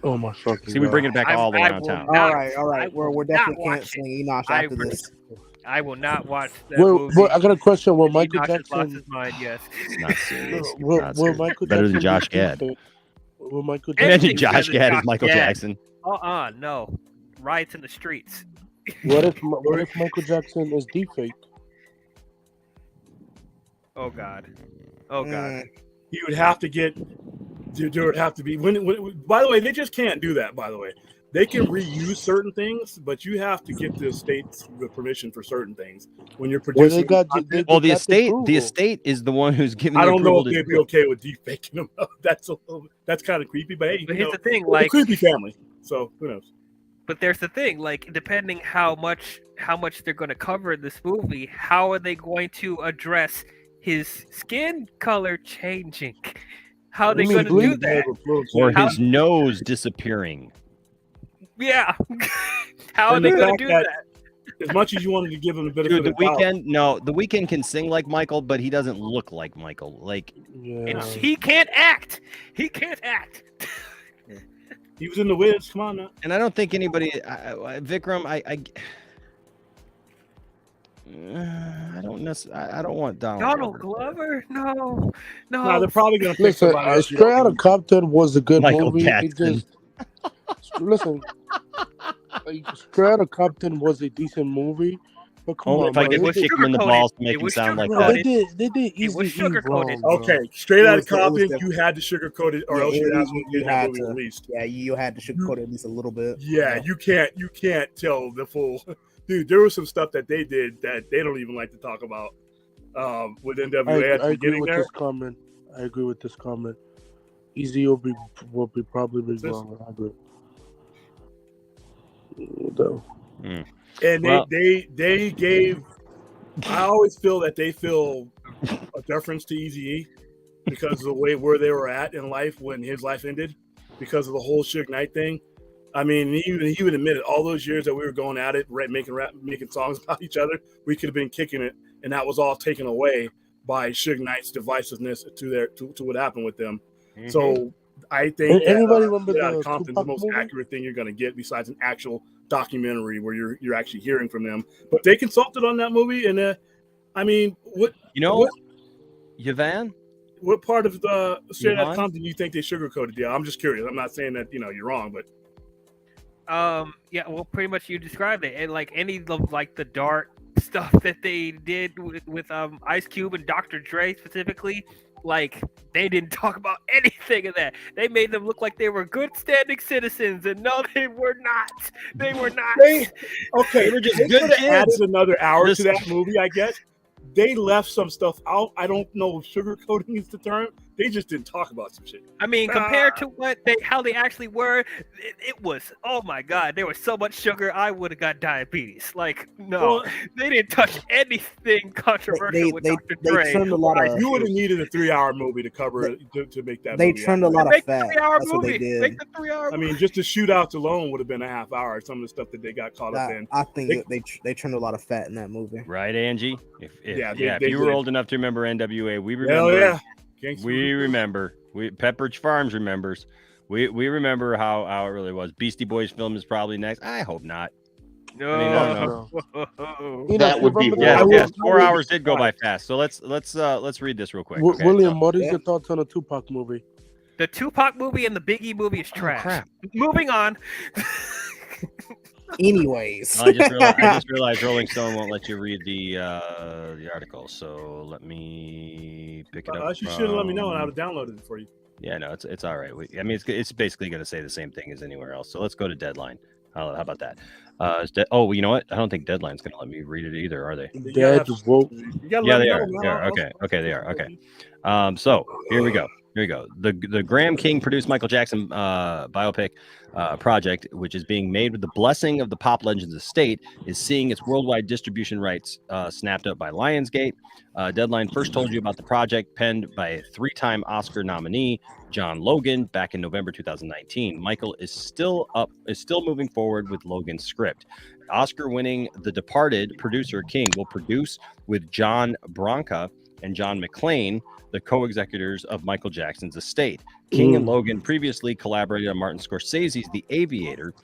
Oh my fucking! See, we bring it back all the way down town. All right. We're definitely canceling Enosh after this. I will not watch that Well, movie. I got a question. Will Michael Enoch has lost Jackson? his mind, yes. Not serious. Will Not serious. Michael Better than Jackson Josh be Gad. Tuesday? Will Michael Imagine Jackson? Josh Gad as Michael Gad. Jackson. No. Riots in the streets. What if Michael Jackson is deepfake? Oh God. Oh God. He would have to get. There would have to be. When, by the way, they just can't do that. By the way, they can reuse certain things, but you have to get the state's permission for certain things when you're producing. The estate is the one who's giving. I the don't know approval if to they'd be okay with deepfaking them. That's kind of creepy. But hey, But you here's know, the thing, it's a like- creepy family. So who knows? But there's the thing, like depending how much they're going to cover in this movie, how are they going to address his skin color changing? How are they going to do that? Or his nose disappearing. Yeah. How are And they the going to fact do that that? As much as you wanted to give him a benefit Dude, of the doubt, The Weeknd can sing like Michael, but he doesn't look like Michael. Like He can't act. He can't act. he was in the Wiz. Come on now. And I don't think anybody, Vikram, I don't necessarily. I don't want Donald Glover? No. No, they're probably gonna pick Listen, somebody else. Straight Outta Compton was a good Michael movie. Jackson. Listen, Straight Outta Compton was a decent movie, but come Only on, if I bro, get they kick him in the balls to make him sound like They that. did Easy E wrong, bro. Okay, Straight Outta It was Compton, the- you had to sugarcoat it, or else you had to get that movie released. Yeah, you had to sugarcoat it at least a little bit. Yeah, you can't tell the full. Dude, there was some stuff that they did that they don't even like to talk about. With NWA at the I agree beginning with there. this comment. I agree with this comment. Easy will be probably be wrong. I agree. Though. And Well- they gave. I always feel that they feel a deference to Eazy-E because of the way where they were at in life when his life ended, because of the whole Suge Knight thing. I mean, he would admit it. All those years that we were going at it, making songs about each other, we could have been kicking it, and that was all taken away by Suge Knight's divisiveness to what happened with them. Mm-hmm. So I think Anybody remember Get Out of the Compton's the Tupac most movie? accurate thing you're going to get besides an actual documentary where you're actually hearing from them. But they consulted on that movie, and I mean, Yvan? What part of the Straight Outta Yvonne? Compton do you think they sugarcoated? Yeah, I'm just curious. I'm not saying that you're wrong, but Yeah, well, pretty much you described it, and like any of like the dark stuff that they did with Ice Cube and Dr. Dre specifically, like they didn't talk about anything of that. They made them look like they were good standing citizens, and no, they were not. They were not. They They were just they good could have kids. added another hour Just- to that movie, I guess. They left some stuff out. I don't know if sugarcoating is the term. They just didn't talk about some shit. I mean, compared to how they actually were, it was, oh my god, there was so much sugar, I would have got diabetes. Like, no, Well, they didn't touch anything controversial with Dr. Dre. trimmed a lot of. You would have needed a 3-hour movie to cover it to make that. They movie trimmed a happen. lot of Make the fat. 3-hour That's what they movie. did. Make the 3-hour I mean, just the shootouts alone would have been a half hour. Some of the stuff that they got caught up in. I think they trimmed a lot of fat in that movie. Right, Angie? If they you were did. old enough to remember NWA, we remember. Hell yeah. We remember. Pepperidge Farms remembers. We remember how it really was. Beastie Boys film is probably next. I hope not. No. I mean, I don't know. That would be Yes, 4 hours did go by fast. So let's read this real quick. Okay, William, so- what is your thoughts on the Tupac movie? The Tupac movie and the Biggie movie is trash. crap. Moving on. Anyways, I just realized Rolling Stone won't let you read the article. So let me pick it up. You should have let me know, and I would have downloaded it for you. Yeah, no, it's all right. I mean, it's basically going to say the same thing as anywhere else. So let's go to Deadline. How about that? You know what? I don't think Deadline's going to let me read it either, are they? Dead woke. Yeah, they are. They are. Okay, they are. Okay. So here we go. The Graham King produced Michael Jackson biopic project, which is being made with the blessing of the pop legend's estate, is seeing its worldwide distribution rights snapped up by Lionsgate. Deadline first told you about the project, penned by a 3-time Oscar nominee John Logan back in November 2019. Michael is still moving forward with Logan's script. Oscar-winning The Departed producer King will produce with John Branca and John McClane, the co-executors of Michael Jackson's estate. King and Logan previously collaborated on Martin Scorsese's The Aviator.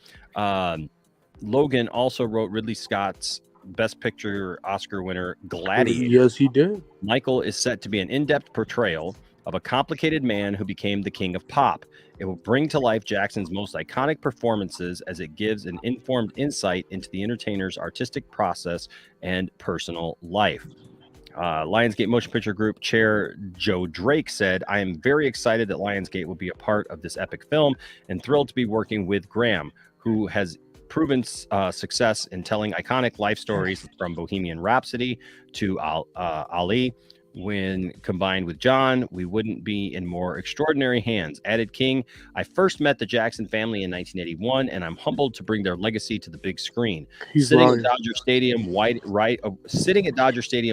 Logan also wrote Ridley Scott's Best Picture Oscar winner Gladiator. Yes, he did. Michael is set to be an in-depth portrayal of a complicated man who became the king of pop. It will bring to life Jackson's most iconic performances as it gives an informed insight into the entertainer's artistic process and personal life. Lionsgate Motion Picture Group Chair Joe Drake said, "I am very excited that Lionsgate will be a part of this epic film and thrilled to be working with Graham, who has proven success in telling iconic life stories from Bohemian Rhapsody to Ali. When combined with John, we wouldn't be in more extraordinary hands," added King. "I first met the Jackson family in 1981, and I'm humbled to bring their legacy to the big screen. Sitting at Dodger Stadium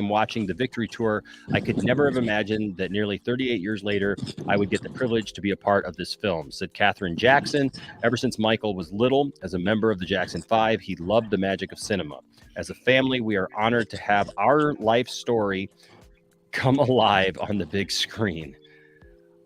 watching the Victory Tour, I could never have imagined that nearly 38 years later, I would get the privilege to be a part of this film," said Katherine Jackson. "Ever since Michael was little, as a member of the Jackson 5, he loved the magic of cinema. As a family, we are honored to have our life story come alive on the big screen."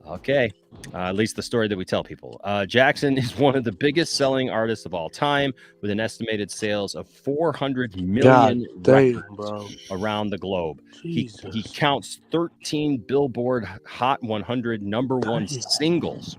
Okay, at least the story that we tell people. Jackson is one of the biggest selling artists of all time, with an estimated sales of 400 million records around the globe. He counts 13 Billboard Hot 100 #1 singles,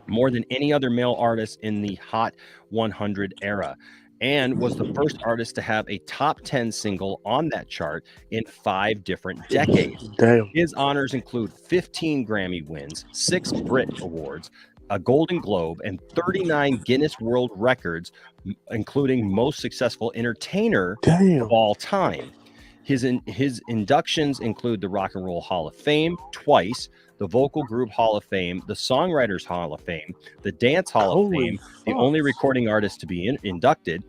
more than any other male artist in the Hot 100 era, and was the first artist to have a top 10 single on that chart in 5 different decades. Damn. His honors include 15 Grammy wins, 6 Brit Awards, a Golden Globe, and 39 Guinness World Records, including most successful entertainer of all time. His inductions include the Rock and Roll Hall of Fame twice, the Vocal Group Hall of Fame, the Songwriters Hall of Fame, the Dance Hall of Holy Fame, the only recording artist to be inducted,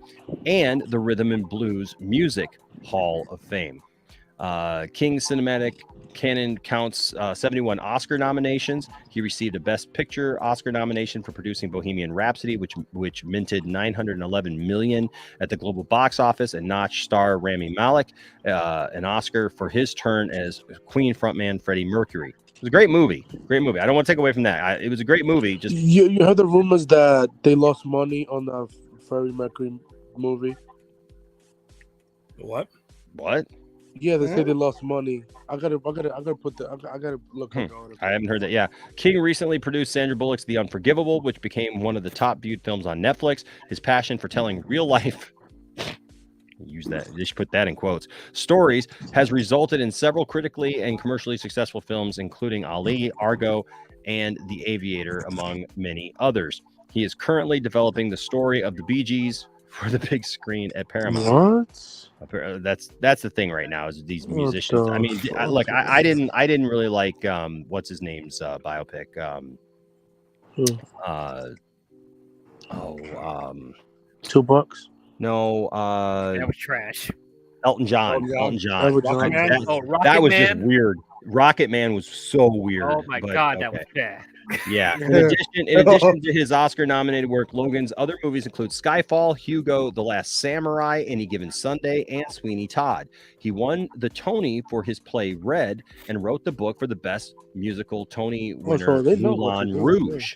and the Rhythm and Blues Music Hall of Fame. King's cinematic canon counts 71 Oscar nominations. He received a Best Picture Oscar nomination for producing Bohemian Rhapsody, which minted $911 million at the global box office, and notched star Rami Malek an Oscar for his turn as Queen frontman Freddie Mercury. It was a great movie. Great movie. I don't want to take away from that. It was a great movie. Just you heard the rumors that they lost money on the Freddie Mercury movie? What? What? Yeah, they said they lost money. I gotta put I gotta look at it. I haven't heard that. Yeah. King recently produced Sandra Bullock's The Unforgivable, which became one of the top viewed films on Netflix. His passion for telling real life use that, just put that in quotes, stories has resulted in several critically and commercially successful films, including Ali, Argo, and The Aviator, among many others. He is currently developing the story of the Bee Gees for the big screen at Paramount. What? That's the thing right now, is these musicians. I mean, look, I didn't really like what's his name's biopic. $2. No, That was trash. Elton John. Elton John. Rocket That was Man? just weird. Rocket Man was so weird. Oh my but god, that okay. was bad. Yeah. In addition to his Oscar-nominated work, Logan's other movies include Skyfall, Hugo, The Last Samurai, Any Given Sunday, and Sweeney Todd. He won the Tony for his play Red and wrote the book for the Best Musical Tony winner, so they know what Moulin to do, Rouge.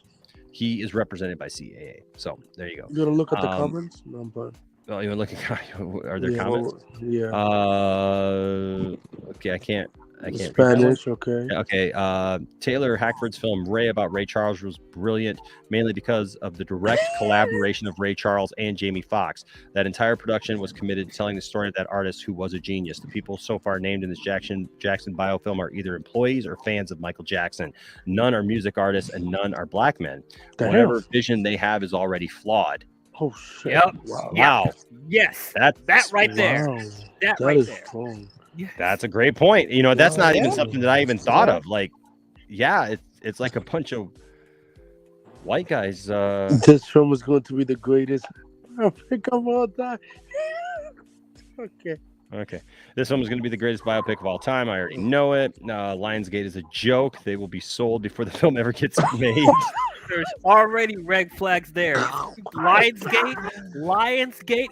He is represented by CAA. So there you go. You gonna look at the comments? No, I'm fine. Oh, you want to look at? Are there comments? Yeah. Okay, I can't. Spanish, okay. Okay. Taylor Hackford's film Ray about Ray Charles was brilliant, mainly because of the direct collaboration of Ray Charles and Jamie Foxx. That entire production was committed to telling the story of that artist who was a genius. The people so far named in this Jackson biofilm are either employees or fans of Michael Jackson. None are music artists and none are black men. Whatever vision they have is already flawed. Oh shit! Yep. Wow. Yes. That right there. Wow. That That right is there. strong. That's a great point. You know, that's not even something that I even thought of. Like, yeah, it's like a bunch of white guys. This film is going to be the greatest biopic of all time. Okay. This film is going to be the greatest biopic of all time. I already know it. Lionsgate is a joke. They will be sold before the film ever gets made. There's already red flags there. Lionsgate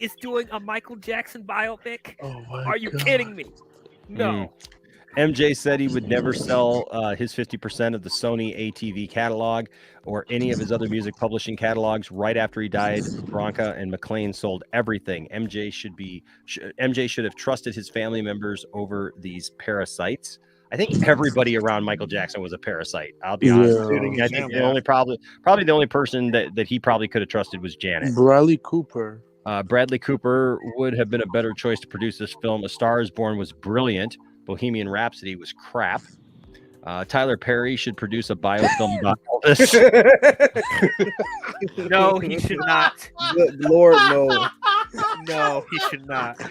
is doing a Michael Jackson biopic. Are you kidding me? No. MJ said he would never sell his 50% of the Sony ATV catalog or any of his other music publishing catalogs. Right after he died, Bronca and McLean sold everything. MJ should have trusted his family members over these parasites. I think everybody around Michael Jackson was a parasite. I'll be honest. I think the only probably the only person that he probably could have trusted was Janet. Bradley Cooper. Bradley Cooper would have been a better choice to produce this film. A Star is Born was brilliant. Bohemian Rhapsody was crap. Tyler Perry should produce a biofilm about Elvis. No, he should not. Good Lord, no. No, he should not.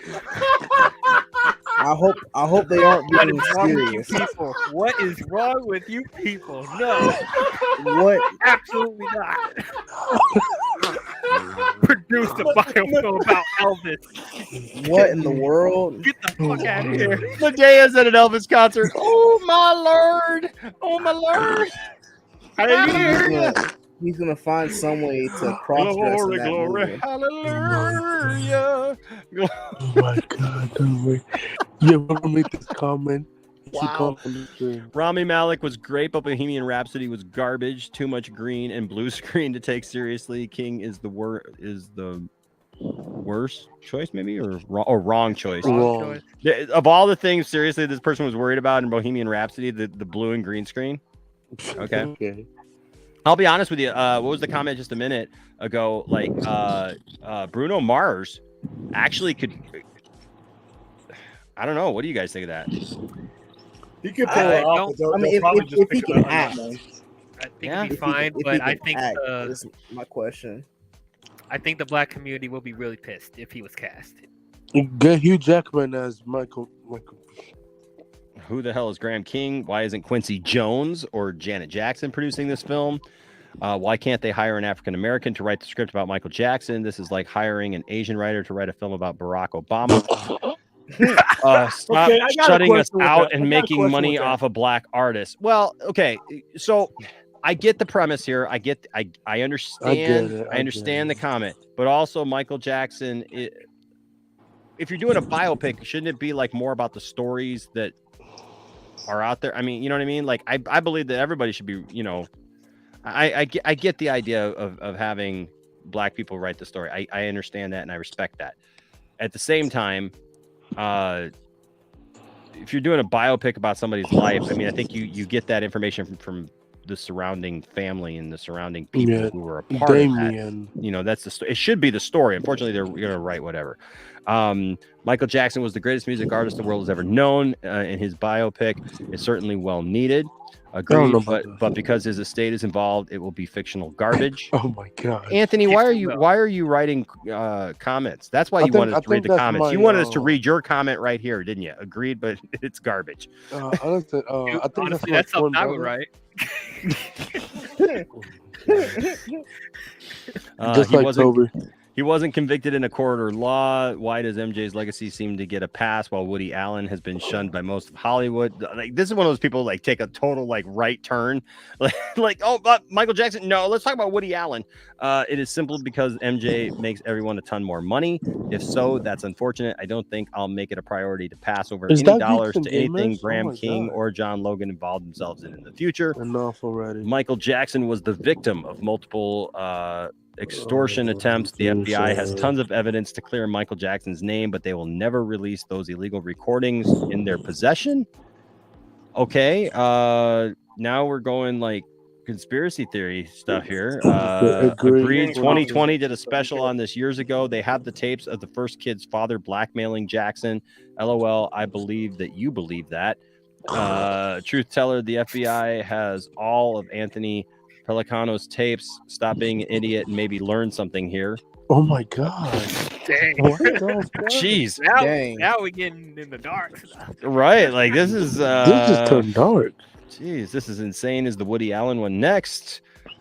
I hope they aren't What being is wrong with you serious. people? What is wrong with you people? No. What? Absolutely not. Produce a biofilm about Elvis. What in the world? Get the fuck out of here. Medea's at an Elvis concert. Oh my lord! Oh my lord! He's gonna find some way to cross dress in that movie. Hallelujah! Oh my god! Don't worry. Yeah, we're gonna make this comment. Wow. Rami Malek was great, but Bohemian Rhapsody was garbage. Too much green and blue screen to take seriously. King is the worst choice, maybe, or wrong choice. Wrong. Of all the things, seriously, this person was worried about in Bohemian Rhapsody, the blue and green screen. Okay. I'll be honest with you. What was the comment just a minute ago? Like, Bruno Mars actually could. I don't know. What do you guys think of that? He could pull it off. I mean, if he can act, I think it'd be fine, but I think is my question. I think the black community will be really pissed if he was cast. Get Hugh Jackman as Michael. Who the hell is Graham King? Why isn't Quincy Jones or Janet Jackson producing this film? Why can't they hire an African American to write the script about Michael Jackson? This is like hiring an Asian writer to write a film about Barack Obama. Stop Okay, I got a shutting us question with out that. I and got a making question money with that. off of black artists. Well, okay, so I get the premise here. I understand. I understand the comment, but also Michael Jackson. If you're doing a biopic, shouldn't it be like more about the stories that are out there? I mean, you know what I mean? Like, I believe that everybody should be, you know, I get the idea of having black people write the story. I understand that and I respect that. At the same time, if you're doing a biopic about somebody's life, I mean, I think you get that information from the surrounding family and the surrounding people who were a part of that. You know, that's it should be the story. Unfortunately, they're gonna write whatever. Michael Jackson was the greatest music artist the world has ever known, and his biopic is certainly well needed. Agreed, but because his estate is involved, it will be fictional garbage. Oh my god, Anthony, why are you writing comments? That's why you wanted us to read the comments. You wanted us to read your comment right here, didn't you? Agreed, but it's garbage. I think Honestly, that's something I would write. He wasn't convicted in a court or law. Why does MJ's legacy seem to get a pass while Woody Allen has been shunned by most of Hollywood? Like, this is one of those people like take a total like right turn, Michael Jackson. No, let's talk about Woody Allen. It is simple because MJ makes everyone a ton more money. If so, that's unfortunate. I don't think I'll make it a priority to pass over any dollars to anything Graham King or John Logan involved themselves in the future. Enough already. Michael Jackson was the victim of multiple extortion attempts. The FBI has tons of evidence to clear Michael Jackson's name, but they will never release those illegal recordings in their possession. Okay, now we're going like conspiracy theory stuff here. Agreed. 2020 did a special on this years ago. They have the tapes of the first kid's father blackmailing Jackson. LOL, I believe that you believe that. Truth teller, the FBI has all of Anthony Pelicano's tapes. Stop being an idiot and maybe learn something here. Oh my god. Dang. Jeez. Now we're getting in the dark. Right. Like this is this just turned dark. Jeez, this is insane. Is the Woody Allen one next?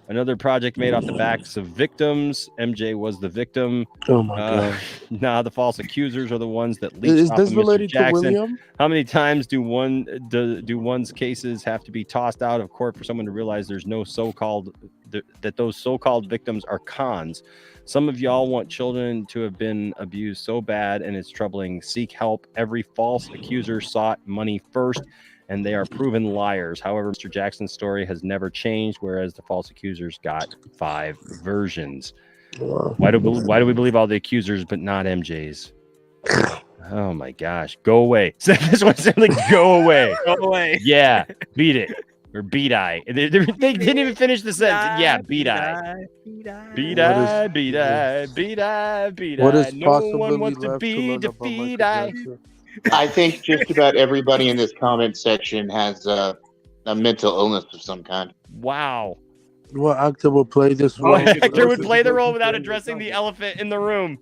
Another project made off the backs of victims. MJ was the victim. Oh my god. Nah, the false accusers are the ones that leached Is off this of related Mr. Jackson. to William? How many times do one's cases have to be tossed out of court for someone to realize there's no that those so-called victims are cons? Some of y'all want children to have been abused so bad and it's troubling. Seek help. Every false accuser sought money first, and they are proven liars. However, Mr. Jackson's story has never changed, whereas the false accusers got 5 versions. Why do we believe all the accusers but not MJ's? Oh my gosh, go away. This one simply go away. Go away. Yeah, beat it. Or beat I. They didn't even finish the sentence. Yeah, beat I. Beat I, beat I, beat I, beat I. What is No one wants to left to be learn about defeated. Michael Jackson? I think just about everybody in this comment section has a mental illness of some kind. Wow. What actor will play this role? What actor would play the role without addressing the elephant in the room?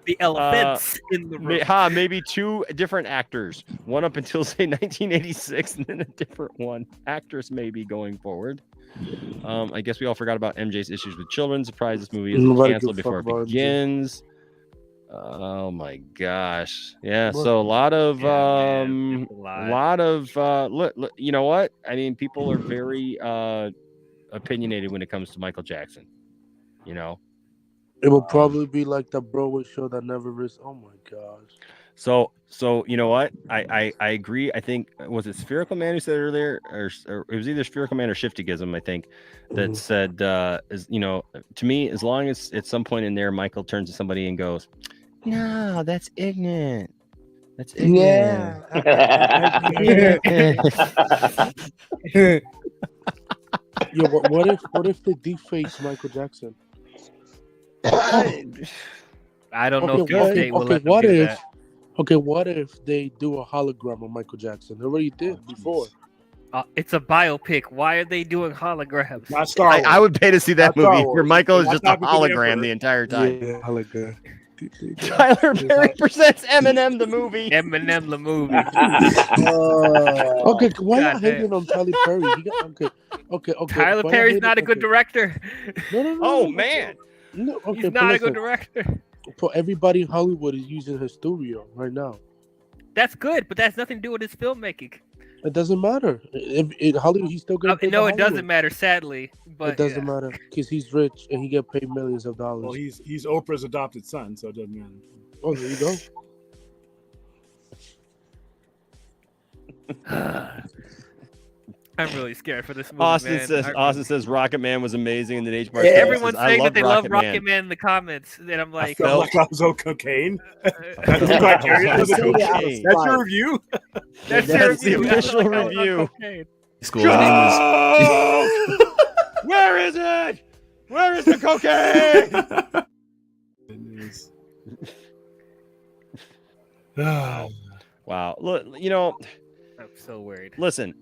The elephants in the room. Maybe 2 different actors. One up until say 1986, and then a different one. Actress maybe going forward. I guess we all forgot about MJ's issues with children. Surprised this movie isn't canceled before it begins. Oh my gosh. Yeah, so a lot of look, you know what? I mean, people are very opinionated when it comes to Michael Jackson. You know? It will probably be like the Broadway show that never is. Oh my gosh. So you know what? I agree. I think was it Spherical Man who said earlier, or it was either Spherical Man or Shiftigism, I think, that said is, you know, to me, as long as at some point in there Michael turns to somebody and goes, "No, that's ignorant. That's ignorant." Yeah. Yeah, what if they defake Michael Jackson? I don't know if they will let them do that. Okay, what if they do a hologram of Michael Jackson? They already did before. It's a biopic. Why are they doing holograms? Not Star Wars. I would pay to see that Not Star movie Wars. where Michael is Not just a Top of the hologram Emperor. the entire time. Yeah, hologram. Tyler Perry presents Eminem the movie. Eminem the movie. Okay, why y'all God damn. hating on Tyler Perry? Okay. Tyler why y'all Perry's hating- not a good okay. director. No. Oh man, No, okay, He's but not a good listen, director. For everybody in Hollywood is using his studio right now. That's good, but that's nothing to do with his filmmaking. It doesn't matter. If in Hollywood, he's still getting paid. No, by it doesn't Hollywood. matter, sadly. But It doesn't matter because he's rich and he get paid millions of dollars. Well, he's Oprah's adopted son, so it doesn't matter. Oh, there you go. I'm really scared for this movie, Austin man. says Rocket Man was amazing, and then H. Mark Everyone's says, saying I that they love Rocket Rocket Man in the comments, and I'm like, I felt like I was on cocaine. That's the criteria for the cocaine. That's your review. That's the your review. official I felt like I was on review. cocaine. School's name was. Where is it? Where is the cocaine? Wow. Look, I'm so worried. Listen,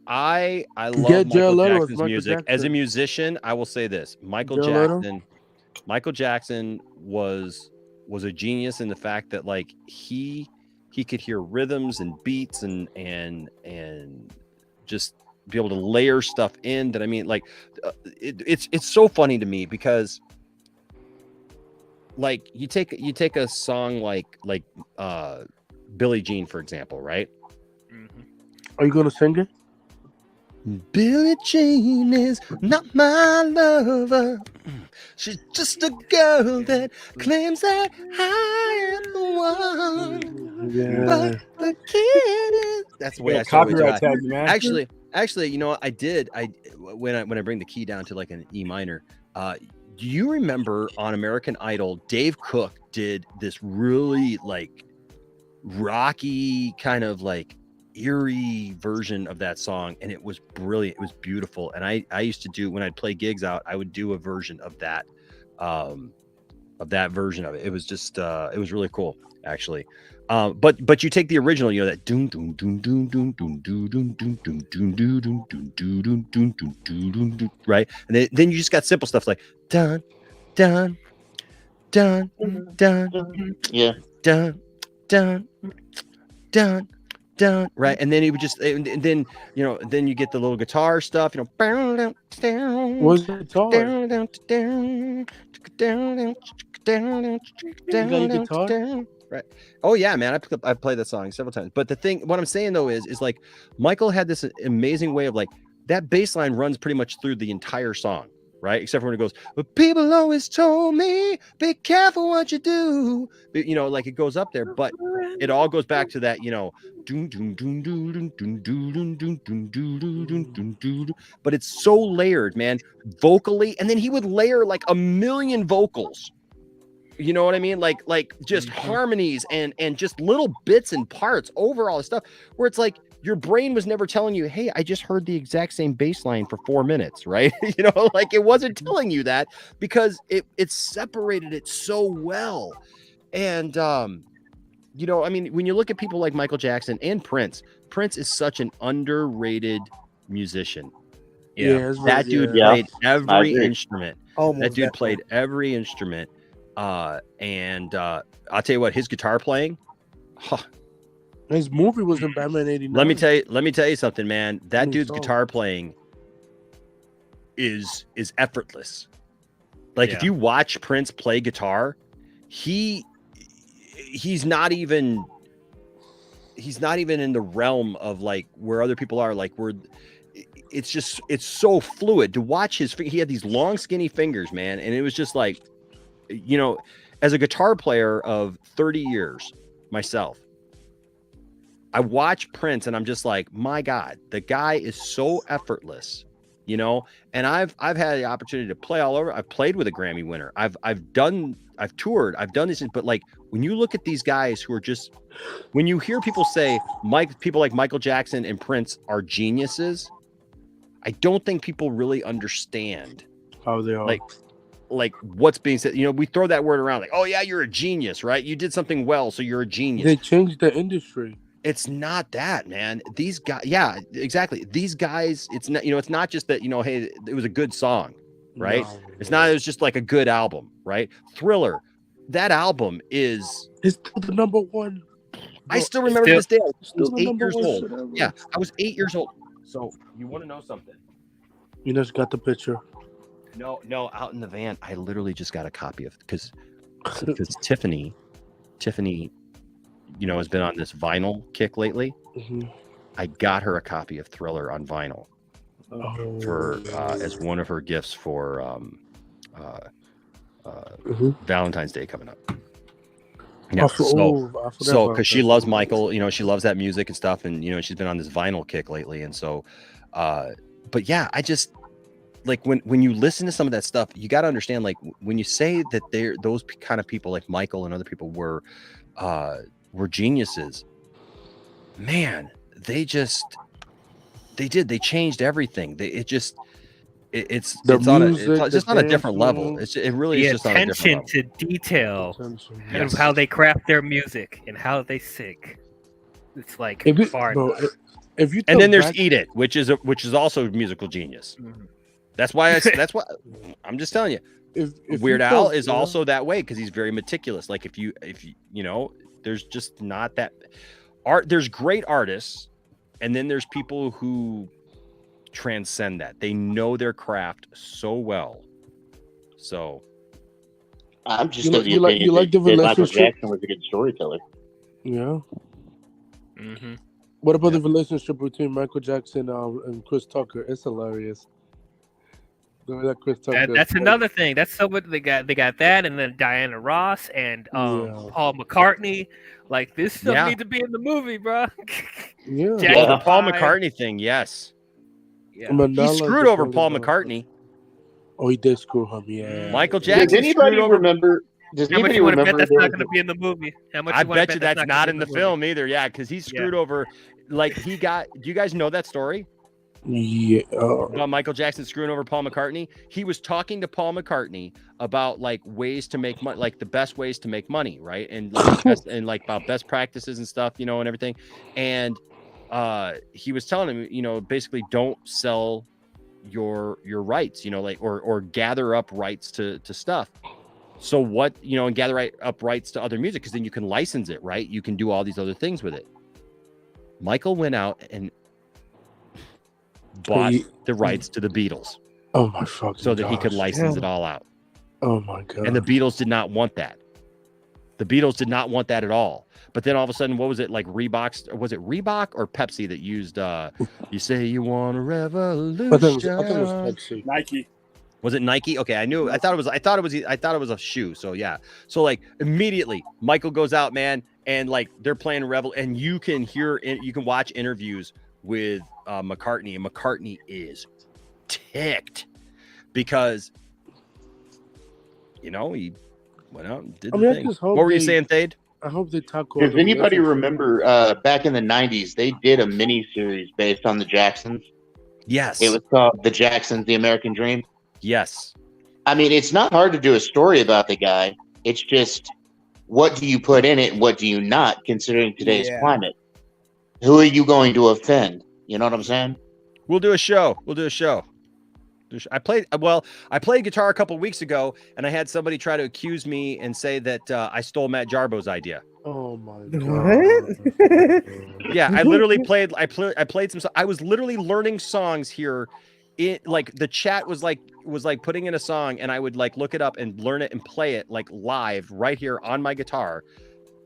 I love Get Jared Michael Leto as Jackson's Michael music. As a Jackson. musician, I will say this: Michael Jared Leto? Jackson was a genius in the fact that like he could hear rhythms and beats and just be able to layer stuff in. That I mean, like it's so funny to me because like you take a song like Billie Jean, for example, right? Are you gonna sing it? Billie Jean is not my lover. She's just a girl that claims that I am the one. Yeah. But the kid is. That's the way I start with copyright July. tag, man. Actually, you know what I did? When I bring the key down to like an E minor. Do you remember on American Idol, Dave Cook did this really like rocky kind of like eerie version of that song, and it was brilliant. It was beautiful. And I used to do, when I'd play gigs out, I would do a version of that version of it. It was just it was really cool, actually. But you take the original, you know, that doom doom doom doom doom doom doom doom doom doom doom doom doom doom doom doom doom doom doom, right? And then you just got simple stuff like dun dun dun dun Yeah. dun dun dun dun, right? And then he would just, and then you know, then you get the little guitar stuff, you know. Where's the guitar? You got your guitar? Right. Oh yeah, man. I've played that song several times. But the thing, what I'm saying though is like Michael had this amazing way of like that bass line runs pretty much through the entire song, right? Except for when it goes, but people always told me, be careful what you do. But, you know, like it goes up there, but it all goes back to that, you know, but it's so layered, man, vocally. And then he would layer like a million vocals. You know what I mean? Like just harmonies and just little bits and parts over all the stuff where it's like your brain was never telling you, hey, I just heard the exact same bass line for 4 minutes, right? You know, like it wasn't telling you that because it separated it so well. And you know, I mean, when you look at people like Michael Jackson and Prince is such an underrated musician. Yeah, that dude Yeah. played every agree. instrument. Almost That dude definitely. played every instrument. And I'll tell you what, his guitar playing, His movie was in Batman '89. let me tell you something, man. That dude's guitar playing is effortless. Like if you watch Prince play guitar, he's not even in the realm of like where other people are. Like it's so fluid to watch he had these long skinny fingers, man, and it was just like, you know, as a guitar player of 30 years myself, I watch Prince and I'm just like, my God, the guy is so effortless, you know. And I've had the opportunity to play all over. I've played with a Grammy winner. I've toured. I've done this, but like when you look at these guys who are just, when you hear people say people like Michael Jackson and Prince are geniuses, I don't think people really understand how they are. Like what's being said. You know, we throw that word around like, oh yeah, you're a genius, right? You did something well, so you're a genius. They changed the industry. It's not that, man. These guys, yeah, exactly. These guys, it's not, you know, it's not just that, you know, hey, it was a good song, right? No. It's not, it was just like a good album, right? Thriller, that album is it's still the number one. I still remember this day. I was 8 years old. shit ever. Yeah, I was 8 years old. So you want to know something? You just got the picture. No, out in the van. I literally just got a copy of because Tiffany, you know, has been on this vinyl kick lately. Mm-hmm. I got her a copy of Thriller on vinyl for as one of her gifts for Valentine's Day coming up. Yeah, so because she loves Michael, you know, she loves that music and stuff, and you know, she's been on this vinyl kick lately, and so, but yeah, I just like when you listen to some of that stuff, you got to understand, like when you say that those kind of people like Michael and other people were geniuses, man, they changed everything. It's just on a different level. It really is just on a different level. Attention to detail and how they craft their music and how they sing. It's like far. And then there's Eat It, which is also musical genius. Mhm. That's why I'm just telling you. If Weird Al is also that way because he's very meticulous. Like if you know, there's just not that art. There's great artists, and then there's people who transcend that. They know their craft so well. So I'm just you like the Michael relationship. Jackson was a good storyteller. Yeah. Mm-hmm. What about the relationship between Michael Jackson and Chris Tucker? It's hilarious. Chris Tucker That's another thing. That's so what they got that, and then Diana Ross and Paul McCartney. Like this stuff needs to be in the movie, bro. Yeah. The Paul McCartney thing, yes. Yeah. He screwed over Paul McCartney. Oh, he did screw him. Yeah. Michael Jackson. Does anybody remember? Does How much anybody you want to bet remember? that's not going to be in the movie? How much I you wanna bet you that's not in the movie? film either. Yeah, because he screwed over. Like do you guys know that story? Yeah. About Michael Jackson screwing over Paul McCartney. He was talking to Paul McCartney about like ways to make money, like the best ways to make money, right? And like about best practices and stuff, you know, and everything. And he was telling him, you know, basically don't sell your rights, you know, like or gather up rights to stuff. So what, you know, and gather up rights to other music because then you can license it, right? You can do all these other things with it. Michael went out and bought the rights to the Beatles. Oh my fucking so that he could license it all out. Oh my god. And the Beatles did not want that. The Beatles did not want that at all. But then all of a sudden, what was it like Reebok? Or was it Reebok or Pepsi that used you say you want a revolution? I thought it was Pepsi. Nike. Was it Nike? Okay, I knew. I thought it was a shoe. So yeah. So like immediately, Michael goes out, man, and like they're playing Rebel, and you can watch interviews with McCartney, and McCartney is ticked because you know he went out and did the thing. What were you saying, Thade? I hope they talk. Does anybody remember back in the 90s, they did a mini series based on the Jacksons? Yes. It was called The Jacksons, The American Dream. Yes. I mean, it's not hard to do a story about the guy. It's just, what do you put in it and what do you not, considering today's climate? Who are you going to offend? You know what I'm saying? We'll do a show. I played guitar a couple weeks ago, and I had somebody try to accuse me and say that I stole Matt Jarbo's idea. Oh my god! Yeah, I literally played. I played some. I was literally learning songs here. It like the chat was like putting in a song, and I would like look it up and learn it and play it like live right here on my guitar.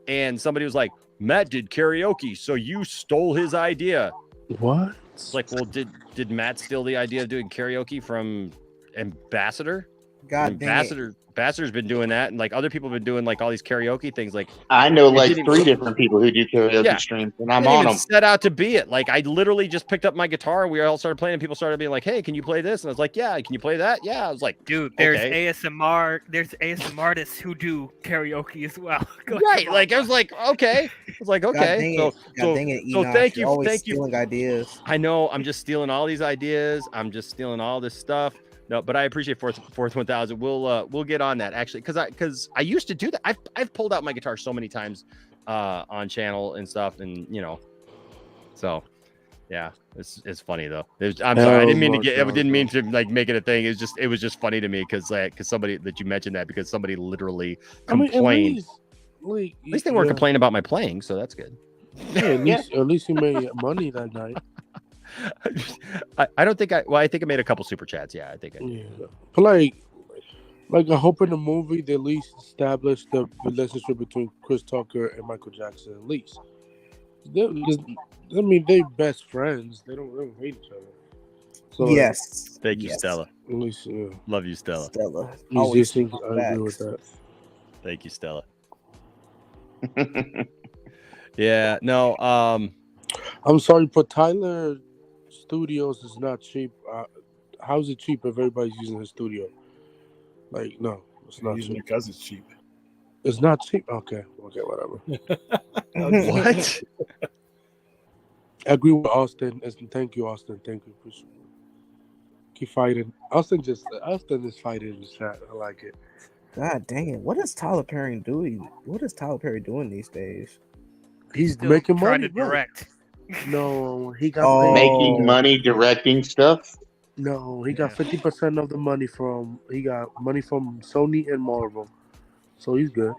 And somebody was like, "Matt did karaoke, so you stole his idea." What? It's like, well, did Matt steal the idea of doing karaoke from Ambassador? God dang Ambassador's been doing that, and like other people have been doing like all these karaoke things. Like I know like 3 different people who do karaoke streams, and I'm on them. Set out to be it. Like I literally just picked up my guitar, and we all started playing, and people started being like, "Hey, can you play this?" And I was like, "Yeah, can you play that?" Yeah, I was like, "Dude, there's okay. ASMR. There's ASMR artists who do karaoke as well." Right? Like I was like, okay. I was like, okay. So thank you. Stealing ideas. I know. I'm just stealing all these ideas. I'm just stealing all this stuff. No, but I appreciate fourth 1000. We'll get on that actually because I used to do that. I've pulled out my guitar so many times on channel and stuff, and you know, so Yeah, it's funny though. I'm sorry, I didn't mean to get. I didn't mean to. to like make it a thing. It was just funny to me because somebody that you mentioned that because somebody literally I mean, complained. at least they weren't complaining about my playing, so that's good. Yeah, at least you made money that night. I don't think I think I made a couple super chats. Yeah, I think I did. Yeah. But like I hope in the movie they at least establish the relationship between Chris Tucker and Michael Jackson at least. I mean, they best friends. They don't hate each other. So, Yes. Thank you, Stella. At least, yeah. Love you, Stella. Stella. Always think I agree with that. Thank you, Stella. Yeah. No. I'm sorry, but Tyler Studios is not cheap. How is it cheap if everybody's using his studio? Like, no, it's not cheap. Because it's cheap. It's not cheap. Okay, whatever. What? I agree with Austin. Thank you, Austin. Thank you. Keep fighting. Austin is fighting in the chat. I like it. God dang it! What is Tyler Perry doing? What is Tyler Perry doing these days? He's Still making trying money. to direct. No, he got Making money directing stuff. No, he got 50% of the money from. He got money from Sony and Marvel, so he's good.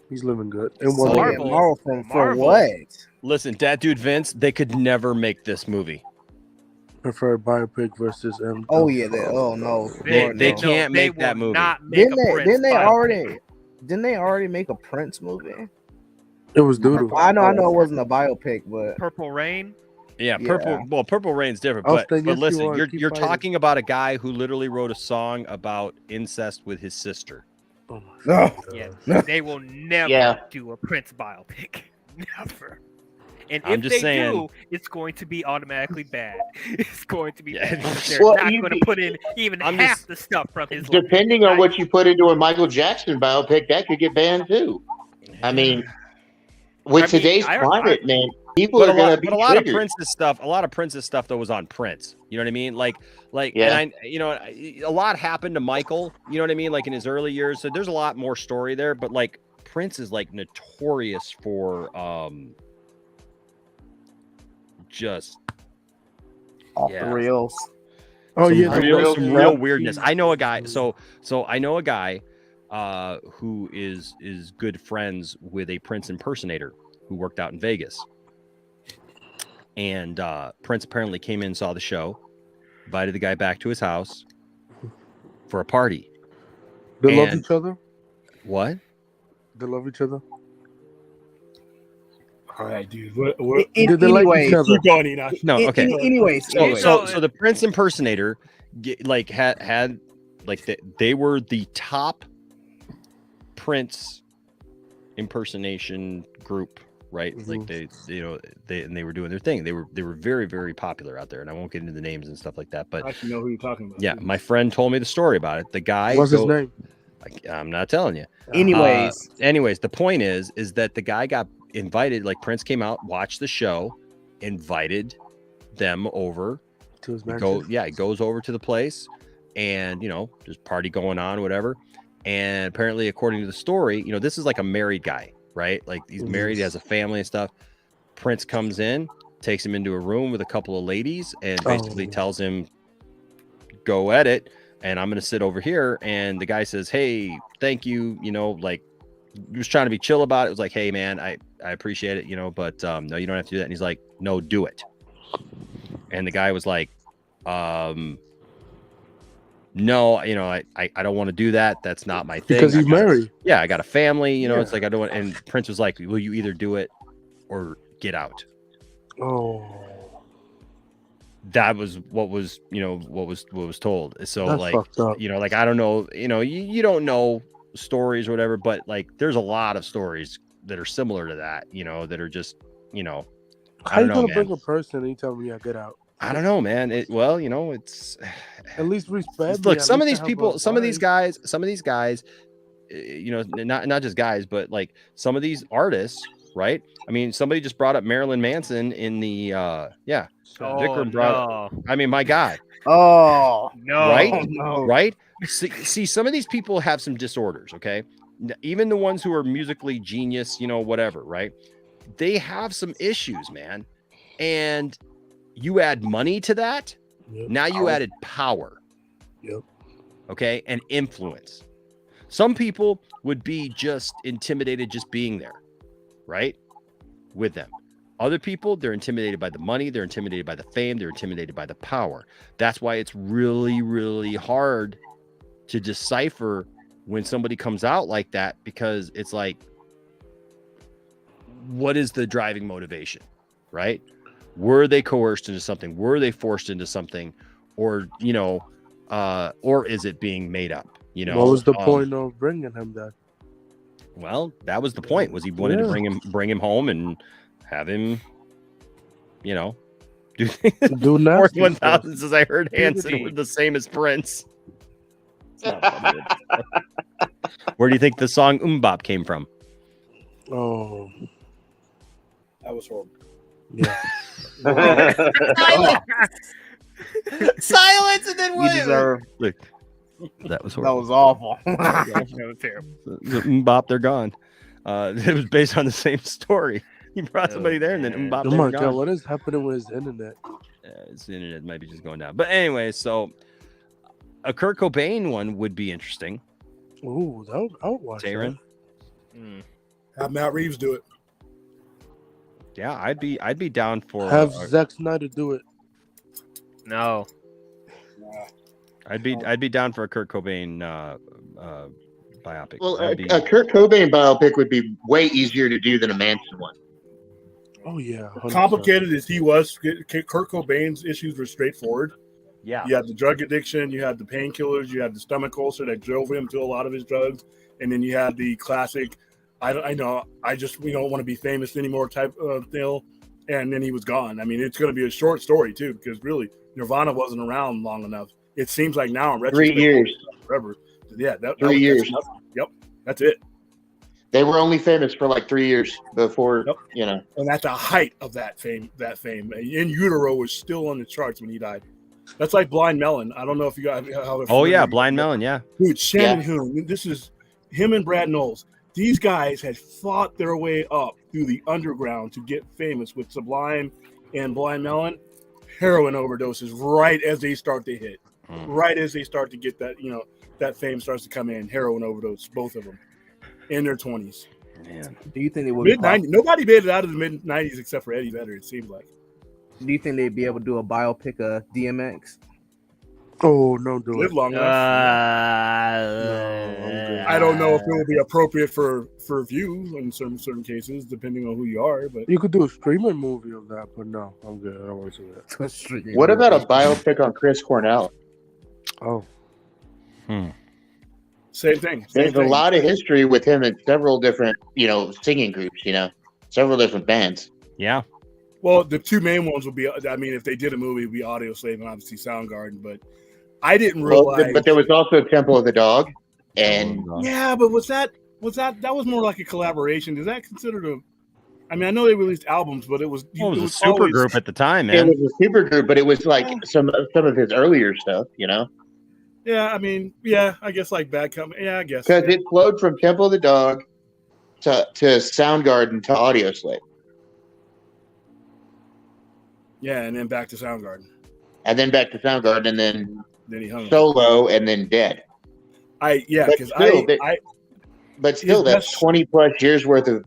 He's living good. And Marvel for what? Listen, that dude Vince, they could never make this movie. Prefer biopic versus M. Oh yeah, no. They can't make that movie. Didn't they already make a Prince movie? It was doodle. I know it wasn't a biopic, but Purple Rain. Yeah, Purple Rain's different. But listen, you're talking about a guy who literally wrote a song about incest with his sister. Oh my Yeah, they will never do a Prince biopic. Never. And I'm if just they saying, do, it's going to be automatically bad. It's going to be bad. They're Well, not going to put in even half the stuff from his life. Depending on what you put into a Michael Jackson biopic, that could get banned too. I mean, with today's climate, man, people are going to be but a lot of triggered. a lot of Prince's stuff though was on Prince. You know what I mean? And a lot happened to Michael. You know what I mean? Like in his early years, so there's a lot more story there. But like Prince is like notorious for just off the rails. Oh some real weirdness. I know a guy. So I know a guy who is good friends with a Prince impersonator who worked out in Vegas. And Prince apparently came in, saw the show, invited the guy back to his house for a party. They love each other? What? They love each other? All right, dude. Did they like each other? Keep going, Enoch. No, okay. Anyways, so the Prince impersonator had they were the top Prince impersonation group, right? Mm-hmm. Like they were doing their thing. They were very, very popular out there, and I won't get into the names and stuff like that. But I actually know who you're talking about. yeah, my friend told me the story about it. The guy, what's his name? I'm not telling you. Anyways, the point is that the guy got invited. Like Prince came out, watched the show, invited them over to his mansion. He goes over to the place, and there's party going on, whatever. And apparently, according to the story, this is like a married guy, right? Like he's married, he has a family and stuff. Prince comes in, takes him into a room with a couple of ladies, and basically tells him, "Go at it." And I'm going to sit over here. And the guy says, "Hey, thank you." He was trying to be chill about it. It was like, "Hey man, I appreciate it, but no, you don't have to do that." And he's like, "No, do it." And the guy was like, "No, I don't want to do that. That's not my thing." Because he's married. Yeah, I got a family, It's like I don't want. And Prince was like, "Will you either do it or get out?" Oh. That was what was told. So That's like fucked up. like I don't know, you don't know stories or whatever, but like there's a lot of stories that are similar to that, that are just How I don't you know, gonna man. bring a person and you tell me, get out? I don't know, man. It's at least respect. Look, some of these people, some of these guys, not just guys, but like some of these artists, right? I mean, somebody just brought up Marilyn Manson in the Vikram brought up, I mean, my God. Oh no. Right? No. Right? See, some of these people have some disorders, okay? Even the ones who are musically genius, whatever, right? They have some issues, man. And you add money to that. Yep. Now you added power. Yep. Okay. And influence. Some people would be just intimidated just being there, right? With them. Other people, they're intimidated by the money. They're intimidated by the fame. They're intimidated by the power. That's why it's really, really hard to decipher when somebody comes out like that, because it's like, what is the driving motivation, right? Were they coerced into something? Were they forced into something? Or, or is it being made up? What was the point of bringing him there? Well, that was the point. Was he wanted to bring him home and have him, do do nasty 1000 says I heard Hanson were the same as Prince. Where do you think the song Bop came from? Oh, That was horrible. yeah. Silence, and then You William. deserve. Look, that was That horrible. was awful. That was terrible. The Bop, they're gone. It was based on the same story. You brought somebody there, and then Bop, Oh they're my gone. God, what is happening with his internet? His internet might be just going down. But anyway, so a Kurt Cobain one would be interesting. Ooh, I would watch Taron. Have Matt Reeves do it. Yeah, I'd be down for. Have Zack Snyder do it. No. I'd be down for a Kurt Cobain biopic. Well, That'd be- a Kurt Cobain biopic would be way easier to do than a Manson one. Oh yeah, 100%. Complicated as he was, Kurt Cobain's issues were straightforward. Yeah. You had the drug addiction, you had the painkillers, you had the stomach ulcer that drove him to a lot of his drugs, and then you had the classic, I just don't want to be famous anymore type of deal, and then he was gone. I mean, it's going to be a short story too, because really Nirvana wasn't around long enough. It seems like now in 3 retrospect, years. forever. Yeah, that 3 years. That's nothing. Yep, that's it. They were only famous for like 3 years before, And at the height of that fame, In Utero was still on the charts when he died. That's like Blind Melon. I don't know if you got how. Oh yeah, Blind Melon. Yeah, dude, Shannon Hoon. This is him and Brad Knowles. These guys had fought their way up through the underground to get famous with Sublime and Blind Melon. Heroin overdoses right as they start to hit, right as they start to get that, that fame starts to come in. Heroin overdose, both of them, in their 20s. Man, Do you think they would Mid-90s. Nobody made it out of the mid-90s except for Eddie Vedder. It seems like. Do you think they'd be able to do a biopic of DMX? Oh no, do Live it. long enough. I I don't know if it will be appropriate for view in certain cases, depending on who you are. But You could do a streaming movie of that, but no, I'm good. I don't want to see that. What about a biopic on Chris Cornell? Oh, same thing. There's a lot of history with him in several different, singing groups, several different bands. Yeah. Well, the two main ones would be, I mean, if they did a movie, it would be Audio Slave and obviously Soundgarden. But I didn't realize. But there was also Temple of the Dog, and yeah, but that was more like a collaboration? Is that considered a? I mean, I know they released albums, but it was it was a super group at the time, it man. was a super group, but it was like some of his earlier stuff, Yeah, I mean, yeah, I guess like Bad Company. Yeah, I guess because it flowed from Temple of the Dog to Soundgarden to Audio Slave. Yeah, and then back to Soundgarden. And then back to Soundgarden, and then he hung Solo, and then Dead. Because But still, that's 20 plus years worth of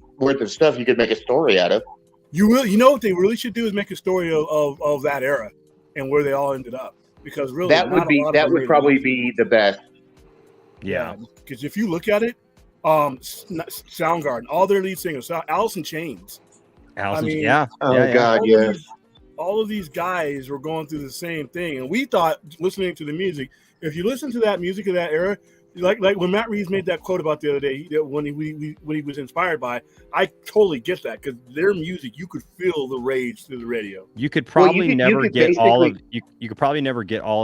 stuff you could make a story out of. You know what they really should do is make a story of that era and where they all ended up, because really That would probably be the best. Yeah, because if you look at it, Soundgarden, all their lead singers, Alice in Chains. All of these guys were going through the same thing, and we thought, listening to the music, if you listen to that music of that era, like when Matt Reeves made that quote about the other day, when he was inspired by, I totally get that, because their music, you could feel the rage through the radio. You could probably never get all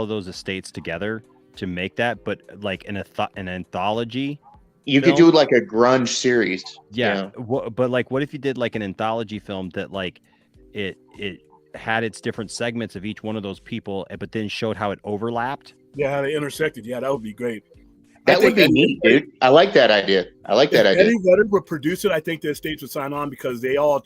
of those estates together to make that, but like an anthology. You could do like a grunge series. Yeah, but like, what if you did like an anthology film that like it had its different segments of each one of those people, but then showed how it overlapped? Yeah, how they intersected. Yeah, that would be great. That would be neat, dude. I like that idea. If Eddie Vedder would produce it, I think the estates would sign on, because they all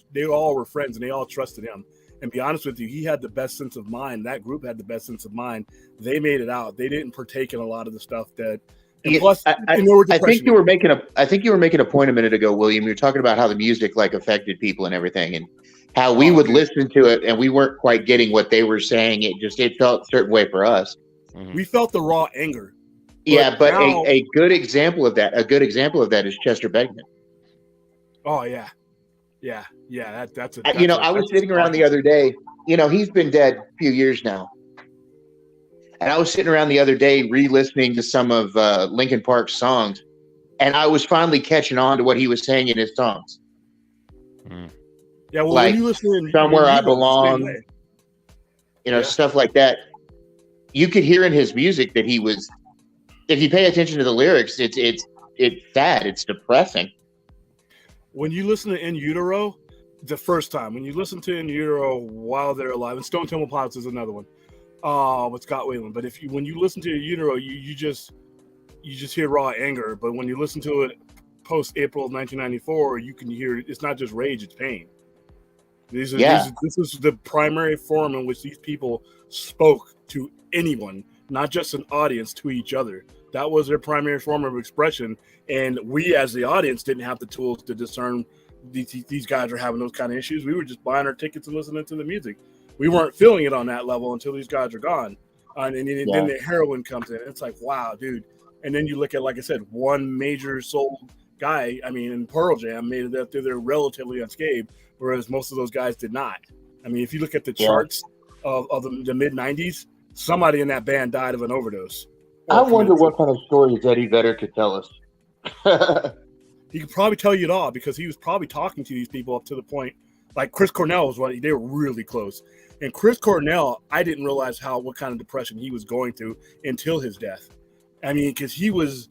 were friends and they all trusted him. And be honest with you, he had the best sense of mind. That group had the best sense of mind. They made it out. They didn't partake in a lot of the stuff that. And plus, I think you were making a point a minute ago, William. You were talking about how the music like affected people and everything, and how we would listen to it and we weren't quite getting what they were saying. It felt a certain way for us. We felt the raw anger. But now, a good example of that is Chester Bennington. Oh yeah. That's I was sitting around the other day. He's been dead a few years now, and I was sitting around the other day re-listening to some of Linkin Park's songs, and I was finally catching on to what he was saying in his songs. Yeah, well, like when you listen, Somewhere I Belong, stuff like that. You could hear in his music that he was. If you pay attention to the lyrics, it's sad. It's depressing. When you listen to In Utero, the first time, when you listen to In Utero while they're alive, and Stone Temple Pilots is another one, with Scott Weiland. But when you listen to In Utero, you just hear raw anger. But when you listen to it post April of 1994, you can hear it's not just rage; it's pain. This is the primary form in which these people spoke to anyone, not just an audience, to each other. That was their primary form of expression, and we, as the audience, didn't have the tools to discern these guys are having those kind of issues. We were just buying our tickets and listening to the music. We weren't feeling it on that level until these guys are gone, and then the heroin comes in. It's like, wow, dude. And then you look at, like I said, one major soul guy. I mean, in Pearl Jam made it through there relatively unscathed, whereas most of those guys did not. I mean, if you look at the charts of the mid '90s, somebody in that band died of an overdose. I wonder what kind of stories Eddie Vedder could tell us. He could probably tell you it all, because he was probably talking to these people up to the point, like Chris Cornell was one. They were really close. And Chris Cornell, I didn't realize what kind of depression he was going through until his death. I mean, because his was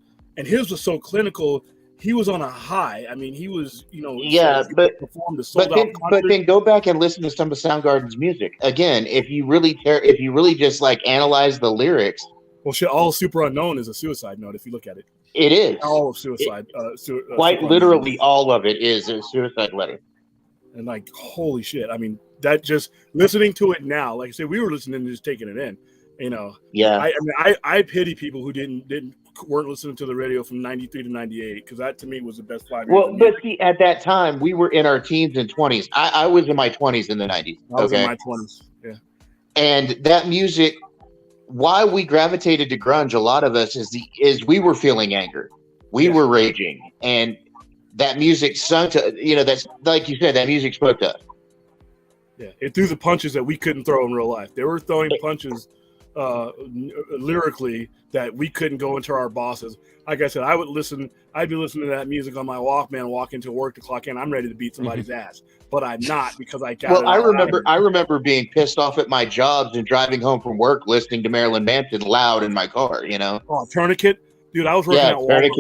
so clinical. He was on a high. I mean, he was, performed a sold out concert. But then go back and listen to some of Soundgarden's music again. If you really just like analyze the lyrics. Well, shit, all Super Unknown is a suicide note if you look at it. It is. All of suicide. Quite literally all of it is a suicide letter. And like, holy shit. I mean, that just listening to it now, like I said, we were listening and just taking it in, Yeah. I pity people who weren't listening to the radio from 93 to 98, because that to me was the best 5 years. Well, but see, at that time, we were in our teens and 20s. I was in my 20s in the 90s. I was in my 20s, yeah. And that music, why we gravitated to grunge, a lot of us, is we were feeling anger. We were raging. And that music sung to, that's like you said, that music spoke to us. Yeah, it threw the punches that we couldn't throw in real life. They were throwing punches lyrically that we couldn't go into our bosses. Like I said, I'd be listening to that music on my Walkman, walking to work to clock in. I'm ready to beat somebody's ass, but I'm not, because I got. Well, I remember being pissed off at my jobs and driving home from work listening to Marilyn Manson loud in my car. Oh, Tourniquet, dude! I was working at Walmart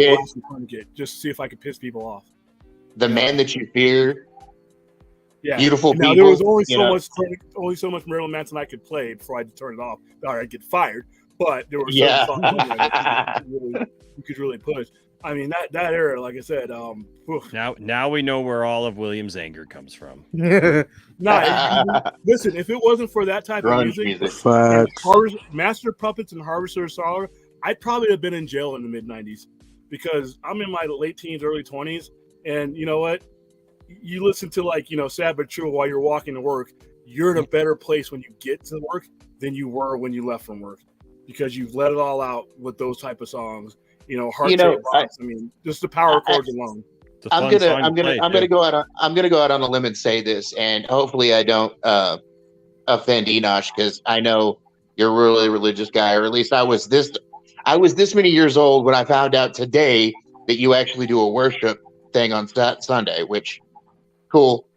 Tourniquet just to see if I could piss people off. The Man That You Fear. Yeah, Beautiful people. Now there was only so much Marilyn Manson I could play before I had to turn it off, or I'd get fired. But there were certain songs that you could really push. I mean, that era, like I said. Now we know where all of William's anger comes from. Listen, if it wasn't for that type of music, Master Puppets and Harvester of Sorrow, I'd probably have been in jail in the mid '90s, because I'm in my late teens, early 20s, and you know what? You listen to Sad But True while you're walking to work, you're in a better place when you get to work than you were when you left from work, because you've let it all out with those type of songs. Heart Shape Box. I mean, just the power chords alone. I'm gonna go out on a limb and say this, and hopefully I don't offend Enosh, because I know you're a really religious guy, or at least I was this many years old when I found out today that you actually do a worship thing on Sunday, which. Cool.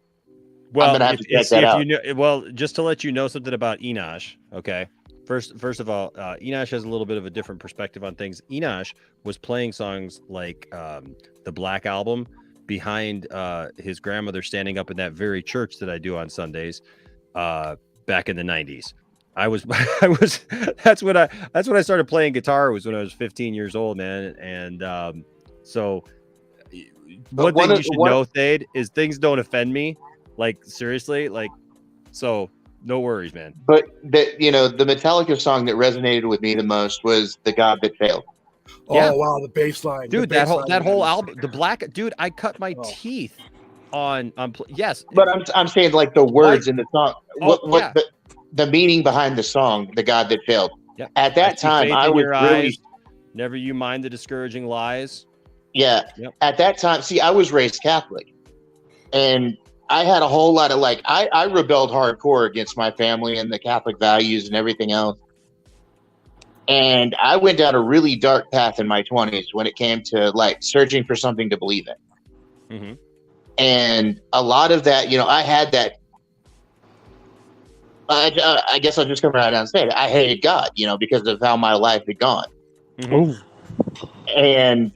Well, I'm gonna have to check that out. Just to let you know something about Enosh, okay? First of all, Enosh has a little bit of a different perspective on things. Enosh was playing songs like the Black Album behind his grandmother, standing up in that very church that I do on Sundays back in the 90s. That's when I started playing guitar, was when I was 15 years old, man. And so one thing you should know, Thade, is things don't offend me. Like, seriously, like, so No worries, man. But the Metallica song that resonated with me the most was "The God That Failed." Yeah. Oh wow, the bass line, Dude. the That bass line whole was- album, the black dude. I cut my teeth on yes. But I'm saying like the words in the song, Oh, what the meaning behind the song, "The God That Failed." Yep. At that see time, faith I in was your really eyes. Never you mind the discouraging lies. Yeah. Yep. At that time, see, I was raised Catholic, and I had a whole lot of I rebelled hardcore against my family and the Catholic values and everything else. And I went down a really dark path in my 20s when it came to searching for something to believe in. Mm-hmm. And a lot of that, I had that. I guess I'll just come right out and say it. I hated God, because of how my life had gone. Mm-hmm. And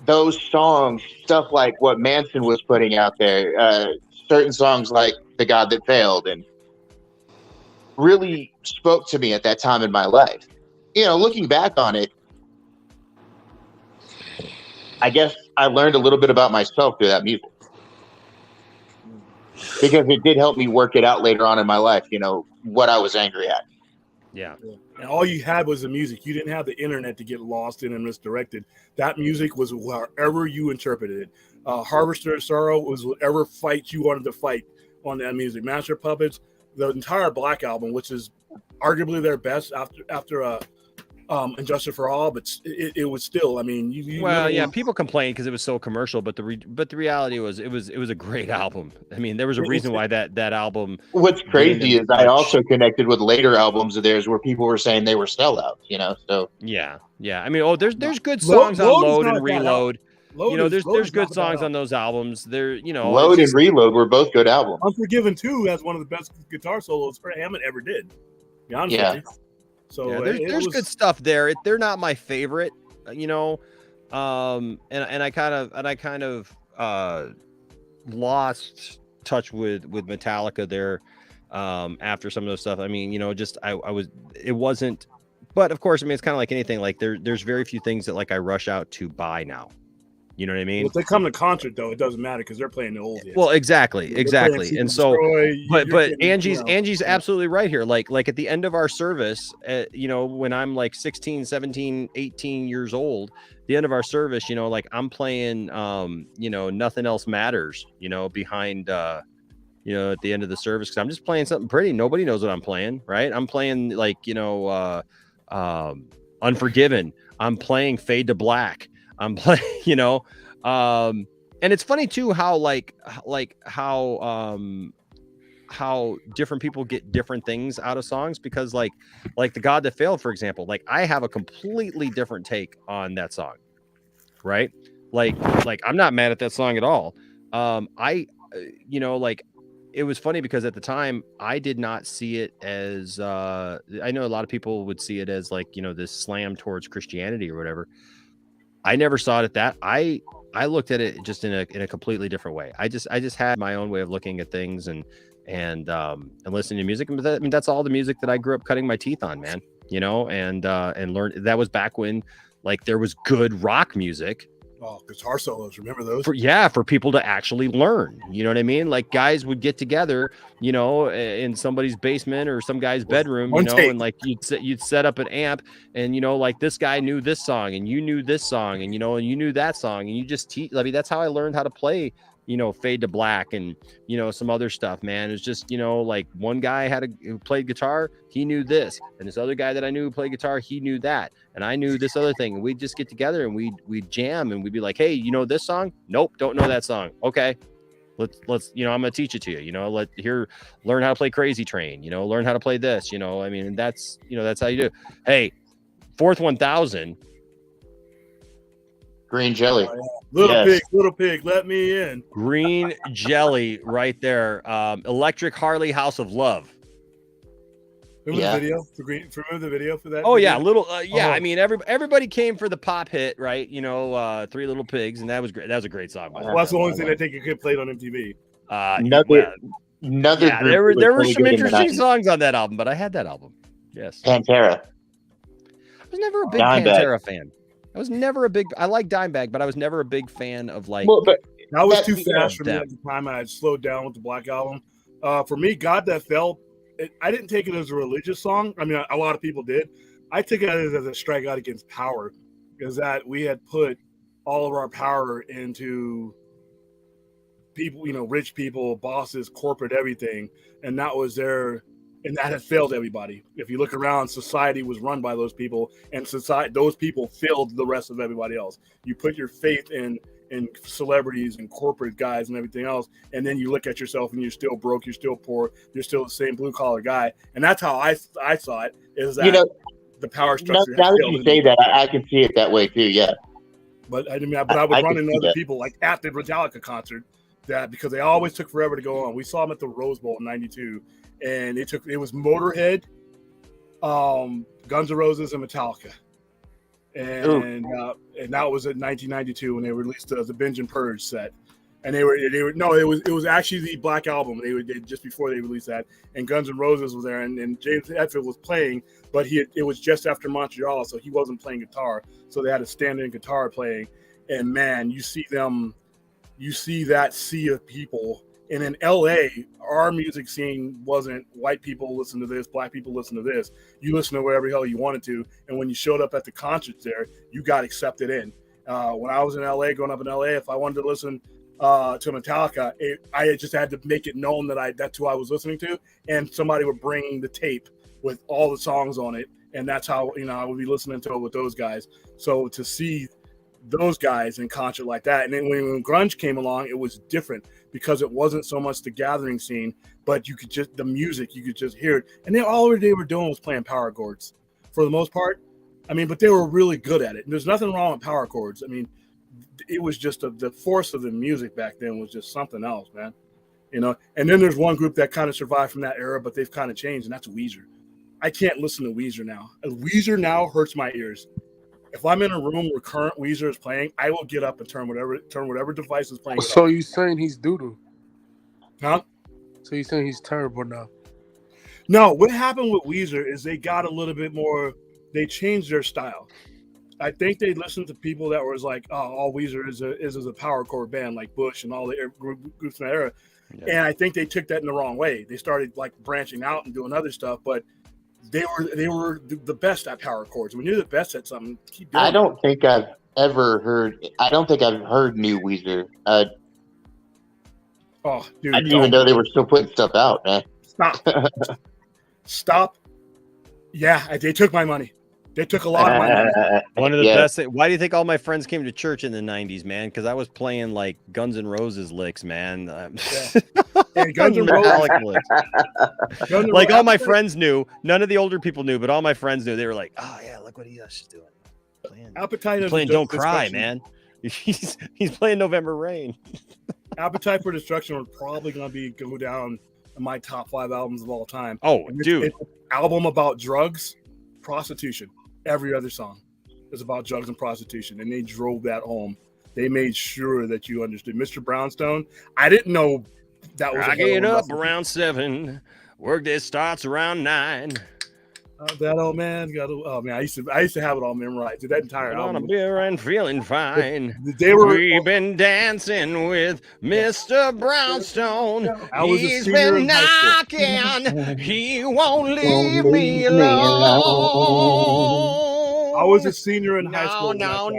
those songs, stuff like what Manson was putting out there, certain songs like "The God That Failed," and really spoke to me at that time in my life. Looking back on it, I guess I learned a little bit about myself through that music, because it did help me work it out later on in my life, what I was angry at. Yeah. And all you had was the music. You didn't have the internet to get lost in and misdirected. That music was wherever you interpreted it. Harvester of Sorrow was whatever fight you wanted to fight on that music. Master of Puppets, the entire Black Album, which is arguably their best after Injustice for All, but it was still. I mean, people complained because it was so commercial, but the reality was it was a great album. I mean, there was a reason why that album. What's crazy is I also connected with later albums of theirs where people were saying they were sellouts. So yeah. I mean, there's good songs on Load and Reload. There's good songs on those albums. Load and Reload were both good albums. Unforgiven 2 has one of the best guitar solos Hammond ever did. Be honest with you. So there's good stuff there. They're not my favorite, and I kind of lost touch with Metallica there after some of those stuff. I mean, it wasn't. But of course, I mean, it's kind of like anything. Like there's very few things that I rush out to buy now. You know what I mean? If they come to concert, though, it doesn't matter because they're playing the old hits. Well, exactly. And so, but Angie's absolutely right here. Like at the end of our service, when I'm 16, 17, 18 years old, the end of our service, I'm playing, Nothing Else Matters, behind, at the end of the service, because I'm just playing something pretty. Nobody knows what I'm playing, right? I'm playing Unforgiven. I'm playing Fade to Black. I'm playing, and it's funny too how how different people get different things out of songs, because like The God That Failed, for example, I have a completely different take on that song, right? Like I'm not mad at that song at all. It was funny because at the time I did not see it as I know a lot of people would see it as this slam towards Christianity or whatever. I never saw it at that. I looked at it just in a completely different way. I just had my own way of looking at things and listening to music. And that's all the music that I grew up cutting my teeth on, man. And learned. That was back when there was good rock music. Oh, guitar solos. Remember those? For people to actually learn. You know what I mean? Guys would get together, in somebody's basement or some guy's bedroom, and you'd set up an amp, and this guy knew this song, and you knew this song, and and you knew that song, and you just teach. I mean, that's how I learned how to play, Fade to Black and some other stuff, man. It's just one guy who played guitar, he knew this, and this other guy that I knew who played guitar, he knew that, and I knew this other thing, and we'd just get together and we'd jam, and we'd be like, hey, you know this song? Nope, don't know that song. Okay, let's I'm gonna teach it to you. Learn how to play Crazy Train. Learn how to play this. I mean, and that's that's how you do. Hey, Fourth 1000. Green Jelly. Little pig, let me in. Green Jelly right there. Electric Harley House of Love. Remember the video for Green? Remember the video for that? Oh video? yeah, little. I mean, everybody came for the pop hit, right? Three Little Pigs, and that was great. That was a great song. Well, that's the only thing I think you could play on MTV. There were some interesting songs on that album, but I had that album. Yes. Pantera. I was never a big Pantera fan. I was never a big. I like Dimebag, but I was never a big fan of that was too fast for me at the time. I had slowed down with the Black Album. For me, God That Fell, I didn't take it as a religious song. I mean, a lot of people did. I took it as a strike out against power, because that we had put all of our power into people, rich people, bosses, corporate, everything, and that was and that had failed everybody. If you look around, society was run by those people, and those people failed the rest of everybody else. You put your faith in celebrities and corporate guys and everything else, and then you look at yourself and you're still broke, you're still poor, you're still the same blue collar guy. And that's how I saw it, is that the power structure. Now that you say that, I can see it that way too. Yeah. But I would run into other people, like at the Metallica concert, that because they always took forever to go on. We saw them at the Rose Bowl in '92, and it was Motorhead, Guns N' Roses, and Metallica. And that was in 1992 when they released the Binge and Purge set, and it was actually the Black Album. They just before they released that, and Guns N' Roses was there, and James Hetfield was playing, but it was just after Montreal, so he wasn't playing guitar, so they had a stand-in guitar playing, and man, you see that sea of people. And in LA, our music scene wasn't white people listen to this, black people listen to this. You listen to whatever the hell you wanted to. And when you showed up at the concerts there, you got accepted in. When I was in LA, growing up in LA, if I wanted to listen to Metallica, I just had to make it known that that's who I was listening to. And somebody would bring the tape with all the songs on it. And that's how, I would be listening to it with those guys. So to see those guys in concert like that. And then when grunge came along, it was different, because it wasn't so much the gathering scene, but you could just hear it. And all they were doing was playing power chords for the most part. I mean, but they were really good at it. And there's nothing wrong with power chords. I mean, it was just the force of the music back then was just something else, man. And then there's one group that kind of survived from that era, but they've kind of changed, and that's Weezer. I can't listen to Weezer now. Weezer now hurts my ears. If I'm in a room where current Weezer is playing, I will get up and turn whatever device is playing. So you're saying he's doo-doo? Huh? So you're saying he's terrible now? No, what happened with Weezer is they got a little bit more, they changed their style. I think they listened to people that was like, oh, all Weezer is a power chord band like Bush and all the groups in that era. Yeah. And I think they took that in the wrong way. They started like branching out and doing other stuff, but they were the best at power chords. When you're the best at something, keep doing it. I don't think I've heard new Weezer. Oh, dude! I didn't even know they were still putting stuff out, man. Stop! Yeah, they took my money. They took a lot of my money. One of the best. Why do you think all my friends came to church in the '90s, man? Because I was playing like Guns N' Roses licks, man. And Guns N' Roses licks. Like all my friends knew. None of the older people knew, but all my friends knew. They were like, "Oh yeah, look what he's doing." Appetite playing "Don't Cry," man. He's playing "November Rain." Appetite for Destruction was probably going to go down in my top 5 albums of all time. Oh, dude! It's an album about drugs, prostitution. Every other song is about drugs and prostitution, and they drove that home. They made sure that you understood. Mr. Brownstone, I didn't know that was. I get up around 7. Work day starts around 9. That old man got. Oh man, I used to have it all memorized. That entire album. On a beer and feeling fine. We've been dancing with Mr. Brownstone. He's been knocking. He won't leave me alone. I was a senior in high school. No.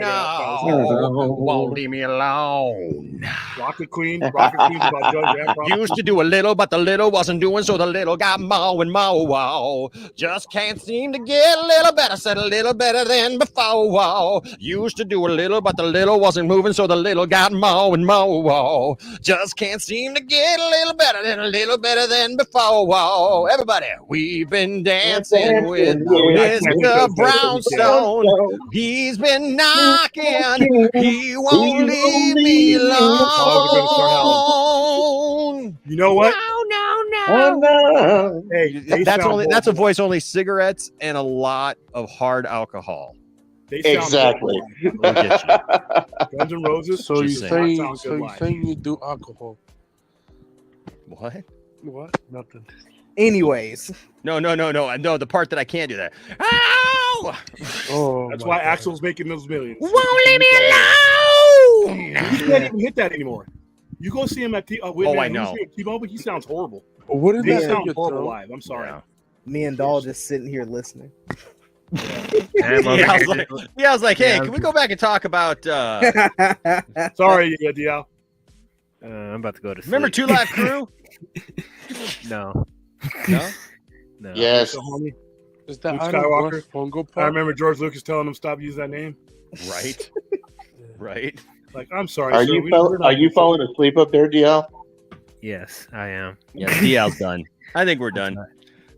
Won't leave me alone. Rocket Queen about drugs. Used to do a little, but the little wasn't doing, so the little got more and more. Just can't seem to get a little better, said a little better than before. Used to do a little, but the little wasn't moving, so the little got more and more. Just can't seem to get a little better than before. Everybody, we've been dancing with Mr. Brownstone. He's been knocking. He won't leave me alone. You know what? No. Hey, that's a voice only cigarettes and a lot of hard alcohol. Exactly. Guns N' Roses. So you're saying you do alcohol? What? Nothing. Anyways. No. The part that I can't do that. Oh, that's why Axel's making those millions. Won't leave me alone. You can't even hit that anymore. You go see him at I know. T-Mobile, he sounds horrible. What did They that sound say? horrible live. I'm sorry. Me and Doll just sitting here listening. I was like, hey, can we go back and talk about? Sorry, DL. I'm about to go to sleep. Remember Two Live Crew? No. No. No. Yes. Is that Luke Arnold Skywalker? Fungo Pop? I remember George Lucas telling him stop using that name. Right. Right. Like, I'm sorry. Are sir, you we're not- are you falling asleep up there, DL? Yes, I am. Yeah, DL's done. I think we're done.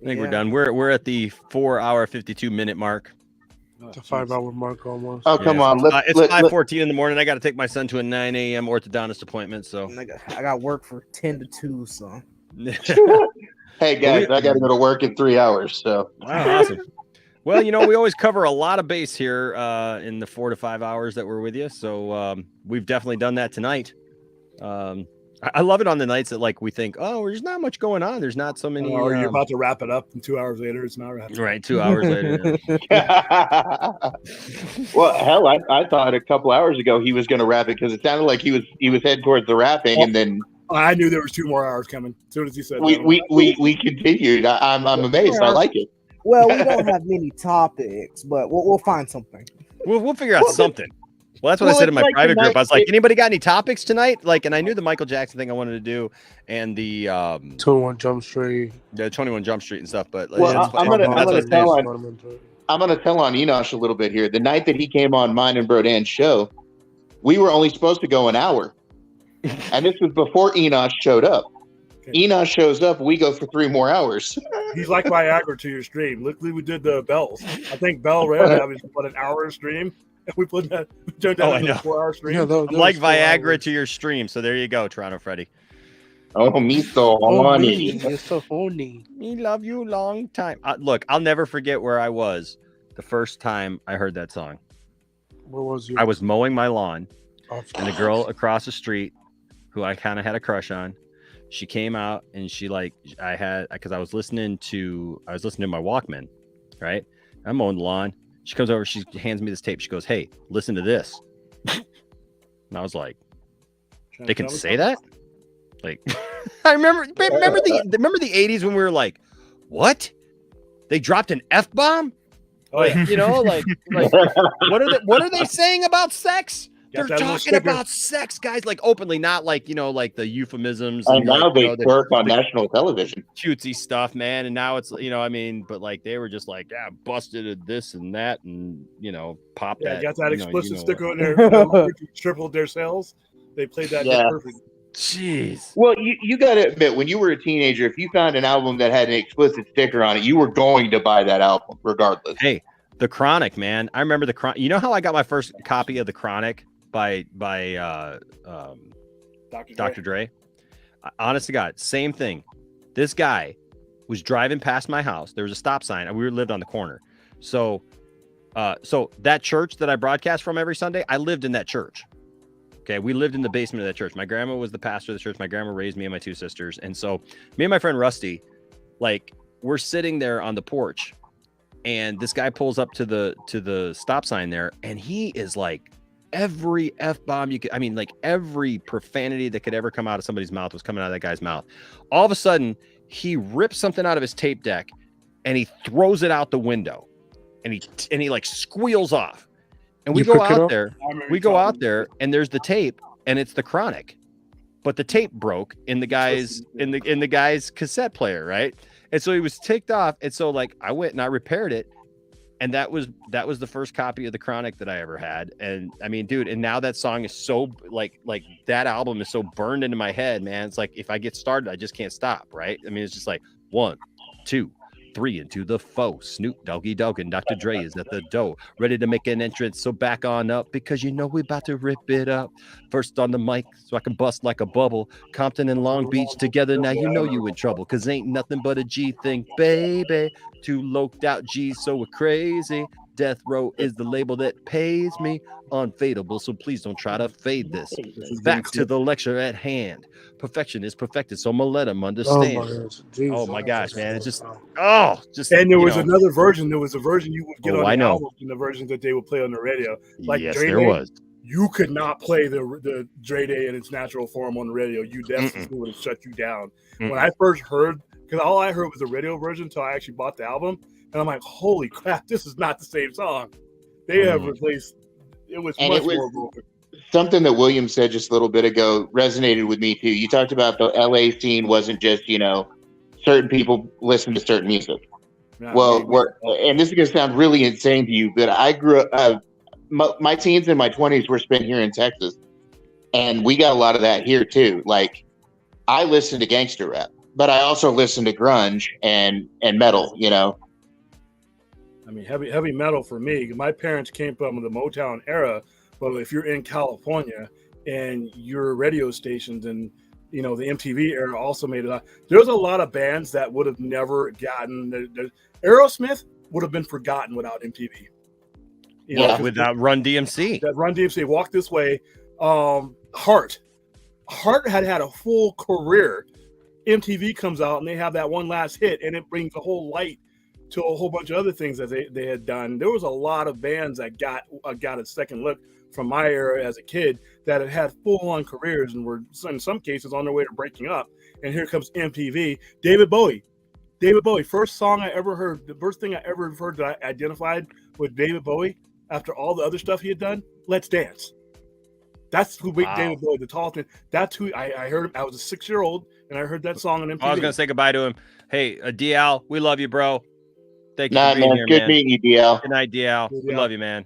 We're done. We're at the 4-hour 52-minute mark. It's a 5-hour mark almost. Oh, come on. It's 5:14 in the morning. I got to take my son to a 9 a.m. orthodontist appointment. So I got work for 10 to 2, so. Hey guys, I got to go to work in 3 hours. So wow, awesome. Well, we always cover a lot of base here in the 4 to 5 hours that we're with you. So we've definitely done that tonight. I love it on the nights that we think, oh, there's not much going on. There's not so many. Or you're about to wrap it up, and 2 hours later, it's not wrapped. Right, 2 hours later. Well, hell, I thought a couple hours ago he was going to wrap it because it sounded like he was heading towards the wrapping, and then I knew there was 2 more hours coming. As soon as he said we continued. I'm amazed. I like it. Well, we don't have many topics, but we'll find something. We'll figure out something. Well, that's what I said in my private group. I was like, anybody got any topics tonight? And I knew the Michael Jackson thing I wanted to do, and the 21 Jump Street, the 21 Jump Street and stuff. But I'm gonna tell on Enosh a little bit here. The night that he came on mine and Brodan's show, we were only supposed to go an hour, and this was before Enosh showed up. Enosh shows up, we go for 3 more hours. He's like Viagra to your stream. Look, we did the bells. I think Bell Red was an hour stream. We put that. We turned that into a 4-hour stream. I'm like Viagra to your stream. So there you go, Toronto Freddy. Oh, me so horny. You're so horny. Me love you long time. Look, I'll never forget where I was the first time I heard that song. Where was you? I was mowing my lawn, and a girl across the street who I kind of had a crush on, she came out and she because I was listening to my Walkman, right? I'm mowing the lawn. She comes over, she hands me this tape. She goes, "Hey, listen to this." And I was like, "They can say that?" I remember the 80s when we were like, "What? They dropped an F-bomb?" Oh yeah. What are they saying about sex? Got They're that little talking about sex, guys, openly, not the euphemisms. And now they work on national television. Cutesy stuff, man. And now it's, but they were just yeah, busted this and that, and popped that. Got that explicit sticker on there. Tripled their sales. They played that perfect. Jeez. Well, you got to admit, when you were a teenager, if you found an album that had an explicit sticker on it, you were going to buy that album regardless. Hey, The Chronic, man. I remember The Chronic. You know how I got my first copy of The Chronic by Dr. Dre? Honest to God, same thing. This guy was driving past my house. There was a stop sign. We lived on the corner. So that church that I broadcast from every Sunday, I lived in that church. Okay, we lived in the basement of that church. My grandma was the pastor of the church. My grandma raised me and my 2 sisters. And so me and my friend Rusty, we're sitting there on the porch, and this guy pulls up to the stop sign there, and he is every F-bomb you could, every profanity that could ever come out of somebody's mouth was coming out of that guy's mouth. All of a sudden, he rips something out of his tape deck and he throws it out the window, and he squeals off. And we go out there, and there's the tape, and it's The Chronic, but the tape broke in the guy's in the guy's cassette player, right? And so he was ticked off, and so I went and I repaired it, and that was the first copy of The Chronic that I ever had. And I mean, dude, and now that song is so that album is so burned into my head, man. It's if I get started, I just can't stop, right? I mean, it's just 1, 2, 3 into the foe. Snoop Doggy Dogg and Dr. Dre is at the door, ready to make an entrance. So back on up, because we about to rip it up. First on the mic, so I can bust like a bubble. Compton and Long Beach together. Now you in trouble, cause ain't nothing but a G thing, baby. 2 loped out G's, so we're crazy. Death Row is the label that pays me. Unfadable, so please don't try to fade this. Back to the lecture at hand. Perfection is perfected, so I'm gonna let them understand. Oh my gosh, man. It's just And there was another version. There was a version you would get on the album, and the version that they would play on the radio. Yes, there was. you could not play the Dre Day in its natural form on the radio. You definitely would have shut you down. When I first heard, because all I heard was the radio version until I actually bought the album, and I'm like, holy crap, this is not the same song. They have replaced. It was And much it was more broken. something that William said just a little bit ago resonated with me too. You talked about the LA scene wasn't just, certain people listen to certain music. Yeah, And this is going to sound really insane to you, but I grew up, my teens and my 20s were spent here in Texas, and we got a lot of that here too. Like, I listened to gangster rap, but I also listened to grunge and metal, I mean, heavy metal for me. My parents came from the Motown era, but if you're in California and your radio stations and the MTV era also made it. There's a lot of bands that would have never gotten. Aerosmith would have been forgotten without MTV. Without Run DMC. That Run DMC, Walk This Way. Heart had a full career. MTV comes out and they have that one last hit, and it brings a whole light to a whole bunch of other things that they had done. There was a lot of bands that got a second look from my era as a kid that had full-on careers and were in some cases on their way to breaking up. And here comes MTV. David Bowie, first song I ever heard, the first thing I ever heard that I identified with David Bowie after all the other stuff he had done, Let's Dance. That's who made David Bowie, the tall thing. That's who I heard him. I was a 6-year-old and I heard that song on MTV. I was going to say goodbye to him. Hey, DL, we love you, bro. Thank you Nah, for being man, here, good man. meeting you, DL. Good night, DL. We love you, man.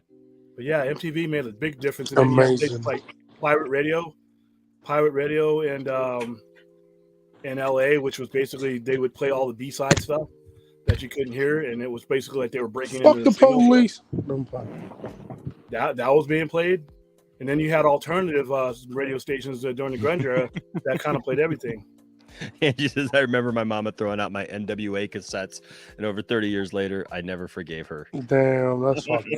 But yeah, MTV made a big difference. And then you had things like Pirate Radio in LA, which was basically they would play all the B-side stuff that you couldn't hear, and it was basically like they were breaking into the police. That was being played, and then you had alternative radio stations during the grunge era that kind of played everything. And she says, I remember my mama throwing out my NWA cassettes, and over 30 years later, I never forgave her. Damn, that's fucking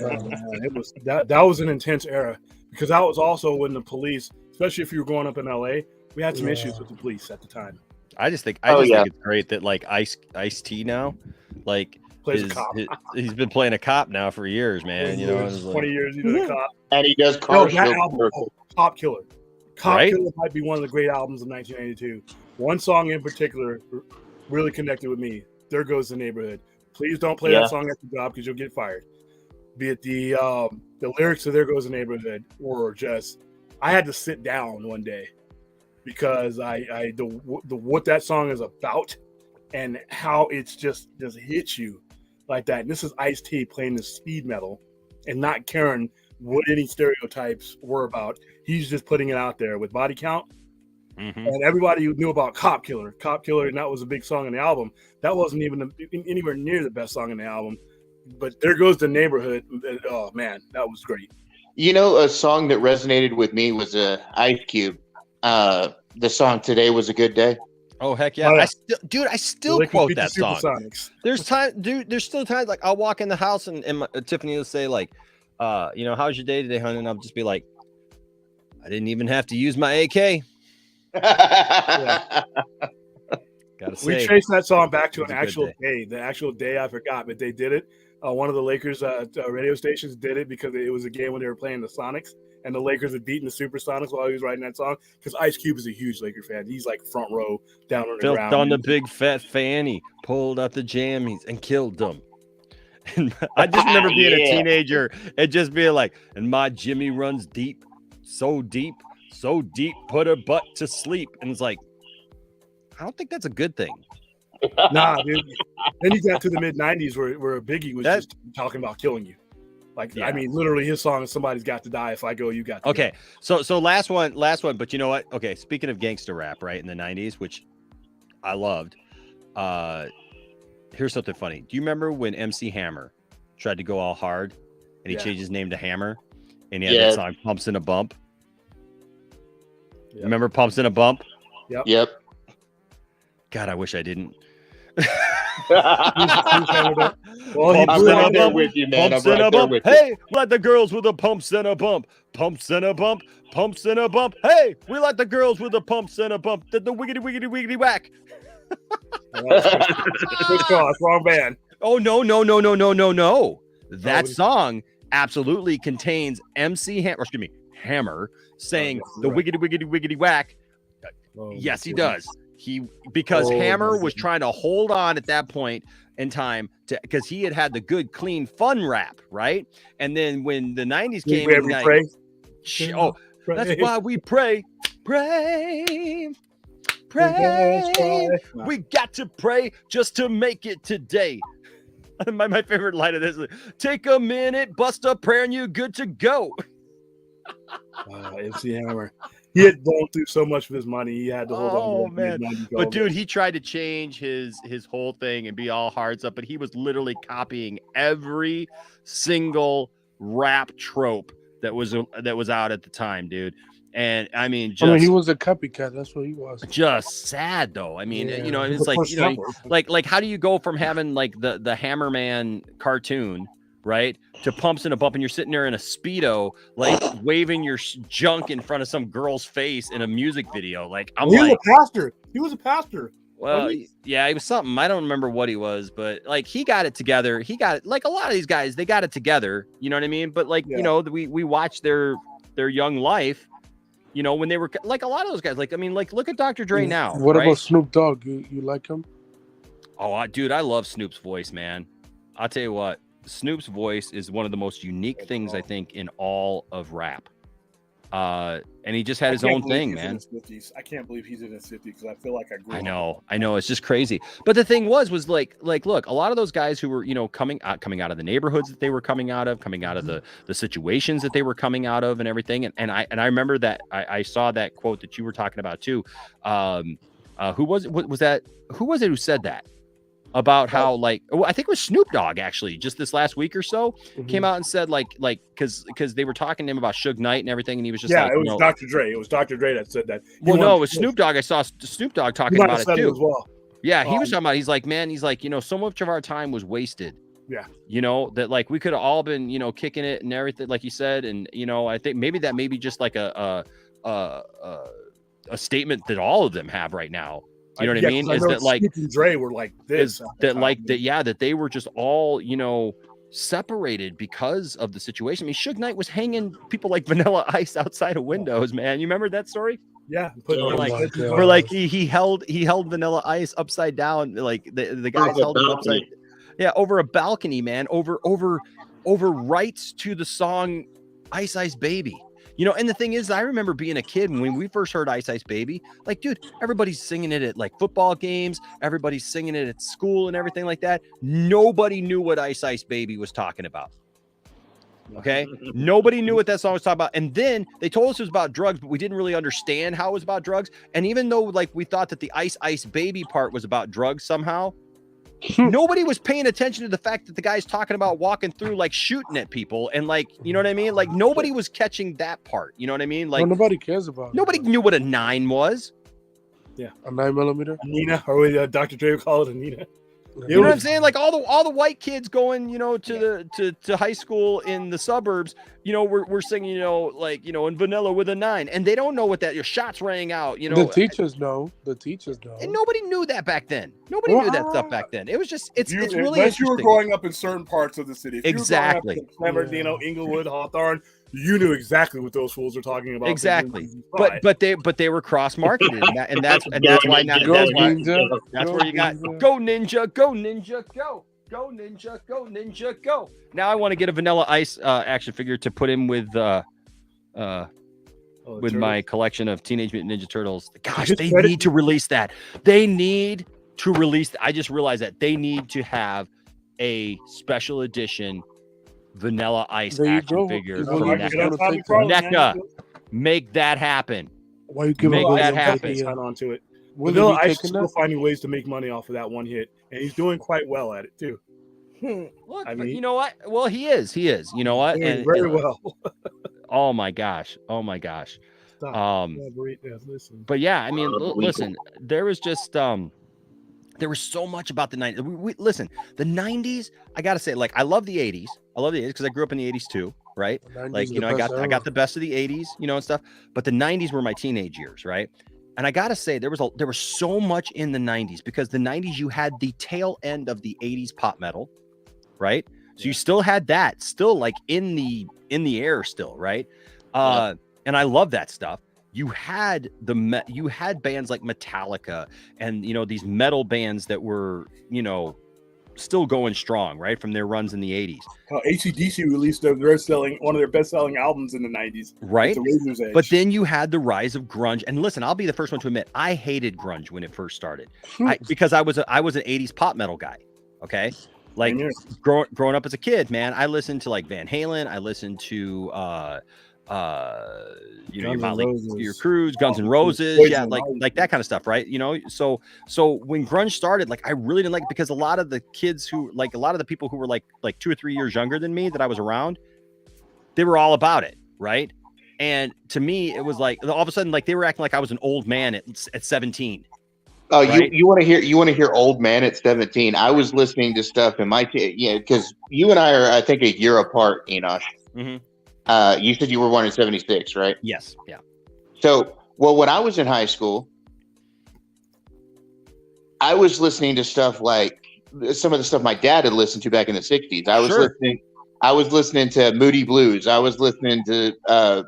It was that was an intense era, because that was also when the police, especially if you were growing up in LA, we had some issues with the police at the time. I just think it's great that like Ice-T now, like plays a cop. He's been playing a cop now for years, man. 20 years, he's a cop, and he does Cop Killer. Cop Killer might be one of the great albums of 1992. One song in particular really connected with me. There Goes the Neighborhood. Please don't play that song at the job because you'll get fired. Be it the lyrics of There Goes the Neighborhood or just, I had to sit down one day because what that song is about and how it's just hits you like that. And this is Ice-T playing the speed metal and not caring what any stereotypes were about. He's just putting it out there with Body Count. Mm-hmm. And everybody knew about Cop Killer, and that was a big song in the album. That wasn't even anywhere near the best song in the album. But There Goes the Neighborhood. Oh man, that was great. A song that resonated with me was Ice Cube. The song Today Was a Good Day. Oh heck yeah! I still quote that song. There's still times like I'll walk in the house and Tiffany will say like, how's your day today, honey? And I'll just be like, I didn't even have to use my AK. Gotta say, we traced that song back to an actual day. The actual day I forgot, but they did it. One of the Lakers radio stations did it because it was a game when they were playing the Sonics, and the Lakers had beaten the Supersonics while he was writing that song. Because Ice Cube is a huge Laker fan. He's like front row down on the ground. On the big fat fanny, pulled out the jammies and killed them. And I just remember being a teenager and just being like, and my Jimmy runs deep, so deep, put her butt to sleep. And it's like, I don't think that's a good thing. Nah, dude. Then you got to the mid 90s where Biggie was just talking about killing you. Like, I mean, literally his song is Somebody's Got to Die. If I go, you got to go. So last one, but you know what? Okay, speaking of gangster rap, right, in the 90s, which I loved, here's something funny. Do you remember when MC Hammer tried to go all hard and he changed his name to Hammer and he had that song Pumps in a Bump? Yep. Remember Pumps in a Bump? Yep. God, I wish I didn't. Pumps in a bump with you, man. Pumps in a bump. Hey, we like the girls with the pumps and a bump. Pumps and a bump. Pumps and a bump. Hey, we like the girls with the pumps and a bump. The wiggity whack. Wrong band. Oh no. That song absolutely contains MC Hammer. Hammer saying the right. wiggity wiggity wiggity whack. Yes, he does. Because Hammer was trying to hold on at that point in time because he had the good, clean, fun rap, right? And then when the 90s came, that's why we pray. We got to pray just to make it today. My favorite line of this is, take a minute, bust a prayer, and you're good to go. MC Hammer. He had blown through so much of his money. He had to hold on. Oh man! But dude, he tried to change his whole thing and be all hearts up, but he was literally copying every single rap trope that was out at the time, dude. And I mean, he was a copycat. That's what he was. Just sad though. I mean, it's like how do you go from having like the Hammerman cartoon, right, to Pumps and a Bump, and you're sitting there in a Speedo, like waving your junk in front of some girl's face in a music video? Like he was a pastor. He was a pastor. Well, yeah, he was something. I don't remember what he was, but like he got it together. He got it, like a lot of these guys, they got it together. You know what I mean? But like we watched their young life. When they were like a lot of those guys, like, I mean, like, look at Dr. Dre now. What about Snoop Dogg? You like him? Oh, dude, I love Snoop's voice, man. I'll tell you what, Snoop's voice is one of the most unique things, I think, in all of rap. And he just had his own thing, man. I can't believe he's in his 50s because I feel like I grew up. I know. It's just crazy. But the thing was like, look, a lot of those guys who were, coming out of the neighborhoods that they were coming out of the situations that they were coming out of and everything. And I remember that I saw that quote that you were talking about too. Who was it? Who was it who said that? About how I think it was Snoop Dogg actually just this last week or so came out and said like because they were talking to him about Suge Knight and everything, and he was just it was Dr. Dre. It was Dr. Dre that said that. Well, no, it was Snoop Dogg. I saw Snoop Dogg talking about it too. As well. Yeah, he was talking about. He's like, man, so much of our time was wasted. Yeah. That like we could have all been kicking it and everything, like you said, and I think maybe just like a statement that all of them have right now. You know what I mean? Is that like Snoop and Dre were like this? That they were just all separated because of the situation. I mean, Suge Knight was hanging people like Vanilla Ice outside of windows, man. You remember that story? Yeah. Where like he held Vanilla Ice upside down, like the guys held him upside. Yeah, over a balcony, man. Over rights to the song Ice Ice Baby. And the thing is, I remember being a kid when we first heard Ice Ice Baby, like, dude, everybody's singing it at like football games. Everybody's singing it at school and everything like that. Nobody knew what Ice Ice Baby was talking about. Okay. Nobody knew what that song was talking about. And then they told us it was about drugs, but we didn't really understand how it was about drugs. And even though like we thought that the Ice Ice Baby part was about drugs somehow, nobody was paying attention to the fact that the guy's talking about walking through like shooting at people and like, you know what I mean? Like nobody was catching that part. You know what I mean? Like nobody cares about it. Nobody knew what a 9 was. Yeah. A 9mm? A Nina, or Dr. Dre would call it a Nina. You know what I'm saying? Like all the white kids going, to high school in the suburbs, we're singing, in Vanilla with a 9, and they don't know what that your shots rang out. The teachers know. And nobody knew that back then. Nobody knew that stuff back then. It was just it's really unless interesting. You were growing up in certain parts of the city. If exactly. You were growing up in Clemmer, Inglewood, Hawthorne, you knew exactly what those fools were talking about. Exactly. But they were cross marketed, and that's why now that's where you got go ninja, go ninja, go ninja, go ninja, go. Now I want to get a Vanilla Ice action figure to put in with my collection of Teenage Mutant Ninja Turtles. Gosh, they need to release that. I just realized that they need to have a special edition Vanilla Ice action figure from NECA. Make that happen. Why you give make that happen? Sign on to it. Vanilla Ice is still finding ways to make money off of that one hit, and he's doing quite well at it too. Look, I mean, you know what? Well, he is. You know what? Very well. Oh my gosh. Stop. But yeah, I mean, listen, there was just there was so much about the 90s. Listen, the 90s, I gotta say, like, I love the 80s. I love the 80s because I grew up in the 80s too, right? Like, I got the best of the 80s, and stuff. But the 90s were my teenage years, right? And I gotta say, there was so much in the 90s because the 90s you had the tail end of the 80s pop metal, right? So you still had that still like in the air still, right? and I love that stuff. You had you had bands like Metallica and these metal bands that were still going strong, right, from their runs in the 80s. AC/DC released one of their best-selling albums in the 90s, right? The Razor's Edge. But then you had the rise of grunge, and listen, I'll be the first one to admit I hated grunge when it first started, because I was an 80s pop metal guy. Okay, like growing up as a kid, man, I listened to like Van Halen, I listened to your Motley Crue, Guns N' Roses, Poison, like that kind of stuff, right? So when grunge started, like I really didn't like it, because a lot of the kids who a lot of the people who were like 2 or 3 years younger than me that I was around, they were all about it, right? And to me, it was like all of a sudden, like they were acting like I was an old man at 17. Oh, right? you want to hear old man at 17? I was listening to stuff in my because you and I are, I think, a year apart, Enosh. Mm-hmm. You said you were born in 76, right? Yes. Yeah. So, when I was in high school, I was listening to stuff like some of the stuff my dad had listened to back in the 60s. I was listening to Moody Blues. I was listening to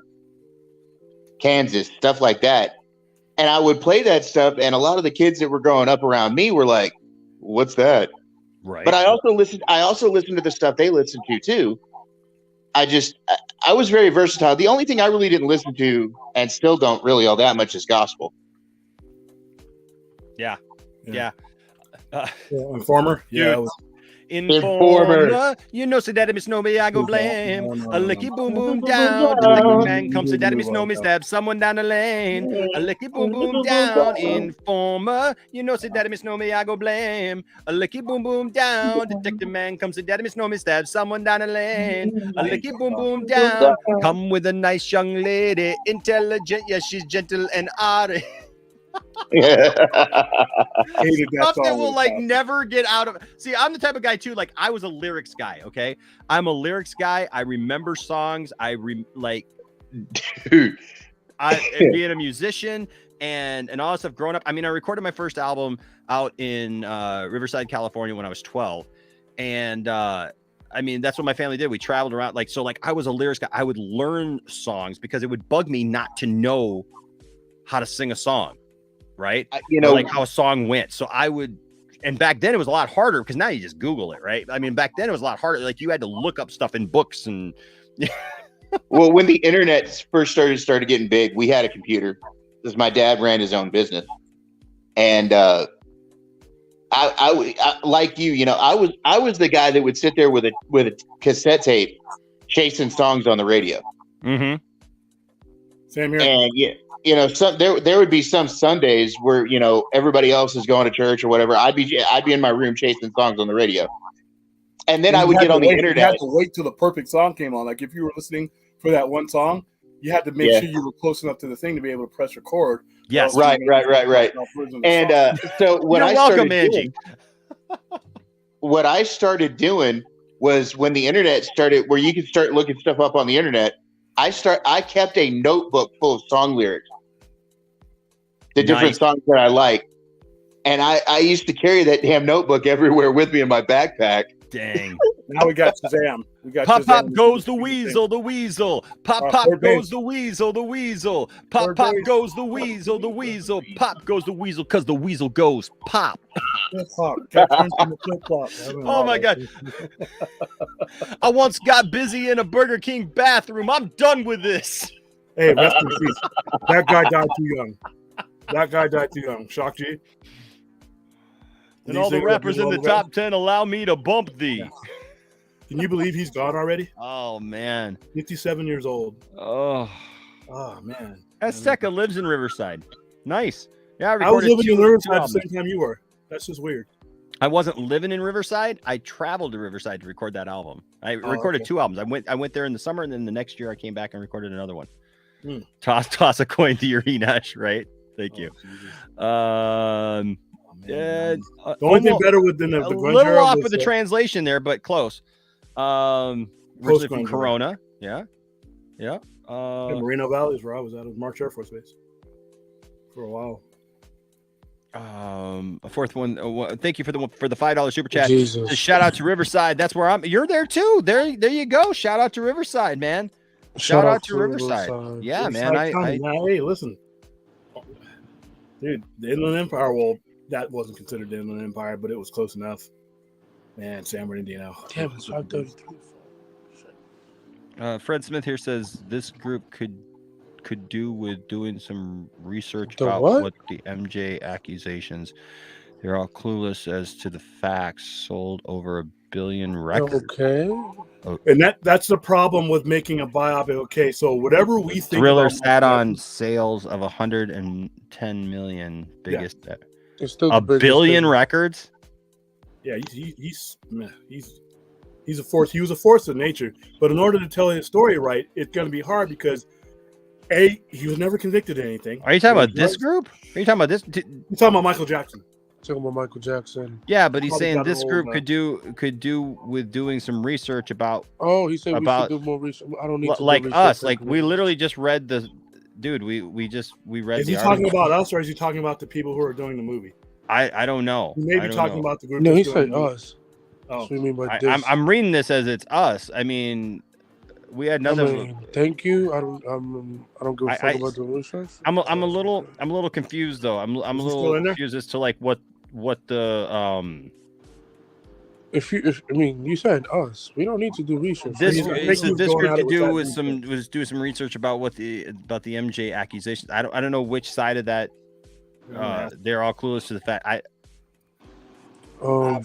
Kansas, stuff like that. And I would play that stuff, and a lot of the kids that were growing up around me were like, "What's that?" Right. But I also listened to the stuff they listened to too. I was very versatile. The only thing I really didn't listen to, and still don't really all that much, is gospel. Yeah. Informer. Yeah. Informer. Say that Miss No Me, I go blame. A licky boom boom down. The licky man comes to daddy Miss No Me, stab someone down the lane. A licky boom boom down. Informer. Say daddy Miss No Me, I go blame. A licky boom boom down. Detective man comes to daddy Miss No Me, stab someone down the lane. A licky boom boom down. Come with a nice young lady, intelligent, yes, she's gentle and odd. Hated Stuff that will never get out of. See, I'm the type of guy too. Like I was a lyrics guy. Okay, I'm a lyrics guy. I remember songs. Dude. Being a musician and all that stuff. Growing up, I mean, I recorded my first album out in Riverside, California when I was 12, and I mean that's what my family did. We traveled around I was a lyrics guy. I would learn songs because it would bug me not to know how to sing a song. Right. How a song went. So I would, and back then it was a lot harder because now you just Google it. Right. I mean, back then it was a lot harder. Like you had to look up stuff in books and. Well, when the internet first started getting big, we had a computer because my dad ran his own business. And I like you, I was the guy that would sit there with a cassette tape chasing songs on the radio. Mm-hmm. Same here. And there would be some Sundays where everybody else is going to church or whatever. I'd be in my room chasing songs on the radio, and then I would get on the internet. You had to wait till the perfect song came on. Like if you were listening for that one song, you had to make sure you were close enough to the thing to be able to press record. Yes, right. And so what what I started doing was when the internet started, where you could start looking stuff up on the internet. I kept a notebook full of song lyrics, the different songs that I like. And I used to carry that damn notebook everywhere with me in my backpack. Dang. Now we got Shazam. Pop, pop goes the weasel, the weasel. Pop, pop goes the weasel, the weasel. Pop, pop goes the weasel, the weasel. Pop goes the weasel because the weasel goes pop. Oh my God. I once got busy in a Burger King bathroom. I'm done with this. Hey, rest in peace. That guy died too young. Shock G. And all the rappers in the top 10 allow me to bump thee. Yeah. Can you believe he's gone already? Oh, man. 57 years old. Oh, man. Azteca lives in Riverside. Nice. Yeah, I was living in Riverside at the same time you were. That's just weird. I wasn't living in Riverside. I traveled to Riverside to record that album. I recorded 2 albums. I went there in the summer, and then the next year I came back and recorded another one. Toss a coin to your Enosh, right? Thank you. The only thing better than the a little off with the translation there, but close. Originally from Corona, yeah. Moreno Valley is where I was at. It was March Air Force Base for a while. A fourth one. Thank you for the $5 super chat. Jesus. Just shout out to Riverside. That's where I'm. You're there too. There you go. Shout out to Riverside, man. Shout out to Riverside. Yeah, man. Hey, listen, dude, the Inland Empire. Well, that wasn't considered the Inland Empire, but it was close enough. Man, San Bernardino. Damn, it's 5:33. Fred Smith here says this group could do with doing some research The about what? what the MJ accusations. They're all clueless as to the facts. Sold over 1 billion records. Okay. Oh, And that's the problem with making a biopic. Okay, so whatever we think. Thriller about sat on sales of 110 million. Biggest. It's still A the biggest billion thing. records. Yeah, he's a force. He was a force of nature. But in order to tell his story right, it's going to be hard because he was never convicted of anything. Are you talking about this group? Are you talking about this? You're talking about Michael Jackson. Talking about Michael Jackson. Yeah, but he's Probably saying got this an group old, could do with doing some research about. Oh, he said about we should do more research. I don't need to like do us. research. Like we literally just read the. Dude, we read. Is the he talking article. about us or is he talking about the people who are doing the movie? I don't know. He may I be don't talking know. about the group. No, he that's doing said the movie. us. Oh. That's what you mean by this. I'm reading this as it's us. I mean, we had I another. mean, thank you. I don't give a fuck about the research. I'm a little confused though. I'm a Is he little still in there? confused as to like what the If I mean, you said us. We don't need to do research. this We- this group could do was do some research about what the MJ accusations. I don't know which side of that. They're all clueless to the fact.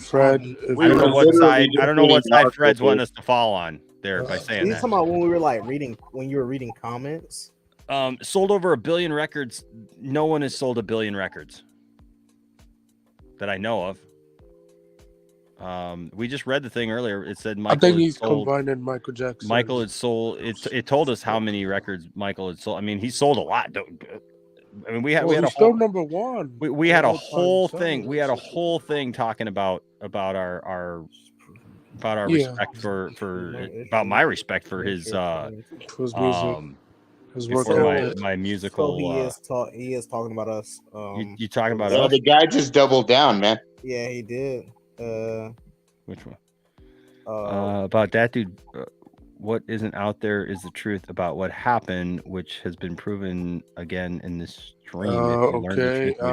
Fred. I don't know what side. I don't know what side Fred's wanting us to fall on there by saying He's that. talking about when we were like when you were reading comments. Sold over 1 billion records. No one has sold 1 billion records that I know of. We just read the thing earlier. It said Michael. I think had he's sold, combining Michael Jackson. Michael had sold. It told us how many records Michael had sold. I mean, he sold a lot. I mean, we had a he's still whole, number one. we had a all-time whole selling. thing. We had a whole thing talking about our Yeah. respect for about my respect for his his music. His work before ethic. my musical. So he is talking about us. You talking about Yeah, us? the guy just doubled down, man. Yeah, he did. Which one? About that dude. What isn't out there is the truth about what happened, which has been proven again in this stream. If you learn the truth, it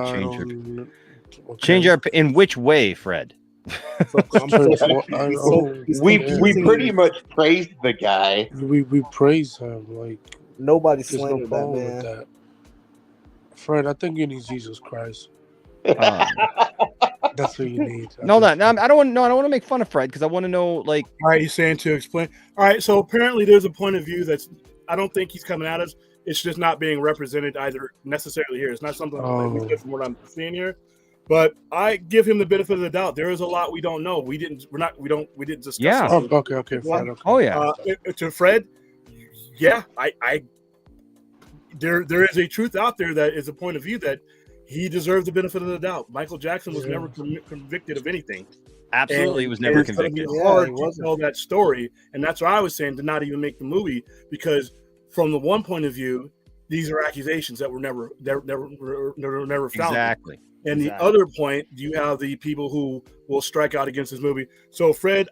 would change our. In which way, Fred? We pretty much praised the guy. We praise him like nobody there's no slandered that problem man. with that. Fred, I think you need Jesus Christ. That's what you need. No, I don't want. No, I don't want to make fun of Fred because I want to know, like. All right, he's saying to explain. All right, so apparently there's a point of view that's. I don't think he's coming at us. It's just not being represented either necessarily here. It's not something that we get from what I'm seeing here. But I give him the benefit of the doubt. There is a lot we don't know. We didn't discuss. Yeah. it. Okay, Fred. Okay. Oh yeah. To Fred, yeah, there is a truth out there that is a point of view that he deserves the benefit of the doubt. Michael Jackson was never convicted of anything. Absolutely, he was never convicted. It's hard to tell that story, and that's why I was saying to not even make the movie, because from the one point of view, these are accusations that were never found. Exactly. And the other point, you have the people who will strike out against this movie. So, Fred,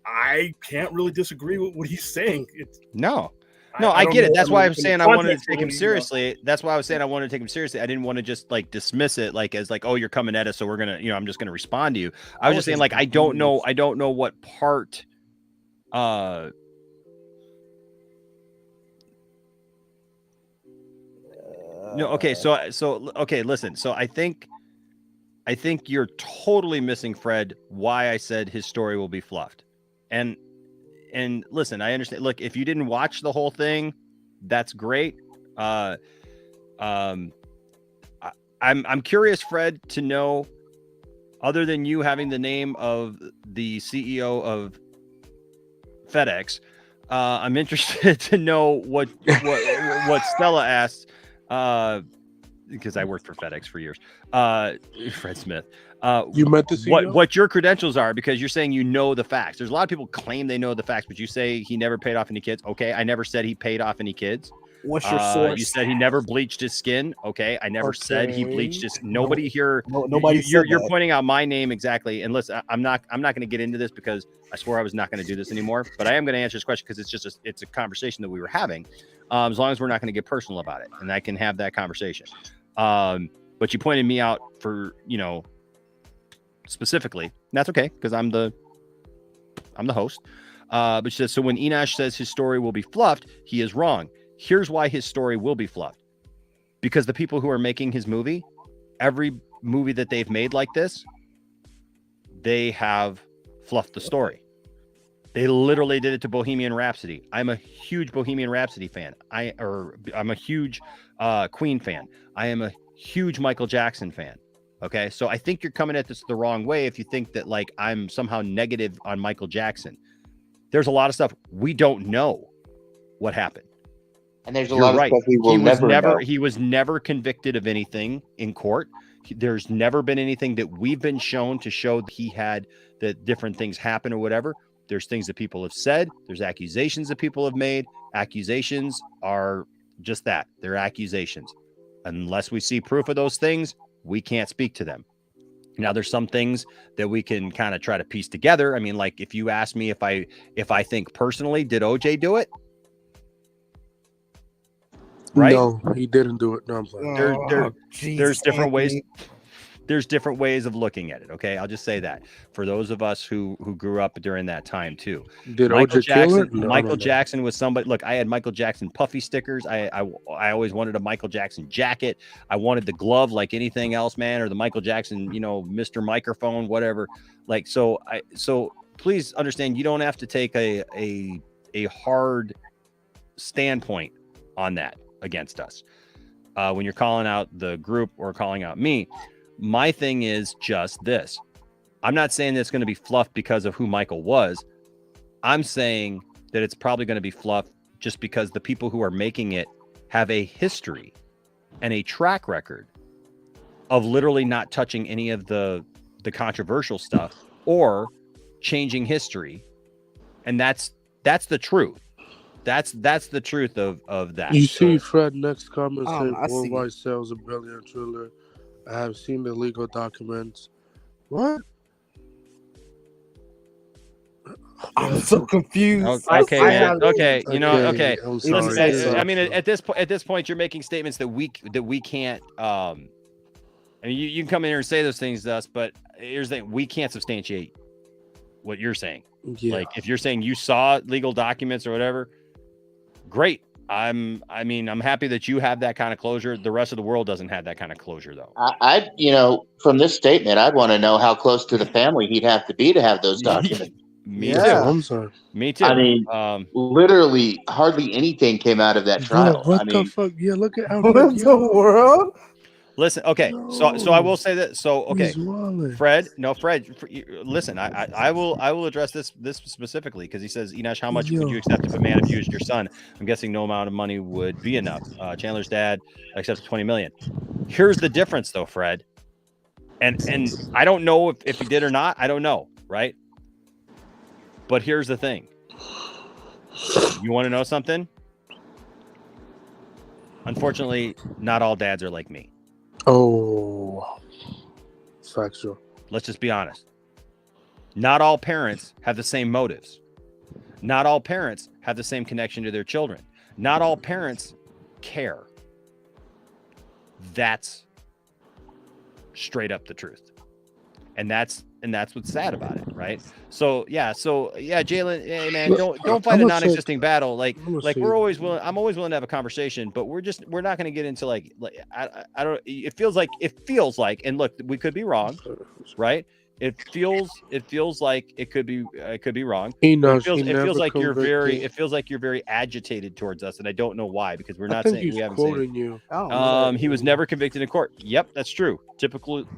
I can't really disagree with what he's saying. No, I get it. That's why I'm saying I wanted to take him you know. seriously. That's why I was saying I wanted to take him seriously. I didn't want to just like dismiss it like as like, oh, you're coming at us, so we're gonna, I'm just gonna respond to you. I was just saying like I don't know what part. No, okay, so okay, listen. So I think you're totally missing, Fred, why I said his story will be fluffed. And listen, I understand. Look, if you didn't watch the whole thing, that's great. I'm curious, Fred, to know, other than you having the name of the CEO of FedEx, I'm interested to know what Stella asked, because I worked for FedEx for years. Fred Smith. You met the CEO? What your credentials are, because you're saying you know the facts. There's a lot of people claim they know the facts, but you say he never paid off any kids. Okay, I never said he paid off any kids. What's your source? You said he never bleached his skin. Okay, I never said he bleached his. Nobody here. Nobody said You're that. pointing out my name exactly. And listen, I'm not going to get into this because I swore I was not going to do this anymore. But I am going to answer this question because it's a conversation that we were having. As long as we're not going to get personal about it, and I can have that conversation. But you pointed me out for specifically. And that's okay because I'm the host. But she says, so when Enosh says his story will be fluffed, he is wrong. Here's why his story will be fluffed. Because the people who are making his movie, every movie that they've made like this, they have fluffed the story. They literally did it to Bohemian Rhapsody. I'm a huge Bohemian Rhapsody fan. I'm a huge Queen fan. I am a huge Michael Jackson fan. Okay, so I think you're coming at this the wrong way if you think that like I'm somehow negative on Michael Jackson. There's a lot of stuff we don't know what happened. And there's a lot of stuff we will He was never know. He was never convicted of anything in court. There's never been anything that we've been shown to show that he had that different things happen or whatever. There's things that people have said. There's accusations that people have made. Accusations are just that. They're accusations. Unless we see proof of those things, we can't speak to them. Now, there's some things that we can kind of try to piece together. I mean, like if you ask me if I think personally, did OJ do it? Right? No, he didn't do it. No, I'm sorry. There's different ways. There's different ways of looking at it. Okay, I'll just say that for those of us who grew up during that time too. Did Michael OJ Jackson? kill it? No, Michael no. Jackson was somebody. Look, I had Michael Jackson puffy stickers. I always wanted a Michael Jackson jacket. I wanted the glove like anything else, man, or the Michael Jackson, Mr. Microphone, whatever. Like so, please understand, you don't have to take a hard standpoint on that against us when you're calling out the group or calling out me. My thing is just this. I'm not saying that it's going to be fluffed because of who Michael was. I'm saying that it's probably going to be fluffed just because the people who are making it have a history and a track record of literally not touching any of the controversial stuff or changing history. And that's the truth. That's the truth of that. You see Fred next comment said I see. worldwide sales $1 billion thriller. I have seen the legal documents. What? I'm so confused. Okay, man. Okay, okay. I'm Listen, sorry. I mean, at this point, you're making statements that we can't. I mean, you can come in here and say those things to us, but here's the thing: we can't substantiate what you're saying. Yeah. Like, if you're saying you saw legal documents or whatever, great. I'm happy that you have that kind of closure. The rest of the world doesn't have that kind of closure, though. I from this statement, I'd want to know how close to the family he'd have to have those documents. Me too. I'm sorry. Me too. I mean, literally, hardly anything came out of that trial. What the fuck? Yeah, look at What the world? Listen, okay, so I will say that. So okay, He's wilding. Fred, listen, I will address this specifically because he says, Enosh, how much would you accept if a man abused your son? I'm guessing no amount of money would be enough. Chandler's dad accepts $20 million. Here's the difference, though, Fred, and I don't know if he did or not. I don't know, right? But here's the thing. You want to know something? Unfortunately, not all dads are like me. Oh, factual. Let's just be honest. Not all parents have the same motives. Not all parents have the same connection to their children. Not all parents care. That's straight up the truth. And that's what's sad about it, right? So yeah, Jalen, hey man, don't fight a non-existing battle. Like we're always willing. I'm always willing to have a conversation, but we're not going to get into like I don't. It feels like, and look, we could be wrong, right? It feels like it could be wrong. It feels like you're very agitated towards us, and I don't know why, because we're not saying we haven't quoting you. He was never convicted in court. Yep, that's true. Typical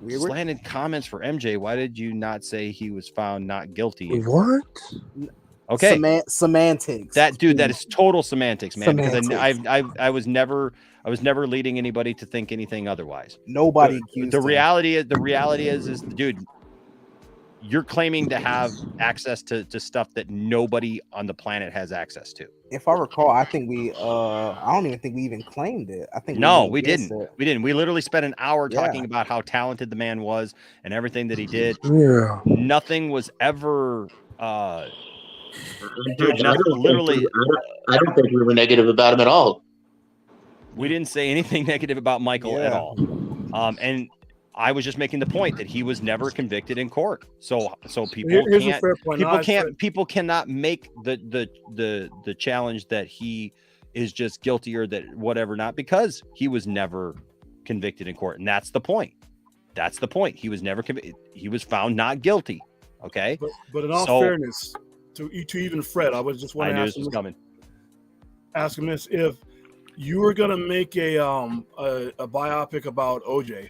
slanted comments for MJ. Why did you not say he was found not guilty? What? Okay, semantics. That is total semantics, man. Because Semantics. I was never leading anybody to think anything otherwise. Nobody The accused him. reality is, dude, you're claiming to have access to stuff that nobody on the planet has access to. If I recall, I think I don't even think we even claimed it. I think we didn't. We didn't. We literally spent an hour talking about how talented the man was and everything that he did. Yeah. Nothing was ever Dude, I don't think we were negative about him at all. We didn't say anything negative about Michael at all. And I was just making the point that he was never convicted in court. So people Here's a fair point. people cannot make the challenge that he is just guilty or that whatever, not because he was never convicted in court. And that's the point. That's the point. He was never convicted. He was found not guilty. Okay. But in all fairness, to even Fred, I was just want to ask him this: if you were gonna make a biopic about OJ.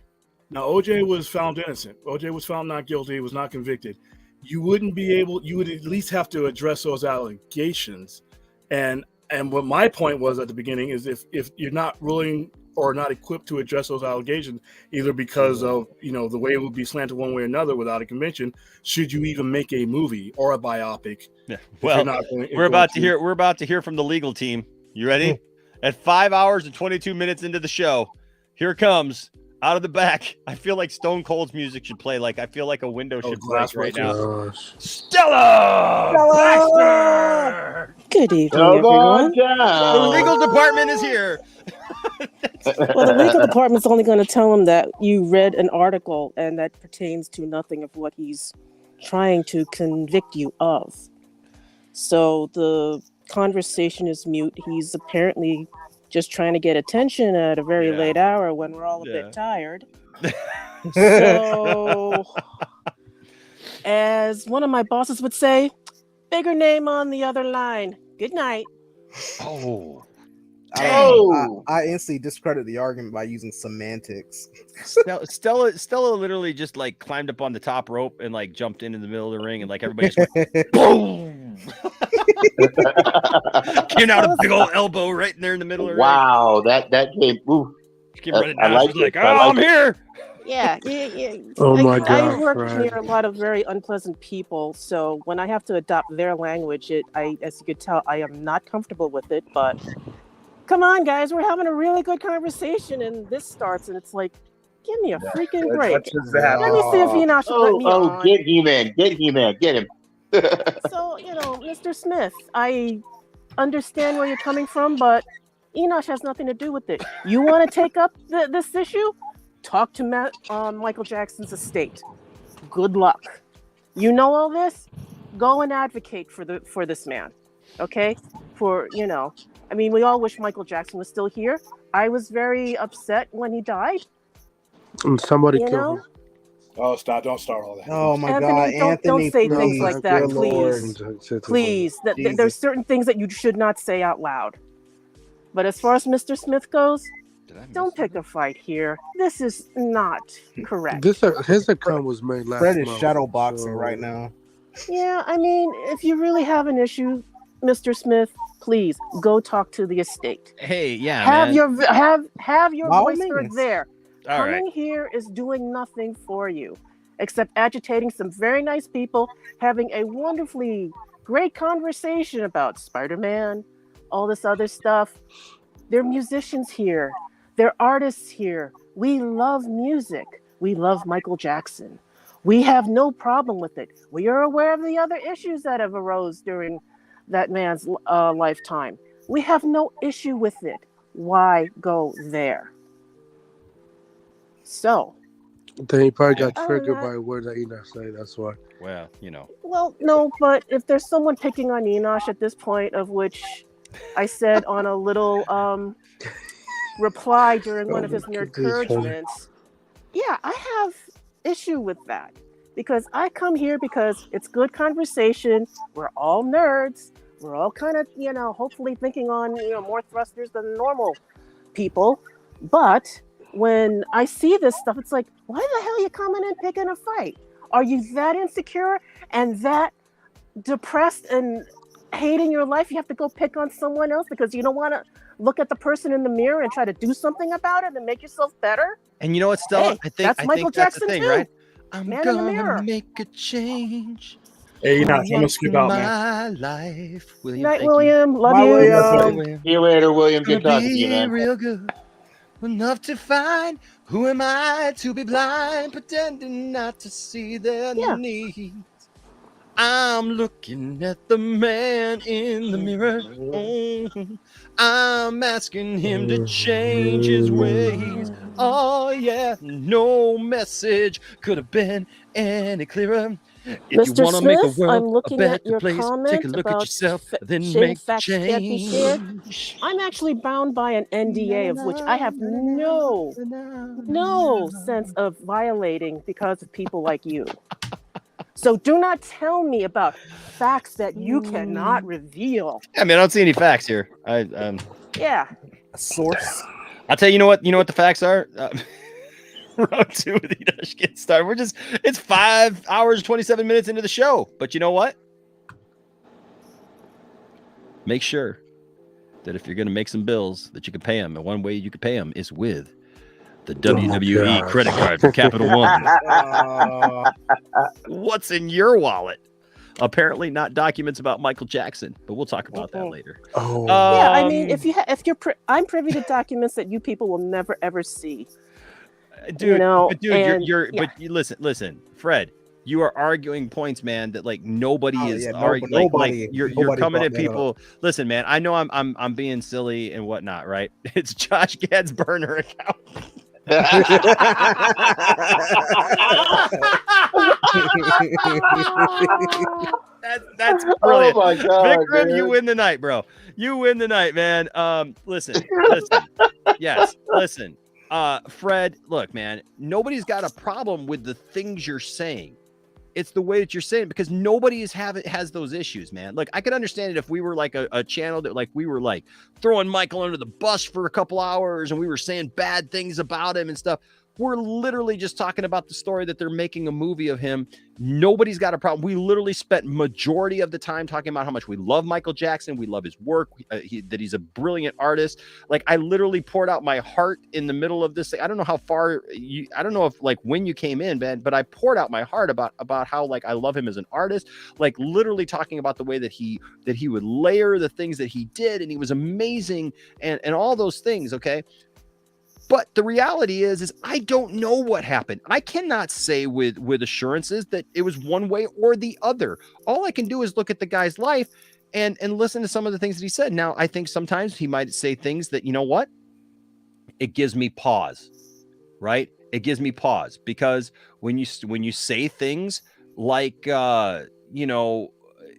Now, OJ was found innocent. OJ was found not guilty. He was not convicted. You would at least have to address those allegations. And what my point was at the beginning is if you're not willing or not equipped to address those allegations, either because of, the way it would be slanted one way or another without a conviction, should you even make a movie or a biopic? Yeah. Well, we're about to hear from the legal team. You ready? At 5 hours and 22 minutes into the show, here comes out of the back. I feel like Stone Cold's music should play. Like I feel like a window should break right now. Stella! Baxter! Good evening, everyone. The legal department is here. Well, the legal department's only going to tell him that you read an article and that pertains to nothing of what he's trying to convict you of. So the conversation is mute. He's apparently just trying to get attention at a very late hour when we're all a bit tired. So, as one of my bosses would say, bigger name on the other line. Good night. I instantly discredit the argument by using semantics. Stella literally just like climbed up on the top rope and like jumped into the middle of the ring and like everybody just went boom. Came out a big old elbow right in there in the middle of the ring. Wow, that came. Ooh. Came running down. I like She's like, it. I'm here. Yeah. Oh my I God, work Fred. near a lot of very unpleasant people, so when I have to adopt their language, as you could tell, I am not comfortable with it. But come on, guys, we're having a really good conversation, and this starts, and it's like, give me a freaking break. Let me see if Enoch will let me on. Get him in, get him. So, Mr. Smith, I understand where you're coming from, but Enoch has nothing to do with it. You want to take up this issue? Talk to Michael Jackson's estate. Good luck. You know all this? Go and advocate for this man. Okay? I mean, we all wish Michael Jackson was still here. I was very upset when he died. And somebody killed him. Oh, stop! Don't start all that. Oh my Anthony, God, Anthony! Don't say things please. like that, Good please. Lord. Please. There's certain things that you should not say out loud. But as far as Mr. Smith goes, don't pick a fight here. This is not correct. His account was made last month. Fred is shadow boxing right now. Yeah, I mean, if you really have an issue, Mr. Smith, please go talk to the estate. Hey, yeah, have man. your By all voice heard means. there. All Coming here is doing nothing for you except agitating some very nice people, having a wonderfully great conversation about Spider-Man, all this other stuff. There are musicians here. There are artists here. We love music. We love Michael Jackson. We have no problem with it. We are aware of the other issues that have arose during that man's lifetime. We have no issue with it. Why go there? So. Then he probably got triggered by a word that Enoch said. That's why. Well, Well, no, but if there's someone picking on Enoch at this point, of which I said on a little reply during one of his encouragements, yeah, I have issue with that. Because I come here because it's good conversation. We're all nerds. We're all kind of, hopefully thinking on, more thrusters than normal people. But when I see this stuff, it's like, why the hell are you coming and picking a fight? Are you that insecure and that depressed and hating your life? You have to go pick on someone else because you don't want to look at the person in the mirror and try to do something about it and make yourself better? And you know what, Stella? Hey, that's Michael that's the Jackson thing, too. right? I'm Man in the gonna mirror. make a change. Hey, I'm gonna skip out, man. My life, William. Night, Thank you. William. Love Bye, you. William. See you later, William. Good Gonna talking to you, be man. real good. Enough to find who am I to be blind, pretending not to see their needs. I'm looking at the man in the mirror. Mhm. I'm asking him to change his ways. Oh yeah, no message could have been any clearer. If you Mr. want to make a Smith, I'm world a looking at better your place, take a comment look at about yourself, then shame make the facts can't be shared. change. I'm actually bound by an NDA of which I have no sense of violating because of people like you. So do not tell me about facts that you cannot reveal. I mean, I don't see any facts here. Yeah. A source. I'll tell you, you know what the facts are? Round 2 of the Enosh Get Started. It's 5 hours, 27 minutes into the show. But you know what? Make sure that if you're going to make some bills, that you can pay them. And one way you can pay them is with the WWE credit card from Capital One. What's in your wallet? Apparently not documents about Michael Jackson, but we'll talk about that later. Yeah, I mean, I'm privy to documents that you people will never ever see. Dude, you know, but dude, listen, Fred, you are arguing points, man, that like nobody is arguing. You're coming at people. Listen, man, I know I'm being silly and whatnot, right? It's Josh Gad's burner account. That's brilliant. Oh my God, Big Grim, dude. you win the night, bro. You win the night, man. Listen. Yes, listen. Fred, look, man, nobody's got a problem with the things you're saying. It's the way that you're saying, because nobody has those issues, man. Look, I could understand it if we were like a channel that like we were like throwing Michael under the bus for a couple hours and we were saying bad things about him and stuff. We're literally just talking about the story that they're making a movie of him. Nobody's got a problem. We literally spent majority of the time talking about how much we love Michael Jackson. We love his work, that he's a brilliant artist. Like, I literally poured out my heart in the middle of this thing. I don't know how far I don't know if like when you came in, man, but I poured out my heart about how like I love him as an artist, like literally talking about the way that he would layer the things that he did, and he was amazing and all those things. Okay. But the reality is I don't know what happened. I cannot say with assurances that it was one way or the other. All I can do is look at the guy's life and listen to some of the things that he said. Now, I think sometimes he might say things that, you know what? It gives me pause, right? It gives me pause, because when you say things like, you know,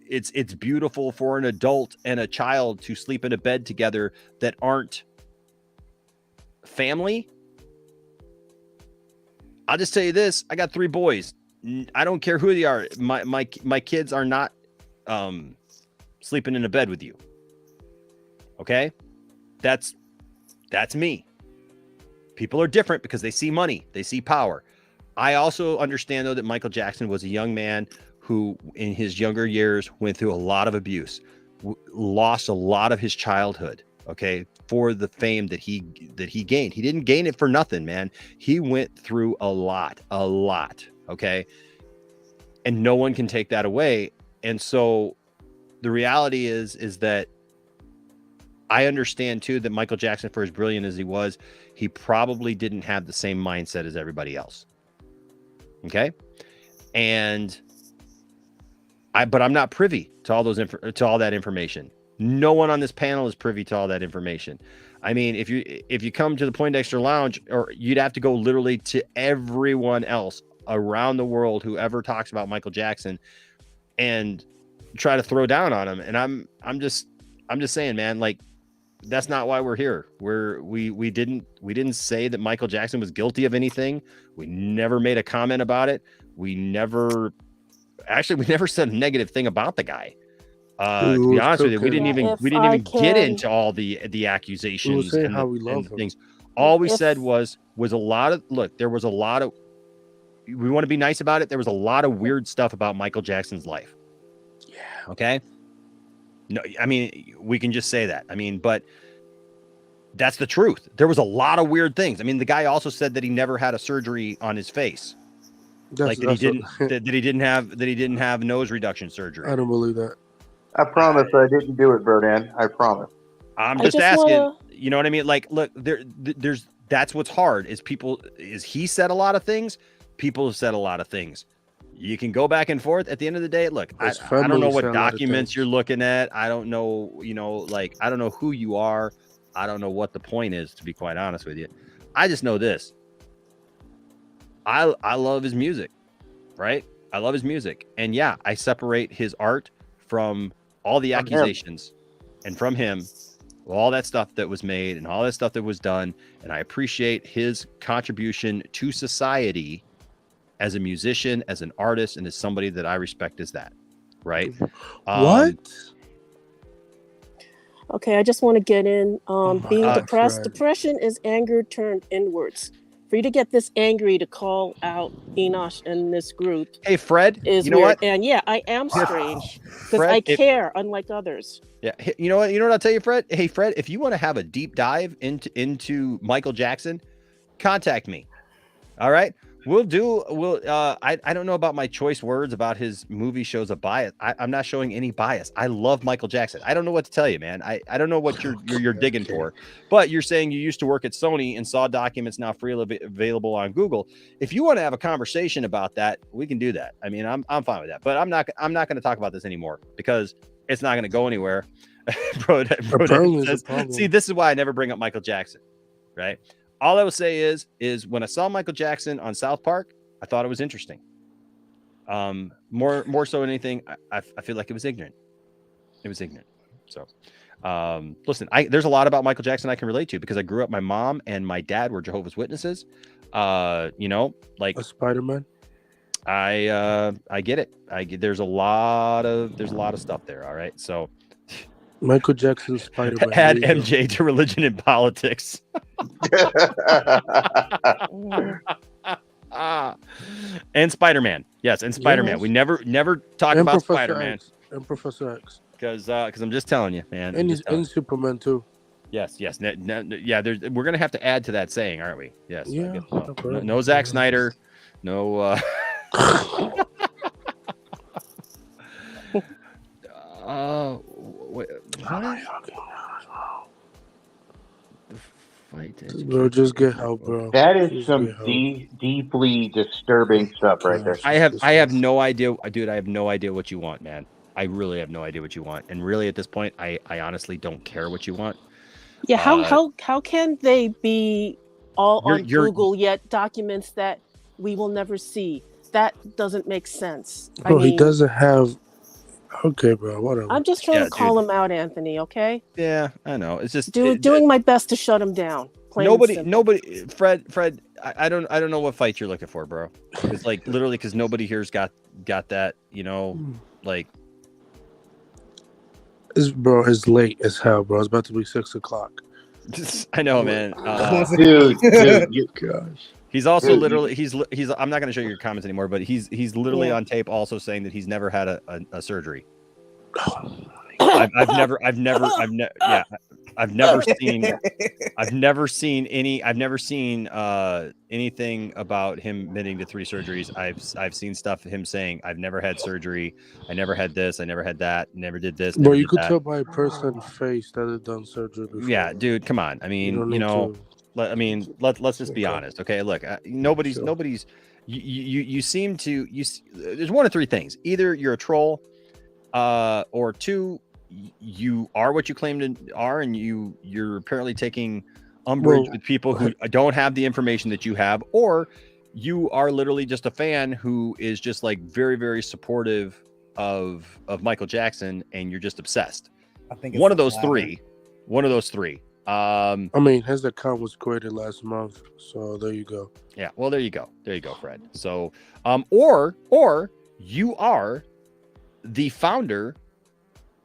it's beautiful for an adult and a child to sleep in a bed together that aren't family. I'll just tell you this: I got 3 boys. I don't care who they are. My kids are not sleeping in a bed with you. Okay, that's me. People are different because they see money, they see power. I also understand though that Michael Jackson was a young man who, in his younger years, went through a lot of abuse, lost a lot of his childhood. Okay, for the fame that he gained. He didn't gain it for nothing, man. He went through a lot. Okay, and no one can take that away. And so the reality is that I understand too that Michael Jackson, for as brilliant as he was, he probably didn't have the same mindset as everybody else. Okay, but I'm not privy to all that information. No one on this panel is privy to all that information. I mean, if you come to the Poindexter Lounge, or you'd have to go literally to everyone else around the world who ever talks about Michael Jackson and try to throw down on him. And I'm just saying, man, like, that's not why we're here. We didn't say that Michael Jackson was guilty of anything. We never made a comment about it. We never said a negative thing about the guy. To be honest with you, we didn't even get into all the accusations and how we love things. All we said was a lot of, look, there was a lot of, we want to be nice about it. There was a lot of weird stuff about Michael Jackson's life. Yeah. Okay. No, I mean, we can just say that. I mean, but that's the truth. There was a lot of weird things. I mean, the guy also said that he never had a surgery on his face. Like that he didn't have nose reduction surgery. I don't believe that. I promise I didn't do it, Brodan. I promise. I'm I just just asking. wanna- You know what I mean? Like, look, there's that's what's hard is he said a lot of things. People have said a lot of things. You can go back and forth. At the end of the day, look, I don't know what documents you're looking at. I don't know, like, I don't know who you are. I don't know what the point is, to be quite honest with you. I just know this. I love his music, right? I love his music. And yeah, I separate his art from all the accusations and from him, all that stuff that was made and all that stuff that was done. And I appreciate his contribution to society as a musician, as an artist, and as somebody that I respect as that, right? What? Okay, I just want to get in. Being God, depressed, Fred. depression is anger turned inwards. For you to get this angry to call out Enosh and this group, hey Fred, is you know weird. what? And yeah, I am strange because Fred, I care, unlike others. Yeah, you know what I'll tell you, Fred. Hey, Fred, if you want to have a deep dive into Michael Jackson, contact me. All right, we'll. I don't know about my choice words about his movie shows a bias. I'm not showing any bias. I love Michael Jackson. I don't know what to tell you, man. I don't know what you're digging for, but you're saying you used to work at Sony and saw documents now freely available on Google. If you want to have a conversation about that, we can do that. I mean, I'm fine with that, but I'm not going to talk about this anymore because it's not going to go anywhere. Bro says, see, this is why I never bring up Michael Jackson, right? All I will say is when I saw Michael Jackson on South Park, I thought it was interesting. More so than anything, I feel like it was ignorant. It was ignorant. So, listen, there's a lot about Michael Jackson I can relate to because I grew up. My mom and my dad were Jehovah's Witnesses. Like a Spider-Man. I get it. There's a lot of stuff there. All right, so. Michael Jackson, Spider-Man. Add MJ to religion and politics. And Spider-Man. Yes, and Spider-Man. Yes. We never talk about Spider-Man. And Professor X. Because I'm just telling you, man. And Superman too. Yes. Yeah, we're gonna have to add to that saying, aren't we? Yes. Yeah. No Zack Snyder. No what? Bro, just get help, bro. That is some deeply disturbing stuff right there. I have no idea, dude. I have no idea what you want, man. I really have no idea what you want, and really at this point, I honestly don't care what you want. Yeah, how can they be all on you're- Google yet documents that we will never see? That doesn't make sense. Bro, he doesn't have. Okay, bro. Whatever. I'm just trying to call him out, Anthony. Okay. Yeah, I know. It's just doing my best to shut him down. plain and Nobody. simple. Fred. I don't know what fight you're looking for, bro. It's like literally because nobody here's got that. Like. It's late as hell, bro. It's about to be 6 o'clock. I know, man. Dude, gosh. He's also literally he's. I'm not going to show you your comments anymore, but he's literally on tape also saying that he's never had a surgery. I've never seen anything about him admitting to 3 surgeries. I've seen stuff of him saying I've never had surgery, I never had this, I never had that, never did this. Bro, you could tell by a person's face that had done surgery before. Yeah, dude, come on. I mean, let's just be honest, okay? Look, nobody's. You seem to. There's one of 3 things: either you're a troll, or 2, you are what you claim to are, and you're apparently taking umbrage with people who don't have the information that you have, or you are literally just a fan who is just like very, very supportive of Michael Jackson, and you're just obsessed. I think one of those three. One of those 3. I mean, his account was created last month, so there you go. Yeah, well, there you go, Fred. So, or you are the founder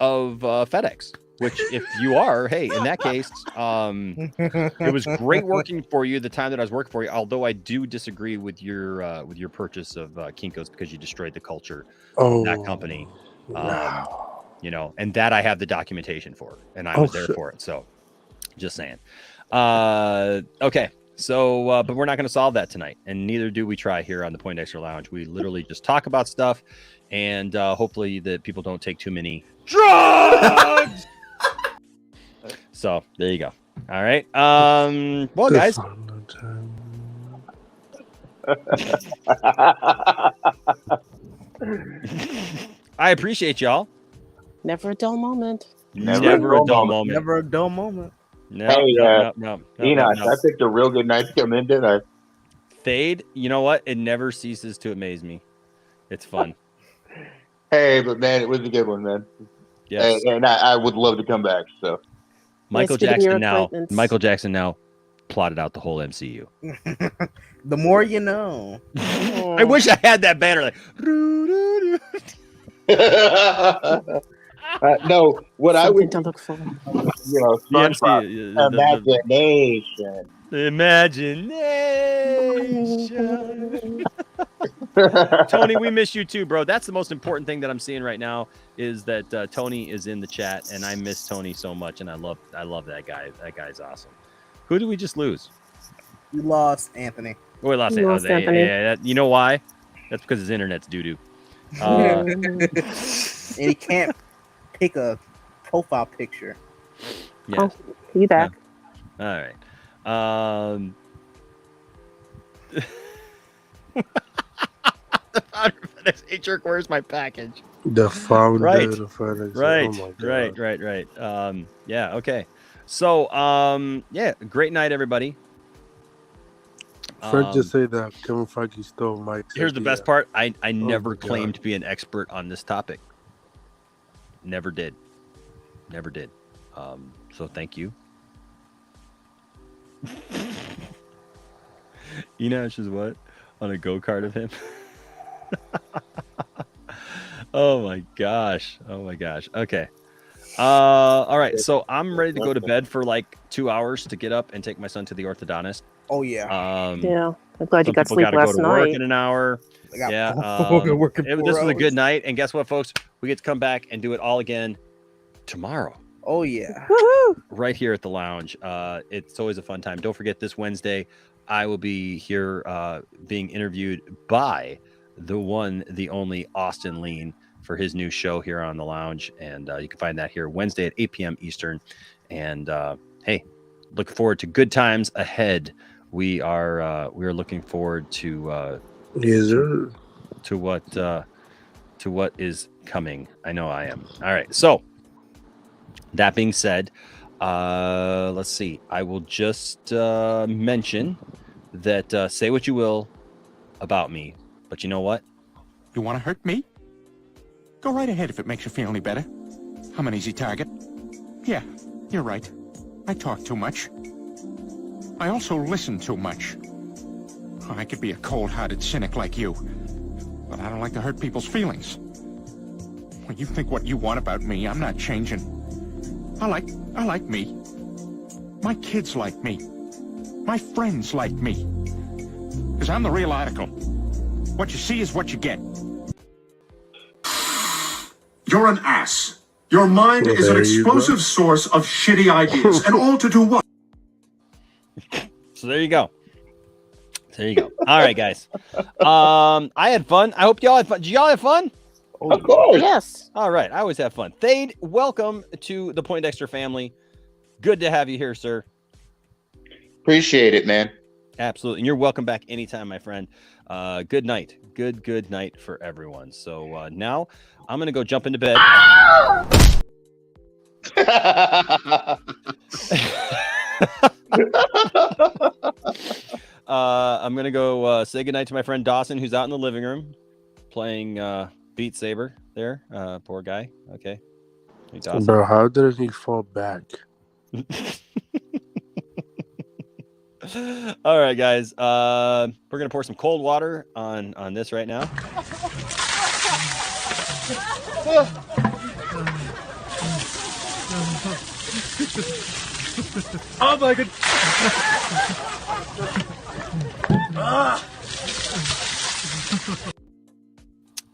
of FedEx, which if you are, hey, in that case, it was great working for you the time that I was working for you. Although I do disagree with your purchase of Kinko's because you destroyed the culture of that company. Wow. And that I have the documentation for, and I was there for it. So, just saying. Okay, So, but we're not going to solve that tonight, and neither do we try here on the Poindexter Lounge. We literally just talk about stuff, and hopefully that people don't take too many drugs. So there you go. All right. Well, guys. I appreciate y'all. Never a dull moment. Never a dull moment. Never a dull moment. Hey, Enoch, I picked a real good night to come in, didn't I? Thade, you know what? It never ceases to amaze me. It's fun. Hey, but man, it was a good one, man. Yes. And I would love to come back. So Michael Jackson now plotted out the whole MCU. The more you know. I wish I had that banner. No, what I would look for. Imagination. Tony, we miss you too, bro. That's the most important thing that I'm seeing right now is that Tony is in the chat, and I miss Tony so much, and I love that guy. That guy's awesome. Who did we just lose? We lost Anthony. Oh, we lost Anthony. Yeah, you know why? That's because his internet's doo-doo. And he can't pick a profile picture. Yes. Oh, you back? All right. Hey, jerk, where's my package? The founder Right. of FedEx. Right. Oh my God. Right. Yeah. Okay. So, yeah, great night, everybody. Fred just say that Kevin Feige stole Mike's Here's the idea. best part. I never my God. claimed to be an expert on this topic. Never did. So thank you. Enosh is what? On a go-kart of him? Oh my gosh. Okay. All right. So I'm ready to go to bed for like 2 hours to get up and take my son to the orthodontist. Oh yeah. Yeah. I'm glad you got people sleep gotta last go to work night. in an hour. Yeah. Working This 4 was a hours. good night. And guess what, folks? We get to come back and do it all again tomorrow. Oh yeah. Right here at the lounge. It's always a fun time. Don't forget, this Wednesday, I will be here being interviewed by the one, the only Austin Lean for his new show here on the lounge. And you can find that here Wednesday at 8 p.m. Eastern. And hey, look forward to good times ahead. We are looking forward to what is coming. I know I am. All right. So that being said, let's see. I will just mention that say what you will about me, but you know what? You want to hurt me? Go right ahead if it makes you feel any better. I'm an easy target. Yeah, you're right. I talk too much. I also listen too much. I could be a cold-hearted cynic like you, but I don't like to hurt people's feelings. When you think what you want about me, I'm not changing. I like me. My kids like me. My friends like me. Because I'm the real article. What you see is what you get. You're an ass. Your mind Well, is an there you go. explosive source of shitty ideas, and all to do what? So there you go. All right, guys. I had fun. I hope y'all had fun. Did y'all have fun? Of course. Yes. All right. I always have fun. Thade, welcome to the Poindexter family. Good to have you here, sir. Appreciate it, man. Absolutely. And you're welcome back anytime, my friend. Good night. Good night for everyone. So now I'm going to go jump into bed. I'm going to go say goodnight to my friend Dawson, who's out in the living room playing Beat Saber there. Poor guy. Okay. Hey, Dawson. Bro, how did he fall back? All right, guys. We're gonna pour some cold water on this right now. Oh my god.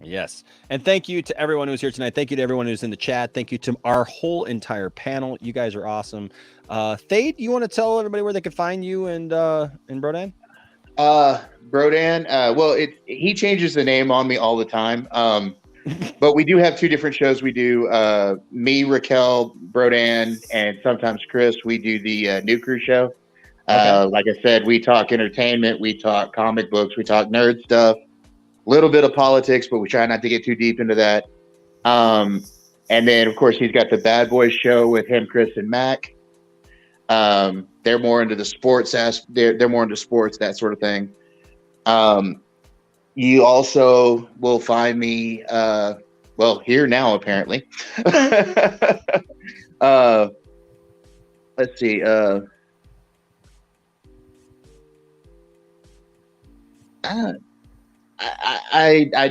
Yes. And thank you to everyone who's here tonight. Thank you to everyone who's in the chat. Thank you to our whole entire panel. You guys are awesome. Thade, you want to tell everybody where they can find you and Brodan? Brodan, well, he changes the name on me all the time. But we do have two different shows. We do me, Raquel, Brodan, and sometimes Chris. We do the New Crew show. Like I said, we talk entertainment, we talk comic books, we talk nerd stuff, a little bit of politics, but we try not to get too deep into that. And then, of course, he's got the Bad Boys show with him, Chris, and Mac. They're more into the sports they're more into sports, that sort of thing. You also will find me here now, apparently. Let's see. I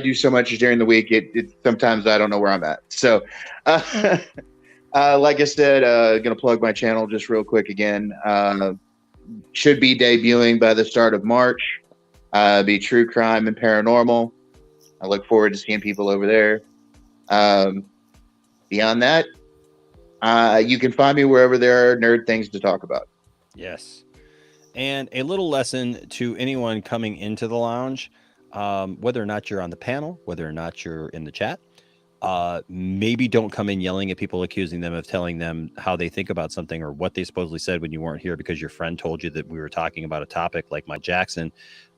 do so much during the week. It sometimes I don't know where I'm at. So, like I said, gonna plug my channel just real quick again. Should be debuting by the start of March. Be true crime and paranormal. I look forward to seeing people over there. Beyond that, you can find me wherever there are nerd things to talk about. Yes. And a little lesson to anyone coming into the lounge, whether or not you're on the panel, whether or not you're in the chat, maybe don't come in yelling at people, accusing them of telling them how they think about something or what they supposedly said when you weren't here because your friend told you that we were talking about a topic like Mike Jackson.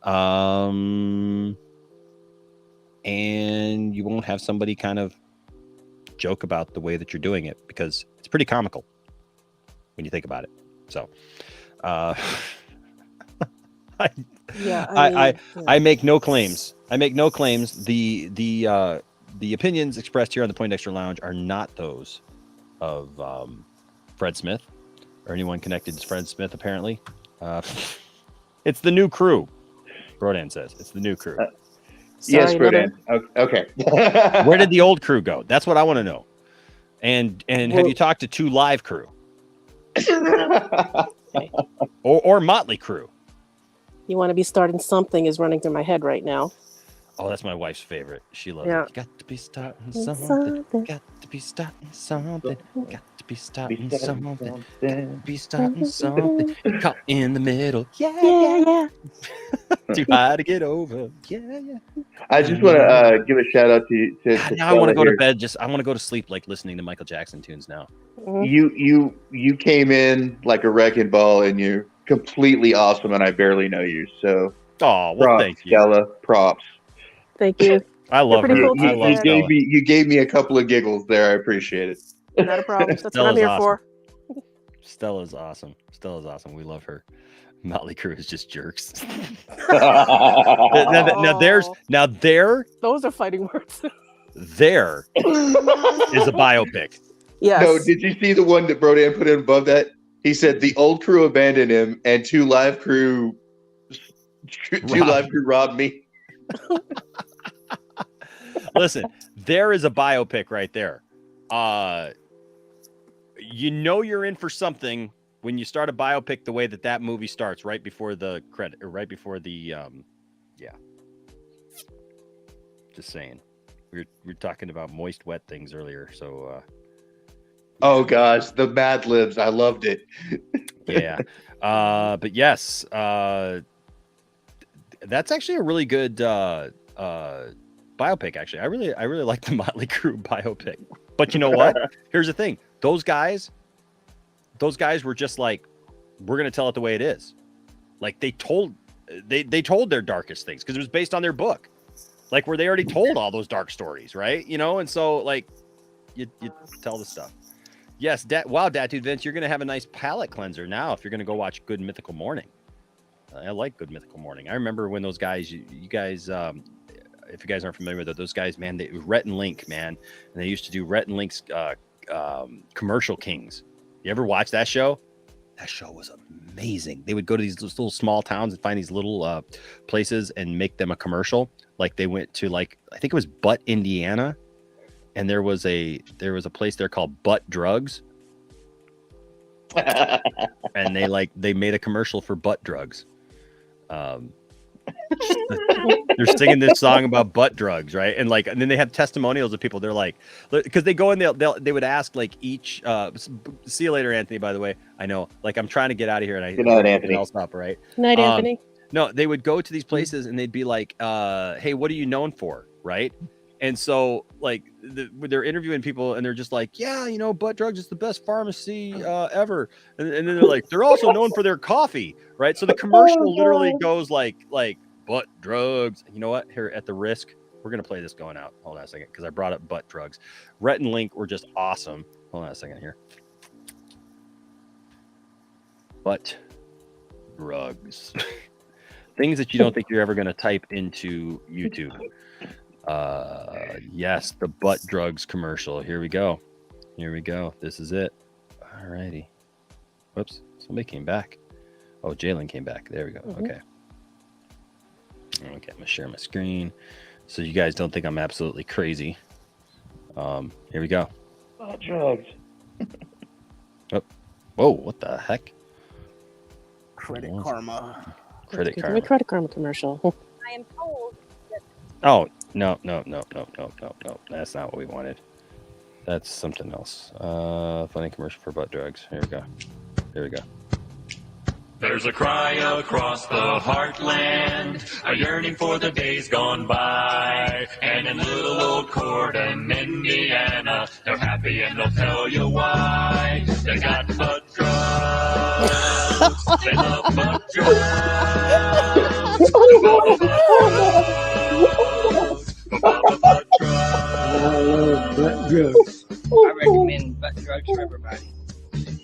And you won't have somebody kind of joke about the way that you're doing it because it's pretty comical when you think about it. So, I make no claims. I make no claims. The opinions expressed here on the Poindexter Lounge are not those of Fred Smith or anyone connected to Fred Smith, apparently. It's the new crew. Brodan says it's the new crew. Yes, Brodan. Okay. Where did the old crew go? That's what I want to know. And have you talked to 2 Live crew? or Motley crew? You want to be starting something is running through my head right now. Oh, that's my wife's favorite. She loves Yeah. it. You got to be starting something. Got to be starting something. Got to be starting something. Got to be starting something. Caught in the middle. Yeah. Too high to get over. Yeah. I just want to give a shout out to Now I want to go to bed. I want to go to sleep like listening to Michael Jackson tunes now. You came in like a wrecking ball and you're completely awesome and I barely know you. So thank you. Stella, props. Thank you. I love her. You gave me a couple of giggles there. I appreciate it. Not a problem. That's what I'm here for. Stella's awesome. We love her. Motley Crue is just jerks. now those are fighting words. There is a biopic. Yes. No, did you see the one that Brodan put in above that? He said the old crew abandoned him and 2 live crew robbed me. Listen, there is a biopic right there. You know you're in for something when you start a biopic the way that movie starts, right before the credit, or right before the Just saying. We were talking about moist, wet things earlier, so. Oh gosh, the Mad Libs! I loved it. Yeah, but yes, that's actually a really good biopic. Actually, I really like the Motley Crue biopic. But you know what? Here's the thing: those guys were just like, we're gonna tell it the way it is. Like they told their darkest things because it was based on their book, like where they already told all those dark stories, right? You know, and so like you tell the stuff. Yes, wow, Dude Vince, you're gonna have a nice palate cleanser now if you're gonna go watch Good Mythical Morning. I like Good Mythical Morning. I remember when those guys, you guys, if you guys aren't familiar with it, those guys, man, Rhett and Link, man, and they used to do Rhett and Link's Commercial Kings. You ever watch that show? That show was amazing. They would go to these little small towns and find these little places and make them a commercial. Like they went to I think it was Butt, Indiana. And there was a place there called Butt Drugs, and they made a commercial for butt drugs. They're singing this song about butt drugs, right? And then they have testimonials of people. They're like, because they go in, they would ask like each. See you later, Anthony. By the way, I know, like I'm trying to get out of here, and Good night, Anthony. I'll stop. Right. Night, Anthony. No, they would go to these places and they'd be like, "Hey, what are you known for?" Right? And so, like, they're interviewing people, and they're just like, "Yeah, butt drugs is the best pharmacy ever." And then they're like, "They're also known for their coffee," right? So the commercial literally goes like butt drugs. You know what? Here at the risk, we're gonna play this going out. Hold on a second, because I brought up butt drugs. Rhett and Link were just awesome. Hold on a second here. Butt drugs. Things that you don't think you're ever going to type into YouTube. Yes, the butt drugs commercial. Here we go. This is it. All righty. Whoops. Somebody came back. Oh, Jalen came back. There we go. Okay. I'm going to share my screen so you guys don't think I'm absolutely crazy. Here we go. Butt drugs. Oh. Whoa, what the heck? Credit Karma. Credit Karma. Credit Karma commercial. I am told that Oh, no. That's not what we wanted. That's something else. Funny commercial for butt drugs. Here we go. There's a cry across the heartland, a yearning for the days gone by. And in little old Corden, Indiana, they're happy and they'll tell you why. They got butt drugs. They love butt drugs. Butt drugs. I recommend butt drugs for everybody.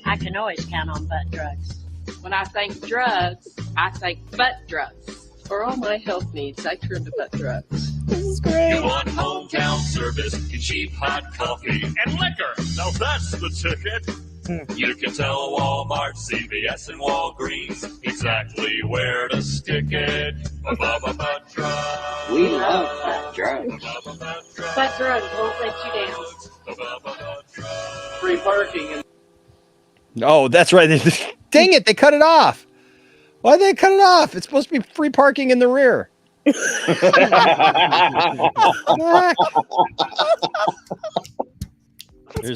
I can always count on butt drugs. When I think drugs, I think butt drugs. For all my health needs, I turn to butt drugs. This is great. You want hometown service, cheap hot coffee, and liquor. Now that's the ticket. You can tell Walmart, CVS, and Walgreens exactly where to stick it. Butt drugs. We love butt drugs. Butt drugs won't let you down. Free parking and Oh, that's right. Dang it, they cut it off. Why'd they cut it off? It's supposed to be free parking in the rear. Here's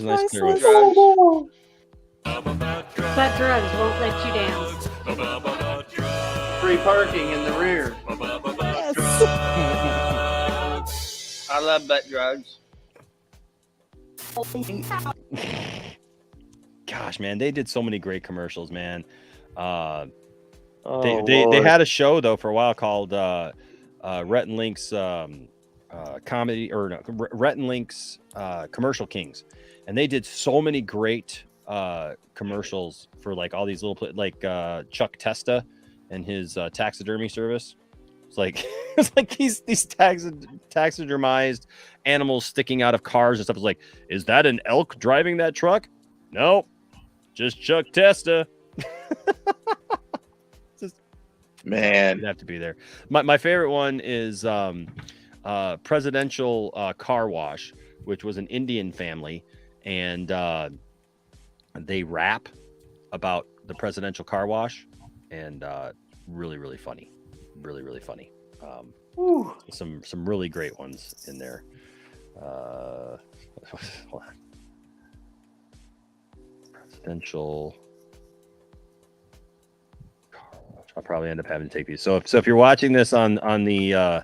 a nice clear one. Butt drugs won't let you down. free parking in the rear. I love butt drugs. Gosh, man, they did so many great commercials, man. They had a show though for a while called Rhett and Link's comedy, or no, Rhett and Link's Commercial Kings, and they did so many great commercials for like all these little like Chuck Testa and his taxidermy service. It's like it's like these taxidermized animals sticking out of cars and stuff. It's like, is that an elk driving that truck? Nope, just Chuck Testa. Man, you'd have to be there. My favorite one is Presidential Car Wash, which was an Indian family, and they rap about the presidential car wash, and really funny, really funny. Some really great ones in there. Hold on. Presidential car wash. I'll probably end up having to take these. So if you're watching this on the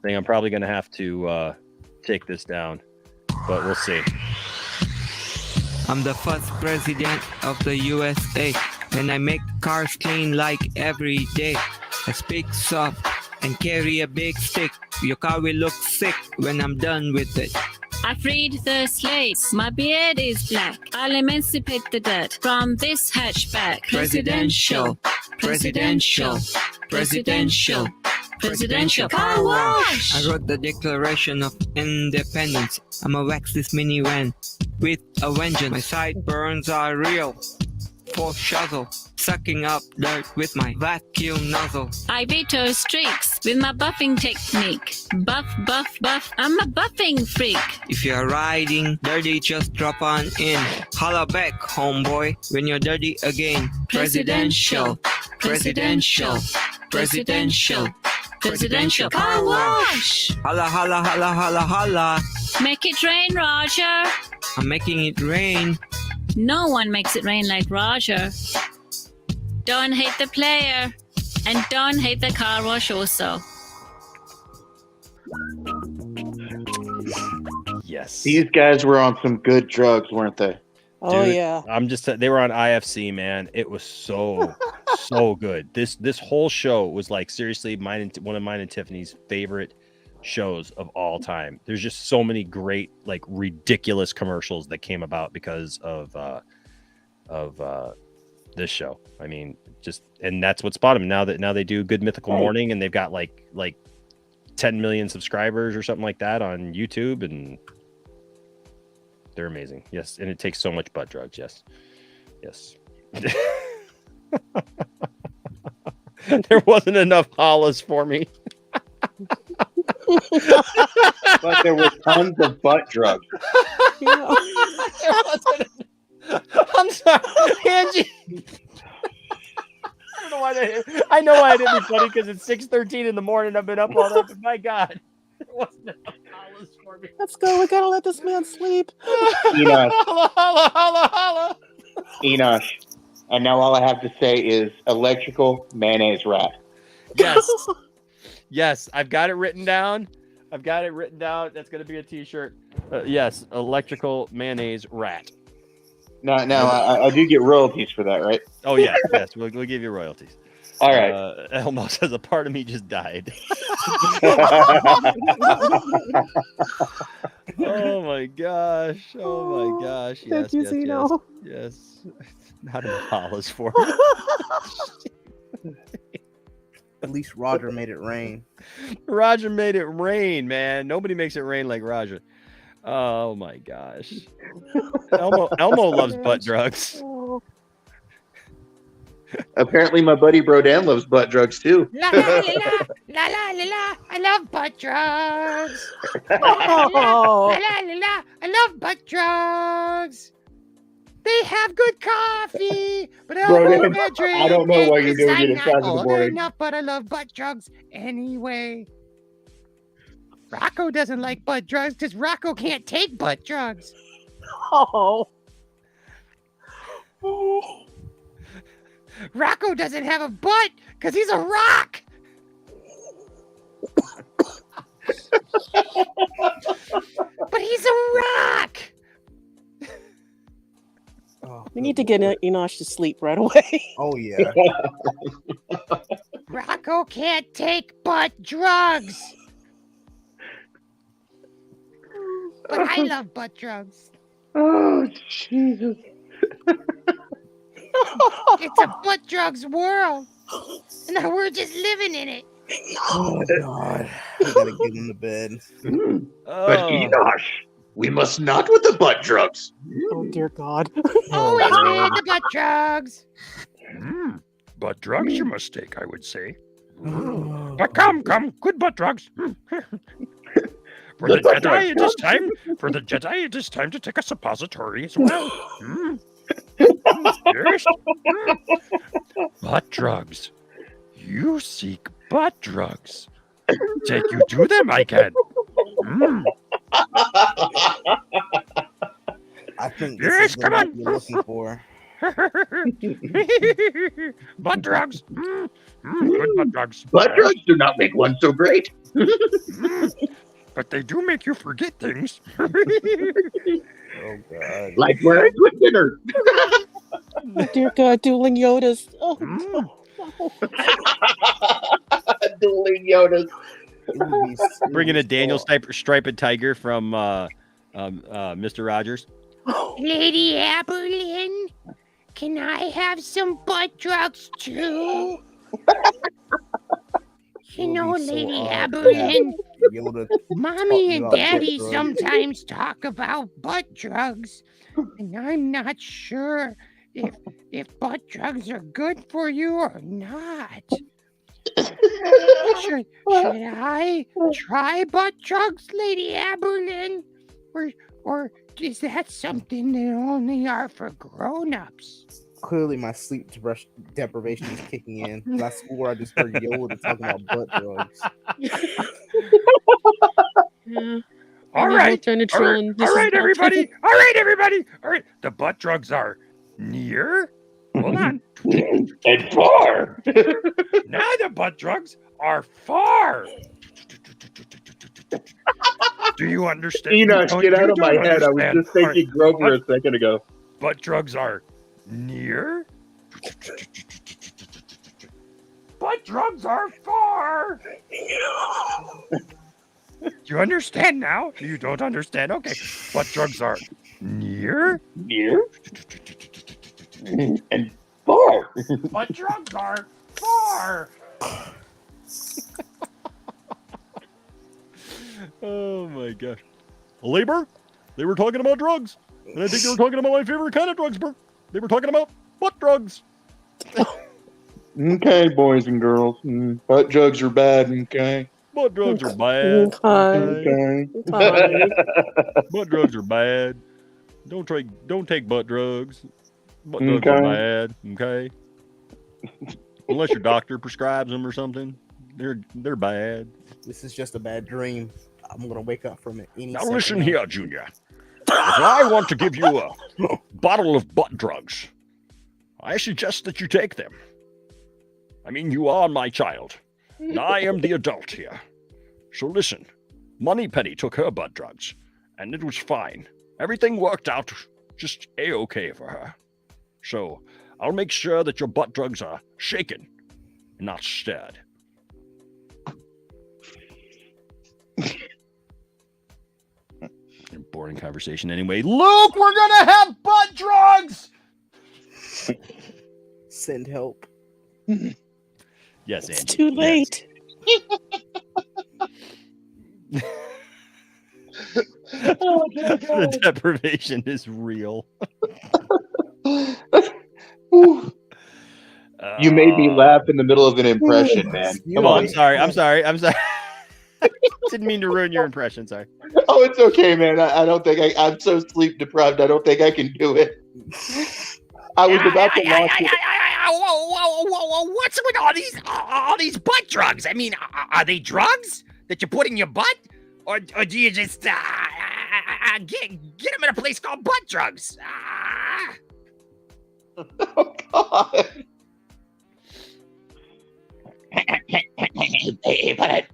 thing, I'm probably going to have to take this down, but we'll see. I'm the first president of the USA, and I make cars clean like every day. I speak soft and carry a big stick. Your car will look sick when I'm done with it. I freed the slaves. My beard is black. I'll emancipate the dirt from this hatchback. Presidential, presidential, presidential, presidential car wash. I wrote the Declaration of Independence. I'ma wax this minivan with a vengeance. My sideburns are real. For shovel, sucking up dirt with my vacuum nozzle. I veto streaks with my buffing technique. Buff, buff, buff. I'm a buffing freak. If you're riding dirty, just drop on in. Holla back, homeboy, when you're dirty again. Presidential, presidential, presidential, Presidential car wash. Holla, holla, holla, holla, holla. Make it rain, Roger. I'm making it rain. No one makes it rain like Roger. Don't hate the player. And don't hate the car wash also. Yes. These guys were on some good drugs, weren't they? Oh Dude, yeah. I'm just they were on IFC, man. It was so good. This whole show was like seriously one of mine and Tiffany's favorite shows of all time. There's just so many great, like, ridiculous commercials that came about because of this show. I mean, and that's what spotted them. Now they do Good Mythical Morning, and they've got like 10 million subscribers or something like that on YouTube, and they're amazing. Yes, and it takes so much butt drugs. Yes. There wasn't enough hollas for me. But there were tons of butt drugs. I'm sorry, Angie. I know why I didn't be funny, because it's 6:13 in the morning. I've been up all night, but my God, there wasn't enough hollas for me. Let's go. We gotta let this man sleep. Enosh. Holla. Enosh. And now all I have to say is electrical mayonnaise rat. Yes, I've got it written down. That's going to be a t-shirt. Yes, electrical mayonnaise rat. Now I do get royalties for that, right? Oh, yes, we'll give you royalties. All right. Elmo says a part of me just died. Oh my gosh. Yes, Thank you, Zeno. yes. Not enough hollas for me. At least Roger made it rain. Roger made it rain, man. Nobody makes it rain like Roger. Oh my gosh. Elmo loves butt drugs. Apparently my buddy Brodan loves butt drugs too. La la la la la la la. I love butt drugs. La Oh. la la la. I love butt drugs. They have good coffee, but I Brodan, don't want to drink. I don't know why you're it doing 'cause it I'm at 5 in not the older morning. enough, but I love butt drugs anyway. Rocco doesn't like butt drugs because Rocco can't take butt drugs. Oh. Rocco doesn't have a butt because he's a rock. But he's a rock. We need to get Enosh to sleep right away. Oh yeah. Rocco can't take butt drugs. But I love butt drugs. Oh, Jesus. It's a butt drugs world. And we're just living in it. Oh God. We gotta get him to bed. But Enosh, we must not with the butt drugs. Oh dear God. Always been the butt drugs. Butt drugs, you must take, I would say. But come, good butt drugs. For the Jedi, it is time. For the Jedi, it is time to take a suppository as well. Yes. Butt drugs. You seek butt drugs. Take you to them, I can. I think Yes, this is come what on. you're looking for. Butt drugs. Good butt drugs. Butt drugs do not make one so great. But they do make you forget things. Oh God. Like where I put dinner. Oh dear God, dueling Yodas. Oh no. Dueling Yodas. Bringing a Daniel striped tiger from Mr. Rogers. Lady Aberlin, can I have some butt drugs too? You know, Lady Aberlin, Mommy and Daddy sometimes talk about butt drugs, and I'm not sure if butt drugs are good for you or not. Should I try butt drugs, Lady Aberlin? Or is that something that only are for grown-ups? Clearly, my sleep deprivation is kicking in. 'Cause I swore I just heard Yoda talking about butt drugs. Yeah. All right, everybody. All right, everybody. All right, the butt drugs are near. Hold on. And far. Now the butt drugs are far. Do you understand? Enoch, get out of my head. I was just thinking Grover a second ago. Butt drugs are near. Butt drugs are far. You understand now? You don't understand? Okay. Butt drugs are near. Near. And far. Butt drugs are far. Oh my gosh. Labor? They were talking about drugs. And I think they were talking about my favorite kind of drugs, Bert. They were talking about butt drugs. Okay, boys and girls. Butt drugs are bad, okay? Butt drugs are bad. Okay. Butt drugs are bad. Don't take butt drugs. Butt drugs are bad, okay? Unless your doctor prescribes them or something. They're bad. This is just a bad dream. I'm gonna wake up from it any Now second listen now. here, Junior. If I want to give you a bottle of butt drugs, I suggest that you take them. I mean, you are my child. And I am the adult here. So listen, Moneypenny took her butt drugs, and it was fine. Everything worked out just A-okay for her. So I'll make sure that your butt drugs are shaken and not stirred. Boring conversation anyway. Luke, we're gonna have butt drugs! Send help. Yes, It's Andy. too late. The deprivation is real. You made me laugh in the middle of an impression, man. Come on. I'm sorry. Didn't mean to ruin your impression. Sorry. Oh, it's okay, man. I don't think I'm so sleep deprived. I don't think I can do it. I was about to launch it. Whoa, what's with all these butt drugs? I mean, are they drugs that you put in your butt? Or do you just get them in a place called butt drugs? Oh, God. Hey, but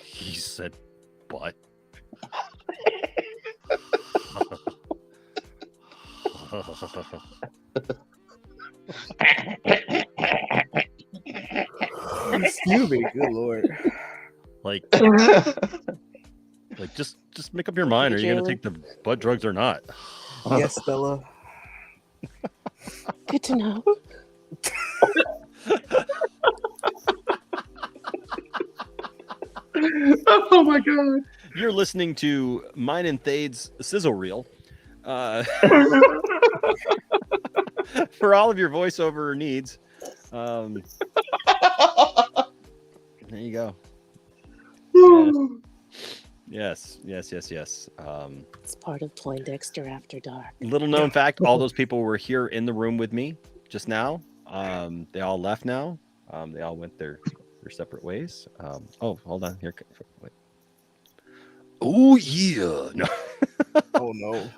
He said butt. Excuse me, good lord. Like just make up your mind. Are you gonna take the butt drugs or not? Yes, Stella. Good to know. Oh my God. You're listening to mine and Thade's sizzle reel. For all of your voiceover needs. There you go. Yes. It's part of Poindexter After Dark. Little known fact, all those people were here in the room with me just now. They all left now. They all went their separate ways. Oh, hold on. Here. Wait. Oh, yeah. No. Oh, no.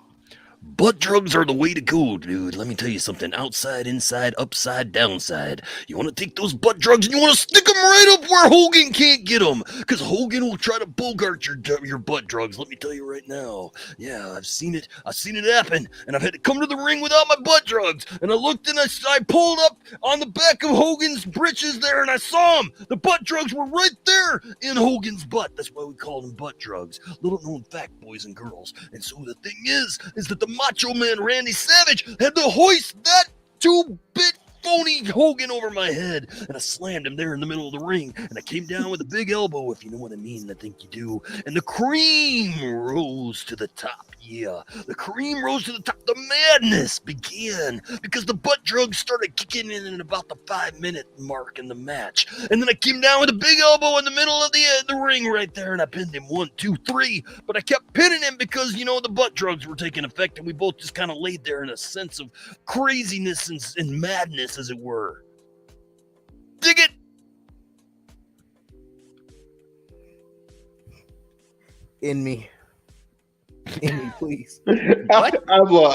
Butt drugs are the way to go, dude. Let me tell you something. Outside, inside, upside, downside. You want to take those butt drugs and you want to stick them right up where Hogan can't get them. Because Hogan will try to bogart your butt drugs. Let me tell you right now. Yeah, I've seen it. I've seen it happen. And I've had to come to the ring without my butt drugs. And I looked and I pulled up on the back of Hogan's britches there and I saw them. The butt drugs were right there in Hogan's butt. That's why we call them butt drugs. Little known fact, boys and girls. And so the thing is that the Macho Man Randy Savage had to hoist that 2-bit phony Hogan over my head, and I slammed him there in the middle of the ring, and I came down with a big elbow, if you know what I mean. I think you do. And the cream rose to the top. yeah, the cream rose to the top. The madness began because the butt drugs started kicking in at about the 5-minute mark in the match. And then I came down with a big elbow in the middle of the ring right there, and I pinned him 1, 2, 3. But I kept pinning him because, you know, the butt drugs were taking effect, and we both just kind of laid there in a sense of craziness and madness, as it were. Dig it? In me, please. What? Hold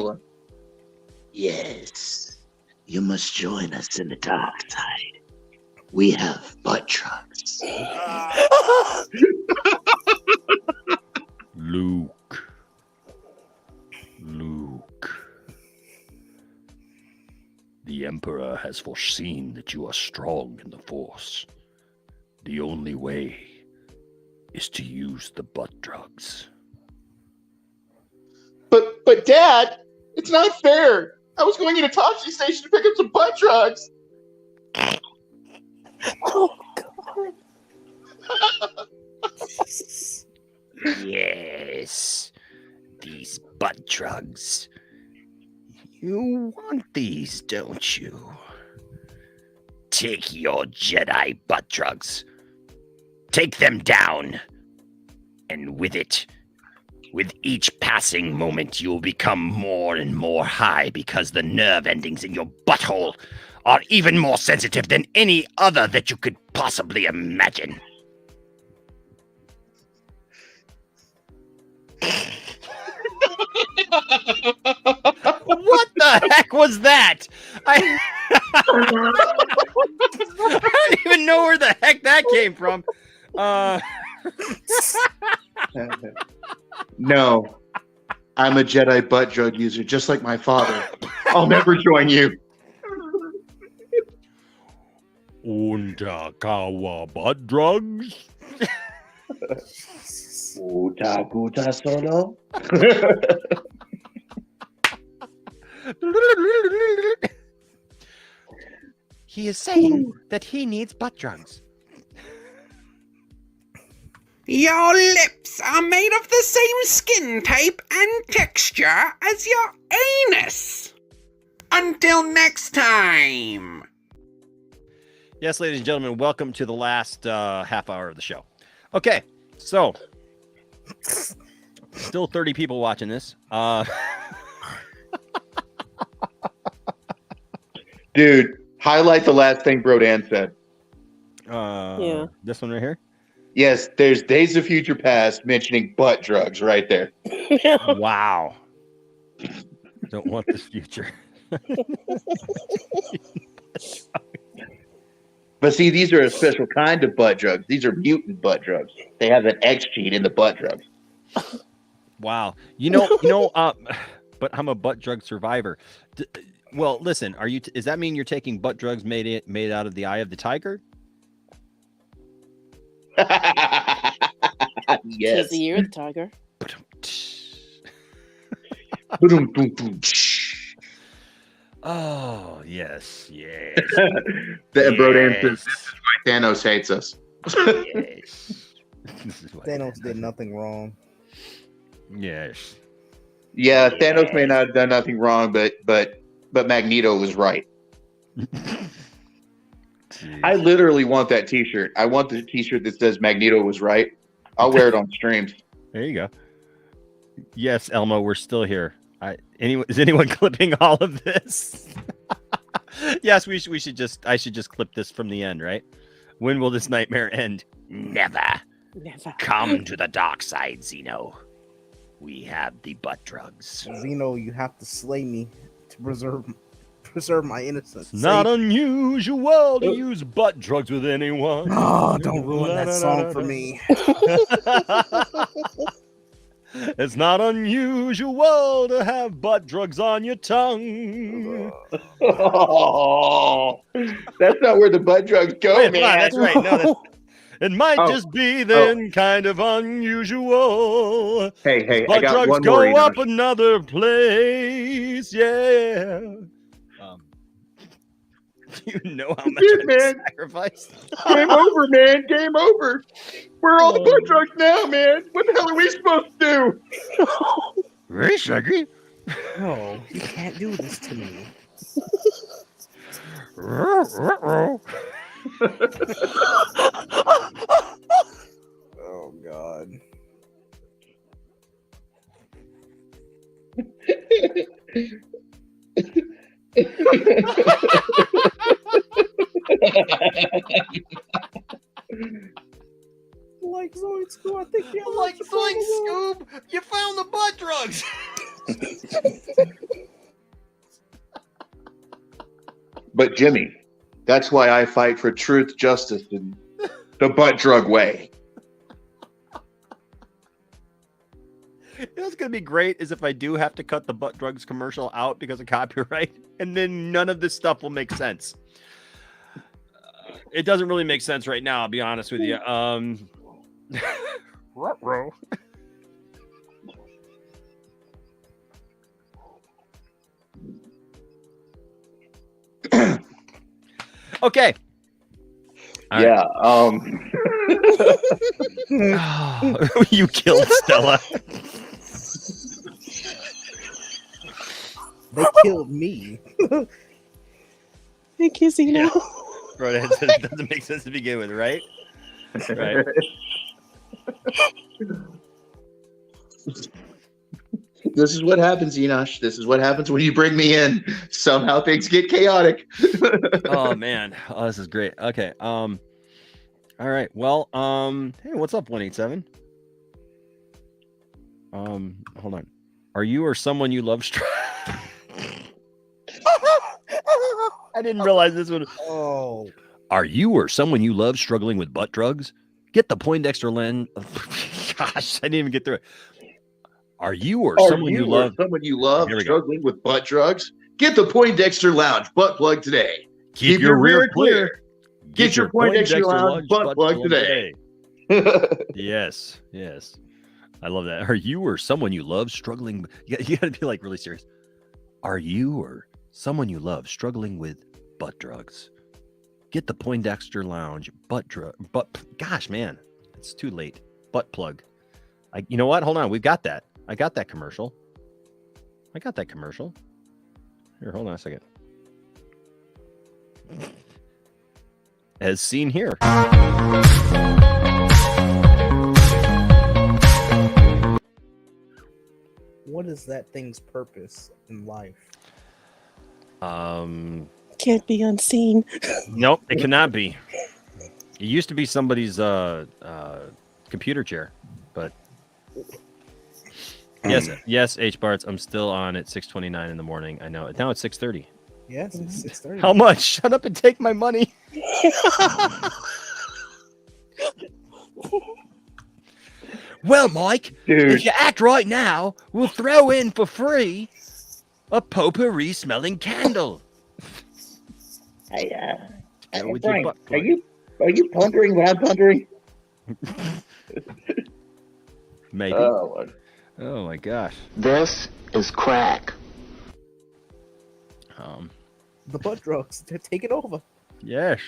on. Yes, you must join us in the dark side. We have butt drugs. Luke. The Emperor has foreseen that you are strong in the Force. The only way is to use the butt drugs. But Dad, it's not fair. I was going in a taxi station to pick up some butt drugs. Oh God. Yes, these butt drugs. You want these, don't you? Take your Jedi butt drugs. Take them down. And with each passing moment, you'll become more and more high because the nerve endings in your butthole are even more sensitive than any other that you could possibly imagine. What the heck was that? I don't even know where the heck that came from. No, I'm a Jedi butt drug user, just like my father. I'll never join you. Unterkawa butt drugs? Uta solo. He is saying that he needs butt drugs. Your lips are made of the same skin type and texture as your anus. Until next time. Yes, ladies and gentlemen, welcome to the last half hour of the show. Okay, so still 30 people watching this. Dude, highlight the last thing Brodan said. Yeah. This one right here? Yes, there's Days of Future Past mentioning butt drugs right there. Wow. Don't want this future. But see, these are a special kind of butt drugs. These are mutant butt drugs. They have an X gene in the butt drugs. Wow. But I'm a butt drug survivor. Well, listen, does that mean you're taking butt drugs made out of the eye of the tiger? Yes. The year of the tiger. Oh, yes. Brodan says, this is why Thanos hates us. Yes. Thanos did nothing wrong. Yes. Yeah, Thanos may not have done nothing wrong, but Magneto was right. I literally want that T-shirt. I want the T-shirt that says Magneto was right. I'll wear it on streams. There you go. Yes, Elmo, we're still here. Is anyone clipping all of this? Yes, I should just clip this from the end, right? When will this nightmare end? Never. Come to the dark side, Xeno. We have the butt drugs. Xeno, you have to slay me to preserve my innocence. It's not unusual to use butt drugs with anyone. Oh, don't ruin that song for me. It's not unusual to have butt drugs on your tongue. Oh, that's not where the butt drugs go, man. That's right. No, it might just be then kind of unusual. Hey, butt I got drugs one go more, up another place. Yeah. You know how much Dude, I man. sacrificed. Game over, man. Game over. Where are all the butt drugs now, man? What the hell are we supposed to do? Very Shaggy. No, you can't do this to me. Oh God. Like Zoid Scoob, I think you Like Zoink Scoob, you found the butt drugs. But Jimmy, that's why I fight for truth, justice, and the butt drug way. You know what's gonna be great is if I do have to cut the butt drugs commercial out because of copyright, and then none of this stuff will make sense. It doesn't really make sense right now, I'll be honest with you. Okay. All yeah. Right. You killed Stella. They killed me. Hey, Kizzy, Yeah. now. Bro, that doesn't make sense to begin with, right? Right. This is what happens, Enosh. This is what happens when you bring me in. Somehow things get chaotic. Oh man. Oh, this is great. Okay. All right. Well, hey, what's up, 187? Hold on. Are you or someone you love I didn't realize this would. Oh. Are you or someone you love struggling with butt drugs? Get the Poindexter lens. Gosh, I didn't even get through it. Are you or someone you love struggling with butt drugs? Get the Poindexter Lounge butt plug today. Keep your rear clear. Get your Poindexter Lounge butt plug today. Yes, yes. I love that. Are you or someone you love struggling? You got to be like really serious. Are you or someone you love struggling with butt drugs? Get the Poindexter Lounge gosh, man, it's too late. Butt plug. You know what? Hold on. We've got that. I got that commercial. Here, hold on a second. As seen here. What is that thing's purpose in life? Can't be unseen. Nope, it cannot be. It used to be somebody's computer chair, but yes, H Barts, I'm still on at 6:29 in the morning. I know. Now it's 6:30. Yes, it's 6:30. How much? Shut up and take my money. Well, Mike, if you act right now, we'll throw in for free a potpourri smelling candle. Hey, with Frank, your butt are you pondering what I'm pondering? Maybe. Oh my gosh. This is crack. The butt drugs, they're taking over. Yes.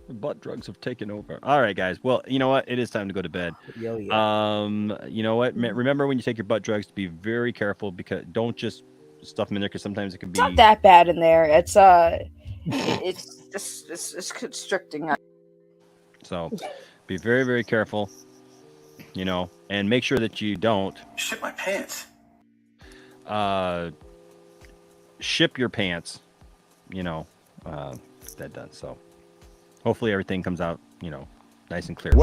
The butt drugs have taken over. All right, guys. Well, you know what? It is time to go to bed. Yo, yeah. You know what? Remember when you take your butt drugs to be very careful, because don't just stuff them in there, because sometimes it can be It's not that bad in there. It's it's constricting. So be very, very careful, you know, and make sure that you don't Shit my pants. ship your pants, you know, that done. So hopefully everything comes out, you know, nice and clear.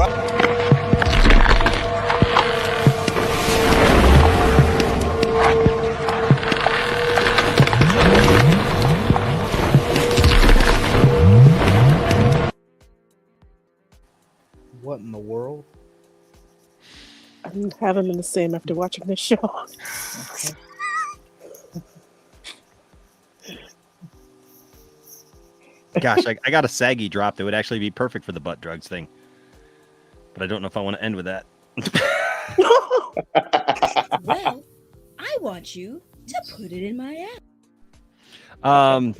What in the world? I haven't been the same after watching this show. Gosh, I got a saggy drop that would actually be perfect for the butt drugs thing. But I don't know if I want to end with that. Well, I want you to put it in my app.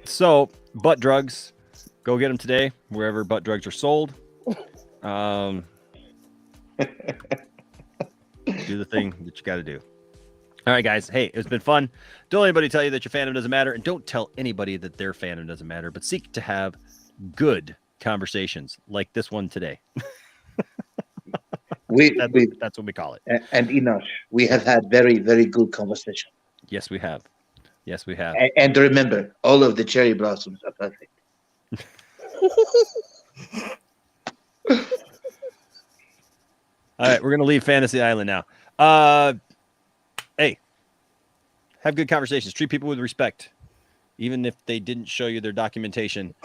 So butt drugs. Go get them today, wherever butt drugs are sold. Do the thing that you got to do. All right, guys. Hey, it's been fun. Don't let anybody tell you that your fandom doesn't matter, and don't tell anybody that their fandom doesn't matter, but seek to have good conversations like this one today. That's what we call it. And Enosh, we have had very, very good conversation. Yes, we have. Yes, we have. And remember, all of the cherry blossoms are perfect. All right, we're going to leave Fantasy Island now. Hey, have good conversations. Treat people with respect, even if they didn't show you their documentation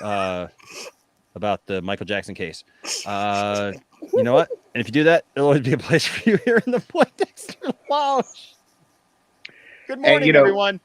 about the Michael Jackson case. You know what? And if you do that, there'll always be a place for you here in the Poindexter Lounge. Good morning, everyone.